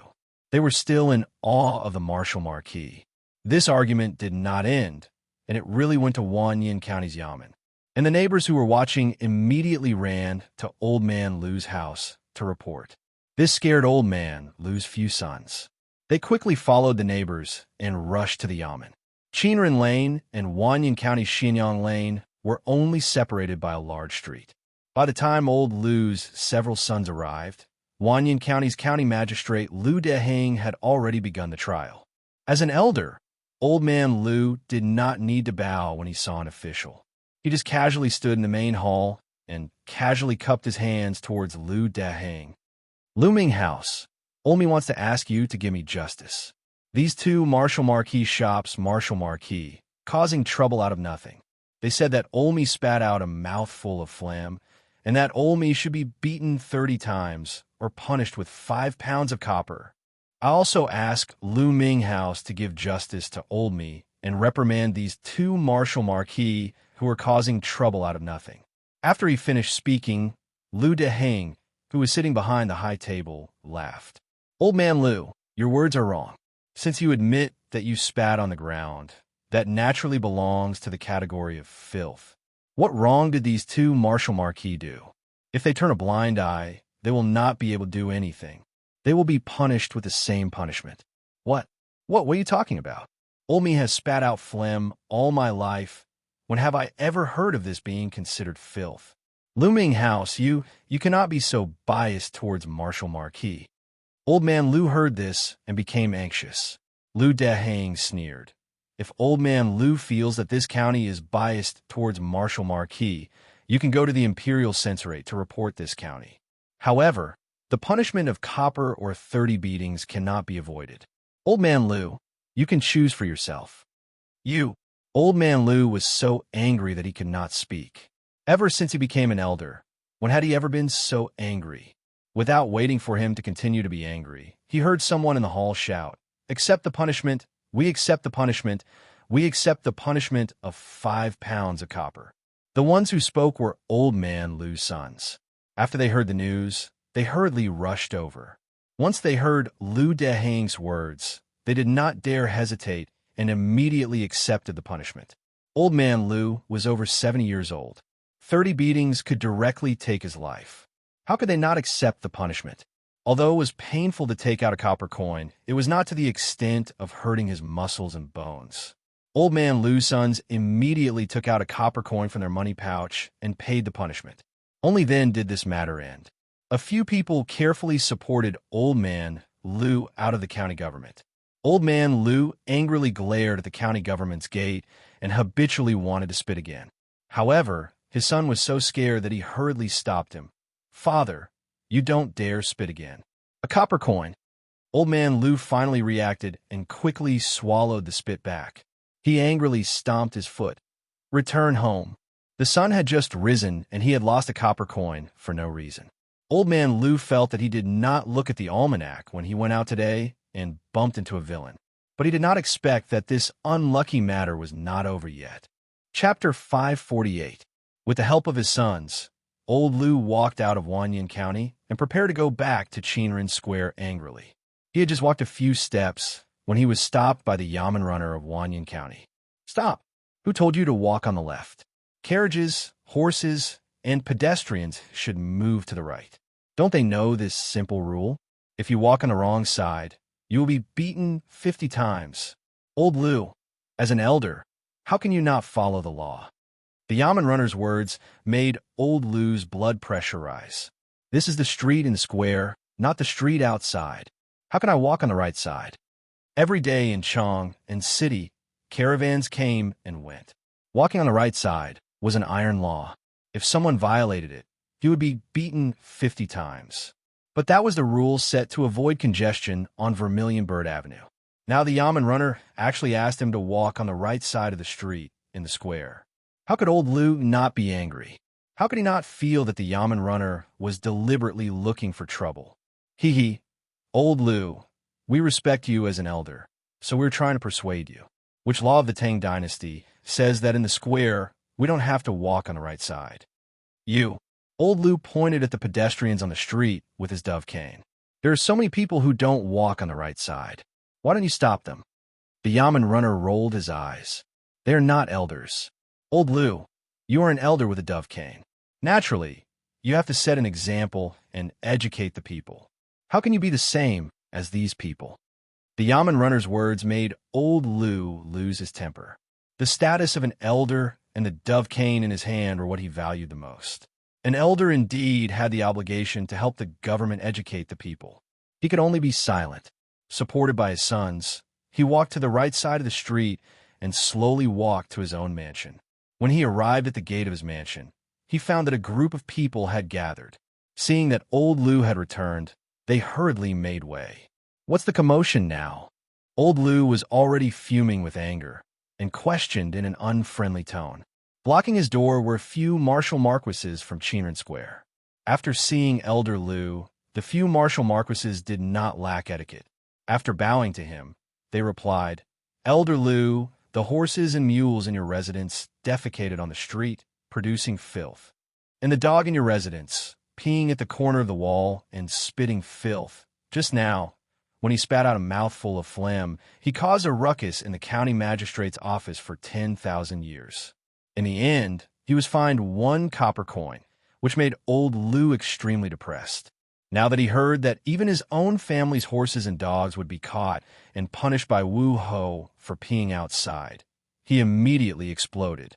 They were still in awe of the Marshal Marquis. This argument did not end, and it really went to Wanyan County's Yamen. And the neighbors who were watching immediately ran to Old Man Lu's house to report. This scared Old Man Lu's few sons. They quickly followed the neighbors and rushed to the Yamen. Chinren Lane and Wanyan County Xianyang Lane were only separated by a large street. By the time Old Lu's several sons arrived, Wanyan County's county magistrate Lu Deheng had already begun the trial. As an elder, Old Man Lu did not need to bow when he saw an official. He just casually stood in the main hall and casually cupped his hands towards Lu Deheng. Lu Ming House, Olmi wants to ask you to give me justice. These two Marshal Marquis shops, Marshal Marquis, causing trouble out of nothing. They said that Olmi spat out a mouthful of phlegm, and that Olmi should be beaten 30 times or punished with 5 pounds of copper. I also ask Lu Ming House to give justice to Olmi and reprimand these two Marshal Marquis who are causing trouble out of nothing. After he finished speaking, Lu Deheng, who was sitting behind the high table, laughed. Old Man Lu, your words are wrong. Since you admit that you spat on the ground, that naturally belongs to the category of filth. What wrong did these two Marshal Marquis do? If they turn a blind eye, they will not be able to do anything. They will be punished with the same punishment. What are you talking about? Olmi has spat out phlegm all my life. When have I ever heard of this being considered filth? Lu Ming House, you cannot be so biased towards Marshal Marquis. Old Man Lu heard this and became anxious. Lu Deheng sneered. If Old Man Lu feels that this county is biased towards Marshal Marquis, you can go to the Imperial Censorate to report this county. However, the punishment of copper or 30 beatings cannot be avoided. Old Man Lu, you can choose for yourself. Old Man Lu was so angry that he could not speak. Ever since he became an elder, when had he ever been so angry? Without waiting for him to continue to be angry, he heard someone in the hall shout, "Accept the punishment! We accept the punishment! We accept the punishment of 5 pounds of copper." The ones who spoke were Old Man Lu's sons. After they heard the news, they hurriedly rushed over. Once they heard Lu Deheng's words, they did not dare hesitate and immediately accepted the punishment. Old Man Lu was over 70 years old. 30 beatings could directly take his life. How could they not accept the punishment? Although it was painful to take out a copper coin, it was not to the extent of hurting his muscles and bones. Old Man Lu's sons immediately took out a copper coin from their money pouch and paid the punishment. Only then did this matter end. A few people carefully supported Old Man Lu out of the county government. Old Man Lu angrily glared at the county government's gate and habitually wanted to spit again. However, his son was so scared that he hurriedly stopped him. "Father, you don't dare spit again. A copper coin." Old Man Lu finally reacted and quickly swallowed the spit back. He angrily stomped his foot. "Return home." The sun had just risen and he had lost a copper coin for no reason. Old Man Lu felt that he did not look at the almanac when he went out today and bumped into a villain. But he did not expect that this unlucky matter was not over yet. Chapter 548. With the help of his sons, Old Lu walked out of Wanyan County and prepared to go back to Chinren Square angrily. He had just walked a few steps when he was stopped by the Yamen runner of Wanyan County. "Stop! Who told you to walk on the left? Carriages, horses, and pedestrians should move to the right. Don't they know this simple rule? If you walk on the wrong side, you will be beaten 50 times. Old Lu, as an elder, how can you not follow the law? The Yamen runner's words made Old Lu's blood pressure rise. This is the street in the square, not the street outside. How can I walk on the right side? Every day in Chang and city, caravans came and went. Walking on the right side was an iron law. If someone violated it, he would be beaten 50 times. But that was the rule set to avoid congestion on Vermilion Bird Avenue. Now the Yamen runner actually asked him to walk on the right side of the street in the square. How could Old Lu not be angry? How could he not feel that the Yamen runner was deliberately looking for trouble? Hee, Old Lu, we respect you as an elder, so we're trying to persuade you. Which law of the Tang dynasty says that in the square, we don't have to walk on the right side? You. Old Lu pointed at the pedestrians on the street with his dove cane. There are so many people who don't walk on the right side. Why don't you stop them? The Yamen runner rolled his eyes. They are not elders. Old Lu, you are an elder with a dove cane. Naturally, you have to set an example and educate the people. How can you be the same as these people? The Yamen runner's words made Old Lu lose his temper. The status of an elder and the dove cane in his hand were what he valued the most. An elder indeed had the obligation to help the government educate the people. He could only be silent. Supported by his sons, he walked to the right side of the street and slowly walked to his own mansion. When he arrived at the gate of his mansion, he found that a group of people had gathered. Seeing that Old Lu had returned, they hurriedly made way. What's the commotion now? Old Lu was already fuming with anger and questioned in an unfriendly tone. Blocking his door were a few martial marquises from Qinren Square. After seeing Elder Lu, the few martial marquises did not lack etiquette. After bowing to him, they replied, Elder Lu, the horses and mules in your residence defecated on the street, producing filth. And the dog in your residence, peeing at the corner of the wall and spitting filth. Just now, when he spat out a mouthful of phlegm, he caused a ruckus in the county magistrate's office for 10,000 years. In the end, he was fined 1 copper coin, which made Old Lu extremely depressed. Now that he heard that even his own family's horses and dogs would be caught and punished by Wu Ho for peeing outside, he immediately exploded.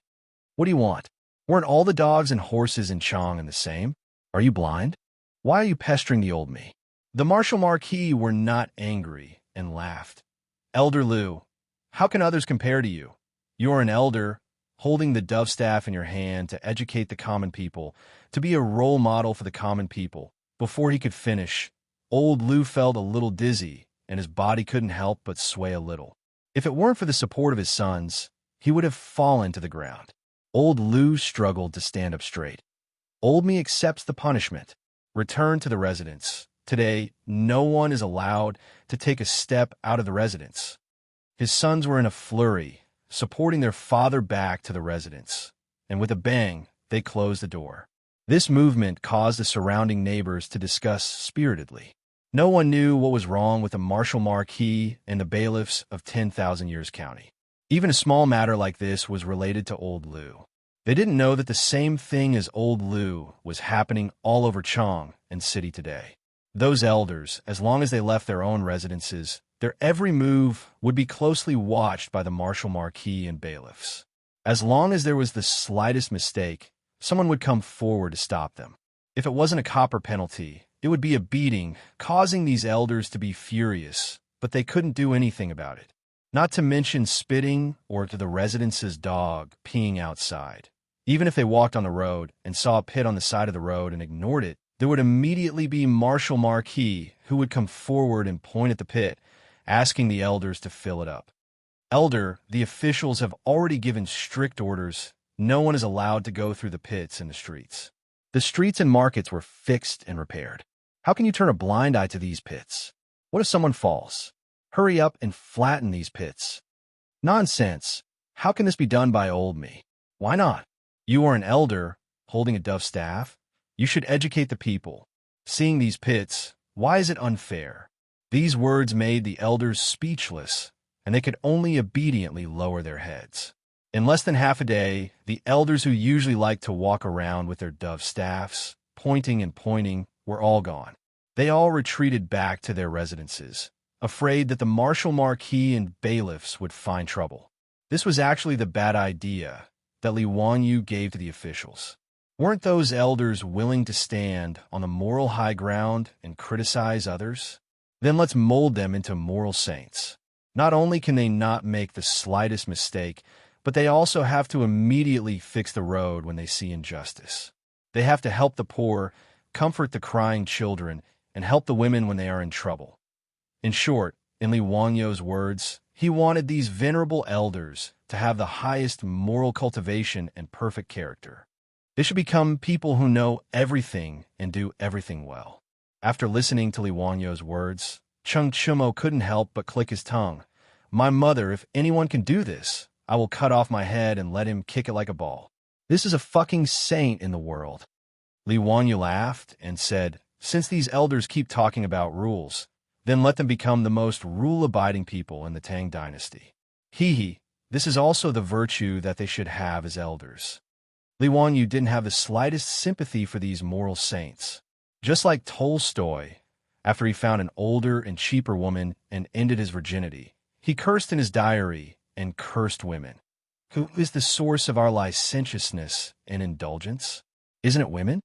What do you want? Weren't all the dogs and horses in Chang the same? Are you blind? Why are you pestering the old me? The Marshal Marquis were not angry and laughed. Elder Lu, how can others compare to you? You are an elder, holding the dove staff in your hand to educate the common people, to be a role model for the common people. Before he could finish, Old Lu felt a little dizzy, and his body couldn't help but sway a little. If it weren't for the support of his sons, he would have fallen to the ground. Old Lu struggled to stand up straight. Old me accepts the punishment. Return to the residence. Today, no one is allowed to take a step out of the residence. His sons were in a flurry, supporting their father back to the residence, and with a bang, they closed the door. This movement caused the surrounding neighbors to discuss spiritedly. No one knew what was wrong with the Marshal Marquis and the bailiffs of 10,000 Years County. Even a small matter like this was related to Old Lu. They didn't know that the same thing as Old Lu was happening all over Chang and city today. Those elders, as long as they left their own residences, their every move would be closely watched by the Marshal Marquis and bailiffs. As long as there was the slightest mistake, someone would come forward to stop them. If it wasn't a copper penalty, it would be a beating, causing these elders to be furious, but they couldn't do anything about it. Not to mention spitting or to the residence's dog peeing outside. Even if they walked on the road and saw a pit on the side of the road and ignored it, there would immediately be Marshal Marquis who would come forward and point at the pit, asking the elders to fill it up. Elder, the officials have already given strict orders. No one is allowed to go through the pits in the streets. The streets and markets were fixed and repaired. How can you turn a blind eye to these pits? What if someone falls? Hurry up and flatten these pits. Nonsense. How can this be done by old me? Why not? You are an elder, holding a dove staff. You should educate the people. Seeing these pits, why is it unfair? These words made the elders speechless, and they could only obediently lower their heads. In less than half a day, the elders who usually liked to walk around with their dove staffs, pointing and pointing, were all gone. They all retreated back to their residences, afraid that the marshal marquis and bailiffs would find trouble. This was actually the bad idea that Li Wanyu gave to the officials. Weren't those elders willing to stand on the moral high ground and criticize others? Then let's mold them into moral saints. Not only can they not make the slightest mistake, but they also have to immediately fix the road when they see injustice. They have to help the poor, comfort the crying children, and help the women when they are in trouble. In short, in Li Wanyu's words, he wanted these venerable elders to have the highest moral cultivation and perfect character. They should become people who know everything and do everything well. After listening to Li Wanyu's words, Cheng Chumo couldn't help but click his tongue. My mother, if anyone can do this, I will cut off my head and let him kick it like a ball. This is a fucking saint in the world. Li Wanyu laughed and said, since these elders keep talking about rules, then let them become the most rule-abiding people in the Tang dynasty. Hee, this is also the virtue that they should have as elders. Li Wanyu didn't have the slightest sympathy for these moral saints. Just like Tolstoy, after he found an older and cheaper woman and ended his virginity, he cursed in his diary and cursed women. Who is the source of our licentiousness and indulgence? Isn't it women?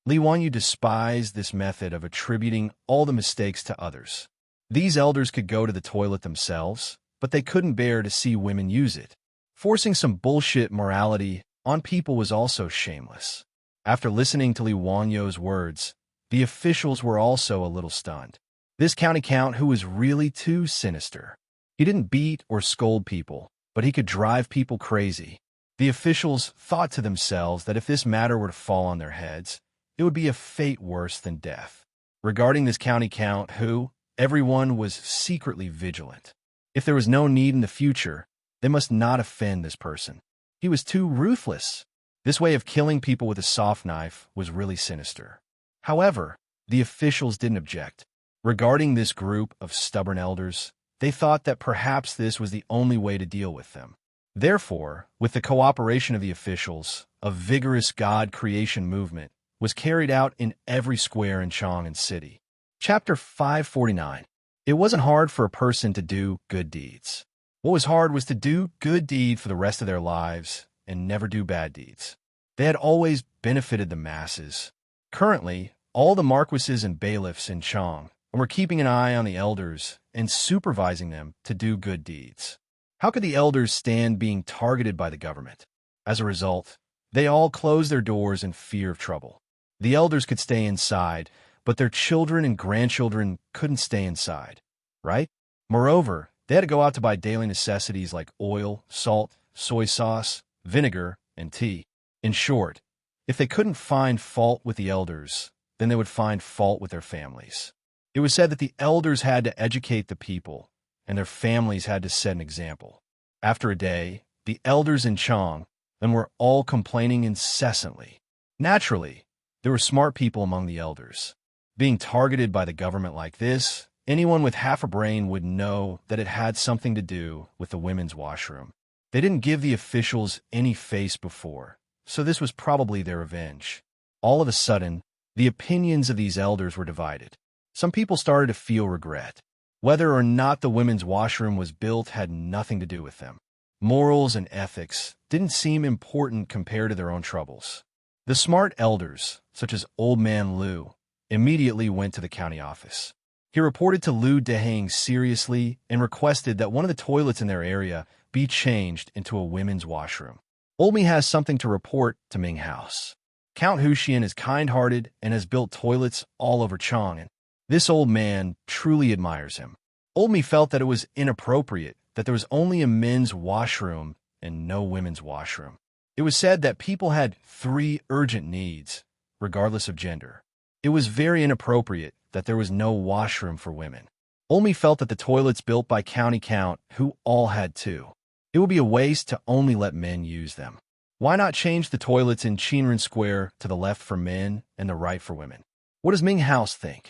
Li Wanyu despised this method of attributing all the mistakes to others. These elders could go to the toilet themselves, but they couldn't bear to see women use it. Forcing some bullshit morality on people was also shameless. After listening to Li Wanyu's words, the officials were also a little stunned. This county count who was really too sinister. He didn't beat or scold people, but he could drive people crazy. The officials thought to themselves that if this matter were to fall on their heads, it would be a fate worse than death. Regarding this county count who, everyone was secretly vigilant. If there was no need in the future, they must not offend this person. He was too ruthless. This way of killing people with a soft knife was really sinister. However, the officials didn't object. Regarding this group of stubborn elders, they thought that perhaps this was the only way to deal with them. Therefore, with the cooperation of the officials, a vigorous God creation movement was carried out in every square in Chang'an City. Chapter 549. It wasn't hard for a person to do good deeds. What was hard was to do good deed for the rest of their lives and never do bad deeds. They had always benefited the masses. Currently, all the marquises and bailiffs in Chang were keeping an eye on the elders and supervising them to do good deeds. How could the elders stand being targeted by the government? As a result, they all closed their doors in fear of trouble. The elders could stay inside, but their children and grandchildren couldn't stay inside, right? Moreover, they had to go out to buy daily necessities like oil, salt, soy sauce, vinegar, and tea. In short, if they couldn't find fault with the elders, then they would find fault with their families. It was said that the elders had to educate the people, and their families had to set an example. After a day, the elders in Chang then were all complaining incessantly. Naturally, there were smart people among the elders. Being targeted by the government like this, anyone with half a brain would know that it had something to do with the women's washroom. They didn't give the officials any face before, so this was probably their revenge. All of a sudden, the opinions of these elders were divided. Some people started to feel regret. Whether or not the women's washroom was built had nothing to do with them. Morals and ethics didn't seem important compared to their own troubles. The smart elders, such as Old Man Lu, immediately went to the county office. He reported to Lu Deheng seriously and requested that one of the toilets in their area be changed into a women's washroom. Old Me has something to report to Ming House. Count Huxian is kind-hearted and has built toilets all over Chang'an. This old man truly admires him. Old Me felt that it was inappropriate that there was only a men's washroom and no women's washroom. It was said that people had 3 urgent needs, regardless of gender. It was very inappropriate that there was no washroom for women. Old Me felt that the toilets built by County Count, who all had 2. It would be a waste to only let men use them. Why not change the toilets in Qinren Square to the left for men and the right for women? What does Ming House think?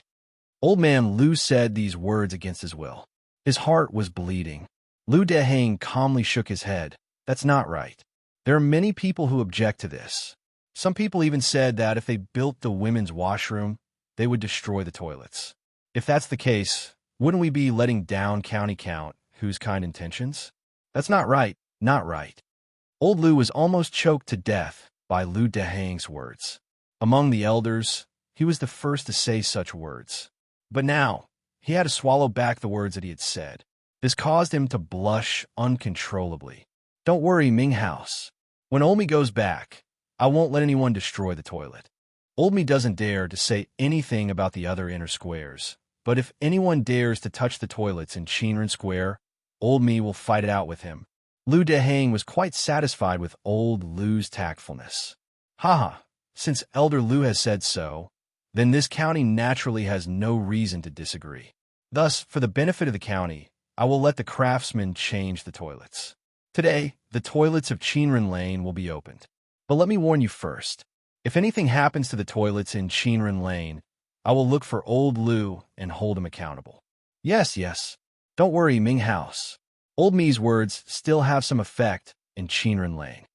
Old Man Lu said these words against his will. His heart was bleeding. Lu Deheng calmly shook his head. That's not right. There are many people who object to this. Some people even said that if they built the women's washroom, they would destroy the toilets. If that's the case, wouldn't we be letting down county count whose kind intentions? That's not right, not right. Old Lu was almost choked to death by Lu Dehang's words. Among the elders, he was the first to say such words. But now, he had to swallow back the words that he had said. This caused him to blush uncontrollably. Don't worry, Ming House. When Old Me goes back, I won't let anyone destroy the toilet. Old Me doesn't dare to say anything about the other inner squares, but if anyone dares to touch the toilets in Qinren Square, Old Me will fight it out with him. Lu Dehang was quite satisfied with Old Lu's tactfulness. Haha, since Elder Lu has said so, then this county naturally has no reason to disagree. Thus, for the benefit of the county, I will let the craftsmen change the toilets. Today, the toilets of Qinren Lane will be opened. But let me warn you first. If anything happens to the toilets in Qinren Lane, I will look for Old Lu and hold him accountable. Yes. Don't worry, Ming House. Old Me's words still have some effect in Qinren Lane.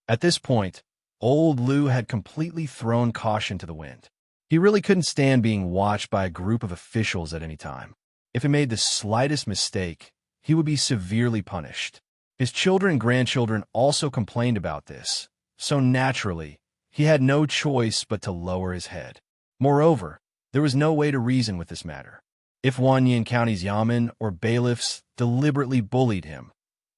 At this point, Old Lu had completely thrown caution to the wind. He really couldn't stand being watched by a group of officials at any time. If he made the slightest mistake, he would be severely punished. His children and grandchildren also complained about this, so naturally, he had no choice but to lower his head. Moreover, there was no way to reason with this matter. If Wanyan County's yamen or bailiffs deliberately bullied him,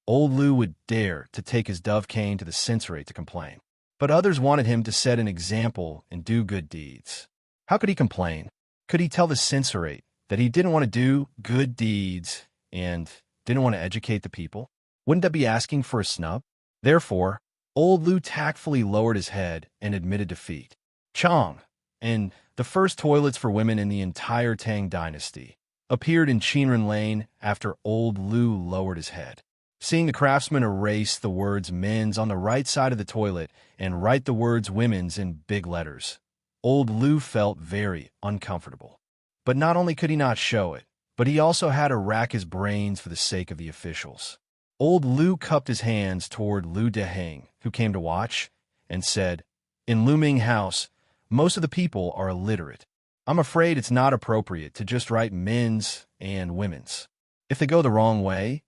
Old Lu would dare to take his dove cane to the censorate to complain. But others wanted him to set an example and do good deeds. How could he complain? Could he tell the censorate that he didn't want to do good deeds and didn't want to educate the people? Wouldn't that be asking for a snub? Therefore, Old Lu tactfully lowered his head and admitted defeat. Chang, and the first toilets for women in the entire Tang dynasty, appeared in Qinren Lane after Old Lu lowered his head. Seeing the craftsman erase the words men's on the right side of the toilet and write the words women's in big letters, Old Lu felt very uncomfortable. But not only could he not show it, but he also had to rack his brains for the sake of the officials. Old Lu cupped his hands toward Lu Dehang, who came to watch, and said, "In Lu Ming House, most of the people are illiterate. I'm afraid it's not appropriate to just write men's and women's. If they go the wrong way,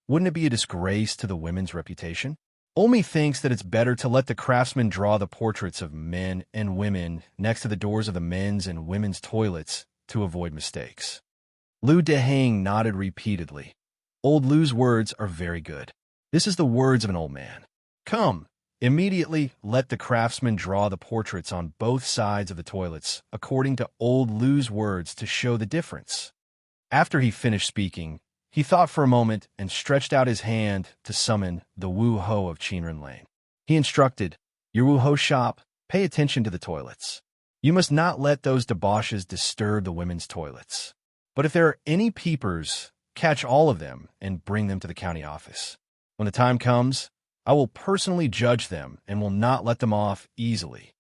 wouldn't it be a disgrace to the women's reputation? Old Me thinks that it's better to let the craftsmen draw the portraits of men and women next to the doors of the men's and women's toilets to avoid mistakes." Lu Dehang nodded repeatedly. Old Lu's words are very good. This is the words of an old man. Come, immediately let the craftsmen draw the portraits on both sides of the toilets according to Old Lu's words to show the difference. After he finished speaking, he thought for a moment and stretched out his hand to summon the Wu Ho of Qinren Lane. He instructed, "Your Wu Ho shop, pay attention to the toilets. You must not let those debauches disturb the women's toilets. But if there are any peepers, catch all of them and bring them to the county office. When the time comes, I will personally judge them and will not let them off easily."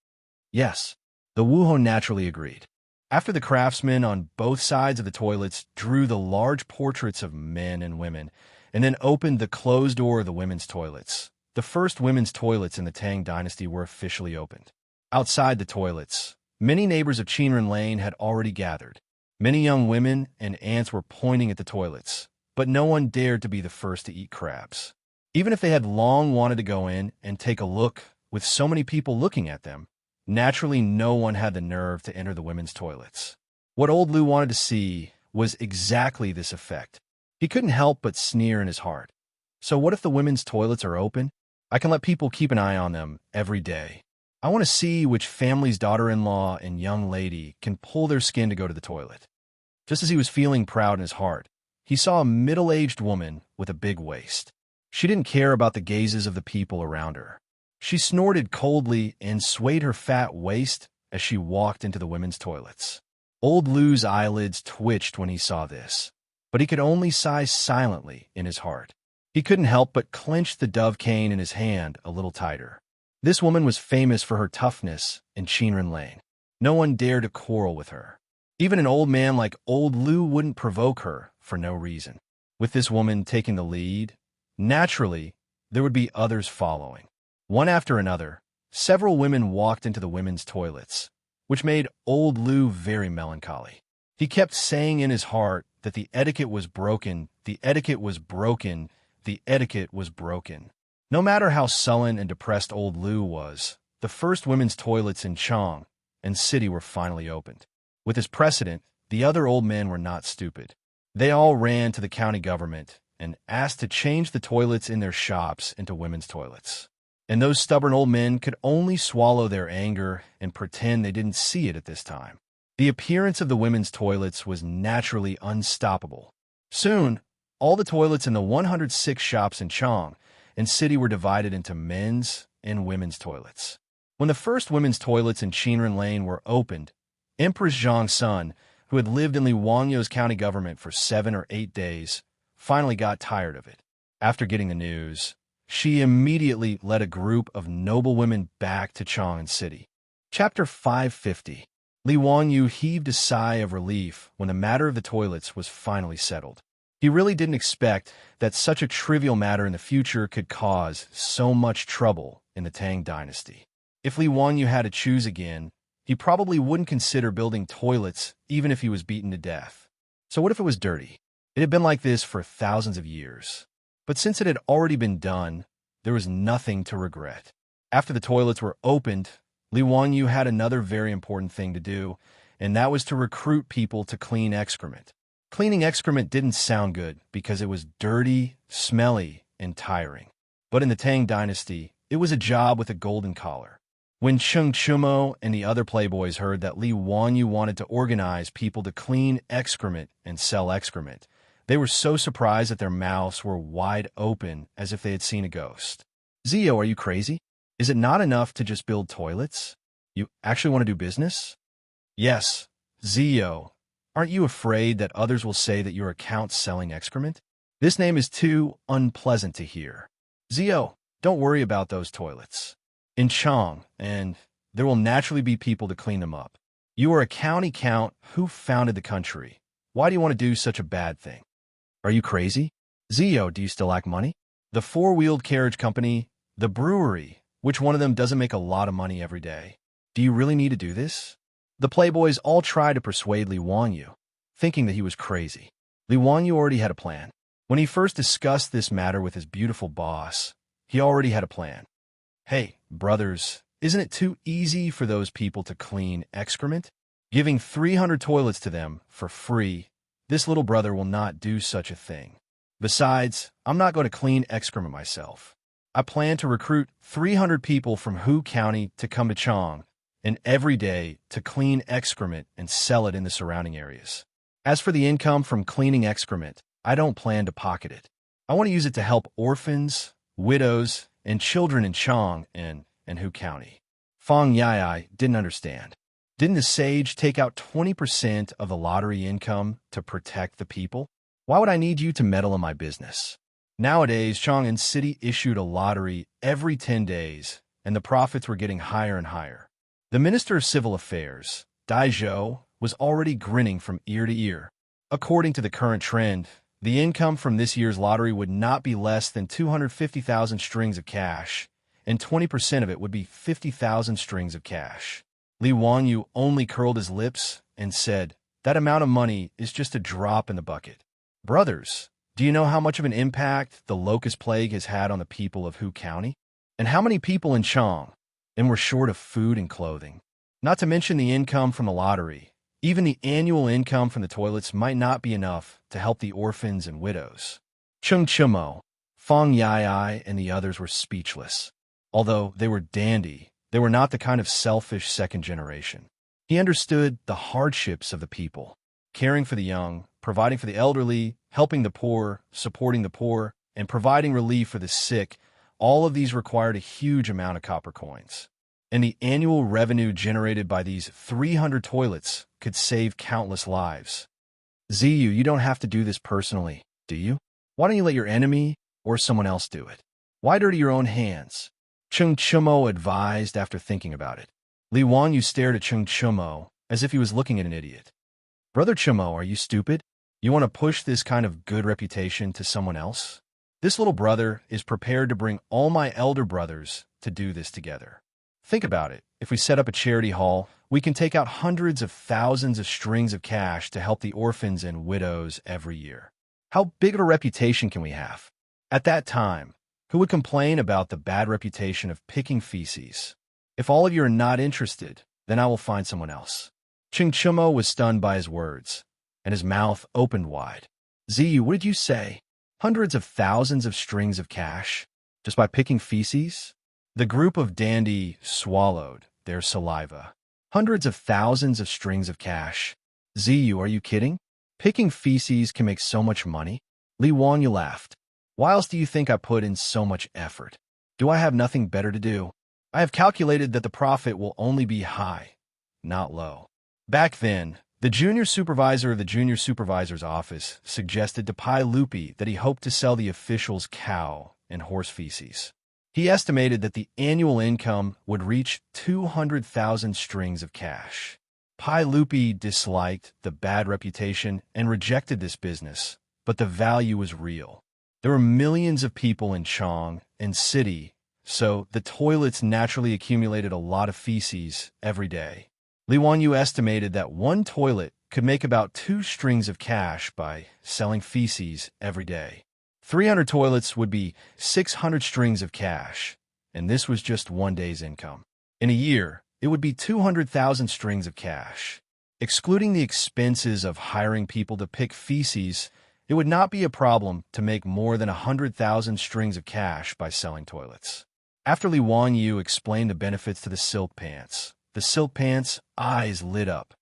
Yes, the Wu Ho naturally agreed. After the craftsmen on both sides of the toilets drew the large portraits of men and women, and then opened the closed door of the women's toilets, the first women's toilets in the Tang dynasty were officially opened. Outside the toilets, many neighbors of Qinren Lane had already gathered. Many young women and aunts were pointing at the toilets, but no one dared to be the first to eat crabs. Even if they had long wanted to go in and take a look, with so many people looking at them, naturally no one had the nerve to enter the women's toilets. What Old Lu wanted to see was exactly this effect. He couldn't help but sneer in his heart. So what if the women's toilets are open? I can let people keep an eye on them every day. I want to see which family's daughter-in-law and young lady can pull their skin to go to the toilet. Just as he was feeling proud in his heart, he saw a middle-aged woman with a big waist. She didn't care about the gazes of the people around her. She snorted coldly and swayed her fat waist as she walked into the women's toilets. Old Lu's eyelids twitched when he saw this, but he could only sigh silently in his heart. He couldn't help but clench the dove cane in his hand a little tighter. This woman was famous for her toughness in Qinren Lane. No one dared to quarrel with her. Even an old man like Old Lu wouldn't provoke her for no reason. With this woman taking the lead, naturally, there would be others following. One after another, several women walked into the women's toilets, which made old Lu very melancholy. He kept saying in his heart that the etiquette was broken, the etiquette was broken, the etiquette was broken. No matter how sullen and depressed old Lu was, the first women's toilets in Chang and city were finally opened. With this precedent, the other old men were not stupid. They all ran to the county government and asked to change the toilets in their shops into women's toilets. And those stubborn old men could only swallow their anger and pretend they didn't see it at this time. The appearance of the women's toilets was naturally unstoppable. Soon, all the toilets in the 106 shops in Chang and city were divided into men's and women's toilets. When the first women's toilets in Qinren Lane were opened, Empress Zhang's son, who had lived in Li Wangyu's county government for 7 or 8 days, finally got tired of it. After getting the news, she immediately led a group of noble women back to Chang'an City. Chapter 550. Li Wangyu heaved a sigh of relief when the matter of the toilets was finally settled. He really didn't expect that such a trivial matter in the future could cause so much trouble in the Tang dynasty. If Li Wangyu had to choose again, he probably wouldn't consider building toilets even if he was beaten to death. So what if it was dirty? It had been like this for thousands of years. But since it had already been done, there was nothing to regret. After the toilets were opened, Li Wangyu had another very important thing to do, and that was to recruit people to clean excrement. Cleaning excrement didn't sound good because it was dirty, smelly, and tiring. But in the Tang dynasty, it was a job with a golden collar. When Cheng Chumo and the other playboys heard that Li Wangyu wanted to organize people to clean excrement and sell excrement, they were so surprised that their mouths were wide open as if they had seen a ghost. Zio, are you crazy? Is it not enough to just build toilets? You actually want to do business? Yes, Zio. Aren't you afraid that others will say that your account's selling excrement? This name is too unpleasant to hear. Zio, don't worry about those toilets. In Chang, and there will naturally be people to clean them up. You are a county count who founded the country. Why do you want to do such a bad thing? Are you crazy? Zio, do you still lack money? The four-wheeled carriage company, the brewery, which one of them doesn't make a lot of money every day? Do you really need to do this? The playboys all tried to persuade Li Wangyu, thinking that he was crazy. Li Wangyu already had a plan. When he first discussed this matter with his beautiful boss, he already had a plan. Hey, brothers, isn't it too easy for those people to clean excrement? Giving 300 toilets to them for free, this little brother will not do such a thing. Besides, I'm not going to clean excrement myself. I plan to recruit 300 people from Hu County to come to Chang, and every day to clean excrement and sell it in the surrounding areas. As for the income from cleaning excrement, I don't plan to pocket it. I want to use it to help orphans, widows, and children in Chang and Hu County. Fang Yai didn't understand. Didn't the sage take out 20% of the lottery income to protect the people? Why would I need you to meddle in my business? Nowadays, Chang'an City issued a lottery every 10 days, and the profits were getting higher and higher. The Minister of Civil Affairs, Dai Zhou, was already grinning from ear to ear. According to the current trend, the income from this year's lottery would not be less than 250,000 strings of cash, and 20% of it would be 50,000 strings of cash. Li Wangyu only curled his lips and said, "That amount of money is just a drop in the bucket." Brothers, do you know how much of an impact the locust plague has had on the people of Hu County? And how many people in Chang and were short of food and clothing? Not to mention the income from the lottery. Even the annual income from the toilets might not be enough to help the orphans and widows. Cheng Chumo, Fang Yai, and the others were speechless. Although they were dandy, they were not the kind of selfish second generation. He understood the hardships of the people, caring for the young, providing for the elderly, helping the poor, supporting the poor, and providing relief for the sick. All of these required a huge amount of copper coins. And the annual revenue generated by these 300 toilets could save countless lives. Ziyu, you don't have to do this personally, do you? Why don't you let your enemy or someone else do it? Why dirty your own hands? Cheng Chumo advised after thinking about it. Li Wangyu stared at Cheng Chumo as if he was looking at an idiot. Brother Chumo, are you stupid? You want to push this kind of good reputation to someone else? This little brother is prepared to bring all my elder brothers to do this together. Think about it. If we set up a charity hall, we can take out hundreds of thousands of strings of cash to help the orphans and widows every year. How big of a reputation can we have? At that time, who would complain about the bad reputation of picking feces? If all of you are not interested, then I will find someone else. Xianxia was stunned by his words, and his mouth opened wide. Ziyu, what did you say? Hundreds of thousands of strings of cash? Just by picking feces? The group of dandy swallowed their saliva. Hundreds of thousands of strings of cash. Ziyu, are you kidding? Picking feces can make so much money? Li Wanyu laughed. Why else do you think I put in so much effort? Do I have nothing better to do? I have calculated that the profit will only be high, not low. Back then, the junior supervisor of the junior supervisor's office suggested to Pai Lupi that he hoped to sell the officials cow and horse feces. He estimated that the annual income would reach 200,000 strings of cash. Pai Lupi disliked the bad reputation and rejected this business, but the value was real. There were millions of people in Chang and city, so the toilets naturally accumulated a lot of feces every day. Li Wanyu estimated that one toilet could make about 2 strings of cash by selling feces every day. 300 toilets would be 600 strings of cash, and this was just one day's income. In a year, it would be 200,000 strings of cash. Excluding the expenses of hiring people to pick feces, it would not be a problem to make more than 100,000 strings of cash by selling toilets. After Li Wanyu explained the benefits to the silk pants' eyes lit up.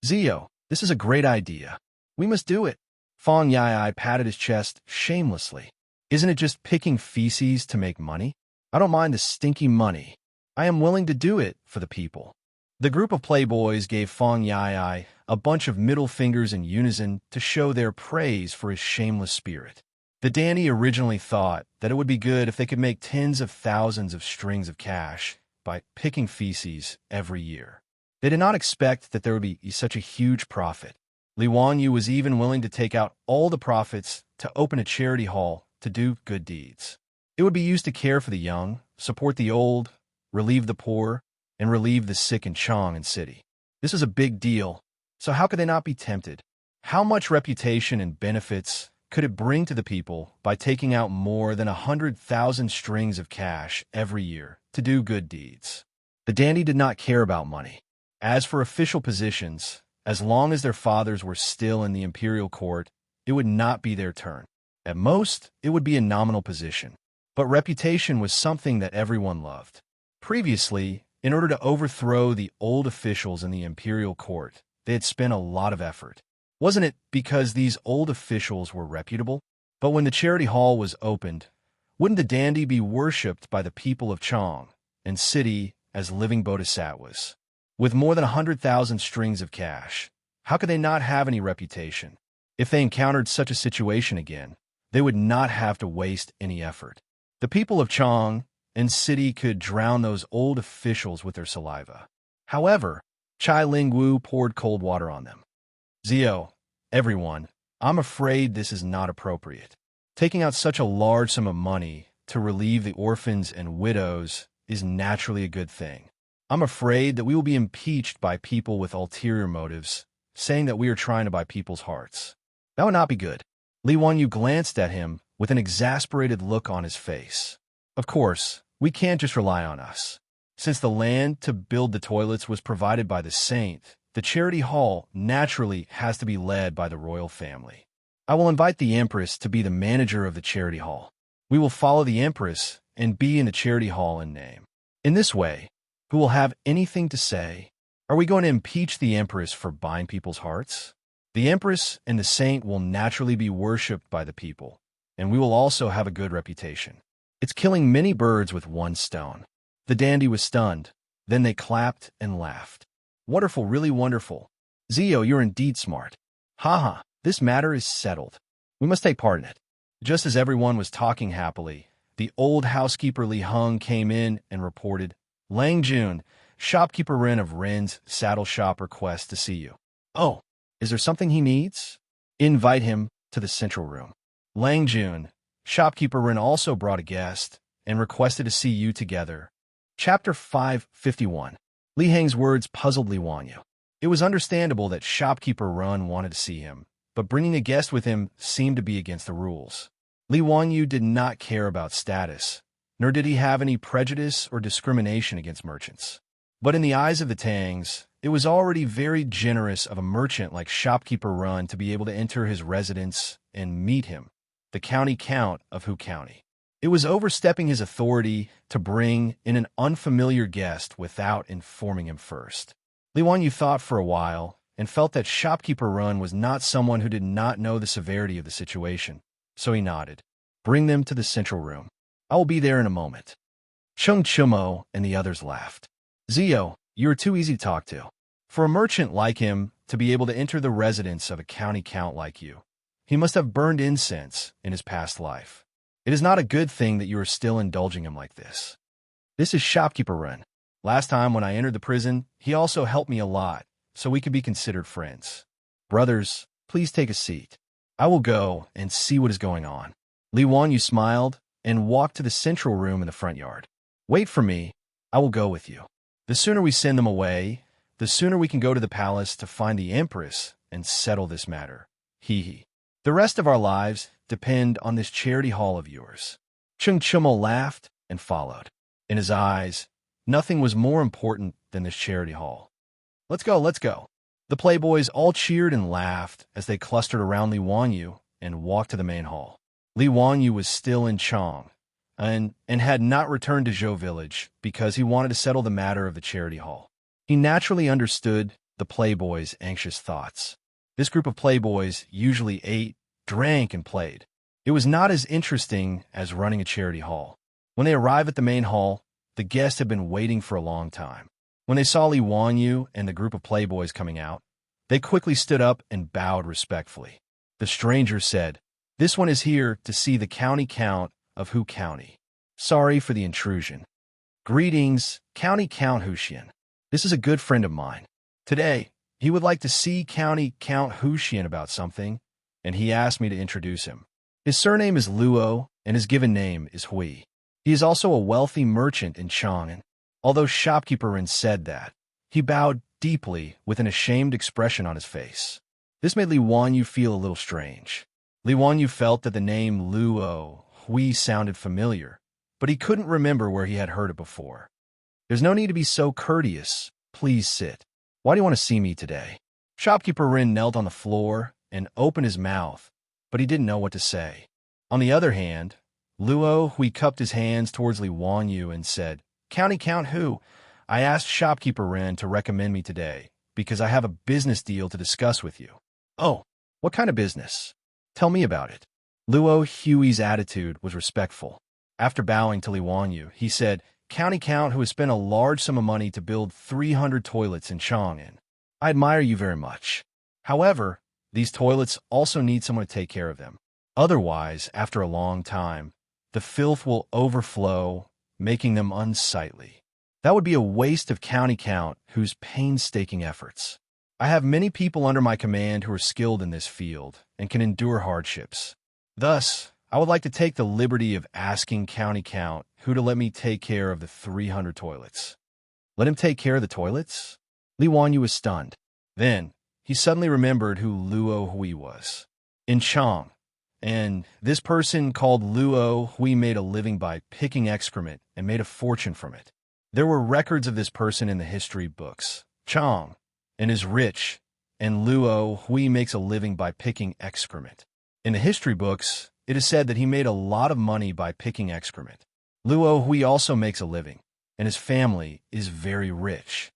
Zio, this is a great idea. We must do it. Fang Yai patted his chest shamelessly. Isn't it just picking feces to make money? I don't mind the stinky money. I am willing to do it for the people. The group of playboys gave Fang Yai a bunch of middle fingers in unison to show their praise for his shameless spirit. The dandy originally thought that it would be good if they could make tens of thousands of strings of cash by picking feces every year. They did not expect that there would be such a huge profit. Li Wanyu was even willing to take out all the profits to open a charity hall to do good deeds. It would be used to care for the young, support the old, relieve the poor, and relieve the sick in Chang and city. This was a big deal, so how could they not be tempted? How much reputation and benefits could it bring to the people by taking out more than 100,000 strings of cash every year to do good deeds? The dandy did not care about money. As for official positions, as long as their fathers were still in the imperial court, it would not be their turn. At most, it would be a nominal position. But reputation was something that everyone loved. Previously, in order to overthrow the old officials in the imperial court, they had spent a lot of effort. Wasn't it because these old officials were reputable? But when the charity hall was opened, wouldn't the dandy be worshipped by the people of Chang and city as living bodhisattvas? With more than 100,000 strings of cash, how could they not have any reputation? If they encountered such a situation again, they would not have to waste any effort. The people of Chang and city could drown those old officials with their saliva. However, Chai Lingwu poured cold water on them. Zio, everyone, I'm afraid this is not appropriate. Taking out such a large sum of money to relieve the orphans and widows is naturally a good thing. I'm afraid that we will be impeached by people with ulterior motives, saying that we are trying to buy people's hearts. That would not be good. Li Wanyu glanced at him with an exasperated look on his face. Of course, we can't just rely on us. Since the land to build the toilets was provided by the saint, the charity hall naturally has to be led by the royal family. I will invite the Empress to be the manager of the charity hall. We will follow the Empress and be in the charity hall in name. In this way, who will have anything to say? Are we going to impeach the Empress for buying people's hearts? The Empress and the saint will naturally be worshipped by the people, and we will also have a good reputation. It's killing many birds with one stone. The dandy was stunned. Then they clapped and laughed. Wonderful, really wonderful. Zio, you're indeed smart. Haha, this matter is settled. We must take part in it. Just as everyone was talking happily, the old housekeeper Li Heng came in and reported, Lang Jun, shopkeeper Ren of Ren's saddle shop requests to see you. Oh, is there something he needs? Invite him to the central room. Lang Jun, Shopkeeper Ren also brought a guest and requested to see you together. Chapter 551. Li Hang's words puzzled Li Wanyu. It was understandable that Shopkeeper Ren wanted to see him, but bringing a guest with him seemed to be against the rules. Li Wanyu did not care about status, nor did he have any prejudice or discrimination against merchants. But in the eyes of the Tangs, it was already very generous of a merchant like Shopkeeper Ren to be able to enter his residence and meet him, the county count of Hu County. It was overstepping his authority to bring in an unfamiliar guest without informing him first. Li Wanyu thought for a while and felt that Shopkeeper Ren was not someone who did not know the severity of the situation, so he nodded. Bring them to the central room. I will be there in a moment. Chung Chumo and the others laughed. Zio, you are too easy to talk to. For a merchant like him to be able to enter the residence of a county count like you, he must have burned incense in his past life. It is not a good thing that you are still indulging him like this. This is Shopkeeper Ren. Last time when I entered the prison, he also helped me a lot, so we could be considered friends. Brothers, please take a seat. I will go and see what is going on. Li Wanyu smiled and walked to the central room in the front yard. Wait for me. I will go with you. The sooner we send them away, the sooner we can go to the palace to find the Empress and settle this matter. Hee hee. The rest of our lives depend on this charity hall of yours. Chung Chumo laughed and followed. In his eyes, nothing was more important than this charity hall. Let's go, let's go. The playboys all cheered and laughed as they clustered around Li Wanyu and walked to the main hall. Li Wanyu was still in Chong and had not returned to Zhou Village because he wanted to settle the matter of the charity hall. He naturally understood the playboys' anxious thoughts. This group of playboys usually ate, drank, and played. It was not as interesting as running a charity hall. When they arrived at the main hall, the guests had been waiting for a long time. When they saw Li Wanyu and the group of playboys coming out, they quickly stood up and bowed respectfully. The stranger said, "This one is here to see the county count of Hu County. Sorry for the intrusion. Greetings, County Count Huxian. This is a good friend of mine. Today, he would like to see County Count Huxian about something, and he asked me to introduce him. His surname is Luo, and his given name is Hui. He is also a wealthy merchant in Chang'an. Although Shopkeeper Ren said that, he bowed deeply with an ashamed expression on his face. This made Li Wanyu feel a little strange. Li Wanyu felt that the name Luo Hui sounded familiar, but he couldn't remember where he had heard it before. There's no need to be so courteous. Please sit. Why do you want to see me today? Shopkeeper Ren knelt on the floor and opened his mouth, but he didn't know what to say. On the other hand, Luo Hui cupped his hands towards Li Wanyu and said, County Count Hu, I asked Shopkeeper Ren to recommend me today because I have a business deal to discuss with you. Oh, what kind of business? Tell me about it. Luo Hui's attitude was respectful. After bowing to Li Wanyu, he said, County Count Hu has spent a large sum of money to build 300 toilets in Chang'an. I admire you very much. However, these toilets also need someone to take care of them. Otherwise, after a long time, the filth will overflow, making them unsightly. That would be a waste of County Count Hu's painstaking efforts. I have many people under my command who are skilled in this field and can endure hardships. Thus, I would like to take the liberty of asking County Count Hu to let me take care of the 300 toilets. Let him take care of the toilets? Li Wanyu was stunned. Then, he suddenly remembered who Luo Hui was. In Chang, and this person called Luo Hui made a living by picking excrement and made a fortune from it. There were records of this person in the history books. Chang and is rich, and Luo Hui makes a living by picking excrement. In the history books, it is said that he made a lot of money by picking excrement. Luo Hui also makes a living, and his family is very rich.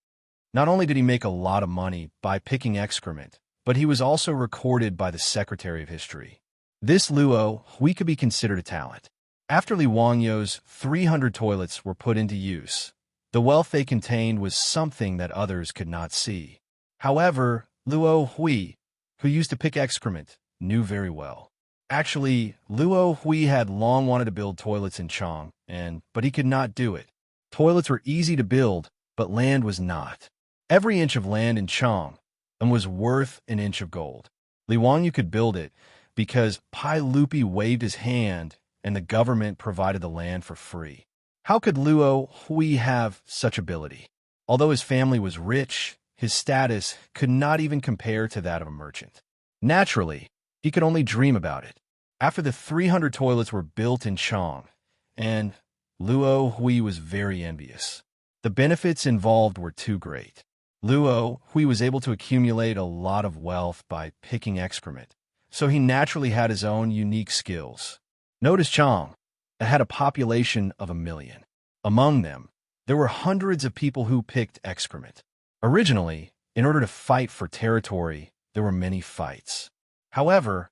Not only did he make a lot of money by picking excrement, but he was also recorded by the Secretary of History. This Luo Hui could be considered a talent. After Li Wanyu's 300 toilets were put into use, the wealth they contained was something that others could not see. However, Luo Hui, who used to pick excrement, knew very well. Actually, Luo Hui had long wanted to build toilets in Chang, but he could not do it. Toilets were easy to build, but land was not. Every inch of land in Chang was worth an inch of gold. Li Wanyu could build it because Pai Lupi waved his hand and the government provided the land for free. How could Luo Hui have such ability? Although his family was rich, his status could not even compare to that of a merchant. Naturally, he could only dream about it. After the 300 toilets were built in Chang, and Luo Hui was very envious. The benefits involved were too great. Luo Hui was able to accumulate a lot of wealth by picking excrement, so he naturally had his own unique skills. Notice Chang had a population of 1 million. Among them, there were hundreds of people who picked excrement. Originally, in order to fight for territory, there were many fights. However,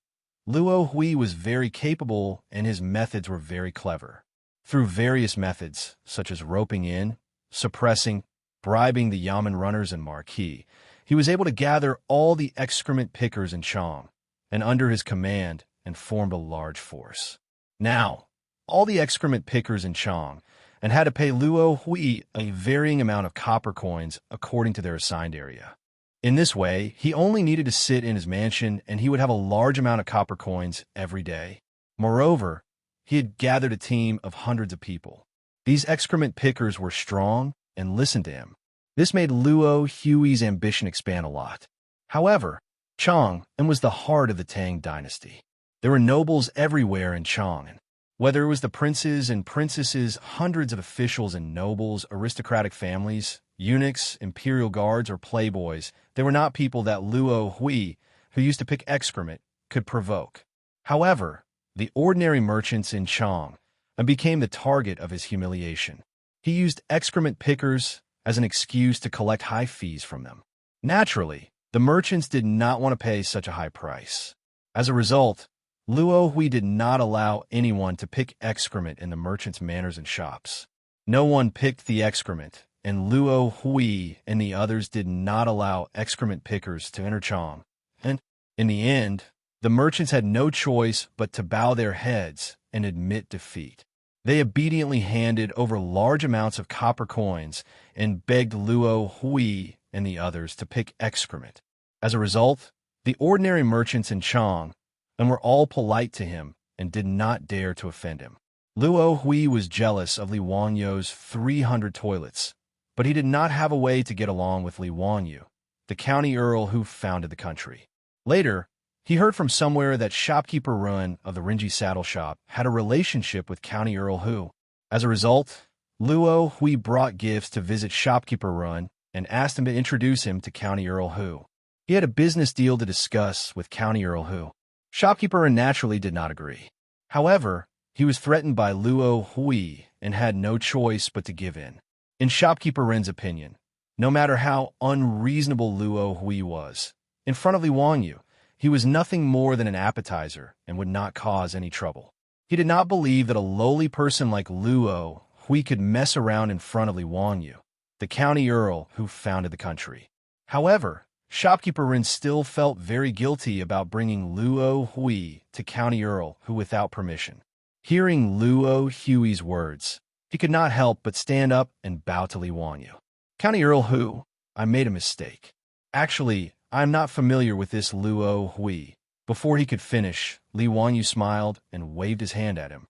Luo Hui was very capable and his methods were very clever. Through various methods, such as roping in, suppressing, bribing the Yamen runners and marquis, he was able to gather all the excrement pickers in Chang and under his command and formed a large force. Now, all the excrement pickers in Chang and had to pay Luo Hui a varying amount of copper coins according to their assigned area. In this way, he only needed to sit in his mansion and he would have a large amount of copper coins every day. Moreover, he had gathered a team of hundreds of people. These excrement pickers were strong and listened to him. This made Luo Hui's ambition expand a lot. However, Chang was the heart of the Tang dynasty. There were nobles everywhere in Chang. Whether it was the princes and princesses, hundreds of officials and nobles, aristocratic families, eunuchs, imperial guards, or playboys, they were not people that Luo Hui, who used to pick excrement, could provoke. However, the ordinary merchants in Chang became the target of his humiliation. He used excrement pickers as an excuse to collect high fees from them. Naturally, the merchants did not want to pay such a high price. As a result, Luo Hui did not allow anyone to pick excrement in the merchants' manors and shops. No one picked the excrement, and Luo Hui and the others did not allow excrement pickers to enter Chang. And, in the end, the merchants had no choice but to bow their heads and admit defeat. They obediently handed over large amounts of copper coins and begged Luo Hui and the others to pick excrement. As a result, the ordinary merchants in Chang were all polite to him and did not dare to offend him. Luo Hui was jealous of Li Wangyu's 300 toilets, but he did not have a way to get along with Li Wangyu, the county earl who founded the country. Later, he heard from somewhere that shopkeeper Run of the Rinji Saddle Shop had a relationship with county earl Hu. As a result, Luo Hui brought gifts to visit shopkeeper Run and asked him to introduce him to county earl Hu. He had a business deal to discuss with county earl Hu. Shopkeeper Run naturally did not agree. However, he was threatened by Luo Hui and had no choice but to give in. In shopkeeper Ren's opinion, no matter how unreasonable Luo Hui was, in front of Li Wangyu, he was nothing more than an appetizer and would not cause any trouble. He did not believe that a lowly person like Luo Hui could mess around in front of Li Wangyu, the county earl who founded the country. However, shopkeeper Ren still felt very guilty about bringing Luo Hui to county earl Hu without permission. Hearing Luo Hui's words, he could not help but stand up and bow to Li Wangyu. County earl Hu, I made a mistake. Actually, I am not familiar with this Luo Hui. Before he could finish, Li Wangyu smiled and waved his hand at him.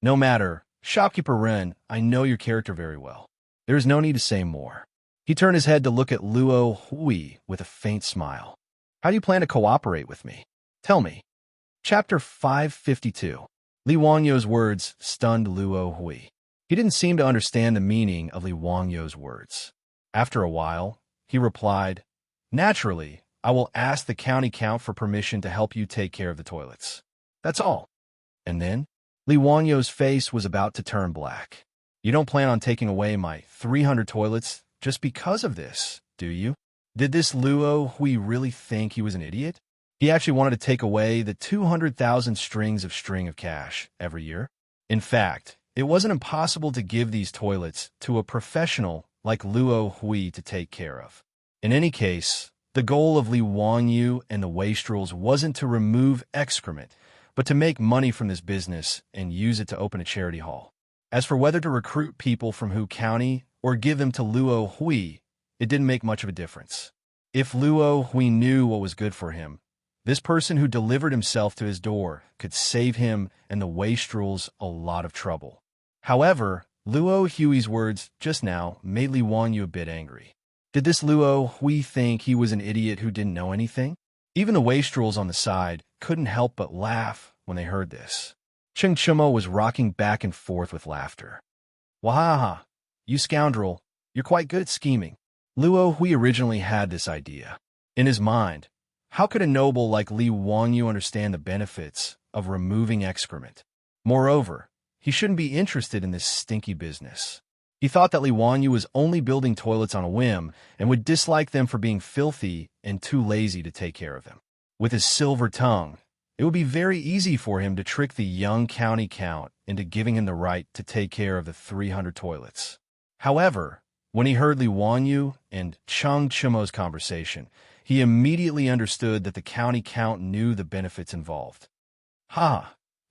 No matter, shopkeeper Ren, I know your character very well. There is no need to say more. He turned his head to look at Luo Hui with a faint smile. How do you plan to cooperate with me? Tell me. Chapter 552. Li Wangyu's words stunned Luo Hui. He didn't seem to understand the meaning of Li Wangyu's words. After a while, he replied, Naturally, I will ask the county count for permission to help you take care of the toilets. That's all. And then, Li Wangyu's face was about to turn black. You don't plan on taking away my 300 toilets just because of this, do you? Did this Luo Hui really think he was an idiot? He actually wanted to take away the 200,000 strings of cash every year. In fact, it wasn't impossible to give these toilets to a professional like Luo Hui to take care of. In any case, the goal of Li Wangyu and the wastrels wasn't to remove excrement, but to make money from this business and use it to open a charity hall. As for whether to recruit people from Hu County or give them to Luo Hui, it didn't make much of a difference. If Luo Hui knew what was good for him, This person who delivered himself to his door could save him and the wastrels a lot of trouble. However, Luo Hui's words just now made Li Wanyu a bit angry. Did this Luo Hui think he was an idiot who didn't know anything? Even the wastrels on the side couldn't help but laugh when they heard this. Cheng Chumo was rocking back and forth with laughter. Wahaha, you scoundrel, you're quite good at scheming. Luo Hui originally had this idea. In his mind, how could a noble like Li Wanyu understand the benefits of removing excrement? Moreover, he shouldn't be interested in this stinky business. He thought that Li Wanyu was only building toilets on a whim and would dislike them for being filthy and too lazy to take care of them. With his silver tongue, it would be very easy for him to trick the young county count into giving him the right to take care of the 300 toilets. However, when he heard Li Wanyu and Cheng Chumo's conversation, he immediately understood that the county count knew the benefits involved.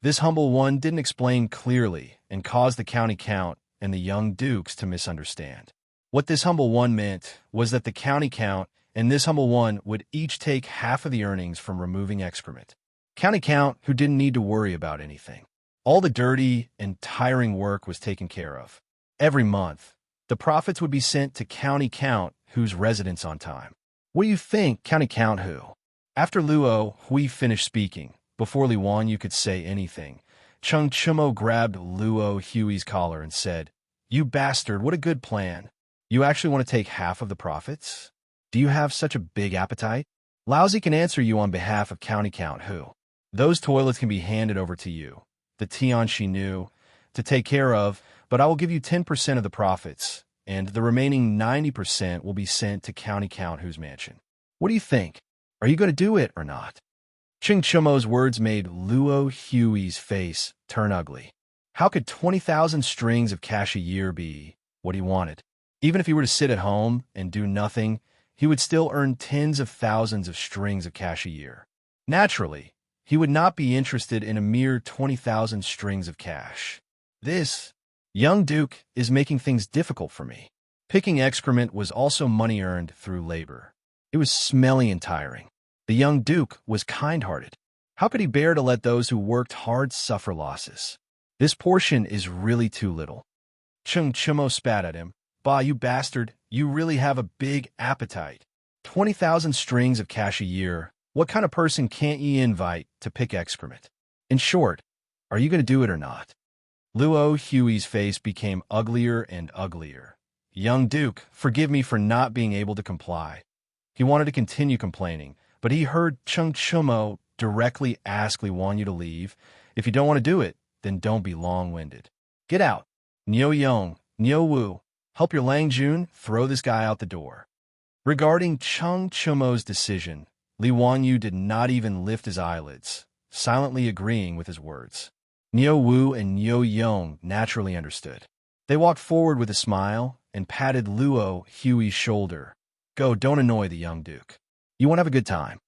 This humble one didn't explain clearly and caused the county count and the young dukes to misunderstand. What this humble one meant was that the county count and this humble one would each take half of the earnings from removing excrement. County count who didn't need to worry about anything. All the dirty and tiring work was taken care of. Every month, the profits would be sent to county count who's residents on time. What do you think, county count who? After Luo Hui finished speaking, before Li Wanyu could say anything, Cheng Chumo grabbed Luo Hui's collar and said, "You bastard, what a good plan. You actually want to take half of the profits? Do you have such a big appetite? Lousy can answer you on behalf of county count who. Those toilets can be handed over to you, the Tianxia knew, to take care of, but I will give you 10% of the profits, and the remaining 90% will be sent to county count whose mansion. What do you think? Are you going to do it or not?" Cheng Chumo's words made Luo Hui's face turn ugly. How could 20,000 strings of cash a year be what he wanted? Even if he were to sit at home and do nothing, he would still earn tens of thousands of strings of cash a year. Naturally, he would not be interested in a mere 20,000 strings of cash. This young duke is making things difficult for me. Picking excrement was also money earned through labor. It was smelly and tiring. The young duke was kind-hearted. How could he bear to let those who worked hard suffer losses? This portion is really too little. Cheng Chumo spat at him. "Bah, you bastard, you really have a big appetite. 20,000 strings of cash a year. What kind of person can't ye invite to pick excrement? In short, are you going to do it or not?" Luo Hui's face became uglier and uglier. "Young duke, forgive me for not being able to comply." He wanted to continue complaining, but he heard Cheng Chumo directly ask Li Wanyu to leave. "If you don't want to do it, then don't be long-winded. Get out. Niu Yong, Niu Wu, help your Lang Jun throw this guy out the door." Regarding Cheng Chumo's decision, Li Wanyu did not even lift his eyelids, silently agreeing with his words. Niu Wu and Niu Yong naturally understood. They walked forward with a smile and patted Luo Hui's shoulder. "Go, don't annoy the young duke. You won't have a good time."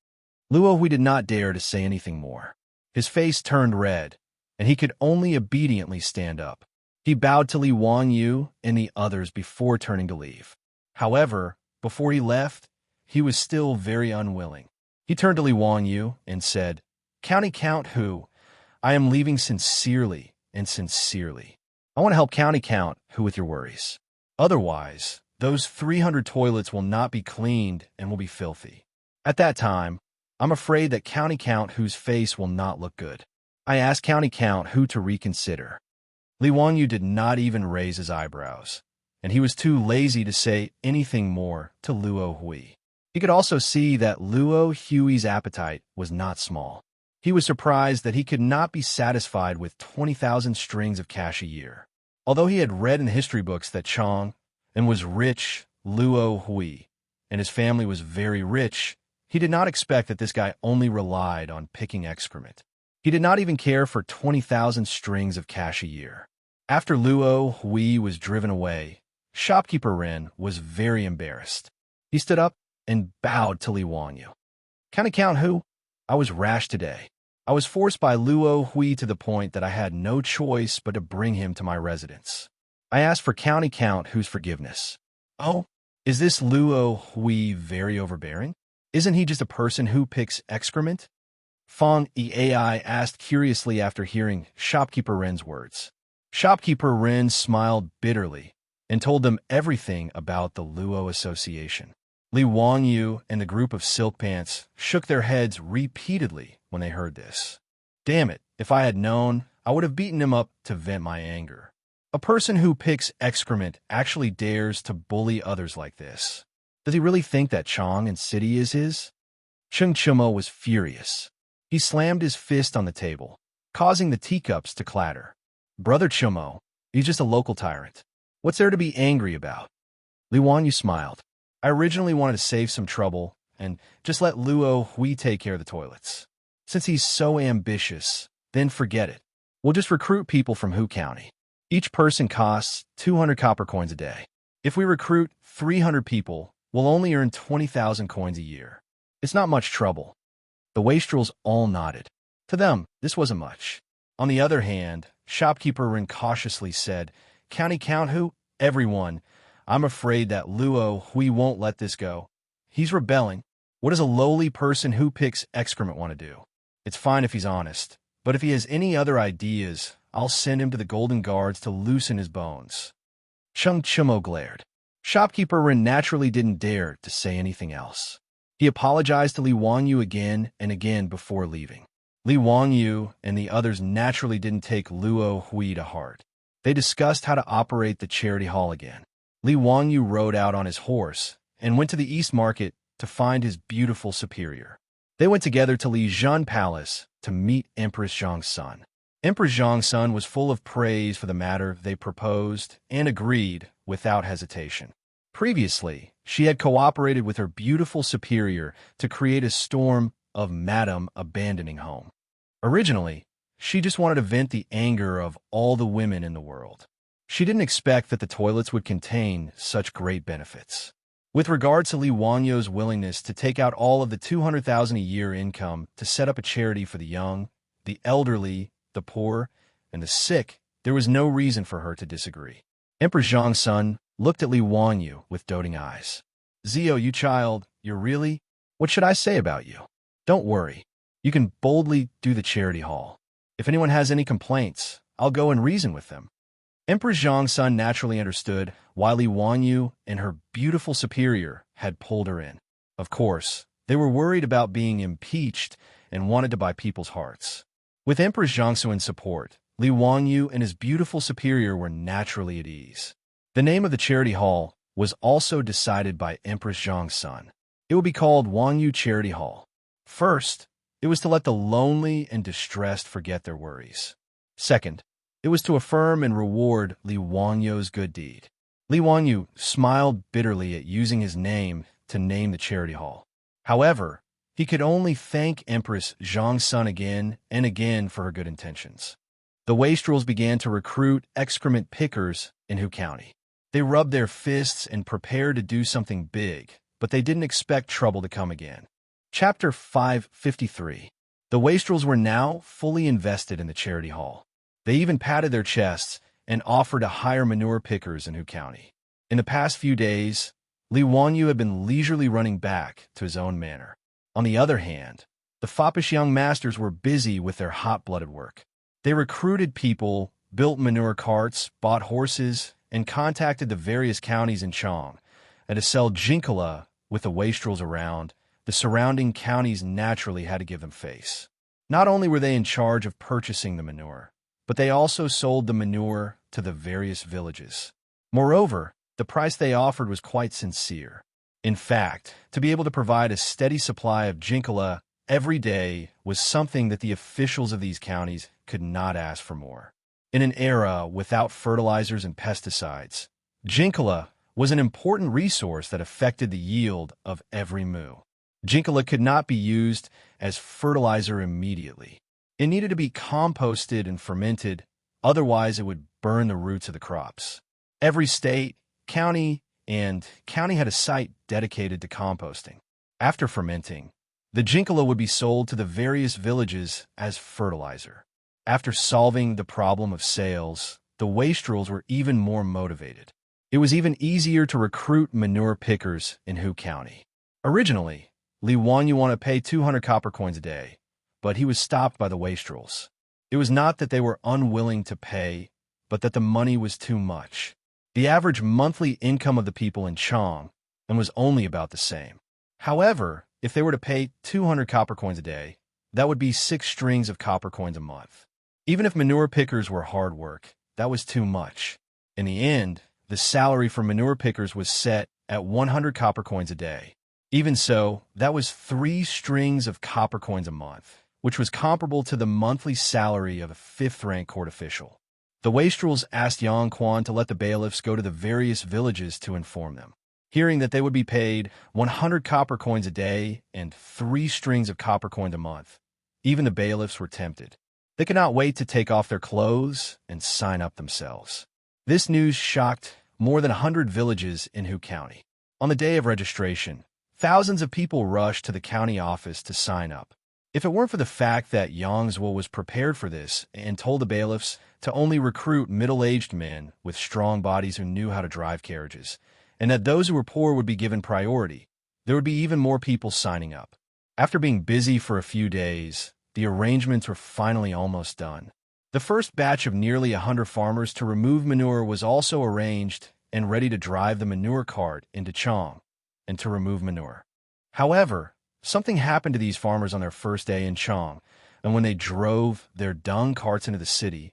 Luo Hui did not dare to say anything more. His face turned red, and he could only obediently stand up. He bowed to Li Wanyu and the others before turning to leave. However, before he left, he was still very unwilling. He turned to Li Wanyu and said, "County count who? I am leaving sincerely and sincerely. I want to help county count who with your worries. Otherwise, those 300 toilets will not be cleaned and will be filthy. At that time, I'm afraid that county count whose face will not look good. I asked county count who to reconsider." Li Wanyu did not even raise his eyebrows, and he was too lazy to say anything more to Luo Hui. He could also see that Luo Hui's appetite was not small. He was surprised that he could not be satisfied with 20,000 strings of cash a year. Although he had read in the history books that Chang and was rich Luo Hui, and his family was very rich, he did not expect that this guy only relied on picking excrement. He did not even care for 20,000 strings of cash a year. After Luo Hui was driven away, shopkeeper Ren was very embarrassed. He stood up and bowed to Li Wanyu. "Can I count who? I was rash today. I was forced by Luo Hui to the point that I had no choice but to bring him to my residence. I asked for county count whose forgiveness." "Oh, is this Luo Hui very overbearing?" Isn't he just a person who picks excrement? Fong Ei asked curiously after hearing shopkeeper Ren's words. Shopkeeper Ren smiled bitterly and told them everything about the Luo Association. Li Wangyu and the group of silk pants shook their heads repeatedly when they heard this. Damn it, if I had known, I would have beaten him up to vent my anger. A person who picks excrement actually dares to bully others like this. Does he really think that Chang and City is his? Cheng Chumo was furious. He slammed his fist on the table, causing the teacups to clatter. Brother Chumo, he's just a local tyrant. What's there to be angry about? Li Wanyu smiled. I originally wanted to save some trouble and just let Luo Hui take care of the toilets. Since he's so ambitious, then forget it. We'll just recruit people from Hu County. Each person costs 200 copper coins a day. If we recruit 300 people, we'll only earn 20,000 coins a year. It's not much trouble. The wastrels all nodded. To them, this wasn't much. On the other hand, shopkeeper Ren cautiously said, County count who? Everyone. I'm afraid that Luo Hui won't let this go. He's rebelling. What does a lowly person who picks excrement want to do? It's fine if he's honest, but if he has any other ideas, I'll send him to the Golden Guards to loosen his bones. Cheng Chumo glared. Shopkeeper Ren naturally didn't dare to say anything else. He apologized to Li Wangyu again and again before leaving. Li Wangyu and the others naturally didn't take Luo Hui to heart. They discussed how to operate the charity hall again. Li Wangyu rode out on his horse and went to the East Market to find his beautiful superior. They went together to Li Zhan Palace to meet Empress Zhang's son. Empress Zhang's son was full of praise for the matter they proposed and agreed without hesitation. Previously, she had cooperated with her beautiful superior to create a storm of Madam abandoning home. Originally, she just wanted to vent the anger of all the women in the world. She didn't expect that the toilets would contain such great benefits. With regard to Li Wangyu's willingness to take out all of the 200,000 a year income to set up a charity for the young, the elderly, the poor, and the sick, there was no reason for her to disagree. Emperor Zhang's son looked at Li Wangyu with doting eyes. Zio, you child, you're really? What should I say about you? Don't worry. You can boldly do the charity hall. If anyone has any complaints, I'll go and reason with them. Emperor Zhang's son naturally understood why Li Wangyu and her beautiful superior had pulled her in. Of course, they were worried about being impeached and wanted to buy people's hearts. With Emperor Zhangsu in support, Li Wangyu and his beautiful superior were naturally at ease. The name of the charity hall was also decided by Empress Zhang's son. It would be called Wangyu Charity Hall. First, it was to let the lonely and distressed forget their worries. Second, it was to affirm and reward Li Wangyu's good deed. Li Wangyu smiled bitterly at using his name to name the charity hall. However, he could only thank Empress Zhang's son again and again for her good intentions. The wastrels began to recruit excrement pickers in Hu County. They rubbed their fists and prepared to do something big, but they didn't expect trouble to come again. Chapter 553. The wastrels were now fully invested in the charity hall. They even patted their chests and offered to hire manure pickers in Hu County. In the past few days, Li Wangyu had been leisurely running back to his own manor. On the other hand, the foppish young masters were busy with their hot-blooded work. They recruited people, built manure carts, bought horses, and contacted the various counties in Chang. And to sell jinkala with the wastrels around, the surrounding counties naturally had to give them face. Not only were they in charge of purchasing the manure, but they also sold the manure to the various villages. Moreover, the price they offered was quite sincere. In fact, to be able to provide a steady supply of jinkala every day was something that the officials of these counties could not ask for more. In an era without fertilizers and pesticides, jinkala was an important resource that affected the yield of every moo. Jinkala could not be used as fertilizer immediately. It needed to be composted and fermented, otherwise it would burn the roots of the crops. Every state, county had a site dedicated to composting. After fermenting, the jinkala would be sold to the various villages as fertilizer. After solving the problem of sales, the wastrels were even more motivated. It was even easier to recruit manure pickers in Hu County. Originally, Li Wanyu wanted to pay 200 copper coins a day, but he was stopped by the wastrels. It was not that they were unwilling to pay, but that the money was too much. The average monthly income of the people in Chang and was only about the same. However, if they were to pay 200 copper coins a day, that would be 6 strings of copper coins a month. Even if manure pickers were hard work, that was too much. In the end, the salary for manure pickers was set at 100 copper coins a day. Even so, that was 3 strings of copper coins a month, which was comparable to the monthly salary of a 5th-rank court official. The wastrels asked Yang Quan to let the bailiffs go to the various villages to inform them. Hearing that they would be paid 100 copper coins a day and 3 strings of copper coins a month, even the bailiffs were tempted. They could not wait to take off their clothes and sign up themselves. This news shocked more than 100 villages in Hu County. On the day of registration, thousands of people rushed to the county office to sign up. If it weren't for the fact that Yangzhou was prepared for this and told the bailiffs to only recruit middle-aged men with strong bodies who knew how to drive carriages, and that those who were poor would be given priority, there would be even more people signing up. After being busy for a few days, the arrangements were finally almost done. The first batch of nearly 100 farmers to remove manure was also arranged and ready to drive the manure cart into Chang and to remove manure. However, something happened to these farmers on their first day in Chang, and when they drove their dung carts into the city.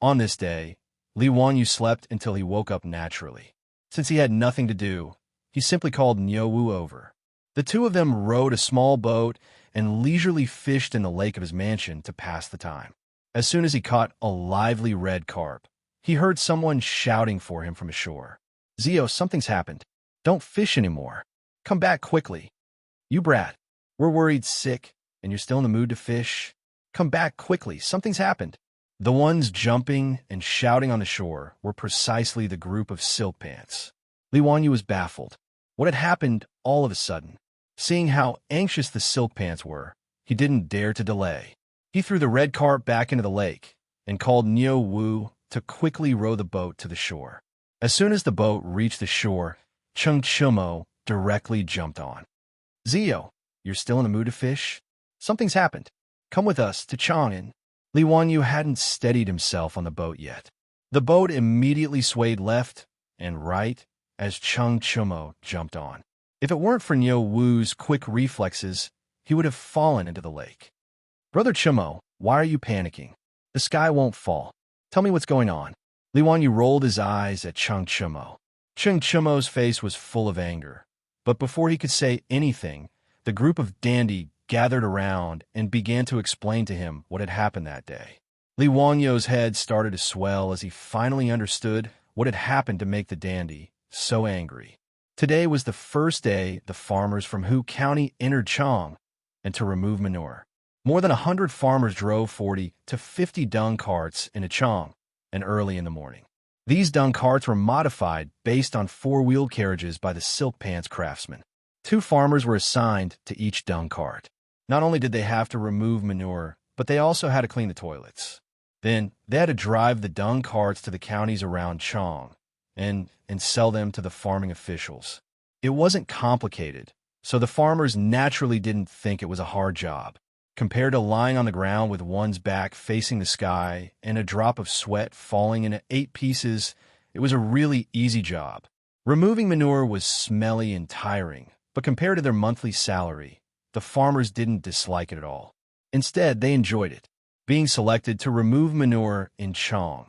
On this day, Li Wanyu slept until he woke up naturally. Since he had nothing to do, he simply called Niu Wu over. The two of them rowed a small boat and leisurely fished in the lake of his mansion to pass the time. As soon as he caught a lively red carp, he heard someone shouting for him from ashore. "Zio, something's happened. Don't fish anymore. Come back quickly. You brat, we're worried sick, and you're still in the mood to fish. Come back quickly, something's happened." The ones jumping and shouting on the shore were precisely the group of silk pants. Li Wanyu was baffled. What had happened all of a sudden? Seeing how anxious the silk pants were, he didn't dare to delay. He threw the red carp back into the lake and called Niu Wu to quickly row the boat to the shore. As soon as the boat reached the shore, Cheng Chumo directly jumped on. "Zio, you're still in the mood to fish? Something's happened. Come with us to Chang'an." Li Wanyu hadn't steadied himself on the boat yet. The boat immediately swayed left and right as Cheng Chumo jumped on. If it weren't for Niu Wu's quick reflexes, he would have fallen into the lake. "Brother Chumo, why are you panicking? The sky won't fall. Tell me what's going on." Li Wanyu rolled his eyes at Cheng Chumo. Cheng Chumo's face was full of anger, but before he could say anything, the group of dandy gathered around and began to explain to him what had happened that day. Li Wanyu's head started to swell as he finally understood what had happened to make the dandy so angry. Today was the first day the farmers from Hu County entered Chang and to remove manure. More than 100 farmers drove 40 to 50 dung carts into Chang and early in the morning. These dung carts were modified based on 4-wheeled carriages by the silk pants craftsmen. 2 farmers were assigned to each dung cart. Not only did they have to remove manure, but they also had to clean the toilets. Then they had to drive the dung carts to the counties around Chang and sell them to the farming officials. It wasn't complicated, so the farmers naturally didn't think it was a hard job. Compared to lying on the ground with one's back facing the sky and a drop of sweat falling into 8 pieces, it was a really easy job. Removing manure was smelly and tiring, but compared to their monthly salary, the farmers didn't dislike it at all. Instead, they enjoyed it, being selected to remove manure in Chang.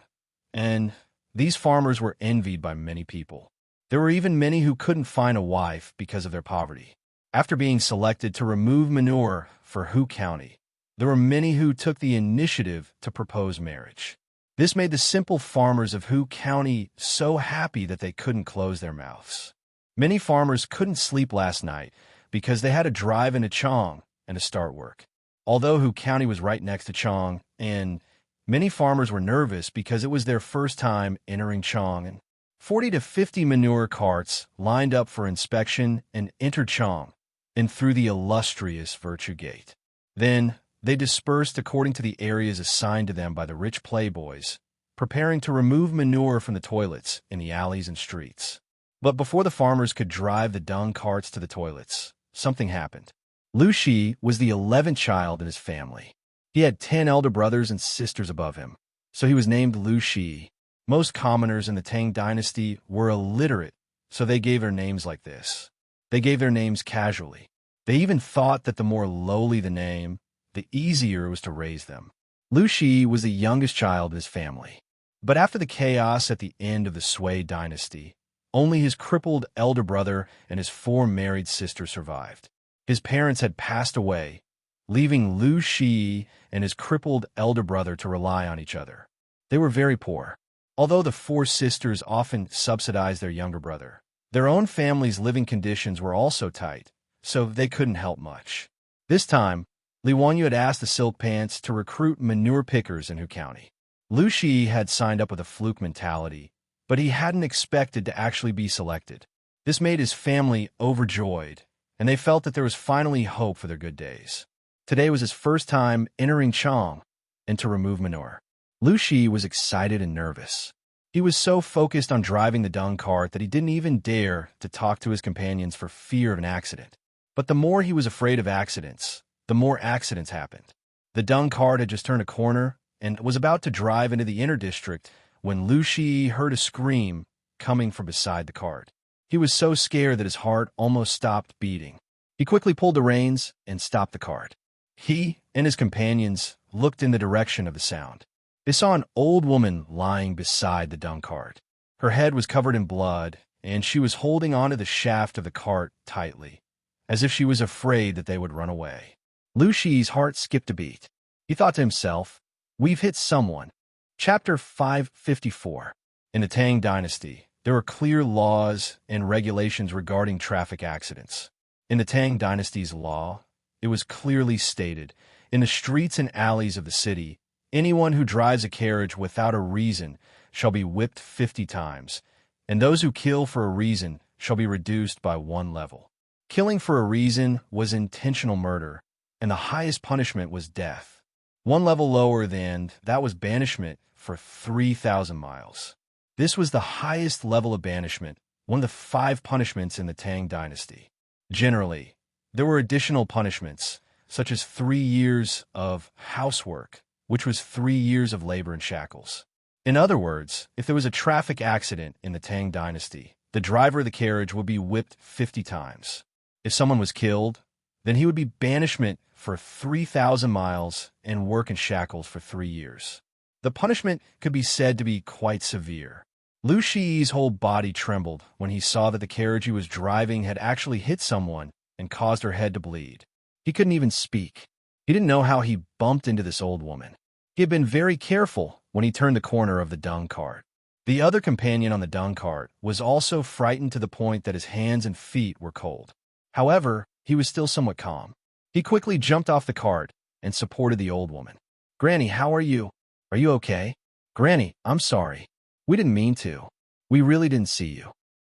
And these farmers were envied by many people. There were even many who couldn't find a wife because of their poverty. After being selected to remove manure for Hu County, there were many who took the initiative to propose marriage. This made the simple farmers of Hu County so happy that they couldn't close their mouths. Many farmers couldn't sleep last night because they had to drive into Chang and to start work. Although Hu County was right next to Chang, and many farmers were nervous because it was their first time entering Chang, and 40 to 50 manure carts lined up for inspection and entered Chang and through the illustrious Virtue Gate. Then they dispersed according to the areas assigned to them by the rich playboys, preparing to remove manure from the toilets in the alleys and streets. But before the farmers could drive the dung carts to the toilets, something happened. Lu Shi was the 11th child in his family. He had 10 elder brothers and sisters above him, so he was named Lu Shi. Most commoners in the Tang dynasty were illiterate, so they gave their names like this. They gave their names casually. They even thought that the more lowly the name, the easier it was to raise them. Lu Shi was the youngest child in his family. But after the chaos at the end of the Sui dynasty, only his crippled elder brother and his 4 married sisters survived. His parents had passed away, leaving Lu Shi and his crippled elder brother to rely on each other. They were very poor. Although the 4 sisters often subsidized their younger brother, their own family's living conditions were also tight, so they couldn't help much. This time, Li Wanyu had asked the Silk Pants to recruit manure pickers in Hu County. Lu Shi had signed up with a fluke mentality, but he hadn't expected to actually be selected. This made his family overjoyed, and they felt that there was finally hope for their good days. Today was his first time entering Chang and to remove manure. Lu Shi was excited and nervous. He was so focused on driving the dung cart that he didn't even dare to talk to his companions for fear of an accident. But the more he was afraid of accidents, the more accidents happened. The dung cart had just turned a corner and was about to drive into the inner district when Lu Shi heard a scream coming from beside the cart. He was so scared that his heart almost stopped beating. He quickly pulled the reins and stopped the cart. He and his companions looked in the direction of the sound. They saw an old woman lying beside the dung cart. Her head was covered in blood, and she was holding onto the shaft of the cart tightly, as if she was afraid that they would run away. Lu Shi's heart skipped a beat. He thought to himself, "We've hit someone." Chapter 554. In the Tang dynasty, there were clear laws and regulations regarding traffic accidents. In the Tang dynasty's law, it was clearly stated, in the streets and alleys of the city, anyone who drives a carriage without a reason shall be whipped 50 times, and those who kill for a reason shall be reduced by 1 level. Killing for a reason was intentional murder, and the highest punishment was death. 1 level lower than that was banishment for 3,000 miles. This was the highest level of banishment, one of the 5 punishments in the Tang dynasty. Generally, there were additional punishments, such as 3 years of housework, which was 3 years of labor in shackles. In other words, if there was a traffic accident in the Tang dynasty, the driver of the carriage would be whipped 50 times. If someone was killed, then he would be banishment for 3,000 miles and work in shackles for 3 years. The punishment could be said to be quite severe. Lu Shi's whole body trembled when he saw that the carriage he was driving had actually hit someone and caused her head to bleed. He couldn't even speak. He didn't know how he bumped into this old woman. He had been very careful when he turned the corner of the dung cart. The other companion on the dung cart was also frightened to the point that his hands and feet were cold. However, he was still somewhat calm. He quickly jumped off the cart and supported the old woman. "Granny, how are you? Are you okay?" "Granny, I'm sorry. We didn't mean to. We really didn't see you."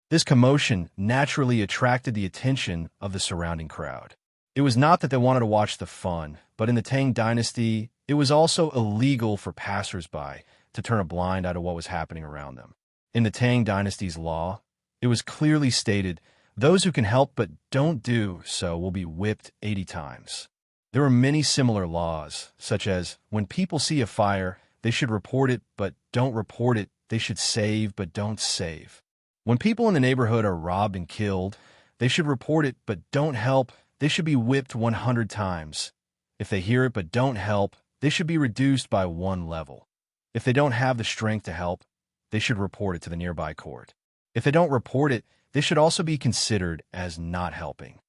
This commotion naturally attracted the attention of the surrounding crowd. It was not that they wanted to watch the fun, but in the Tang dynasty, it was also illegal for passers-by to turn a blind eye to what was happening around them. In the Tang dynasty's law, it was clearly stated, those who can help but don't do so will be whipped 80 times. There were many similar laws, such as, when people see a fire, they should report it but don't report it, they should save but don't save. When people in the neighborhood are robbed and killed, they should report it but don't help, they should be whipped 100 times. If they hear it but don't help, they should be reduced by 1 level. If they don't have the strength to help, they should report it to the nearby court. If they don't report it, they should also be considered as not helping.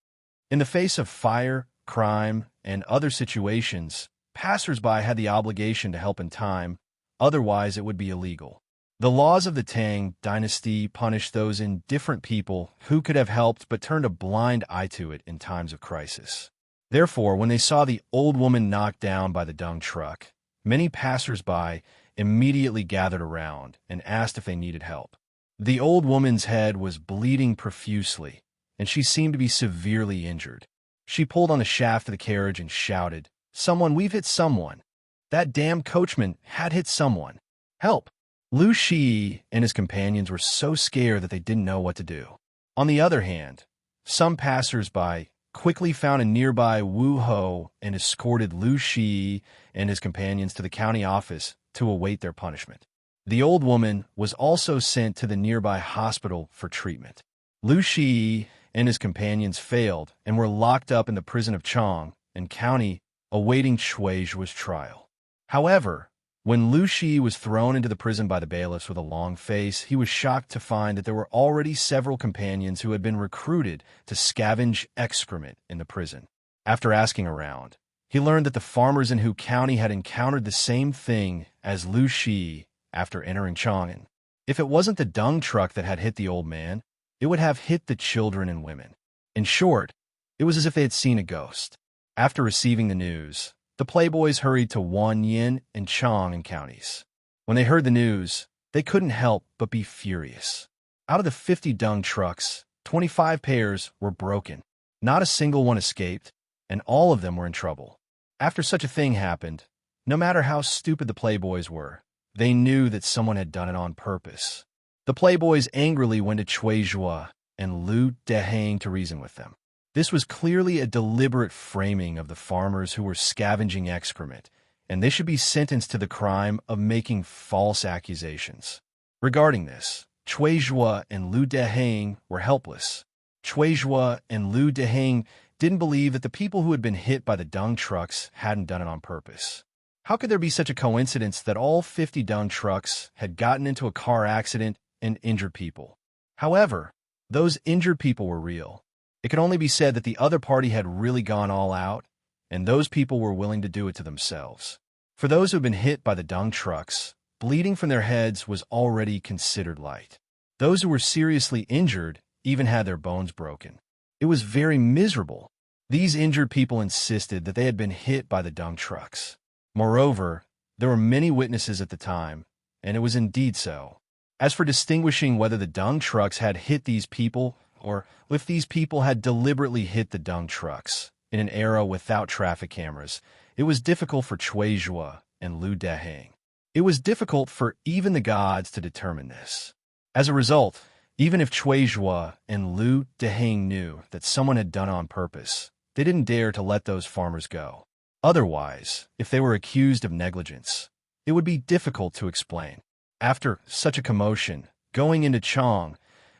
In the face of fire, crime, and other situations, passers-by had the obligation to help in time, otherwise it would be illegal. The laws of the Tang dynasty punished those indifferent people who could have helped but turned a blind eye to it in times of crisis. Therefore, when they saw the old woman knocked down by the dung truck, many passers-by immediately gathered around and asked if they needed help. The old woman's head was bleeding profusely, and she seemed to be severely injured. She pulled on the shaft of the carriage and shouted, "Someone, we've hit someone. That damn coachman had hit someone. Help!" Lu Shi and his companions were so scared that they didn't know what to do. On the other hand, some passers-by quickly found a nearby Wu Ho and escorted Lu Shi and his companions to the county office to await their punishment. The old woman was also sent to the nearby hospital for treatment. Lu Shi and his companions failed and were locked up in the prison of Chang and County awaiting Shuijua's trial. However, when Lu Shi was thrown into the prison by the bailiffs with a long face, he was shocked to find that there were already several companions who had been recruited to scavenge excrement in the prison. After asking around, he learned that the farmers in Hu County had encountered the same thing as Lu Shi after entering Chang'an. If it wasn't the dung truck that had hit the old man, it would have hit the children and women. In short, it was as if they had seen a ghost. After receiving the news, the playboys hurried to Wanyin and Chang'an counties. When they heard the news, they couldn't help but be furious. Out of the 50 dung trucks, 25 pairs were broken. Not a single one escaped, and all of them were in trouble. After such a thing happened, no matter how stupid the playboys were, they knew that someone had done it on purpose. The playboys angrily went to Chuizhua and Lu Dehang to reason with them. This was clearly a deliberate framing of the farmers who were scavenging excrement, and they should be sentenced to the crime of making false accusations. Regarding this, Chuizhua and Lu Dehang were helpless. Chuizhua and Lu Dehang didn't believe that the people who had been hit by the dung trucks hadn't done it on purpose. How could there be such a coincidence that all 50 dung trucks had gotten into a car accident and injured people? However, those injured people were real. It could only be said that the other party had really gone all out, and those people were willing to do it to themselves. For those who had been hit by the dung trucks, bleeding from their heads was already considered light. Those who were seriously injured even had their bones broken. It was very miserable. These injured people insisted that they had been hit by the dung trucks. Moreover, there were many witnesses at the time, and it was indeed so. As for distinguishing whether the dung trucks had hit these people, or if these people had deliberately hit the dung trucks in an era without traffic cameras, it was difficult for Chuizhua and Lu Dehang. It was difficult for even the gods to determine this. As a result, even if Chuizhua and Lu Dehang knew that someone had done it on purpose, they didn't dare to let those farmers go. Otherwise, if they were accused of negligence, it would be difficult to explain. After such a commotion, going into Chang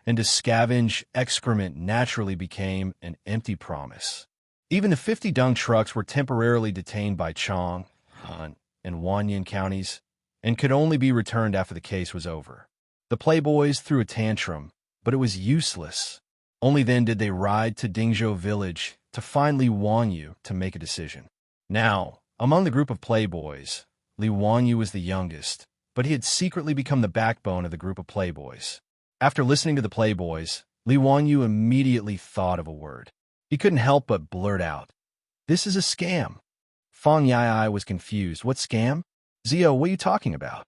and to scavenge excrement naturally became an empty promise. Even the 50 dung trucks were temporarily detained by Chang, Han, and Wanyin counties, and could only be returned after the case was over. The playboys threw a tantrum, but it was useless. Only then did they ride to Dingzhou village to find Li Wanyu to make a decision. Now, among the group of playboys, Li Wanyu was the youngest, but he had secretly become the backbone of the group of playboys. After listening to the playboys, Li Wanyu immediately thought of a word. He couldn't help but blurt out, "This is a scam." Fang Yai was confused. "What scam? Zio, what are you talking about?"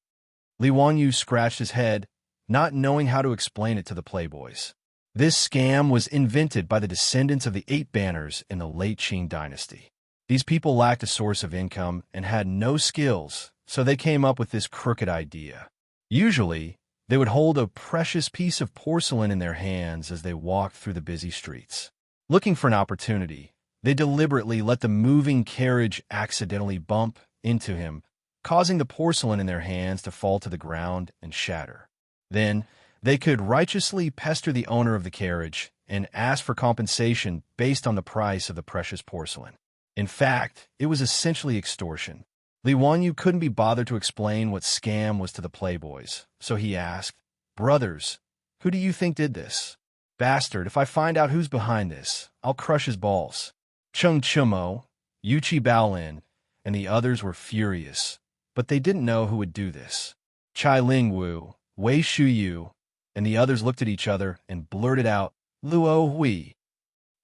Li Wanyu scratched his head, not knowing how to explain it to the playboys. This scam was invented by the descendants of the 8 banners in the late Qing dynasty. These people lacked a source of income and had no skills, so they came up with this crooked idea. Usually, they would hold a precious piece of porcelain in their hands as they walked through the busy streets. Looking for an opportunity, they deliberately let the moving carriage accidentally bump into him, causing the porcelain in their hands to fall to the ground and shatter. Then, they could righteously pester the owner of the carriage and ask for compensation based on the price of the precious porcelain. In fact, it was essentially extortion. Li Wanyu couldn't be bothered to explain what scam was to the playboys, so he asked, "Brothers, who do you think did this? Bastard, if I find out who's behind this, I'll crush his balls." Cheng Chumo, Yuchi Baolin, and the others were furious, but they didn't know who would do this. Chai Lingwu, Wei Shuyu, and the others looked at each other and blurted out, "Luo Hui."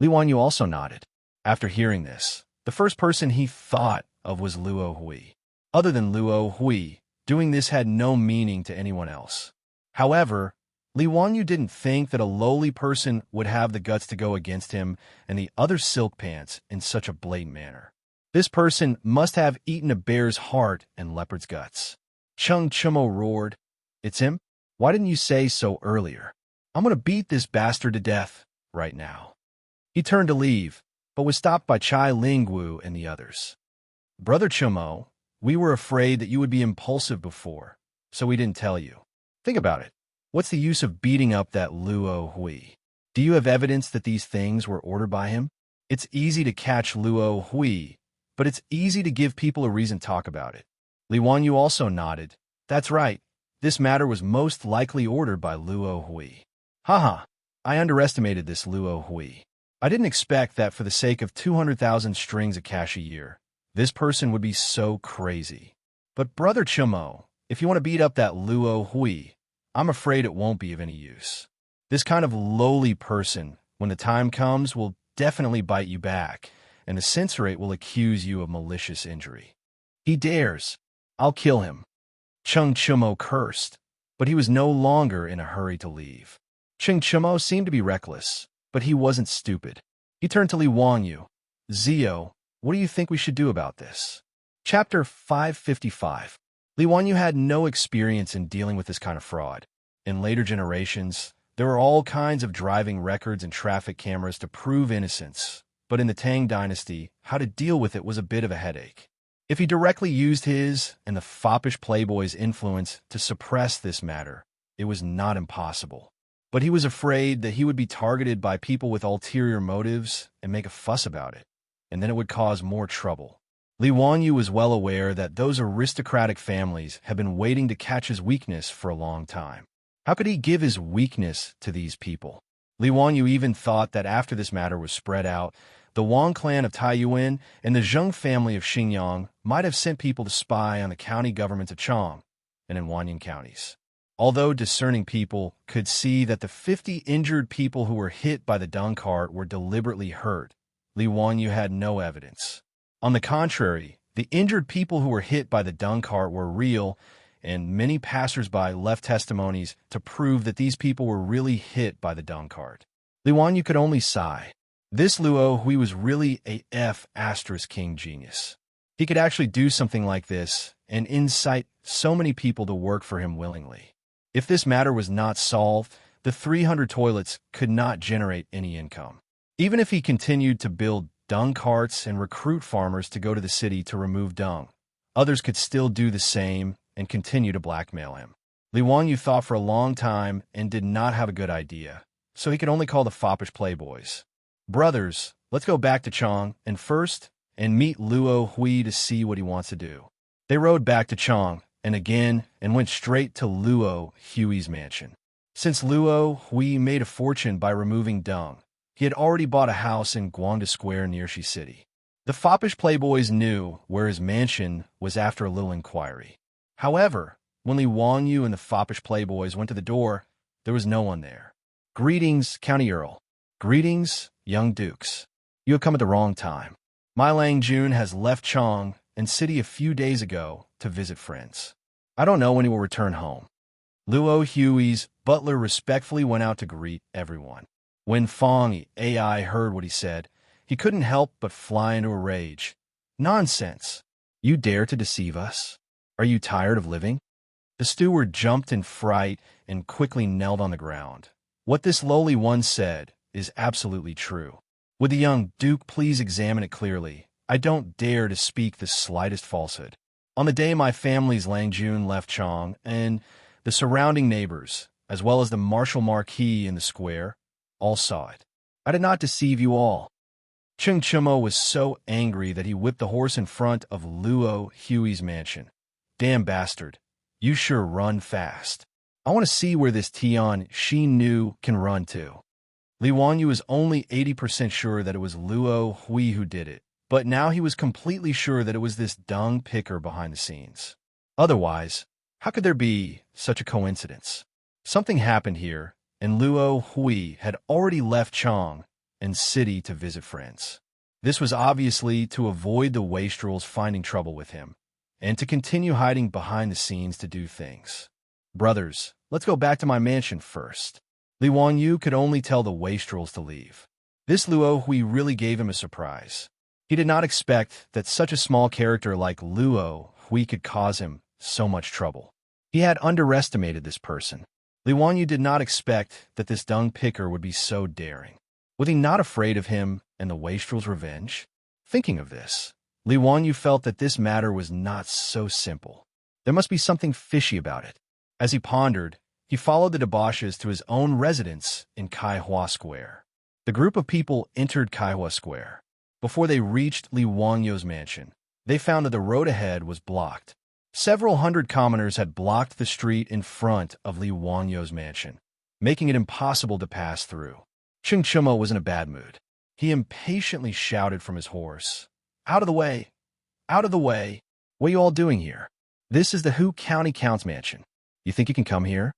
Li Wanyu also nodded. After hearing this, the first person he thought of was Luo Hui. Other than Luo Hui, doing this had no meaning to anyone else. However, Li Wanyu didn't think that a lowly person would have the guts to go against him and the other silk pants in such a blatant manner. This person must have eaten a bear's heart and leopard's guts. Cheng Chumo roared, "It's him? Why didn't you say so earlier? I'm going to beat this bastard to death right now." He turned to leave, but was stopped by Chai Lingwu and the others. Brother Chumo, we were afraid that you would be impulsive before, so we didn't tell you. Think about it. What's the use of beating up that Luo Hui? Do you have evidence that these things were ordered by him? It's easy to catch Luo Hui, but it's easy to give people a reason to talk about it. Li Wanyu also nodded. That's right. This matter was most likely ordered by Luo Hui. Haha, I underestimated this Luo Hui. I didn't expect that for the sake of 200,000 strings of cash a year, this person would be so crazy. But Brother Chumo, if you want to beat up that Luo Hui, I'm afraid it won't be of any use. This kind of lowly person, when the time comes, will definitely bite you back, and the censorate will accuse you of malicious injury. He dares. I'll kill him. Cheng Chumo cursed, but he was no longer in a hurry to leave. Cheng Chumo seemed to be reckless, but he wasn't stupid. He turned to Li Wanyu. Zio, what do you think we should do about this? Chapter 555. Li Wanyu had no experience in dealing with this kind of fraud. In later generations, there were all kinds of driving records and traffic cameras to prove innocence, but in the Tang dynasty, how to deal with it was a bit of a headache. If he directly used his and the foppish playboy's influence to suppress this matter, it was not impossible. But he was afraid that he would be targeted by people with ulterior motives and make a fuss about it, and then it would cause more trouble. Li Wanyu was well aware that those aristocratic families had been waiting to catch his weakness for a long time. How could he give his weakness to these people? Li Wanyu even thought that after this matter was spread out, the Wang clan of Taiyuan and the Zheng family of Xingyang might have sent people to spy on the county governments of Chang and in Wanyan counties. Although discerning people could see that the 50 injured people who were hit by the dung cart were deliberately hurt, Li Wanyu had no evidence. On the contrary, the injured people who were hit by the dung cart were real, and many passers-by left testimonies to prove that these people were really hit by the dung cart. Li Wanyu could only sigh. This Luo Hui was really a F*** genius. He could actually do something like this and incite so many people to work for him willingly. If this matter was not solved, the 300 toilets could not generate any income. Even if he continued to build dung carts and recruit farmers to go to the city to remove dung, others could still do the same and continue to blackmail him. Li Wanyu thought for a long time and did not have a good idea, so he could only call the foppish playboys. Brothers, let's go back to Chang and meet Luo Hui to see what he wants to do. They rode back to Chang and went straight to Luo Hui's mansion. Since Luo Hui made a fortune by removing dung, he had already bought a house in Guangda Square near Shi City. The foppish playboys knew where his mansion was after a little inquiry. However, when Li Wanyu and the foppish playboys went to the door, there was no one there. Greetings, County Earl. Greetings, young dukes. You have come at the wrong time. My Lang Jun has left Chang and City a few days ago to visit friends. I don't know when he will return home. Luo Hui's butler respectfully went out to greet everyone. When Fong Ai heard what he said, he couldn't help but fly into a rage. Nonsense! You dare to deceive us? Are you tired of living? The steward jumped in fright and quickly knelt on the ground. What this lowly one said is absolutely true. Would the young duke please examine it clearly? I don't dare to speak the slightest falsehood. On the day my family's Lang Jun left Chang and the surrounding neighbors, as well as the martial marquis in the square, all saw it. I did not deceive you all. Cheng Chumo was so angry that he whipped the horse in front of Luo Hui's mansion. Damn bastard. You sure run fast. I want to see where this Tian Shi Nu can run to. Li Wanyu was only 80% sure that it was Luo Hui who did it, but now he was completely sure that it was this dung picker behind the scenes. Otherwise, how could there be such a coincidence? Something happened here, and Luo Hui had already left Chang and City to visit friends. This was obviously to avoid the wastrels finding trouble with him, and to continue hiding behind the scenes to do things. Brothers, let's go back to my mansion first. Li Wanyu could only tell the wastrels to leave. This Luo Hui really gave him a surprise. He did not expect that such a small character like Luo Hui could cause him so much trouble. He had underestimated this person. Li Wanyu did not expect that this dung picker would be so daring. Was he not afraid of him and the wastrel's revenge? Thinking of this, Li Wanyu felt that this matter was not so simple. There must be something fishy about it. As he pondered, he followed the debauches to his own residence in Kaihua Square. The group of people entered Kaihua Square. Before they reached Li Wanyu's mansion, they found that the road ahead was blocked. Several hundred commoners had blocked the street in front of Li Wanyu's mansion, making it impossible to pass through. Xianxia was in a bad mood. He impatiently shouted from his horse, "Out of the way! Out of the way! What are you all doing here? This is the Hu County Count's mansion. You think you can come here?"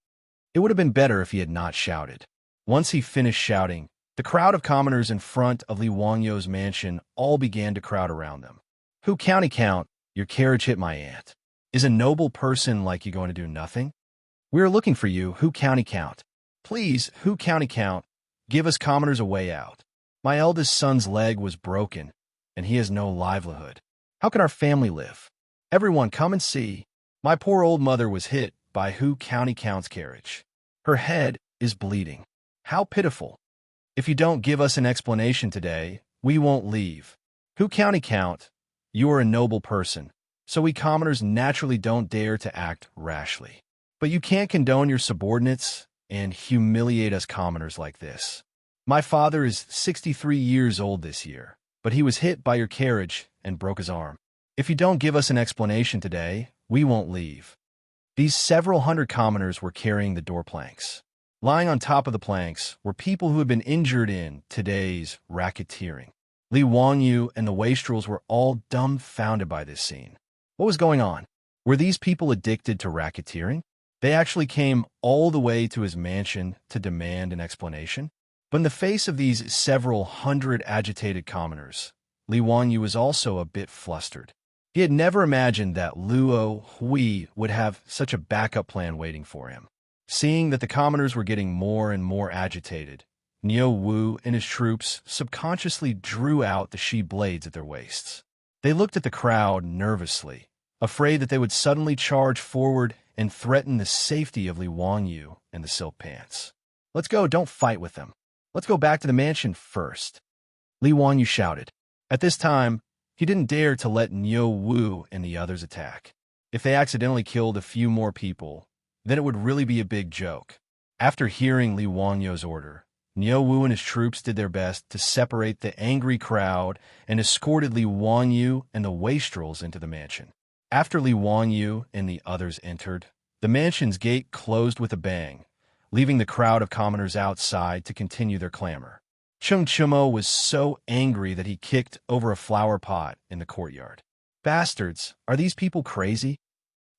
It would have been better if he had not shouted. Once he finished shouting, the crowd of commoners in front of Li Wanyu's mansion all began to crowd around them. "Hu County Count, your carriage hit my aunt. Is a noble person like you going to do nothing? We are looking for you, Hu County Count. Please, Hu County Count, give us commoners a way out. My eldest son's leg was broken, and he has no livelihood. How can our family live? Everyone come and see. My poor old mother was hit by Hu County Count's carriage. Her head is bleeding. How pitiful. If you don't give us an explanation today, we won't leave. Hu County Count, you are a noble person, so we commoners naturally don't dare to act rashly. But you can't condone your subordinates and humiliate us commoners like this. My father is 63 years old this year, but he was hit by your carriage and broke his arm. If you don't give us an explanation today, we won't leave." These several hundred commoners were carrying the door planks. Lying on top of the planks were people who had been injured in today's racketeering. Li Wanyu and the wastrels were all dumbfounded by this scene. What was going on? Were these people addicted to racketeering? They actually came all the way to his mansion to demand an explanation? But in the face of these several hundred agitated commoners, Li Wanyu was also a bit flustered. He had never imagined that Luo Hui would have such a backup plan waiting for him. Seeing that the commoners were getting more and more agitated, Niu Wu and his troops subconsciously drew out the she blades at their waists. They looked at the crowd nervously, afraid that they would suddenly charge forward and threaten the safety of Li Wanyu and the silk pants. "Let's go, don't fight with them. Let's go back to the mansion first," Li Wanyu shouted. At this time, he didn't dare to let Niu Wu and the others attack. If they accidentally killed a few more people, then it would really be a big joke. After hearing Li Wanyu's order, Niu Wu and his troops did their best to separate the angry crowd and escorted Li Wanyu and the wastrels into the mansion. After Li Wanyu and the others entered, the mansion's gate closed with a bang, leaving the crowd of commoners outside to continue their clamor. Xianxia was so angry that he kicked over a flower pot in the courtyard. "Bastards, are these people crazy?"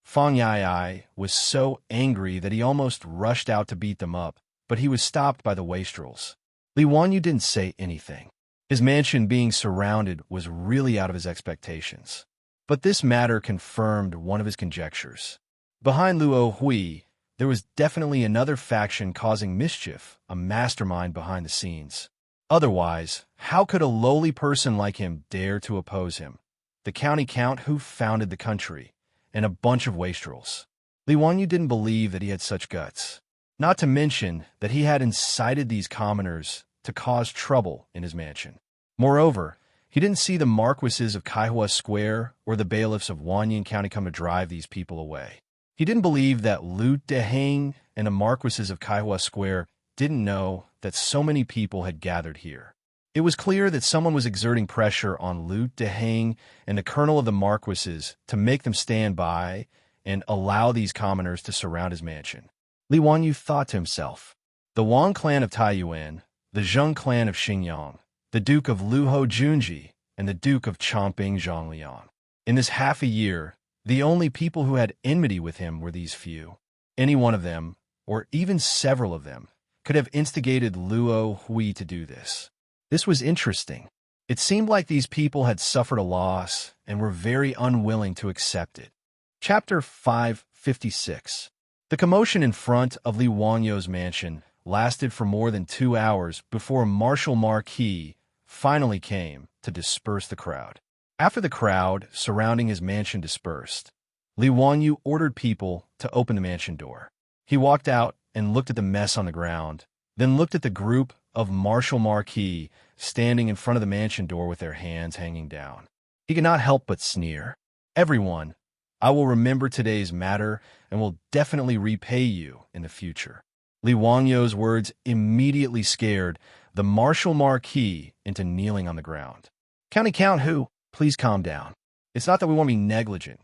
Fang Yai was so angry that he almost rushed out to beat them up, but he was stopped by the wastrels. Li Wanyu didn't say anything. His mansion being surrounded was really out of his expectations. But this matter confirmed one of his conjectures. Behind Luo Hui, there was definitely another faction causing mischief, a mastermind behind the scenes. Otherwise, how could a lowly person like him dare to oppose him, the county count who founded the country, and a bunch of wastrels? Li Wanyu didn't believe that he had such guts, not to mention that he had incited these commoners to cause trouble in his mansion. Moreover, he didn't see the marquises of Kaihua Square or the bailiffs of Wanyan County come to drive these people away. He didn't believe that Lu Deheng and the marquises of Kaihua Square didn't know that so many people had gathered here. It was clear that someone was exerting pressure on Lu Deheng and the colonel of the marquises to make them stand by and allow these commoners to surround his mansion. Li Wanyu thought to himself, the Wang clan of Taiyuan, the Zheng clan of Xingyang, the Duke of Luho Junji, and the Duke of Chongping Zhongliang. In this half a year, the only people who had enmity with him were these few. Any one of them, or even several of them, could have instigated Luo Hui to do this. This was interesting. It seemed like these people had suffered a loss and were very unwilling to accept it. Chapter 556. The commotion in front of Li Wanyu's mansion lasted for more than 2 hours before Marshal Marquis finally came to disperse the crowd. After the crowd surrounding his mansion dispersed, Li Wanyu ordered people to open the mansion door. He walked out and looked at the mess on the ground, then looked at the group of Marshal Marquis standing in front of the mansion door with their hands hanging down. He could not help but sneer. "Everyone, I will remember today's matter and will definitely repay you in the future." Li Wangyou's words immediately scared the Martial Marquis into kneeling on the ground. Count who? Please calm down. It's not that we want to be negligent.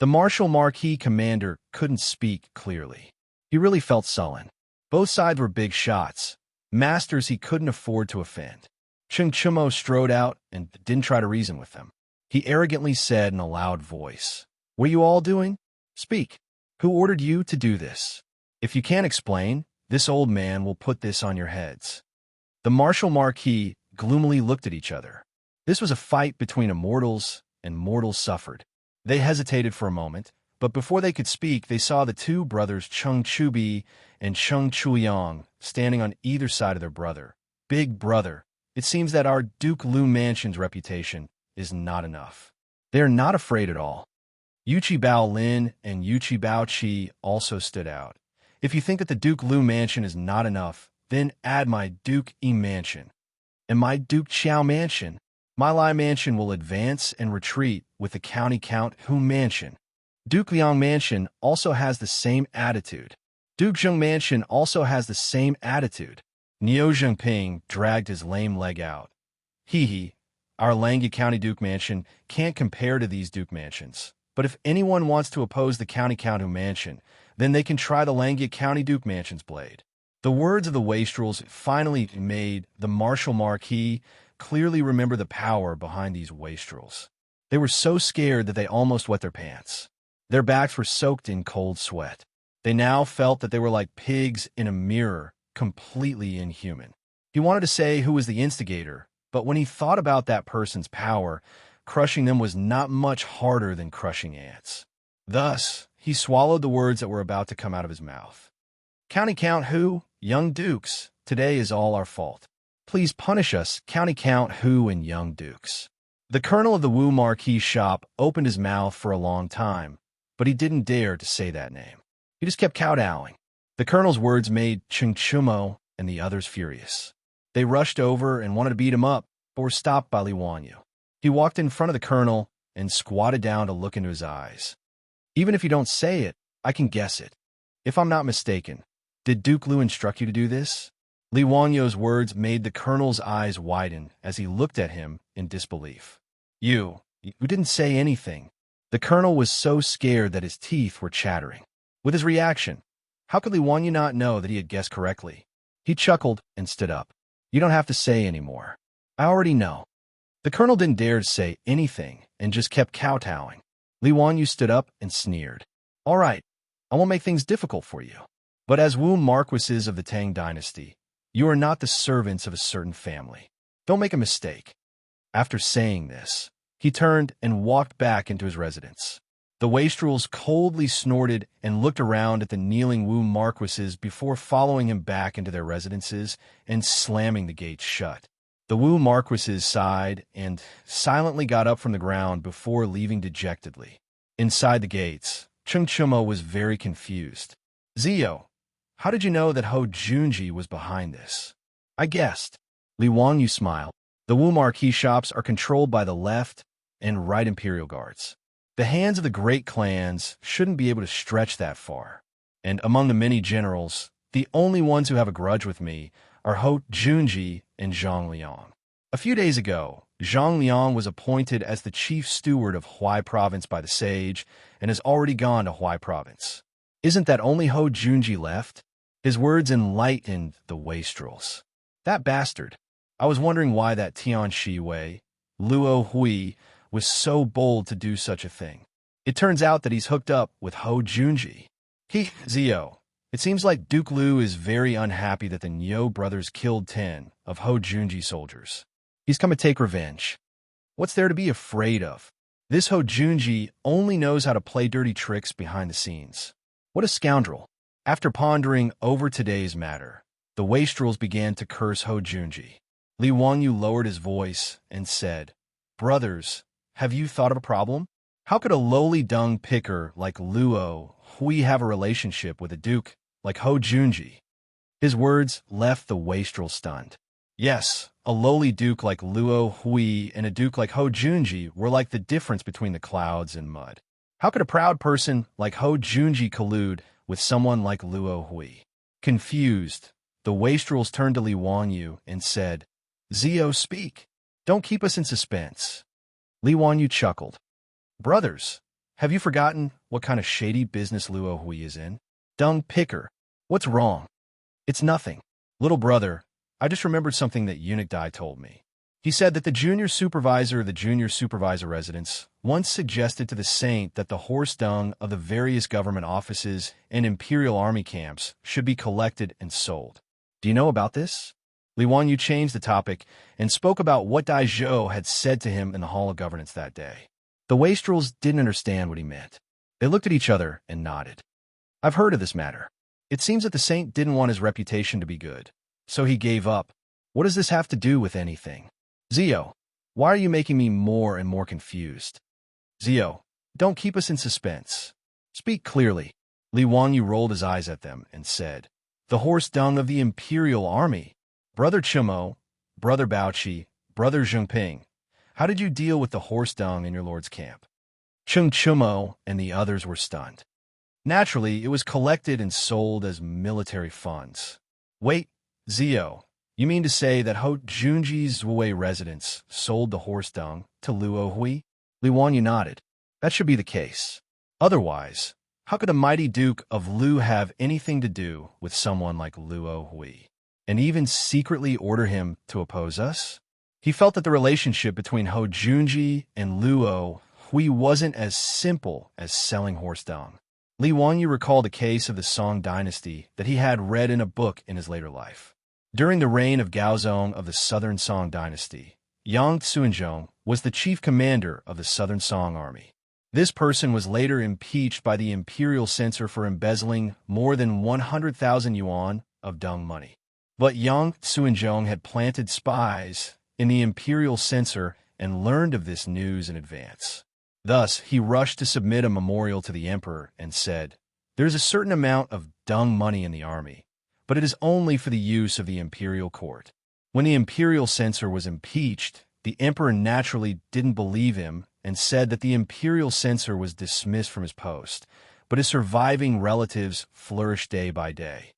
The Martial Marquis commander couldn't speak clearly. He really felt sullen. Both sides were big shots, masters he couldn't afford to offend. Xianxia strode out and didn't try to reason with them. He arrogantly said in a loud voice, "What are you all doing? Speak. Who ordered you to do this? If you can't explain, this old man will put this on your heads." The Martial Marquis gloomily looked at each other. This was a fight between immortals, and mortals suffered. They hesitated for a moment, but before they could speak, they saw the two brothers Cheng Chubi and Cheng Chuyang standing on either side of their brother. "Big brother, it seems that our Duke Lu Mansion's reputation is not enough." They are not afraid at all. Yuchi Bao Lin and Yuchi Bao Qi also stood out. "If you think that the Duke Lu Mansion is not enough, then add my Duke E Mansion. And my Duke Qiao Mansion. My Lai Mansion will advance and retreat with the County Count Hu Mansion. Duke Liang Mansion also has the same attitude. Duke Zheng Mansion also has the same attitude." Niu Zhengping dragged his lame leg out. "Hee, our Langya County Duke Mansion can't compare to these Duke Mansions. But if anyone wants to oppose the County Count Hu Mansion, then they can try the Langya County Duke Mansion's blade." The words of the wastrels finally made the Martial Marquis clearly remember the power behind these wastrels. They were so scared that they almost wet their pants. Their backs were soaked in cold sweat. They now felt that they were like pigs in a mirror, completely inhuman. He wanted to say who was the instigator, but when he thought about that person's power, crushing them was not much harder than crushing ants. Thus, he swallowed the words that were about to come out of his mouth. "County Count Hu, young dukes, today is all our fault. Please punish us, County Count Hu and young dukes." The colonel of the Wu Marquis shop opened his mouth for a long time, but he didn't dare to say that name. He just kept kowtowing. The colonel's words made Xianxia and the others furious. They rushed over and wanted to beat him up, but were stopped by Li Wanyu. He walked in front of the colonel and squatted down to look into his eyes. "Even if you don't say it, I can guess it. If I'm not mistaken, did Duke Lu instruct you to do this?" Li Wangyou's words made the colonel's eyes widen as he looked at him in disbelief. You didn't say anything." The colonel was so scared that his teeth were chattering. With his reaction, how could Li Wanyu not know that he had guessed correctly? He chuckled and stood up. "You don't have to say any more. I already know." The colonel didn't dare to say anything and just kept kowtowing. Li Wanyu stood up and sneered. "All right, I won't make things difficult for you. But as Wu Marquises of the Tang dynasty, you are not the servants of a certain family. Don't make a mistake." After saying this, he turned and walked back into his residence. The wastrels coldly snorted and looked around at the kneeling Wu Marquises before following him back into their residences and slamming the gates shut. The Wu Marquises sighed and silently got up from the ground before leaving dejectedly. Inside the gates, Xianxia was very confused. "Zio, how did you know that Ho Junji was behind this?" "I guessed." Li Wanyu smiled. "The Wu Marquis shops are controlled by the left and right Imperial Guards. The hands of the great clans shouldn't be able to stretch that far. And among the many generals, the only ones who have a grudge with me are Ho Junji and Zhang Liang. A few days ago, Zhang Liang was appointed as the chief steward of Huai Province by the sage and has already gone to Huai Province. Isn't that only Ho Junji left?" His words enlightened the wastrels. "That bastard. I was wondering why that Tian Shi Wei, Luo Hui, was so bold to do such a thing. It turns out that he's hooked up with Ho Junji." Zio, it seems like Duke Lu is very unhappy that the Nyo brothers killed 10 of Ho Junji's soldiers. He's come to take revenge. What's there to be afraid of? This Ho Junji only knows how to play dirty tricks behind the scenes. What a scoundrel. After pondering over today's matter, the wastrels began to curse Ho Junji. Li Wanyu lowered his voice and said, "Brothers, have you thought of a problem? How could a lowly dung picker like Luo Hui have a relationship with a duke like Ho Junji?" His words left the wastrel stunned. "Yes, a lowly duke like Luo Hui and a duke like Ho Junji were like the difference between the clouds and mud. How could a proud person like Ho Junji collude with someone like Luo Hui? Confused, the wastrels turned to Li Wanyu and said, "Zio, speak. Don't keep us in suspense." Li Wanyu chuckled. "Brothers, have you forgotten what kind of shady business Luo Hui is in? Dung picker. What's wrong?" "It's nothing. Little brother, I just remembered something that Eunuch Dai told me. He said that the junior supervisor of the junior supervisor residence once suggested to the saint that the horse dung of the various government offices and imperial army camps should be collected and sold. Do you know about this?" Li Wanyu changed the topic and spoke about what Dai Zhou had said to him in the Hall of Governance that day. The wastrels didn't understand what he meant. They looked at each other and nodded. "I've heard of this matter. It seems that the saint didn't want his reputation to be good, so he gave up. What does this have to do with anything? Zio, why are you making me more and more confused?" "Zio, don't keep us in suspense. Speak clearly." Li Wanyu rolled his eyes at them and said, "The horse dung of the imperial army. Brother Chumo, Brother Baoqi, Brother Zhengping, how did you deal with the horse dung in your lord's camp?" Chung Chumo and the others were stunned. "Naturally, it was collected and sold as military funds." "Wait, Zio, you mean to say that Ho Junji's Wei residence sold the horse dung to Luo Hui?" Li Wanyu nodded. "That should be the case. Otherwise, how could a mighty Duke of Lu have anything to do with someone like Luo Hui, and even secretly order him to oppose us?" He felt that the relationship between Ho Junji and Luo Hui wasn't as simple as selling horse dung. Li Wanyu recalled a case of the Song dynasty that he had read in a book in his later life. During the reign of Gaozong of the Southern Song dynasty, Yang Xuanzhong was the chief commander of the Southern Song army. This person was later impeached by the imperial censor for embezzling more than 100,000 yuan of dung money. But Yang Xuanzhong had planted spies in the imperial censor and learned of this news in advance. Thus, he rushed to submit a memorial to the emperor and said, "There's a certain amount of dung money in the army, but it is only for the use of the imperial court." When the imperial censor was impeached, the emperor naturally didn't believe him and said that the imperial censor was dismissed from his post, but his surviving relatives flourished day by day.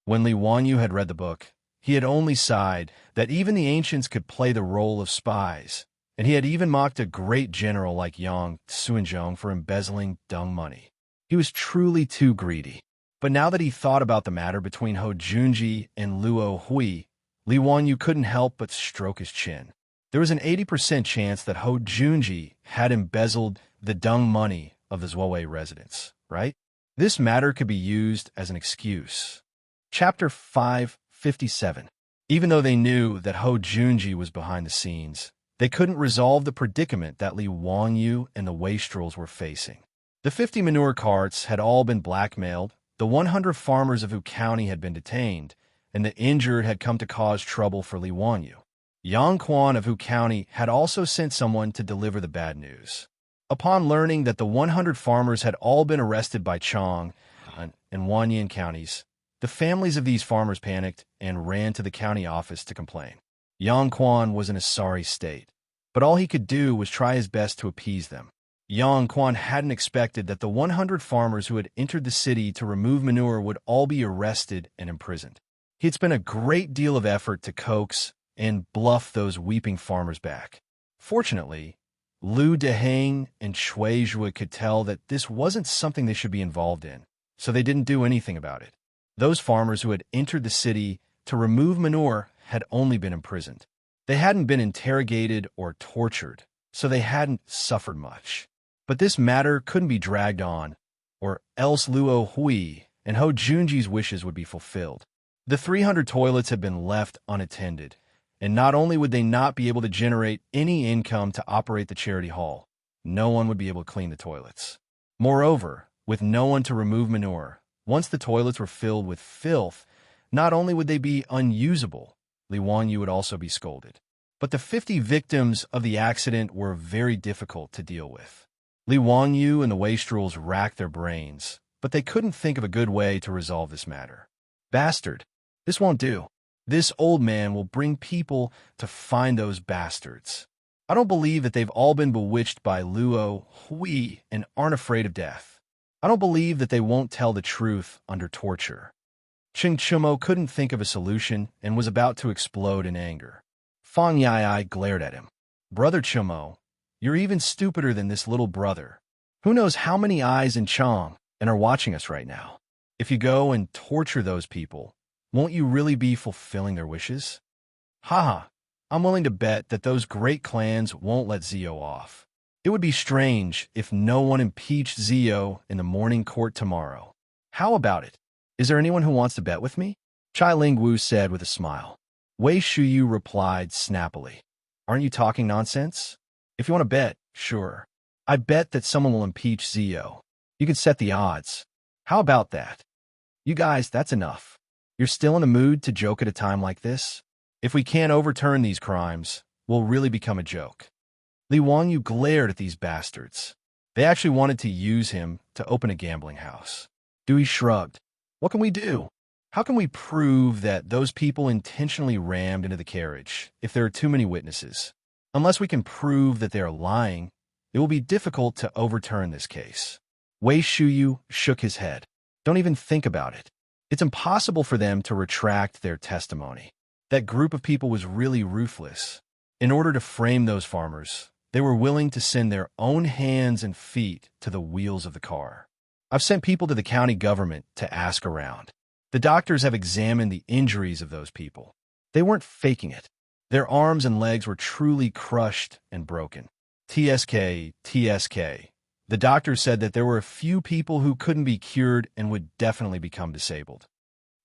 When Li Wanyu had read the book, he had only sighed that even the ancients could play the role of spies, and he had even mocked a great general like Yang Xuanzhong for embezzling dung money. He was truly too greedy. But now that he thought about the matter between Ho Junji and Luo Hui, Li Wanyu couldn't help but stroke his chin. There was an 80% chance that Ho Junji had embezzled the dung money of the Zuowei residence, right? This matter could be used as an excuse. Chapter 557. Even though they knew that Ho Junji was behind the scenes, they couldn't resolve the predicament that Li Wanyu and the wastrels were facing. The 50 manure carts had all been blackmailed, the 100 farmers of Wu County had been detained, and the injured had come to cause trouble for Li Wanyu. Yang Quan of Wu County had also sent someone to deliver the bad news. Upon learning that the 100 farmers had all been arrested by Chang and Wanyan counties, the families of these farmers panicked and ran to the county office to complain. Yang Quan was in a sorry state, but all he could do was try his best to appease them. Yang Quan hadn't expected that the 100 farmers who had entered the city to remove manure would all be arrested and imprisoned. He had spent a great deal of effort to coax and bluff those weeping farmers back. Fortunately, Lu Deheng and Shui Zhui could tell that this wasn't something they should be involved in, so they didn't do anything about it. Those farmers who had entered the city to remove manure had only been imprisoned. They hadn't been interrogated or tortured, so they hadn't suffered much. But this matter couldn't be dragged on, or else Luo Hui and Ho Junji's wishes would be fulfilled. The 300 toilets had been left unattended, and not only would they not be able to generate any income to operate the charity hall, no one would be able to clean the toilets. Moreover, with no one to remove manure, once the toilets were filled with filth, not only would they be unusable, Li Wanyu would also be scolded. But the 50 victims of the accident were very difficult to deal with. Li Wanyu and the wastrels racked their brains, but they couldn't think of a good way to resolve this matter. "Bastard, this won't do. This old man will bring people to find those bastards. I don't believe that they've all been bewitched by Luo Hui and aren't afraid of death. I don't believe that they won't tell the truth under torture. Xianxia couldn't think of a solution and was about to explode in anger. Fang Yai glared at him. Brother Chimo, you're even stupider than this little brother. Who knows how many eyes in Chang and are watching us right now? If you go and torture those people, won't you really be fulfilling their wishes? Haha, I'm willing to bet that those great clans won't let Zio off. It would be strange if no one impeached Zio in the morning court tomorrow. How about it? Is there anyone who wants to bet with me? Chai Lingwu said with a smile. Wei Shuyu replied snappily. Aren't you talking nonsense? If you want to bet, sure. I bet that someone will impeach Zio. You can set the odds. How about that? You guys, that's enough. You're still in the mood to joke at a time like this? If we can't overturn these crimes, we'll really become a joke. Li Wangyu glared at these bastards. They actually wanted to use him to open a gambling house. Dewey shrugged. What can we do? How can we prove that those people intentionally rammed into the carriage if there are too many witnesses? Unless we can prove that they are lying, it will be difficult to overturn this case. Wei Shuyu shook his head. Don't even think about it. It's impossible for them to retract their testimony. That group of people was really ruthless. In order to frame those farmers, they were willing to send their own hands and feet to the wheels of the car. I've sent people to the county government to ask around. The doctors have examined the injuries of those people. They weren't faking it. Their arms and legs were truly crushed and broken. TSK. The doctor said that there were a few people who couldn't be cured and would definitely become disabled.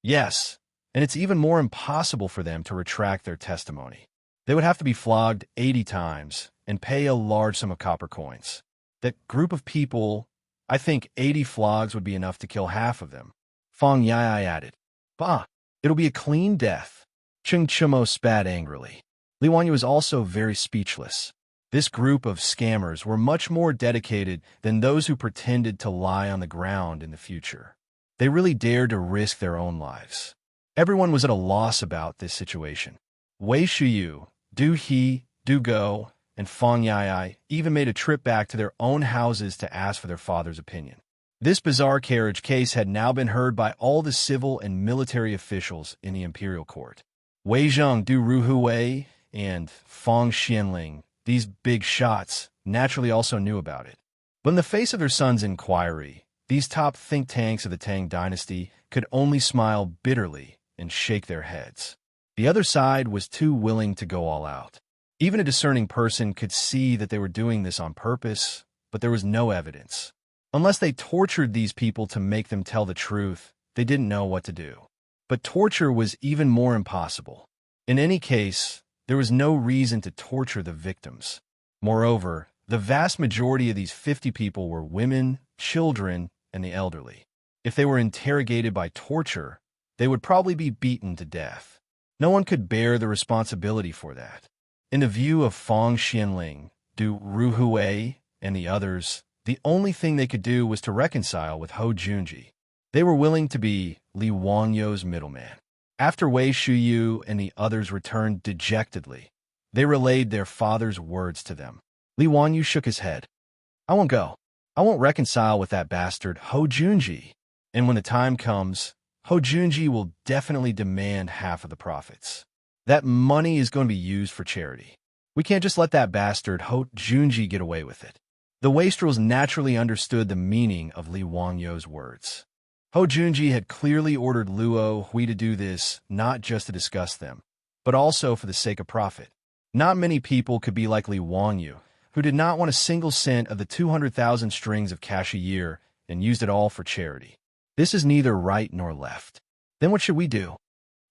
Yes, and it's even more impossible for them to retract their testimony. They would have to be flogged 80 times and pay a large sum of copper coins. That group of people, I think 80 flogs would be enough to kill half of them. Fang Yai added. Bah, it'll be a clean death. Xianxia spat angrily. Li Wangyu was also very speechless. This group of scammers were much more dedicated than those who pretended to lie on the ground in the future. They really dared to risk their own lives. Everyone was at a loss about this situation. Wei Shuyu, Du He, Du Go, and Fang Yai even made a trip back to their own houses to ask for their father's opinion. This bizarre carriage case had now been heard by all the civil and military officials in the imperial court. Wei Zheng Du Ruhui and Fang Xianling, these big shots, naturally also knew about it. But in the face of their son's inquiry, these top think tanks of the Tang dynasty could only smile bitterly and shake their heads. The other side was too willing to go all out. Even a discerning person could see that they were doing this on purpose, but there was no evidence. Unless they tortured these people to make them tell the truth, they didn't know what to do. But torture was even more impossible. In any case, there was no reason to torture the victims. Moreover, the vast majority of these 50 people were women, children, and the elderly. If they were interrogated by torture, they would probably be beaten to death. No one could bear the responsibility for that. In the view of Fang Xianling, Du Ruhui, and the others, the only thing they could do was to reconcile with Hou Junji. They were willing to be Li Wangyu's middleman. After Wei Shuyu and the others returned dejectedly, they relayed their father's words to them. Li Wangyu shook his head. I won't go. I won't reconcile with that bastard Hou Junji. And when the time comes, Hou Junji will definitely demand half of the profits. That money is going to be used for charity. We can't just let that bastard Hou Junji get away with it. The wastrels naturally understood the meaning of Li Wangyu's words. Hou Junji had clearly ordered Luo Hui to do this not just to discuss them, but also for the sake of profit. Not many people could be like Li Wangyu, who did not want a single cent of the 200,000 strings of cash a year and used it all for charity. This is neither right nor left. Then what should we do?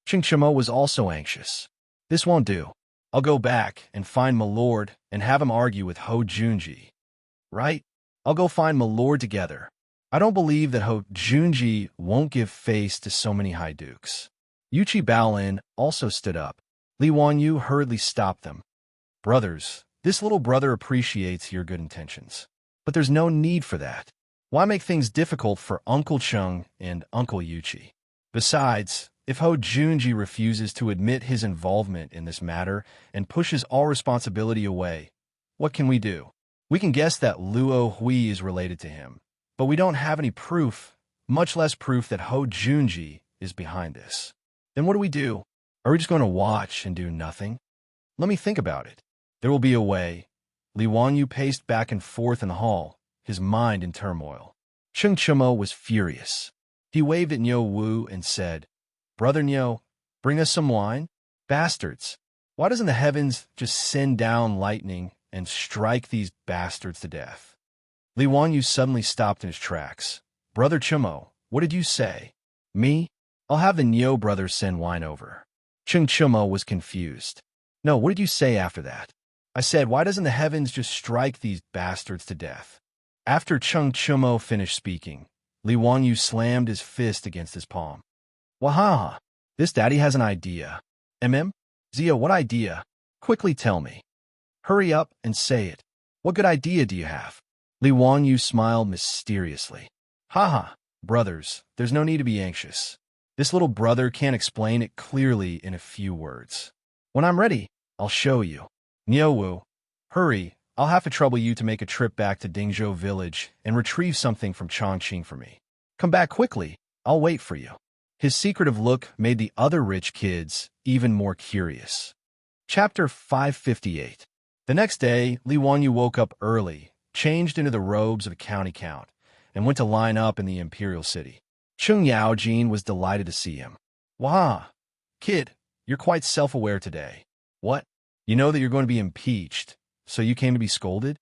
Xianxia was also anxious. This won't do. I'll go back and find my lord and have him argue with Hou Junji. Right? I'll go find my lord together. I don't believe that Hou Junji won't give face to so many high dukes. Yuchi Baolin also stood up. Li Wangyu hurriedly stopped them. Brothers, this little brother appreciates your good intentions. But there's no need for that. Why make things difficult for Uncle Chung and Uncle Yuchi? Besides, If Ho Junji refuses to admit his involvement in this matter and pushes all responsibility away, what can we do? We can guess that Luo Hui is related to him, but we don't have any proof, much less proof that Ho Junji is behind this. Then what do we do? Are we just going to watch and do nothing? Let me think about it. There will be a way. Li Wanyu paced back and forth in the hall, his mind in turmoil. Cheng Chumo was furious. He waved at Niu Wu and said, "Brother Niu, bring us some wine? Bastards! Why doesn't the heavens just send down lightning and strike these bastards to death?" Li Wanyu suddenly stopped in his tracks. "Brother Chumo, what did you say?" "Me? I'll have the Niu brothers send wine over." Cheng Chumo was confused. "No, what did you say after that?" "I said, why doesn't the heavens just strike these bastards to death?" After Cheng Chumo finished speaking, Li Wanyu slammed his fist against his palm. "Wahaha, this daddy has an idea." Zia, what idea? Quickly tell me. Hurry up and say it. What good idea do you have? Li Wanyu smiled mysteriously. "Haha, brothers, there's no need to be anxious. This little brother can't explain it clearly in a few words. When I'm ready, I'll show you. Niu Wu, hurry, I'll have to trouble you to make a trip back to Dingzhou village and retrieve something from Chongqing for me. Come back quickly, I'll wait for you." His secretive look made the other rich kids even more curious. Chapter 558. The next day, Li Wanyu woke up early, changed into the robes of a county count, and went to line up in the imperial city. Cheng Yaojin was delighted to see him. "Wah, kid, you're quite self-aware today. What? You know that you're going to be impeached, so you came to be scolded?"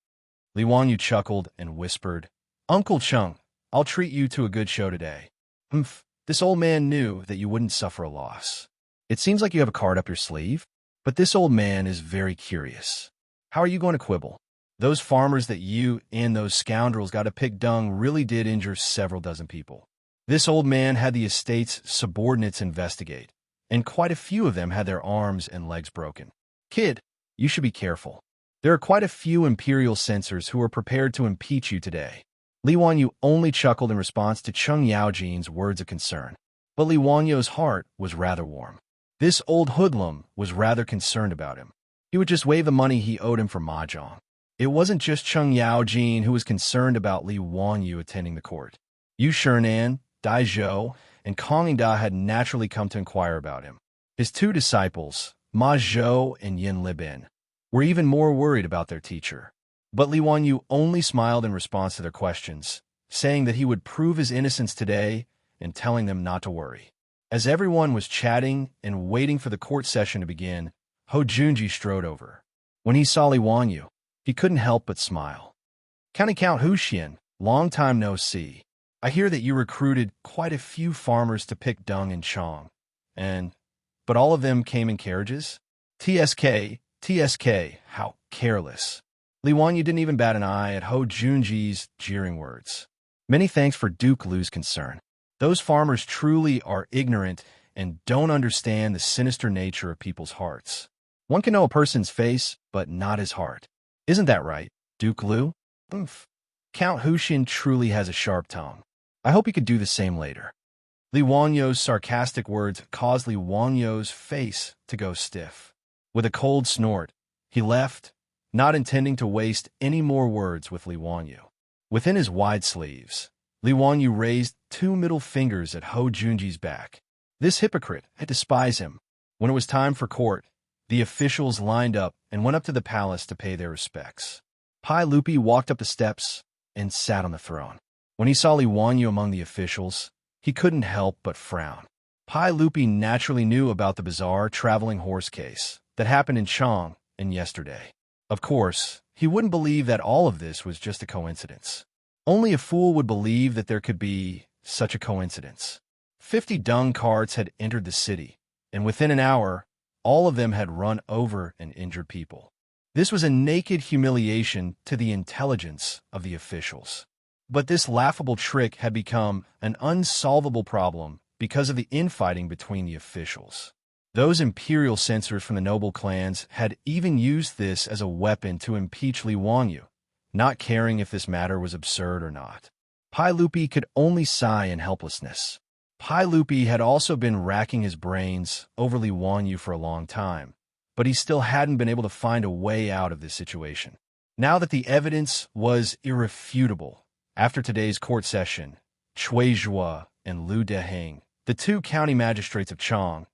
Li Wanyu chuckled and whispered, "Uncle Cheng, I'll treat you to a good show today." "Humph, this old man knew that you wouldn't suffer a loss. It seems like you have a card up your sleeve, but this old man is very curious. How are you going to quibble? Those farmers that you and those scoundrels got to pick dung really did injure several dozen people. This old man had the estate's subordinates investigate, and quite a few of them had their arms and legs broken. Kid, you should be careful. There are quite a few imperial censors who are prepared to impeach you today." Li Wanyu only chuckled in response to Cheng Yaojin's words of concern. But Li Wanyu's heart was rather warm. This old hoodlum was rather concerned about him. He would just waive the money he owed him for mahjong. It wasn't just Cheng Yaojin who was concerned about Li Wanyu attending the court. Yu Shernan, Dai Zhou, and Kong Da had naturally come to inquire about him. His two disciples, Ma Zhou and Yin Libin, were even more worried about their teacher. But Li Wanyu only smiled in response to their questions, saying that he would prove his innocence today and telling them not to worry. As everyone was chatting and waiting for the court session to begin, Ho Junji strode over. When he saw Li Wanyu, he couldn't help but smile. "County Count Huxian, long time no see. I hear that you recruited quite a few farmers to pick dung in Chong, but all of them came in carriages? TSK, how careless." Li Wanyu didn't even bat an eye at Ho Junji's jeering words. "Many thanks for Duke Lu's concern. Those farmers truly are ignorant and don't understand the sinister nature of people's hearts. One can know a person's face, but not his heart. Isn't that right, Duke Lu?" "Oomph. Count Huxian truly has a sharp tongue. I hope he could do the same later." Li Wanyu's sarcastic words caused Li Wanyu's face to go stiff. With a cold snort, he left, not intending to waste any more words with Li Wanyu. Within his wide sleeves, Li Wanyu raised two middle fingers at Ho Junji's back. This hypocrite had despised him. When it was time for court, the officials lined up and went up to the palace to pay their respects. Pai Lupi walked up the steps and sat on the throne. When he saw Li Wanyu among the officials, he couldn't help but frown. Pai Lupi naturally knew about the bizarre traveling horse case that happened in Chong and yesterday. Of course, he wouldn't believe that all of this was just a coincidence. Only a fool would believe that there could be such a coincidence. 50 dung carts had entered the city, and within an hour, all of them had run over and injured people. This was a naked humiliation to the intelligence of the officials. But this laughable trick had become an unsolvable problem because of the infighting between the officials. Those imperial censors from the noble clans had even used this as a weapon to impeach Li Wanyu, not caring if this matter was absurd or not. Pai Lupi could only sigh in helplessness. Pai Lupi had also been racking his brains over Li Wanyu for a long time, but he still hadn't been able to find a way out of this situation. Now that the evidence was irrefutable, after today's court session, Cui Zhua and Lu Deheng, the two county magistrates of Chang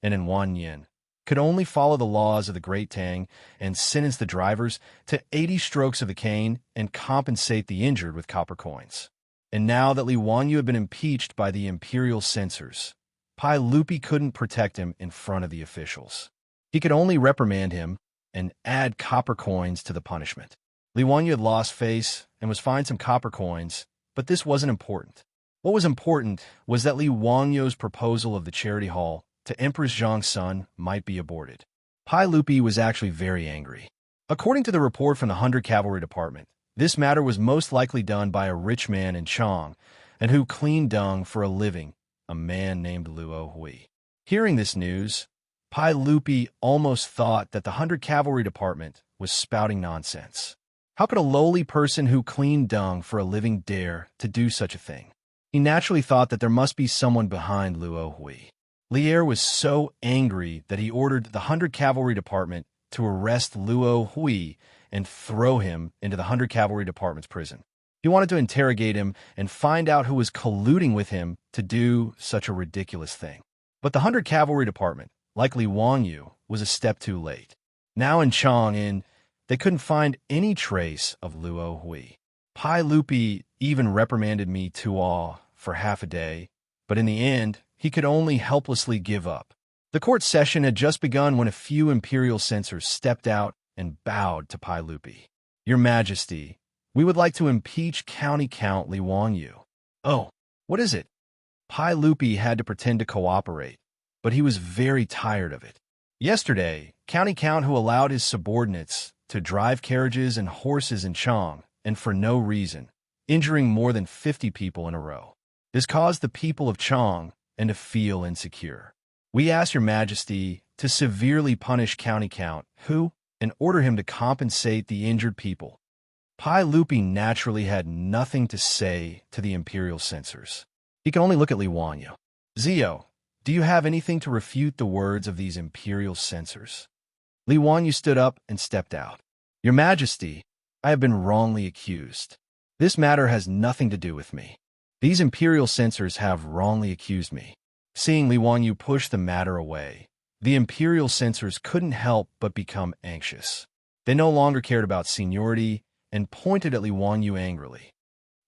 and in Wanyin, could only follow the laws of the Great Tang and sentence the drivers to 80 strokes of the cane and compensate the injured with copper coins. And now that Li Wanyu had been impeached by the imperial censors, Pai Lupi couldn't protect him in front of the officials. He could only reprimand him and add copper coins to the punishment. Li Wanyu had lost face and was fined some copper coins, but this wasn't important. What was important was that Li Wanyu's proposal of the charity hall to Empress Zhang's son might be aborted. Pai Lupi was actually very angry. According to the report from the 100 Cavalry Department, this matter was most likely done by a rich man in Chang and who cleaned dung for a living, a man named Luo Hui. Hearing this news, Pai Lupi almost thought that the 100 Cavalry Department was spouting nonsense. How could a lowly person who cleaned dung for a living dare to do such a thing? He naturally thought that there must be someone behind Luo Hui. Lier was so angry that he ordered the 100 Cavalry Department to arrest Luo Hui and throw him into the 100 Cavalry Department's prison. He wanted to interrogate him and find out who was colluding with him to do such a ridiculous thing. But the 100 Cavalry Department, like Li Wanyu, was a step too late. Now in Chang'an, they couldn't find any trace of Luo Hui. Pai Lupi even reprimanded me Tuo for half a day, but in the end, he could only helplessly give up. The court session had just begun when a few imperial censors stepped out and bowed to Pai Lupi. Your Majesty, we would like to impeach County Count Li Wanyu. Oh, what is it? Pai Lupi had to pretend to cooperate, but he was very tired of it. Yesterday, County Count who allowed his subordinates to drive carriages and horses in Chang, and for no reason, injuring more than 50 people in a row. This caused the people of Chang and to feel insecure. We ask Your Majesty to severely punish County Count who, and order him to compensate the injured people. Pai Lupi naturally had nothing to say to the imperial censors. He could only look at Li Wanyu. Zio, do you have anything to refute the words of these imperial censors? Li Wanyu stood up and stepped out. Your Majesty, I have been wrongly accused. This matter has nothing to do with me. These imperial censors have wrongly accused me. Seeing Li Wanyu push the matter away, the imperial censors couldn't help but become anxious. They no longer cared about seniority and pointed at Li Wanyu angrily.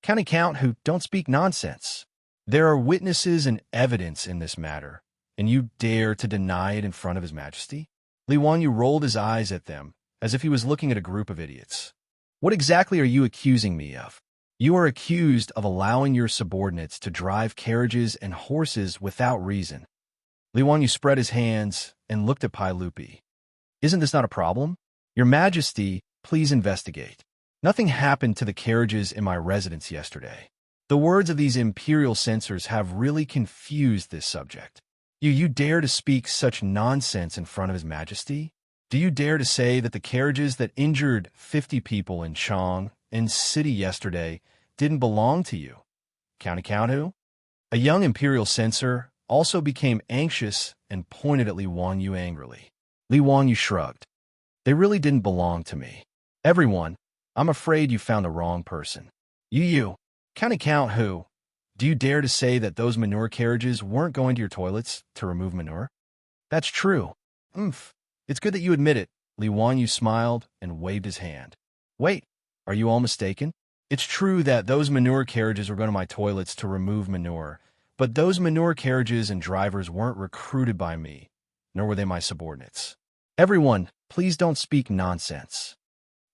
County Count who don't speak nonsense. There are witnesses and evidence in this matter, and you dare to deny it in front of His Majesty? Li Wanyu rolled his eyes at them as if he was looking at a group of idiots. What exactly are you accusing me of? You are accused of allowing your subordinates to drive carriages and horses without reason. Li Wanyu spread his hands and looked at Pai Lupi. Isn't this not a problem? Your Majesty, please investigate. Nothing happened to the carriages in my residence yesterday. The words of these imperial censors have really confused this subject. You dare to speak such nonsense in front of His Majesty? Do you dare to say that the carriages that injured 50 people in Chang and City yesterday didn't belong to you? County Count who? A young imperial censor also became anxious and pointed at Li Wanyu angrily. Li Wanyu shrugged. They really didn't belong to me. Everyone, I'm afraid you found the wrong person. You, County Count who? Do you dare to say that those manure carriages weren't going to your toilets to remove manure? That's true. It's good that you admit it. Li Wanyu smiled and waved his hand. Wait, are you all mistaken? It's true that those manure carriages were going to my toilets to remove manure, but those manure carriages and drivers weren't recruited by me, nor were they my subordinates. Everyone, please don't speak nonsense.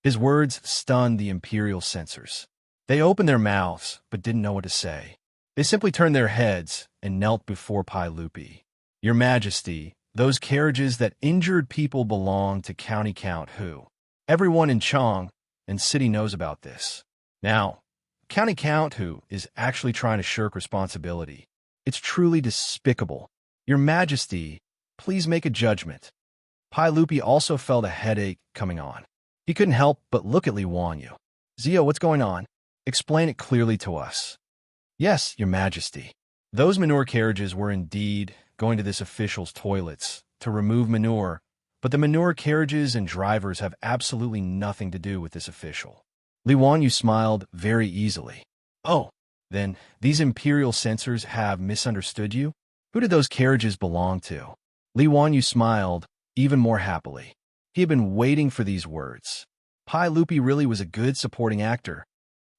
His words stunned the imperial censors. They opened their mouths, but didn't know what to say. They simply turned their heads and knelt before Pai Lupi. Your Majesty, those carriages that injured people belong to County Count who? Everyone in Chang and City knows about this. Now, County Count who is actually trying to shirk responsibility. It's truly despicable. Your Majesty, please make a judgment. Pai Lupi also felt a headache coming on. He couldn't help but look at Li Wanyu. Zio, what's going on? Explain it clearly to us. Yes, Your Majesty. Those manure carriages were indeed going to this official's toilets to remove manure, but the manure carriages and drivers have absolutely nothing to do with this official. Li Wanyu smiled very easily. Oh, then these imperial censors have misunderstood you? Who did those carriages belong to? Li Wanyu smiled even more happily. He had been waiting for these words. Pai Lupi really was a good supporting actor.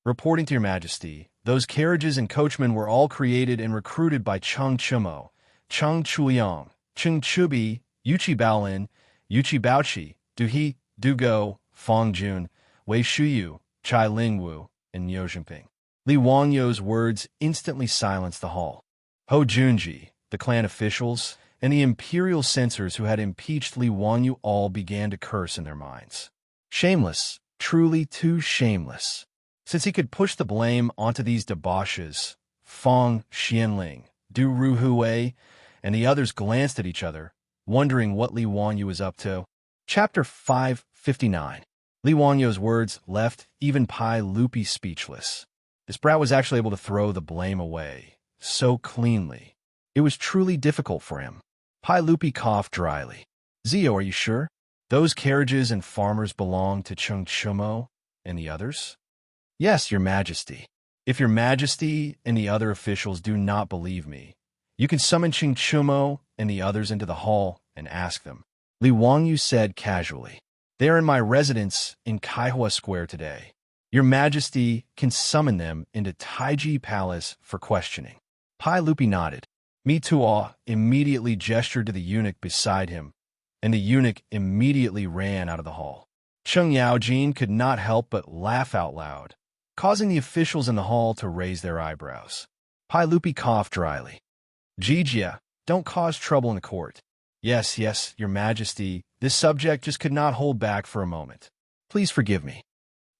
Reporting to your majesty, those carriages and coachmen were all created and recruited by Cheng Chumo, Cheng Chuliang, Cheng Chubi, Yuchi Baolin, Yuchi Baochi, Du He, Du Go, Fong Jun, Wei Shuyu, Chai Lingwu, and Niu Jinping. Li Wangyou's words instantly silenced the hall. Ho Junji, the clan officials, and the imperial censors who had impeached Li Wanyu all began to curse in their minds. Shameless, truly too shameless. Since he could push the blame onto these debauches, Fong Xianling, Du Ruhui, and the others glanced at each other, wondering what Li Wanyu was up to. Chapter 559. Li Wanyou's words left even Pai Lupi speechless. This brat was actually able to throw the blame away so cleanly. It was truly difficult for him. Pai Lupi coughed dryly. Zio, are you sure? Those carriages and farmers belong to Cheng Chumo and the others? Yes, your majesty. If your majesty and the other officials do not believe me, you can summon Cheng Chumo and the others into the hall and ask them. Li Wangyu said casually. They are in my residence in Kaihua Square today. Your majesty can summon them into Taiji Palace for questioning. Pai Lupi nodded. Mi Tuo immediately gestured to the eunuch beside him, and the eunuch immediately ran out of the hall. Cheng Yaojin could not help but laugh out loud, causing the officials in the hall to raise their eyebrows. Pai Lupi coughed dryly. Jijia, don't cause trouble in the court. Yes, your majesty, this subject just could not hold back for a moment. Please forgive me.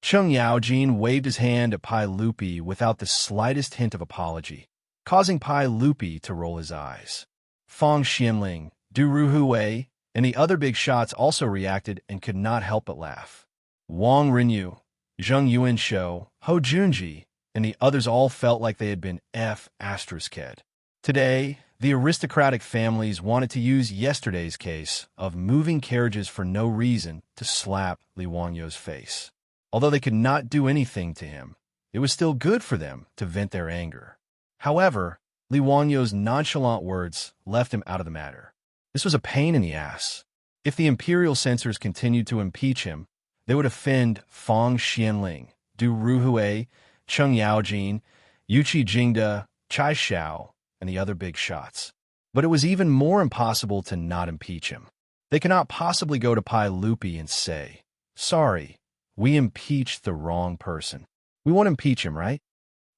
Cheng Yaojin waved his hand at Pai Lupi without the slightest hint of apology, causing Pai Lupi to roll his eyes. Fong Xianling, Du Ruhui, and the other big shots also reacted and could not help but laugh. Wang Rinyu, Zheng Yuanshou, Ho Junji, and the others all felt like they had been F***ed. Today, the aristocratic families wanted to use yesterday's case of moving carriages for no reason to slap Li Wangyou's face. Although they could not do anything to him, it was still good for them to vent their anger. However, Li Wangyou's nonchalant words left him out of the matter. This was a pain in the ass. If the imperial censors continued to impeach him, they would offend Fong Xianling, Du Ruhui, Cheng Yaojin, Yuchi Jingda, Chai Xiao, and the other big shots. But it was even more impossible to not impeach him. They cannot possibly go to Pai Lupi and say, sorry, we impeached the wrong person. We won't impeach him, right?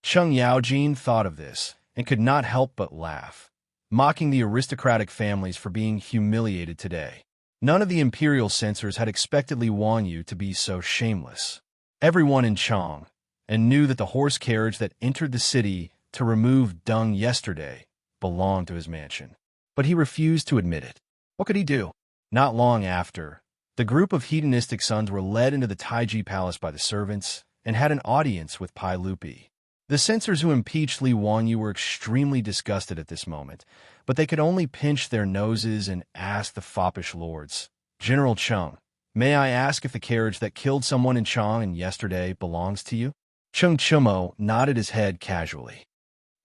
Cheng Yaojin thought of this and could not help but laugh, mocking the aristocratic families for being humiliated today. None of the imperial censors had expected Li Wanyu to be so shameless. Everyone in Chang and knew that the horse carriage that entered the city to remove dung yesterday belonged to his mansion. But he refused to admit it. What could he do? Not long after, the group of hedonistic sons were led into the Taiji Palace by the servants and had an audience with Pai Lupi. The censors who impeached Li Wanyu were extremely disgusted at this moment, but they could only pinch their noses and ask the foppish lords, General Cheng, may I ask if the carriage that killed someone in Chang yesterday belongs to you? Cheng Chumo nodded his head casually.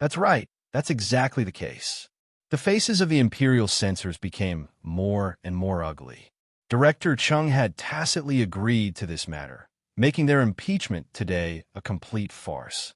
That's right, that's exactly the case. The faces of the imperial censors became more and more ugly. Director Cheng had tacitly agreed to this matter, making their impeachment today a complete farce.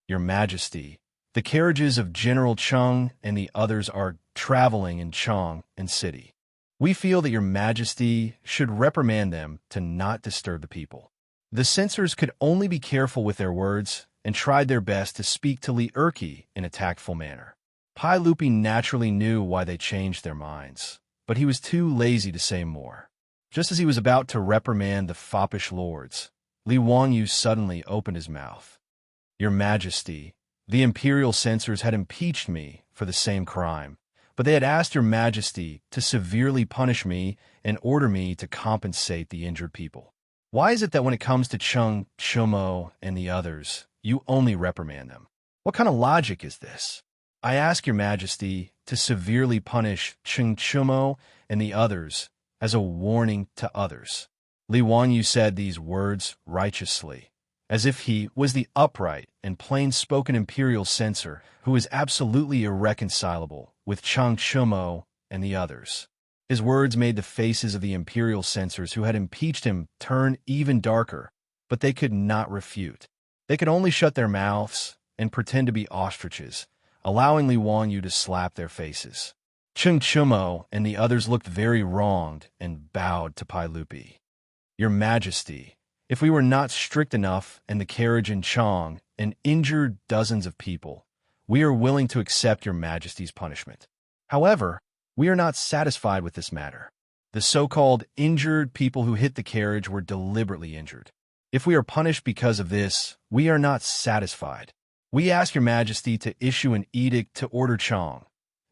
Your Majesty, the carriages of General Cheng and the others are traveling in Chang and city. We feel that Your Majesty should reprimand them to not disturb the people. The censors could only be careful with their words and tried their best to speak to Li Erqi in a tactful manner. Pai Lupi naturally knew why they changed their minds, but he was too lazy to say more. Just as he was about to reprimand the foppish lords, Li Wanyu suddenly opened his mouth. Your Majesty, the imperial censors had impeached me for the same crime, but they had asked Your Majesty to severely punish me and order me to compensate the injured people. Why is it that when it comes to Cheng Chumo and the others, you only reprimand them? What kind of logic is this? I ask your majesty to severely punish Xianxia and the others as a warning to others. Li Wanyu said these words righteously, as if he was the upright and plain-spoken imperial censor who is absolutely irreconcilable with Xianxia and the others. His words made the faces of the imperial censors who had impeached him turn even darker, but they could not refute. They could only shut their mouths and pretend to be ostriches, allowing Li Wanyu to slap their faces. Xianxia and the others looked very wronged and bowed to Pai Lupi. Your Majesty, if we were not strict enough in the carriage in Chang and injured dozens of people, we are willing to accept your Majesty's punishment. However, we are not satisfied with this matter. The so-called injured people who hit the carriage were deliberately injured. If we are punished because of this, we are not satisfied. We ask your Majesty to issue an edict to order Chang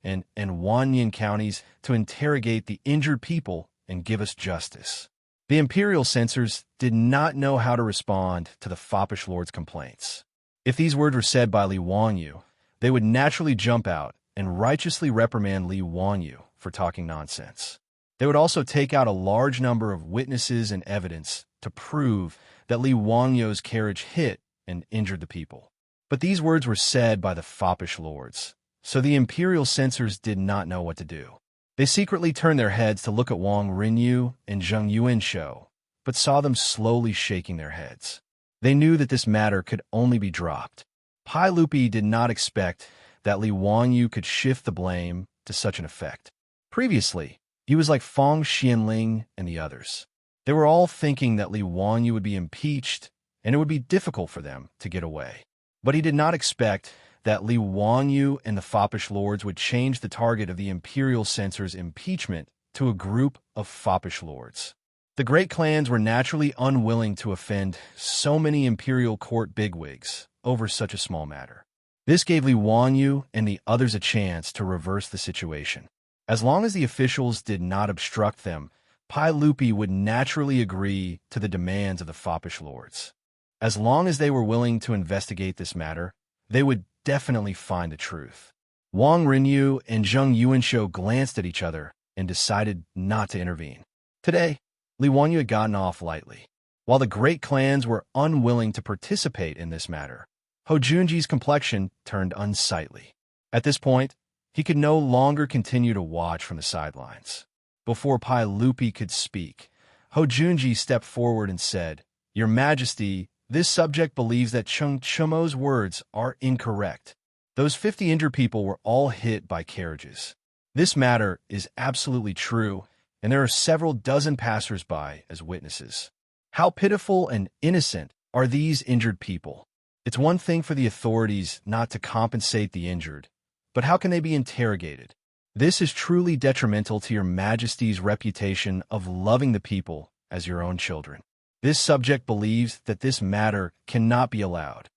and Wanyan counties to interrogate the injured people and give us justice. The imperial censors did not know how to respond to the foppish lord's complaints. If these words were said by Li Wanyu, they would naturally jump out and righteously reprimand Li Wanyu for talking nonsense. They would also take out a large number of witnesses and evidence to prove that Li Wanyu's carriage hit and injured the people. But these words were said by the foppish lords, so the imperial censors did not know what to do. They secretly turned their heads to look at Wang Rinyu and Zheng Yuanshou, but saw them slowly shaking their heads. They knew that this matter could only be dropped. Pai Lupi did not expect that Li Wanyu could shift the blame to such an effect. Previously, he was like Feng Xianling and the others. They were all thinking that Li Wanyu would be impeached and it would be difficult for them to get away. But he did not expect that Li Wanyu and the foppish lords would change the target of the imperial censors' impeachment to a group of foppish lords. The great clans were naturally unwilling to offend so many imperial court bigwigs over such a small matter. This gave Li Wanyu and the others a chance to reverse the situation. As long as the officials did not obstruct them, Pai Lupi would naturally agree to the demands of the foppish lords. As long as they were willing to investigate this matter, they would definitely find the truth. Wang Rinyu and Zheng Yuanshou glanced at each other and decided not to intervene. Today, Li Wanyu had gotten off lightly. While the great clans were unwilling to participate in this matter, Hou Junji's complexion turned unsightly. At this point, he could no longer continue to watch from the sidelines. Before Pai Lupi could speak, Hou Junji stepped forward and said, "Your Majesty, this subject believes that Xianxia's words are incorrect. Those 50 injured people were all hit by carriages. This matter is absolutely true, and there are several dozen passers-by as witnesses. How pitiful and innocent are these injured people? It's one thing for the authorities not to compensate the injured, but how can they be interrogated? This is truly detrimental to your Majesty's reputation of loving the people as your own children. This subject believes that this matter cannot be allowed."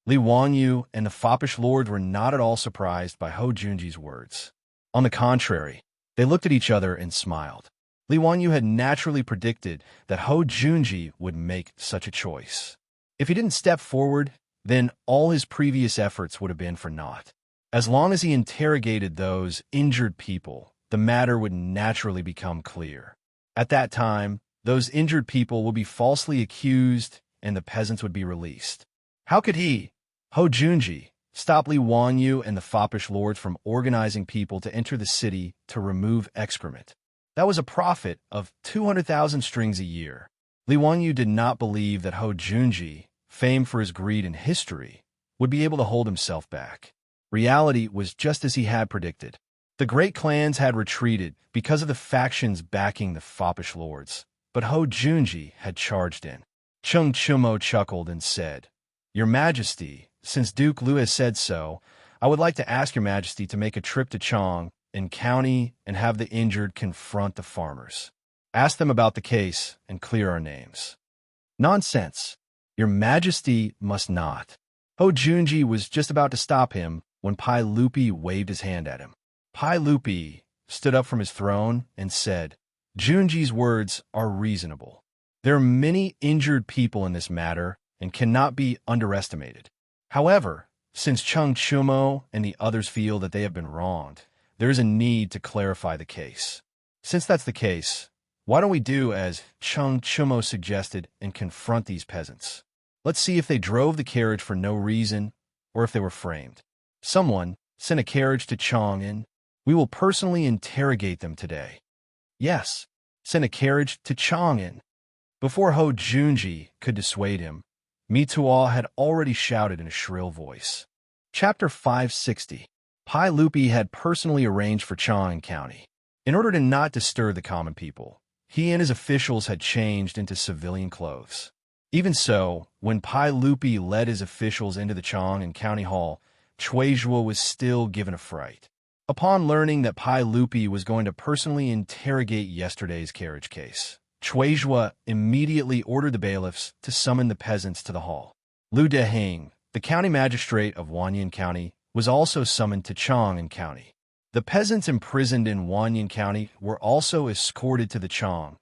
Li Wanyu and the foppish lords were not at all surprised by Hou Junji's words. On the contrary, they looked at each other and smiled. Li Wanyu had naturally predicted that Hou Junji would make such a choice. If he didn't step forward, then all his previous efforts would have been for naught. As long as he interrogated those injured people, the matter would naturally become clear. At that time, those injured people would be falsely accused and the peasants would be released. How could he, Hou Junji, stop Li Wanyu and the foppish lords from organizing people to enter the city to remove excrement? That was a profit of 200,000 strings a year. Li Wanyu did not believe that Hou Junji, famed for his greed in history, would be able to hold himself back. Reality was just as he had predicted. The great clans had retreated because of the factions backing the foppish lords, but Hou Junji had charged in. Xianxia chuckled and said, "Your Majesty, since Duke Liu has said so, I would like to ask your Majesty to make a trip to Chang and County and have the injured confront the farmers. Ask them about the case and clear our names." "Nonsense. Your Majesty must not." Hou Junji was just about to stop him when Pai Lupi waved his hand at him. Pai Lupi stood up from his throne and said, "Junji's words are reasonable. There are many injured people in this matter and cannot be underestimated. However, Since Cheng Chumo and the others feel that they have been wronged, there is a need to clarify the case. Since that's the case, why don't we do as Cheng Chumo suggested and confront these peasants? Let's see if they drove the carriage for no reason or if they were framed. Someone sent a carriage to Chang and we will personally interrogate them today. Yes, send a carriage to Chang'an. Before Ho Junji could dissuade him, Mi Tuo had already shouted in a shrill voice. Chapter 560. Pai Lupi had personally arranged for Chang'an County. In order to not disturb the common people, he and his officials had changed into civilian clothes. Even so, when Pai Lupi led his officials into the Chang'an County Hall, Chuizhua was still given a fright. Upon learning that Pai Lupi was going to personally interrogate yesterday's carriage case, Chuizhua immediately ordered the bailiffs to summon the peasants to the hall. Lu Deheng, the county magistrate of Wanyan County, was also summoned to Chang'an County. The peasants imprisoned in Wanyan County were also escorted to the Chang'an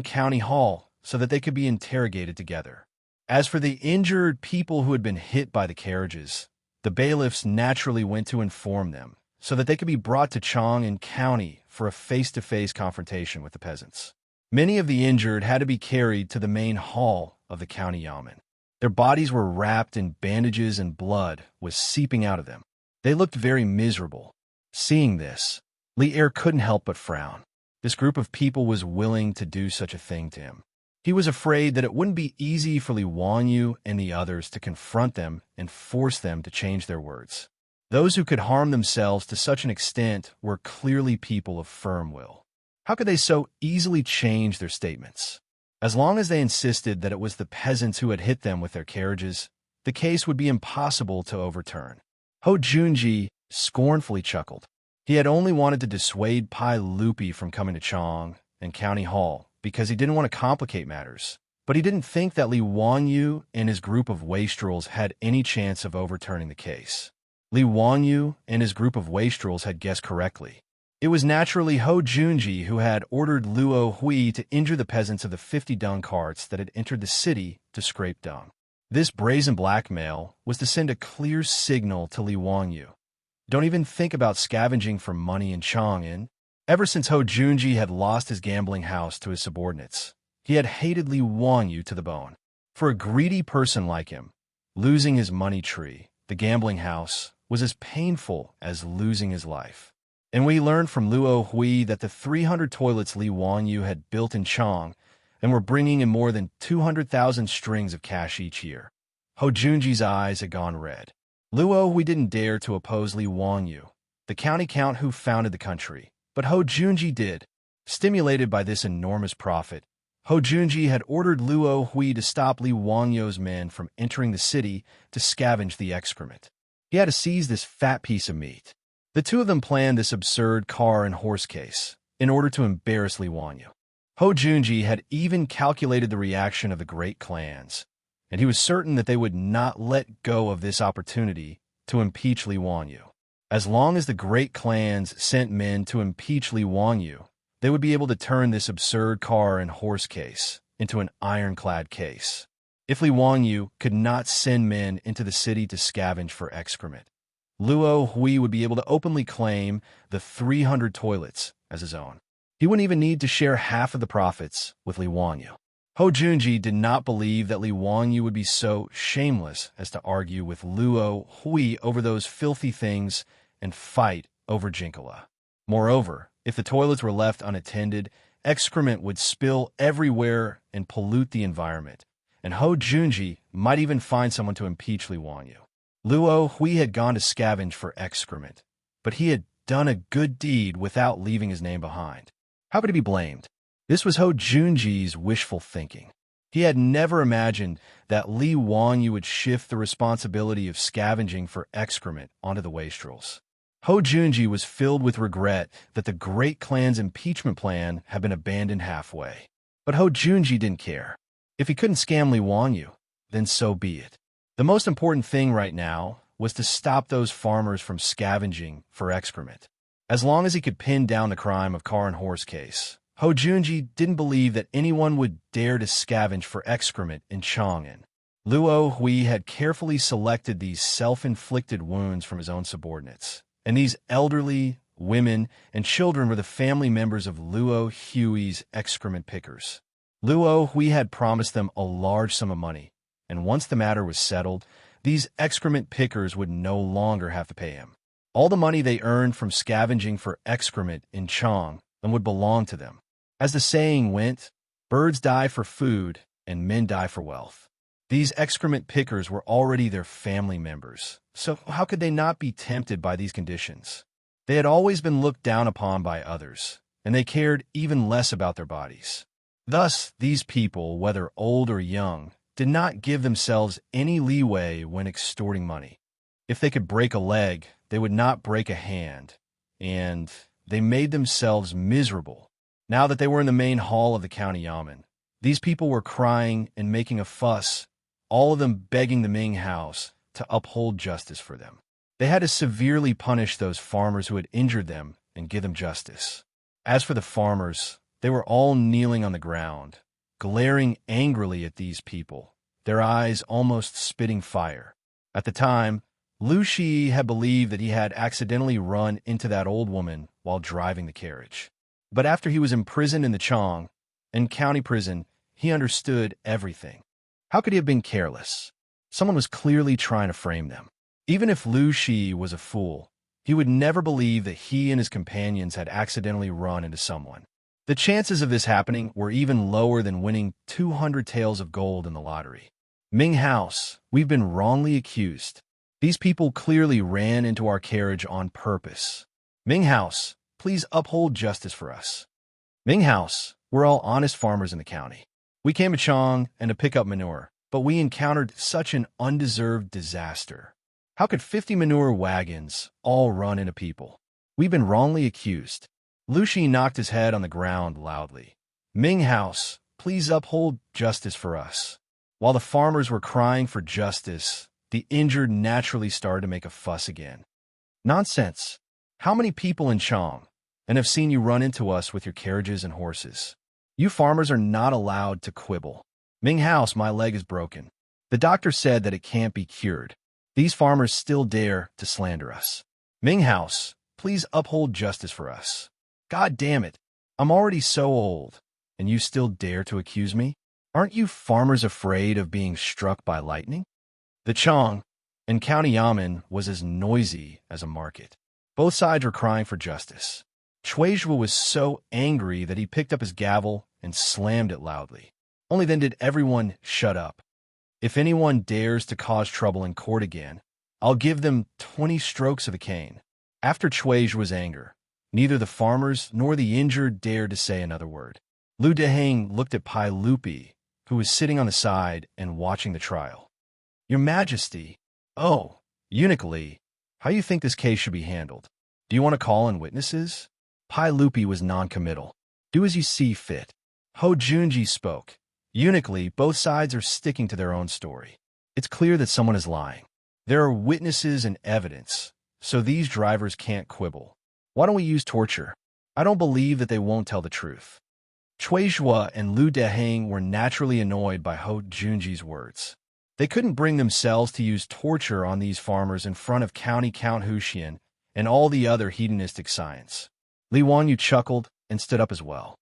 County Hall so that they could be interrogated together. As for the injured people who had been hit by the carriages, the bailiffs naturally went to inform them so that they could be brought to Chang'an County for a face-to-face confrontation with the peasants. Many of the injured had to be carried to the main hall of the county yamen. Their bodies were wrapped in bandages and blood was seeping out of them. They looked very miserable. Seeing this, Li Er couldn't help but frown. This group of people was willing to do such a thing to him. He was afraid that it wouldn't be easy for Li Wanyu and the others to confront them and force them to change their words. Those who could harm themselves to such an extent were clearly people of firm will. How could they so easily change their statements? As long as they insisted that it was the peasants who had hit them with their carriages, the case would be impossible to overturn. Ho Junji scornfully chuckled. He had only wanted to dissuade Pai Lupi from coming to Chang'an County Hall because he didn't want to complicate matters. But he didn't think that Li Wanyu and his group of wastrels had any chance of overturning the case. Li Wanyu and his group of wastrels had guessed correctly. It was naturally Ho Junji who had ordered Luo Hui to injure the peasants of the 50 dung carts that had entered the city to scrape dung. This brazen blackmail was to send a clear signal to Li Wanyu. Don't even think about scavenging for money in Chang'an. Ever since Ho Junji had lost his gambling house to his subordinates, he had hated Li Wanyu to the bone. For a greedy person like him, losing his money tree, the gambling house, was as painful as losing his life. And we learned from Luo Hui that the 300 toilets Li Wanyu had built in Chang and were bringing in more than 200,000 strings of cash each year. Ho Junji's eyes had gone red. Luo Hui didn't dare to oppose Li Wanyu, the county count who founded the country, but Ho Junji did. Stimulated by this enormous profit, Ho Junji had ordered Luo Hui to stop Li Wanyu's men from entering the city to scavenge the excrement. He had to seize this fat piece of meat. The two of them planned this absurd car and horse case in order to embarrass Li Wanyu. Ho Junji had even calculated the reaction of the great clans, and he was certain that they would not let go of this opportunity to impeach Li Wanyu. As long as the great clans sent men to impeach Li Wanyu, they would be able to turn this absurd car and horse case into an ironclad case. If Li Wanyu could not send men into the city to scavenge for excrement, Luo Hui would be able to openly claim the 300 toilets as his own. He wouldn't even need to share half of the profits with Li Wanyu. Ho Junji did not believe that Li Wanyu would be so shameless as to argue with Luo Hui over those filthy things and fight over Jinkala. Moreover, if the toilets were left unattended, excrement would spill everywhere and pollute the environment, and Ho Junji might even find someone to impeach Li Wanyu. Luo Hui had gone to scavenge for excrement, but he had done a good deed without leaving his name behind. How could he be blamed? This was Ho Junji's wishful thinking. He had never imagined that Li Wanyu would shift the responsibility of scavenging for excrement onto the wastrels. Ho Junji was filled with regret that the great clan's impeachment plan had been abandoned halfway. But Ho Junji didn't care. If he couldn't scam Li Wanyu, then so be it. The most important thing right now was to stop those farmers from scavenging for excrement. As long as he could pin down the crime of car and horse case, Ho Junji didn't believe that anyone would dare to scavenge for excrement in Chang'an. Luo Hui had carefully selected these self-inflicted wounds from his own subordinates, and these elderly, women, and children were the family members of Luo Hui's excrement pickers. Luo Hui had promised them a large sum of money, and once the matter was settled, these excrement pickers would no longer have to pay him. All the money they earned from scavenging for excrement in Chang would belong to them. As the saying went, birds die for food and men die for wealth. These excrement pickers were already their family members, so how could they not be tempted by these conditions? They had always been looked down upon by others, and they cared even less about their bodies. Thus, these people, whether old or young, did not give themselves any leeway when extorting money. If they could break a leg, they would not break a hand, and they made themselves miserable. Now that they were in the main hall of the county yamen, these people were crying and making a fuss, all of them begging the Ming House to uphold justice for them. They had to severely punish those farmers who had injured them and give them justice. As for the farmers, they were all kneeling on the ground, glaring angrily at these people, their eyes almost spitting fire. At the time, Lu Shi had believed that he had accidentally run into that old woman while driving the carriage. But after he was imprisoned in the Chang and county prison, he understood everything. How could he have been careless? Someone was clearly trying to frame them. Even if Lu Shi was a fool, he would never believe that he and his companions had accidentally run into someone. The chances of this happening were even lower than winning 200 taels of gold in the lottery. Ming House, we've been wrongly accused. These people clearly ran into our carriage on purpose. Ming House, please uphold justice for us. Ming House, we're all honest farmers in the county. We came to Chang and to pick up manure, but we encountered such an undeserved disaster. How could 50 manure wagons all run into people? We've been wrongly accused. Lu Shi knocked his head on the ground loudly. Ming House, please uphold justice for us. While the farmers were crying for justice, the injured naturally started to make a fuss again. Nonsense. How many people in Chang and have seen you run into us with your carriages and horses? You farmers are not allowed to quibble. Ming House, my leg is broken. The doctor said that it can't be cured. These farmers still dare to slander us. Ming House, please uphold justice for us. God damn it. I'm already so old, and you still dare to accuse me? Aren't you farmers afraid of being struck by lightning? The Chang and county yamen was as noisy as a market. Both sides were crying for justice. Chuizhua was so angry that he picked up his gavel and slammed it loudly. Only then did everyone shut up. If anyone dares to cause trouble in court again, I'll give them 20 strokes of a cane. After Chuizhua's anger, neither the farmers nor the injured dared to say another word. Lu Deheng looked at Pai Lupi, who was sitting on the side and watching the trial. Your Majesty, oh, Eunuch Li, how do you think this case should be handled? Do you want to call in witnesses? Pai Lupi was non-committal. Do as you see fit. Ho Junji spoke. Eunuch Li, both sides are sticking to their own story. It's clear that someone is lying. There are witnesses and evidence, so these drivers can't quibble. Why don't we use torture? I don't believe that they won't tell the truth. Chuizhua and Lu Deheng were naturally annoyed by Ho Junji's words. They couldn't bring themselves to use torture on these farmers in front of County Count Huxian and all the other hedonistic science. Li Wanyu chuckled and stood up as well.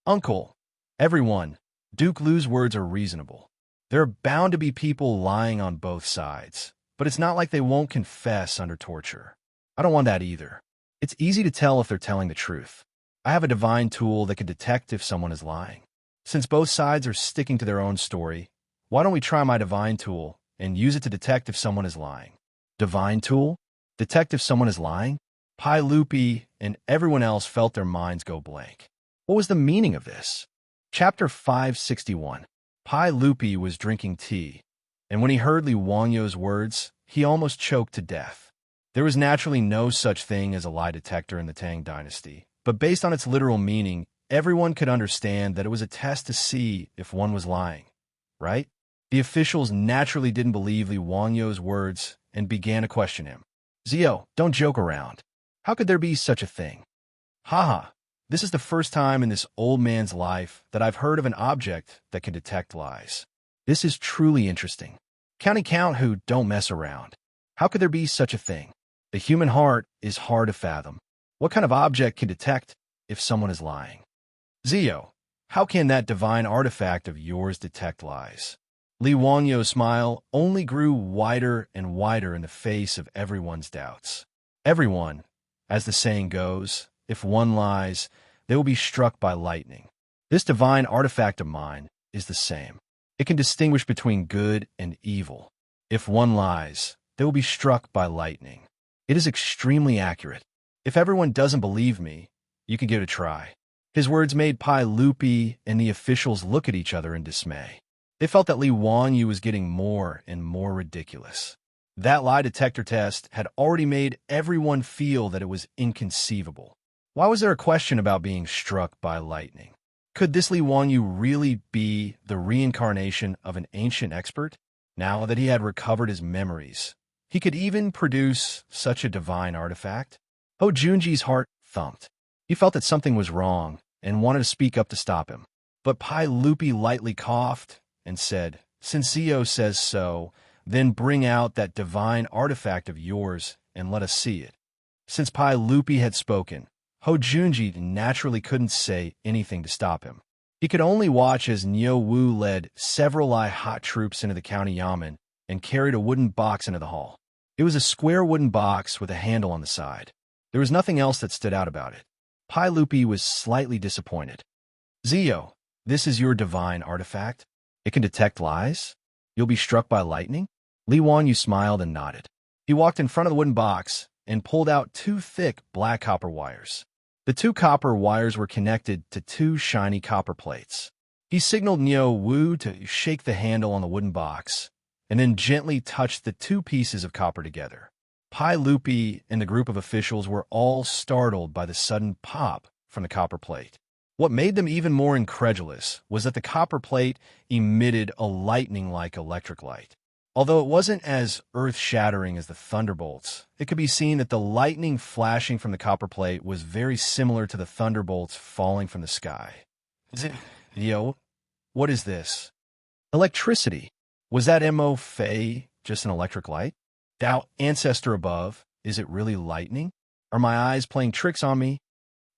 Uncle, everyone, Duke Lu's words are reasonable. There are bound to be people lying on both sides, but it's not like they won't confess under torture. I don't want that either. It's easy to tell if they're telling the truth. I have a divine tool that can detect if someone is lying. Since both sides are sticking to their own story, why don't we try my divine tool and use it to detect if someone is lying? Divine tool? Detect if someone is lying? Pai Lupi and everyone else felt their minds go blank. What was the meaning of this? Chapter 561. Pai Lupi was drinking tea, and when he heard Li Wangyo's words, he almost choked to death. There was naturally no such thing as a lie detector in the Tang dynasty, but based on its literal meaning, everyone could understand that it was a test to see if one was lying, right? The officials naturally didn't believe Li Wangyo's words and began to question him. Zio, don't joke around. How could there be such a thing? Haha, this is the first time in this old man's life that I've heard of an object that can detect lies. This is truly interesting. County count who don't mess around. How could there be such a thing? The human heart is hard to fathom. What kind of object can detect if someone is lying? Zio, how can that divine artifact of yours detect lies? Li Wanyo's smile only grew wider and wider in the face of everyone's doubts. Everyone, as the saying goes, if one lies, they will be struck by lightning. This divine artifact of mine is the same. It can distinguish between good and evil. If one lies, they will be struck by lightning. It is extremely accurate. If everyone doesn't believe me, you can give it a try. His words made Pai Lupi and the officials look at each other in dismay. They felt that Li Wanyu was getting more and more ridiculous. That lie detector test had already made everyone feel that it was inconceivable. Why was there a question about being struck by lightning? Could this Li Wanyu really be the reincarnation of an ancient expert? Now that he had recovered his memories, he could even produce such a divine artifact? Ho Junji's heart thumped. He felt that something was wrong and wanted to speak up to stop him. But Pai Lupi lightly coughed and said, "Since Zio says so, then bring out that divine artifact of yours and let us see it." Since Pai Lupi had spoken, Ho Junji naturally couldn't say anything to stop him. He could only watch as Niu Wu led several hot troops into the county yamen and carried a wooden box into the hall. It was a square wooden box with a handle on the side. There was nothing else that stood out about it. Pai Lupi was slightly disappointed. "Zio, this is your divine artifact? It can detect lies? You'll be struck by lightning?" Li Wanyu smiled and nodded. He walked in front of the wooden box and pulled out two thick black copper wires. The two copper wires were connected to two shiny copper plates. He signaled Niu Wu to shake the handle on the wooden box and then gently touched the two pieces of copper together. Pai Lupi and the group of officials were all startled by the sudden pop from the copper plate. What made them even more incredulous was that the copper plate emitted a lightning-like electric light. Although it wasn't as earth-shattering as the thunderbolts, it could be seen that the lightning flashing from the copper plate was very similar to the thunderbolts falling from the sky. Yo, what is this? Electricity. Was that Mo Fei just an electric light? Thou ancestor above, is it really lightning? Are my eyes playing tricks on me?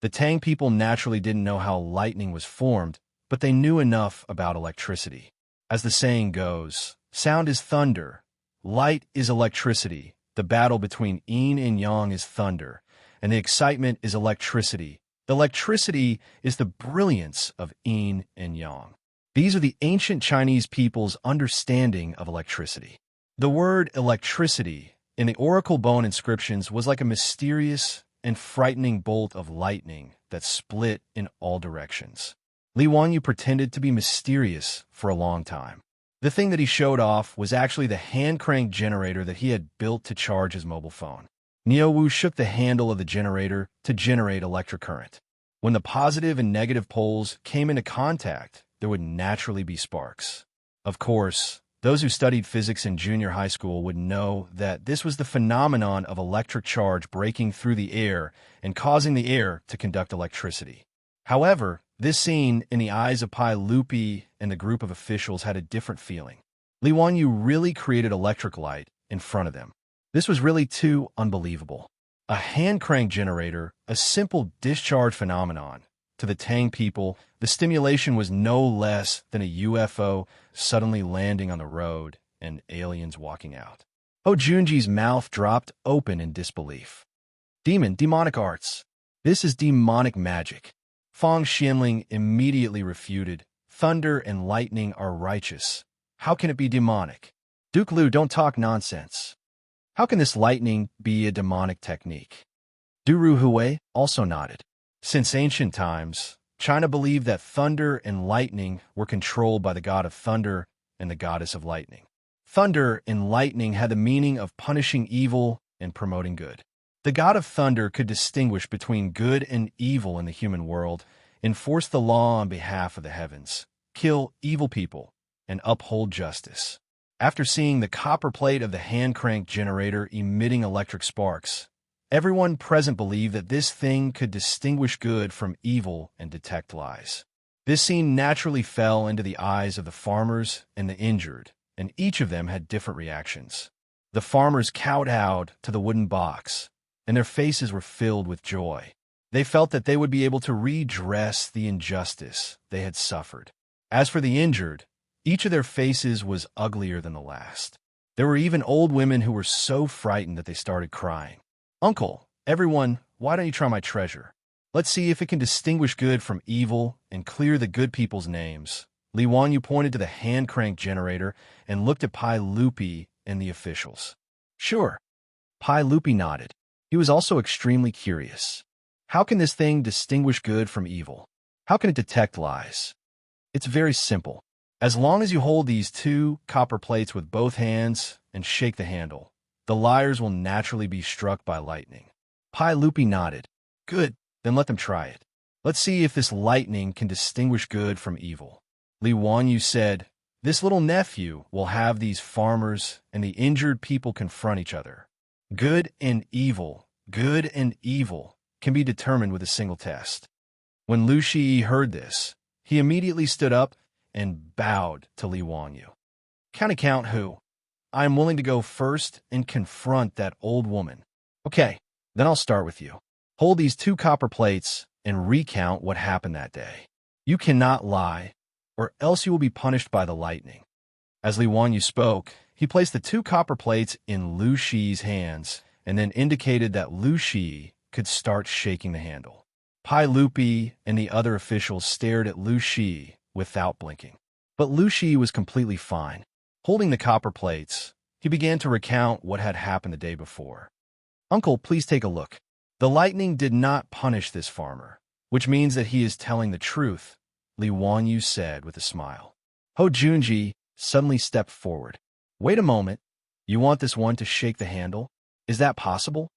The Tang people naturally didn't know how lightning was formed, but they knew enough about electricity. As the saying goes, sound is thunder, light is electricity, the battle between yin and yang is thunder, and the excitement is electricity. The electricity is the brilliance of yin and yang. These are the ancient Chinese people's understanding of electricity. The word electricity in the oracle bone inscriptions was like a mysterious and frightening bolt of lightning that split in all directions. Li Wanyu pretended to be mysterious for a long time. The thing that he showed off was actually the hand-crank generator that he had built to charge his mobile phone. Niu Wu shook the handle of the generator to generate electric current. When the positive and negative poles came into contact, there would naturally be sparks. Of course, those who studied physics in junior high school would know that this was the phenomenon of electric charge breaking through the air and causing the air to conduct electricity. However, this scene in the eyes of Pai Lupi and the group of officials had a different feeling. Li Wanyu really created electric light in front of them. This was really too unbelievable. A hand-crank generator, a simple discharge phenomenon. To the Tang people, the stimulation was no less than a UFO suddenly landing on the road and aliens walking out. Ho Junji's mouth dropped open in disbelief. Demonic arts. This is demonic magic. Fang Xianling immediately refuted. Thunder and lightning are righteous. How can it be demonic? Duke Lu, don't talk nonsense. How can this lightning be a demonic technique? Duru Hui also nodded. Since ancient times, China believed that thunder and lightning were controlled by the god of thunder and the goddess of lightning. Thunder and lightning had the meaning of punishing evil and promoting good. The god of thunder could distinguish between good and evil in the human world, enforce the law on behalf of the heavens, kill evil people, and uphold justice. After seeing the copper plate of the hand-crank generator emitting electric sparks, everyone present believed that this thing could distinguish good from evil and detect lies. This scene naturally fell into the eyes of the farmers and the injured, and each of them had different reactions. The farmers kowtowed to the wooden box, and their faces were filled with joy. They felt that they would be able to redress the injustice they had suffered. As for the injured, each of their faces was uglier than the last. There were even old women who were so frightened that they started crying. "Uncle, everyone, why don't you try my treasure? Let's see if it can distinguish good from evil and clear the good people's names." Li Wanyu pointed to the hand crank generator and looked at Pai Lupi and the officials. "Sure." Pai Lupi nodded. He was also extremely curious. How can this thing distinguish good from evil? How can it detect lies? It's very simple. As long as you hold these 2 copper plates with both hands and shake the handle, the liars will naturally be struck by lightning. Pai Lupi nodded. "Good, then let them try it. Let's see if this lightning can distinguish good from evil." Li Wanyu said, "This little nephew will have these farmers and the injured people confront each other. Good and evil can be determined with a single test." When Lu Shi heard this, he immediately stood up and bowed to Li Wanyu. Count who? I am willing to go first and confront that old woman." "Okay, then I'll start with you. Hold these 2 copper plates and recount what happened that day. You cannot lie, or else you will be punished by the lightning." As Li Wanyu spoke, he placed the 2 copper plates in Lu Shi's hands and then indicated that Lu Shi could start shaking the handle. Pai Lupi and the other officials stared at Lu Shi without blinking. But Lu Shi was completely fine. Holding the copper plates, he began to recount what had happened the day before. "Uncle, please take a look. The lightning did not punish this farmer, which means that he is telling the truth," Li Wanyu said with a smile. Ho Junji suddenly stepped forward. "Wait a moment. You want this one to shake the handle? Is that possible?"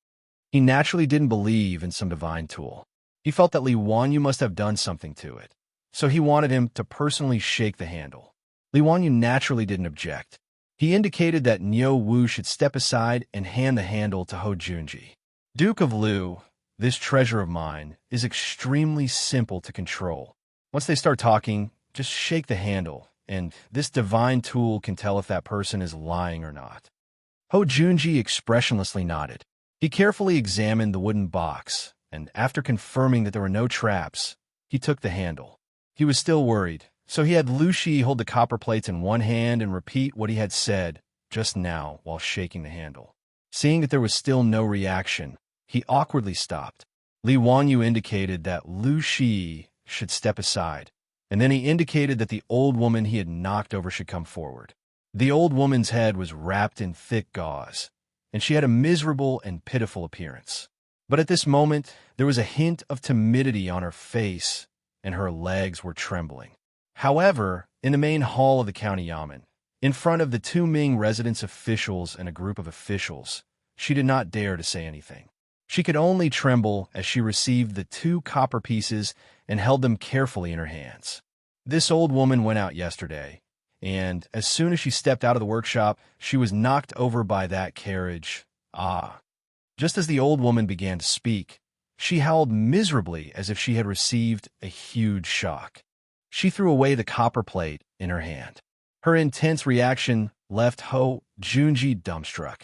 He naturally didn't believe in some divine tool. He felt that Li Wanyu must have done something to it, so he wanted him to personally shake the handle. Li Wanyu naturally didn't object. He indicated that Niu Wu should step aside and hand the handle to Ho Junji. "Duke of Lu, this treasure of mine is extremely simple to control. Once they start talking, just shake the handle, and this divine tool can tell if that person is lying or not." Ho Junji expressionlessly nodded. He carefully examined the wooden box, and after confirming that there were no traps, he took the handle. He was still worried, so he had Lu Shi hold the copper plates in one hand and repeat what he had said just now while shaking the handle. Seeing that there was still no reaction, he awkwardly stopped. Li Wanyu indicated that Lu Shi should step aside, and then he indicated that the old woman he had knocked over should come forward. The old woman's head was wrapped in thick gauze, and she had a miserable and pitiful appearance. But at this moment, there was a hint of timidity on her face, and her legs were trembling. However, in the main hall of the county yamen, in front of the 2 Ming residence officials and a group of officials, she did not dare to say anything. She could only tremble as she received the 2 copper pieces and held them carefully in her hands. This old woman went out yesterday, and as soon as she stepped out of the workshop, she was knocked over by that carriage. Just as the old woman began to speak, she howled miserably as if she had received a huge shock. She threw away the copper plate in her hand. Her intense reaction left Ho Junji dumbstruck.